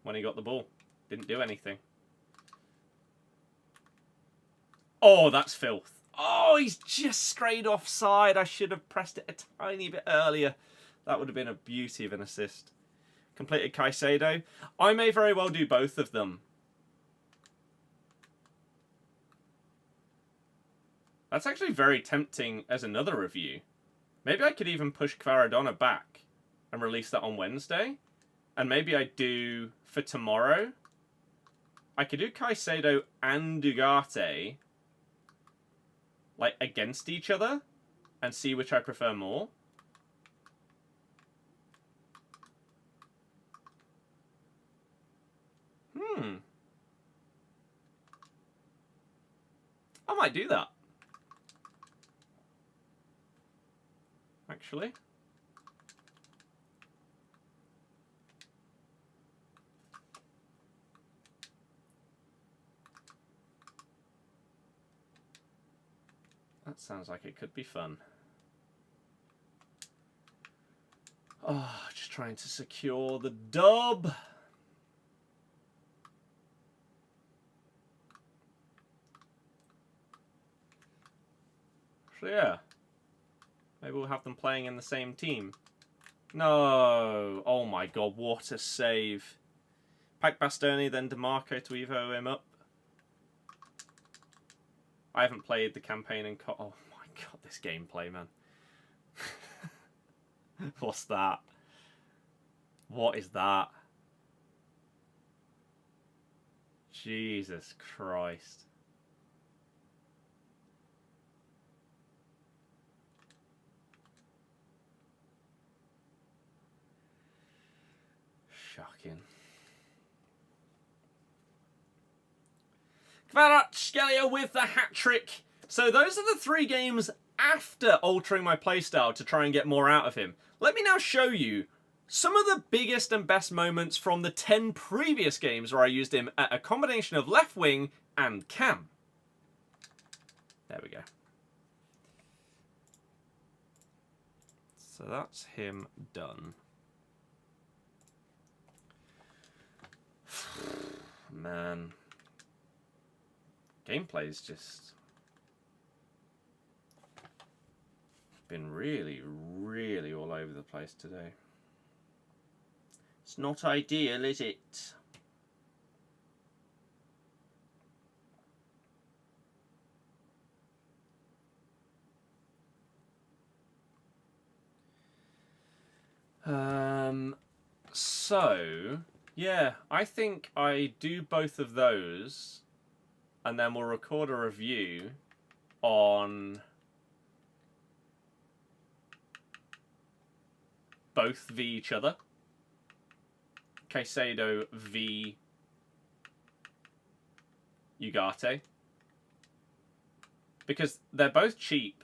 when he got the ball. Didn't do anything. Oh, that's filth. Oh, he's just strayed offside. I should have pressed it a tiny bit earlier. That would have been a beauty of an assist. Completed Caicedo. I may very well do both of them. That's actually very tempting as another review. Maybe I could even push Kvaradona back and release that on Wednesday. And maybe I do for tomorrow. I could do Caicedo and Ugarte, like, against each other and see which I prefer more. I might do that. Actually. That sounds like it could be fun. Oh, just trying to secure the dub. So yeah, maybe we'll have them playing in the same team. No, oh my god, what a save. Pack Bastoni, then DeMarco to Evo him up. I haven't played the campaign in oh my god, this gameplay, man. What's that? What is that? Jesus Christ. Shocking. Kvaratskhelia with the hat-trick. So those are the 3 games after altering my playstyle to try and get more out of him. Let me now show you some of the biggest and best moments from the 10 previous games where I used him at a combination of left wing and cam. There we go. So that's him done. Man. Gameplay's just been really, really all over the place today. It's not ideal, is it? So, yeah, I think I do both of those, and then we'll record a review on both v each other. Caicedo v Ugarte. Because they're both cheap,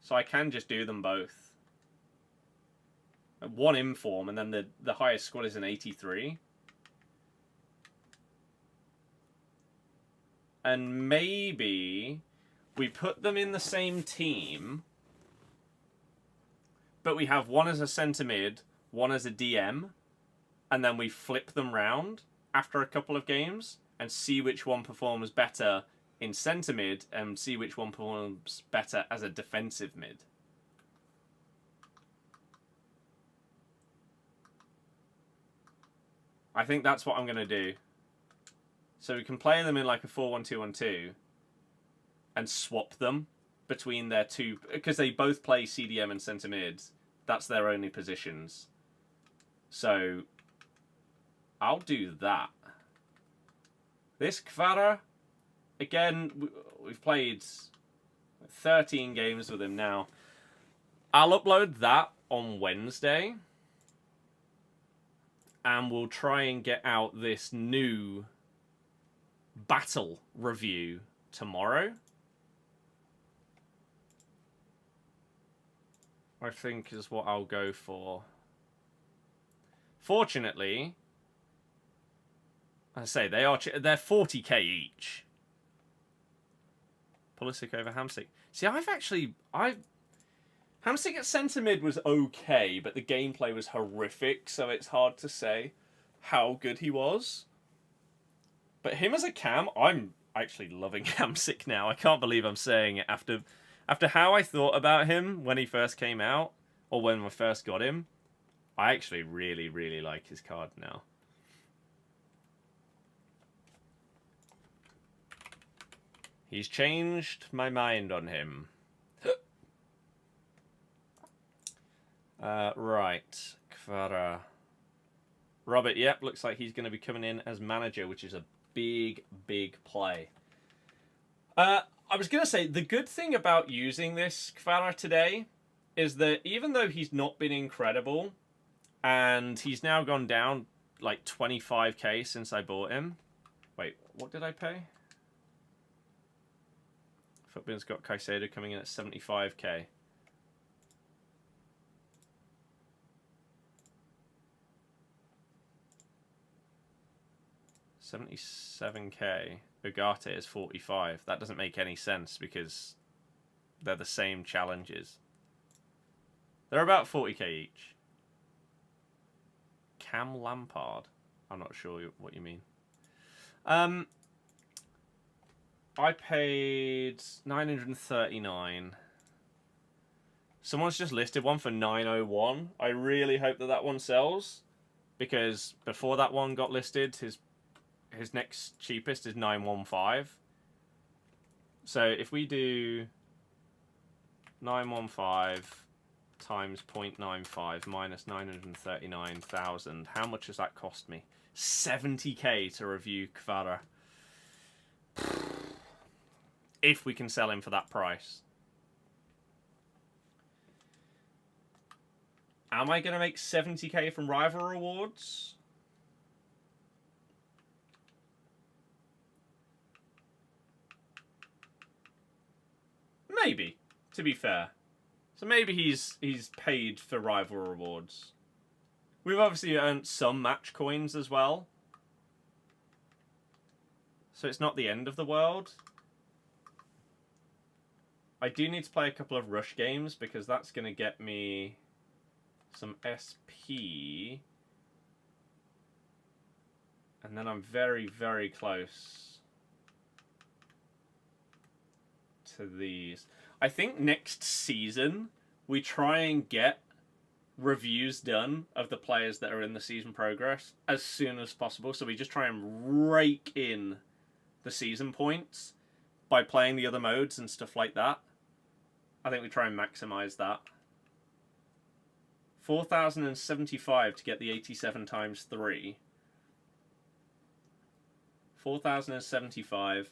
so I can just do them both. One inform, and then the highest squad is an 83. And maybe we put them in the same team, but we have one as a centre mid, one as a DM, and then we flip them round after a couple of games and see which one performs better in centre mid and see which one performs better as a defensive mid. I think that's what I'm going to do. So we can play them in like a 4-1-2-1-2 and swap them between their two, because they both play CDM and centre mid. That's their only positions. So I'll do that. This Kvara, again, we've played 13 games with him now. I'll upload that on Wednesday. And we'll try and get out this new battle review tomorrow. I think is what I'll go for. Fortunately, I say they're 40k each. Pulisic over Hamsik. See, Hamsik at centre mid was okay, but the gameplay was horrific, so it's hard to say how good he was. But him as a cam, I'm actually loving Hamsik now. I can't believe I'm saying it after how I thought about him when he first came out, or when I first got him. I actually really, really like his card now. He's changed my mind on him. Right, Kvara. Robert, yep, looks like he's going to be coming in as manager, which is a big, big play. I was going to say, the good thing about using this Kvara today is that even though he's not been incredible, and he's now gone down like 25k since I bought him. Wait, what did I pay? Footbin's got Caicedo coming in at 75k. $77k. Ugarte is 45. That doesn't make any sense because they're the same challenges. They're about 40k each. Cam Lampard. I'm not sure what you mean. I paid 939. Someone's just listed one for 901. I really hope that one sells, because before that one got listed, his next cheapest is 915. So if we do 915 times 0.95 minus 939,000, how much does that cost me? 70k to review Kvara. If we can sell him for that price. Am I going to make 70k from rival rewards? Maybe, to be fair. So maybe he's paid for rival rewards. We've obviously earned some match coins as well. So it's not the end of the world. I do need to play a couple of rush games because that's going to get me some SP. And then I'm very, very close to these. I think next season we try and get reviews done of the players that are in the season progress as soon as possible. So we just try and rake in the season points by playing the other modes and stuff like that. I think we try and maximize that. 4,075 to get the 87 times 3. 4,075.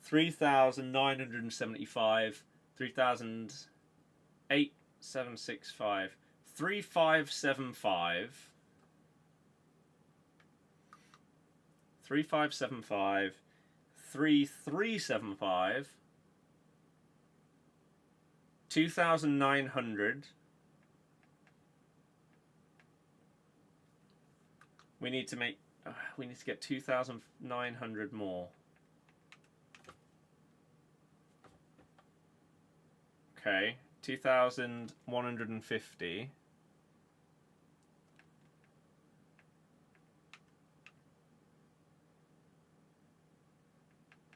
3,975. 3,8765. 3,575. 3,575. 3,375. 2,900. We need to make. We need to get 2,900 more. Okay, 2,150.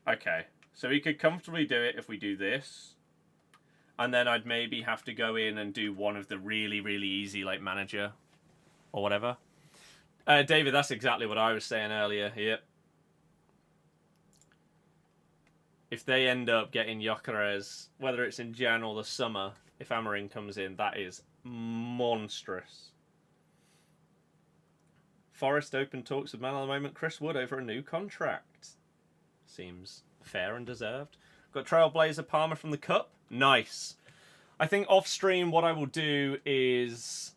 Okay. So we could comfortably do it if we do this. And then I'd maybe have to go in and do one of the really, really easy, like, manager or whatever. David, that's exactly what I was saying earlier. Yep. If they end up getting Gyökeres, whether it's in Jan or the summer, if Amorim comes in, that is monstrous. Forest open talks with man at the moment. Chris Wood over a new contract. Seems fair and deserved. Got Trailblazer Palmer from the Cup. Nice. I think off stream what I will do is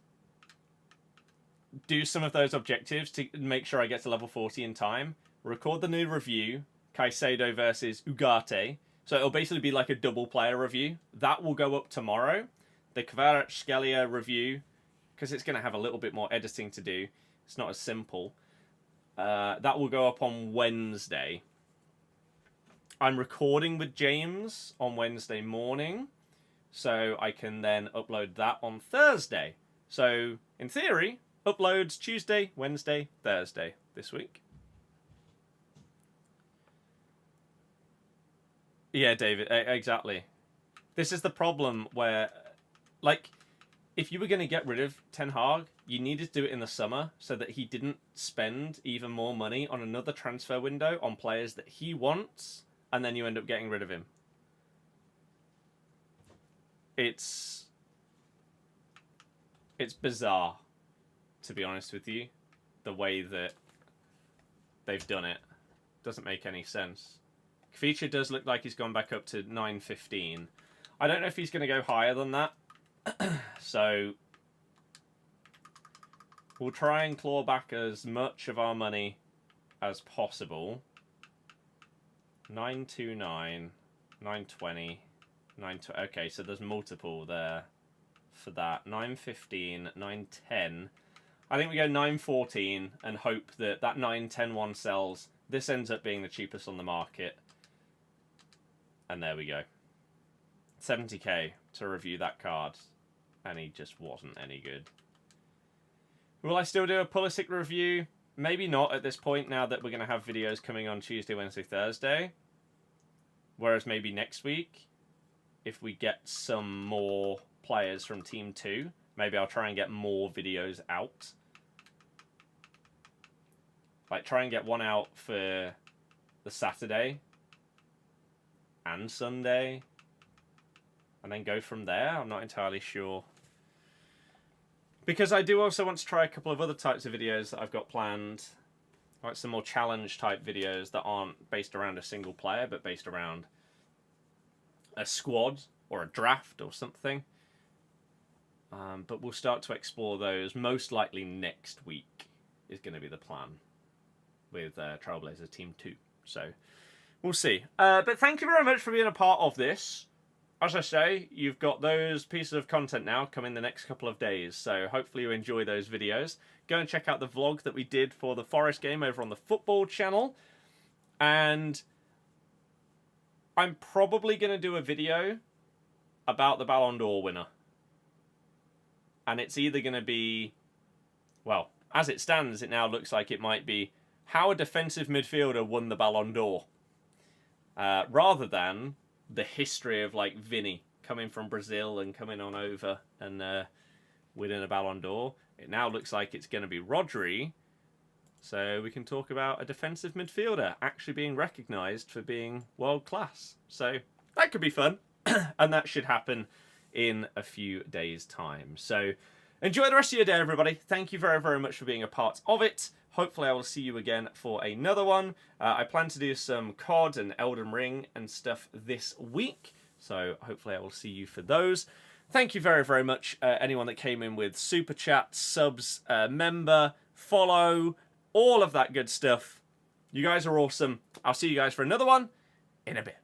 do some of those objectives to make sure I get to level 40 in time. Record the new review. Caicedo versus Ugarte. So it'll basically be like a double player review. That will go up tomorrow. The Kvaratskhelia review, because it's going to have a little bit more editing to do. It's not as simple. That will go up on Wednesday. I'm recording with James on Wednesday morning, so I can then upload that on Thursday. So, in theory, uploads Tuesday, Wednesday, Thursday this week. Yeah, David, exactly. This is the problem where, like, if you were going to get rid of Ten Hag, you needed to do it in the summer so that he didn't spend even more money on another transfer window on players that he wants, and then you end up getting rid of him. It's bizarre, to be honest with you, the way that they've done it. Doesn't make any sense. Feature does look like he's gone back up to 915. I don't know if he's going to go higher than that. So we'll try and claw back as much of our money as possible. 929, 920, 920. Okay, so there's multiple there for that. 915, 910. I think we go 914 and hope that that 910 one sells. This ends up being the cheapest on the market. And there we go. 70k to review that card. And he just wasn't any good. Will I still do a Pulisic review? Maybe not at this point, now that we're going to have videos coming on Tuesday, Wednesday, Thursday. Whereas maybe next week, if we get some more players from Team 2, maybe I'll try and get more videos out. Like, try and get one out for the Saturday and Sunday, and then go from there. I'm not entirely sure. Because I do also want to try a couple of other types of videos that I've got planned. Like some more challenge type videos that aren't based around a single player, but based around a squad or a draft or something. But we'll start to explore those most likely next week is going to be the plan with Trailblazers Team 2. So we'll see. But thank you very much for being a part of this. As I say, you've got those pieces of content now coming the next couple of days. So hopefully you enjoy those videos. Go and check out the vlog that we did for the Forest game over on the football channel. And I'm probably going to do a video about the Ballon d'Or winner. And it's either going to be, well, as it stands, it now looks like it might be how a defensive midfielder won the Ballon d'Or. Rather than the history of, like, Vinny coming from Brazil and coming on over and winning a Ballon d'Or. It now looks like it's going to be Rodri. So we can talk about a defensive midfielder actually being recognised for being world class. So that could be fun. And that should happen in a few days' time. So enjoy the rest of your day, everybody. Thank you very, very much for being a part of it. Hopefully I will see you again for another one. I plan to do some COD and Elden Ring and stuff this week. So hopefully I will see you for those. Thank you very, very much, anyone that came in with super chats, subs, member, follow, all of that good stuff. You guys are awesome. I'll see you guys for another one in a bit.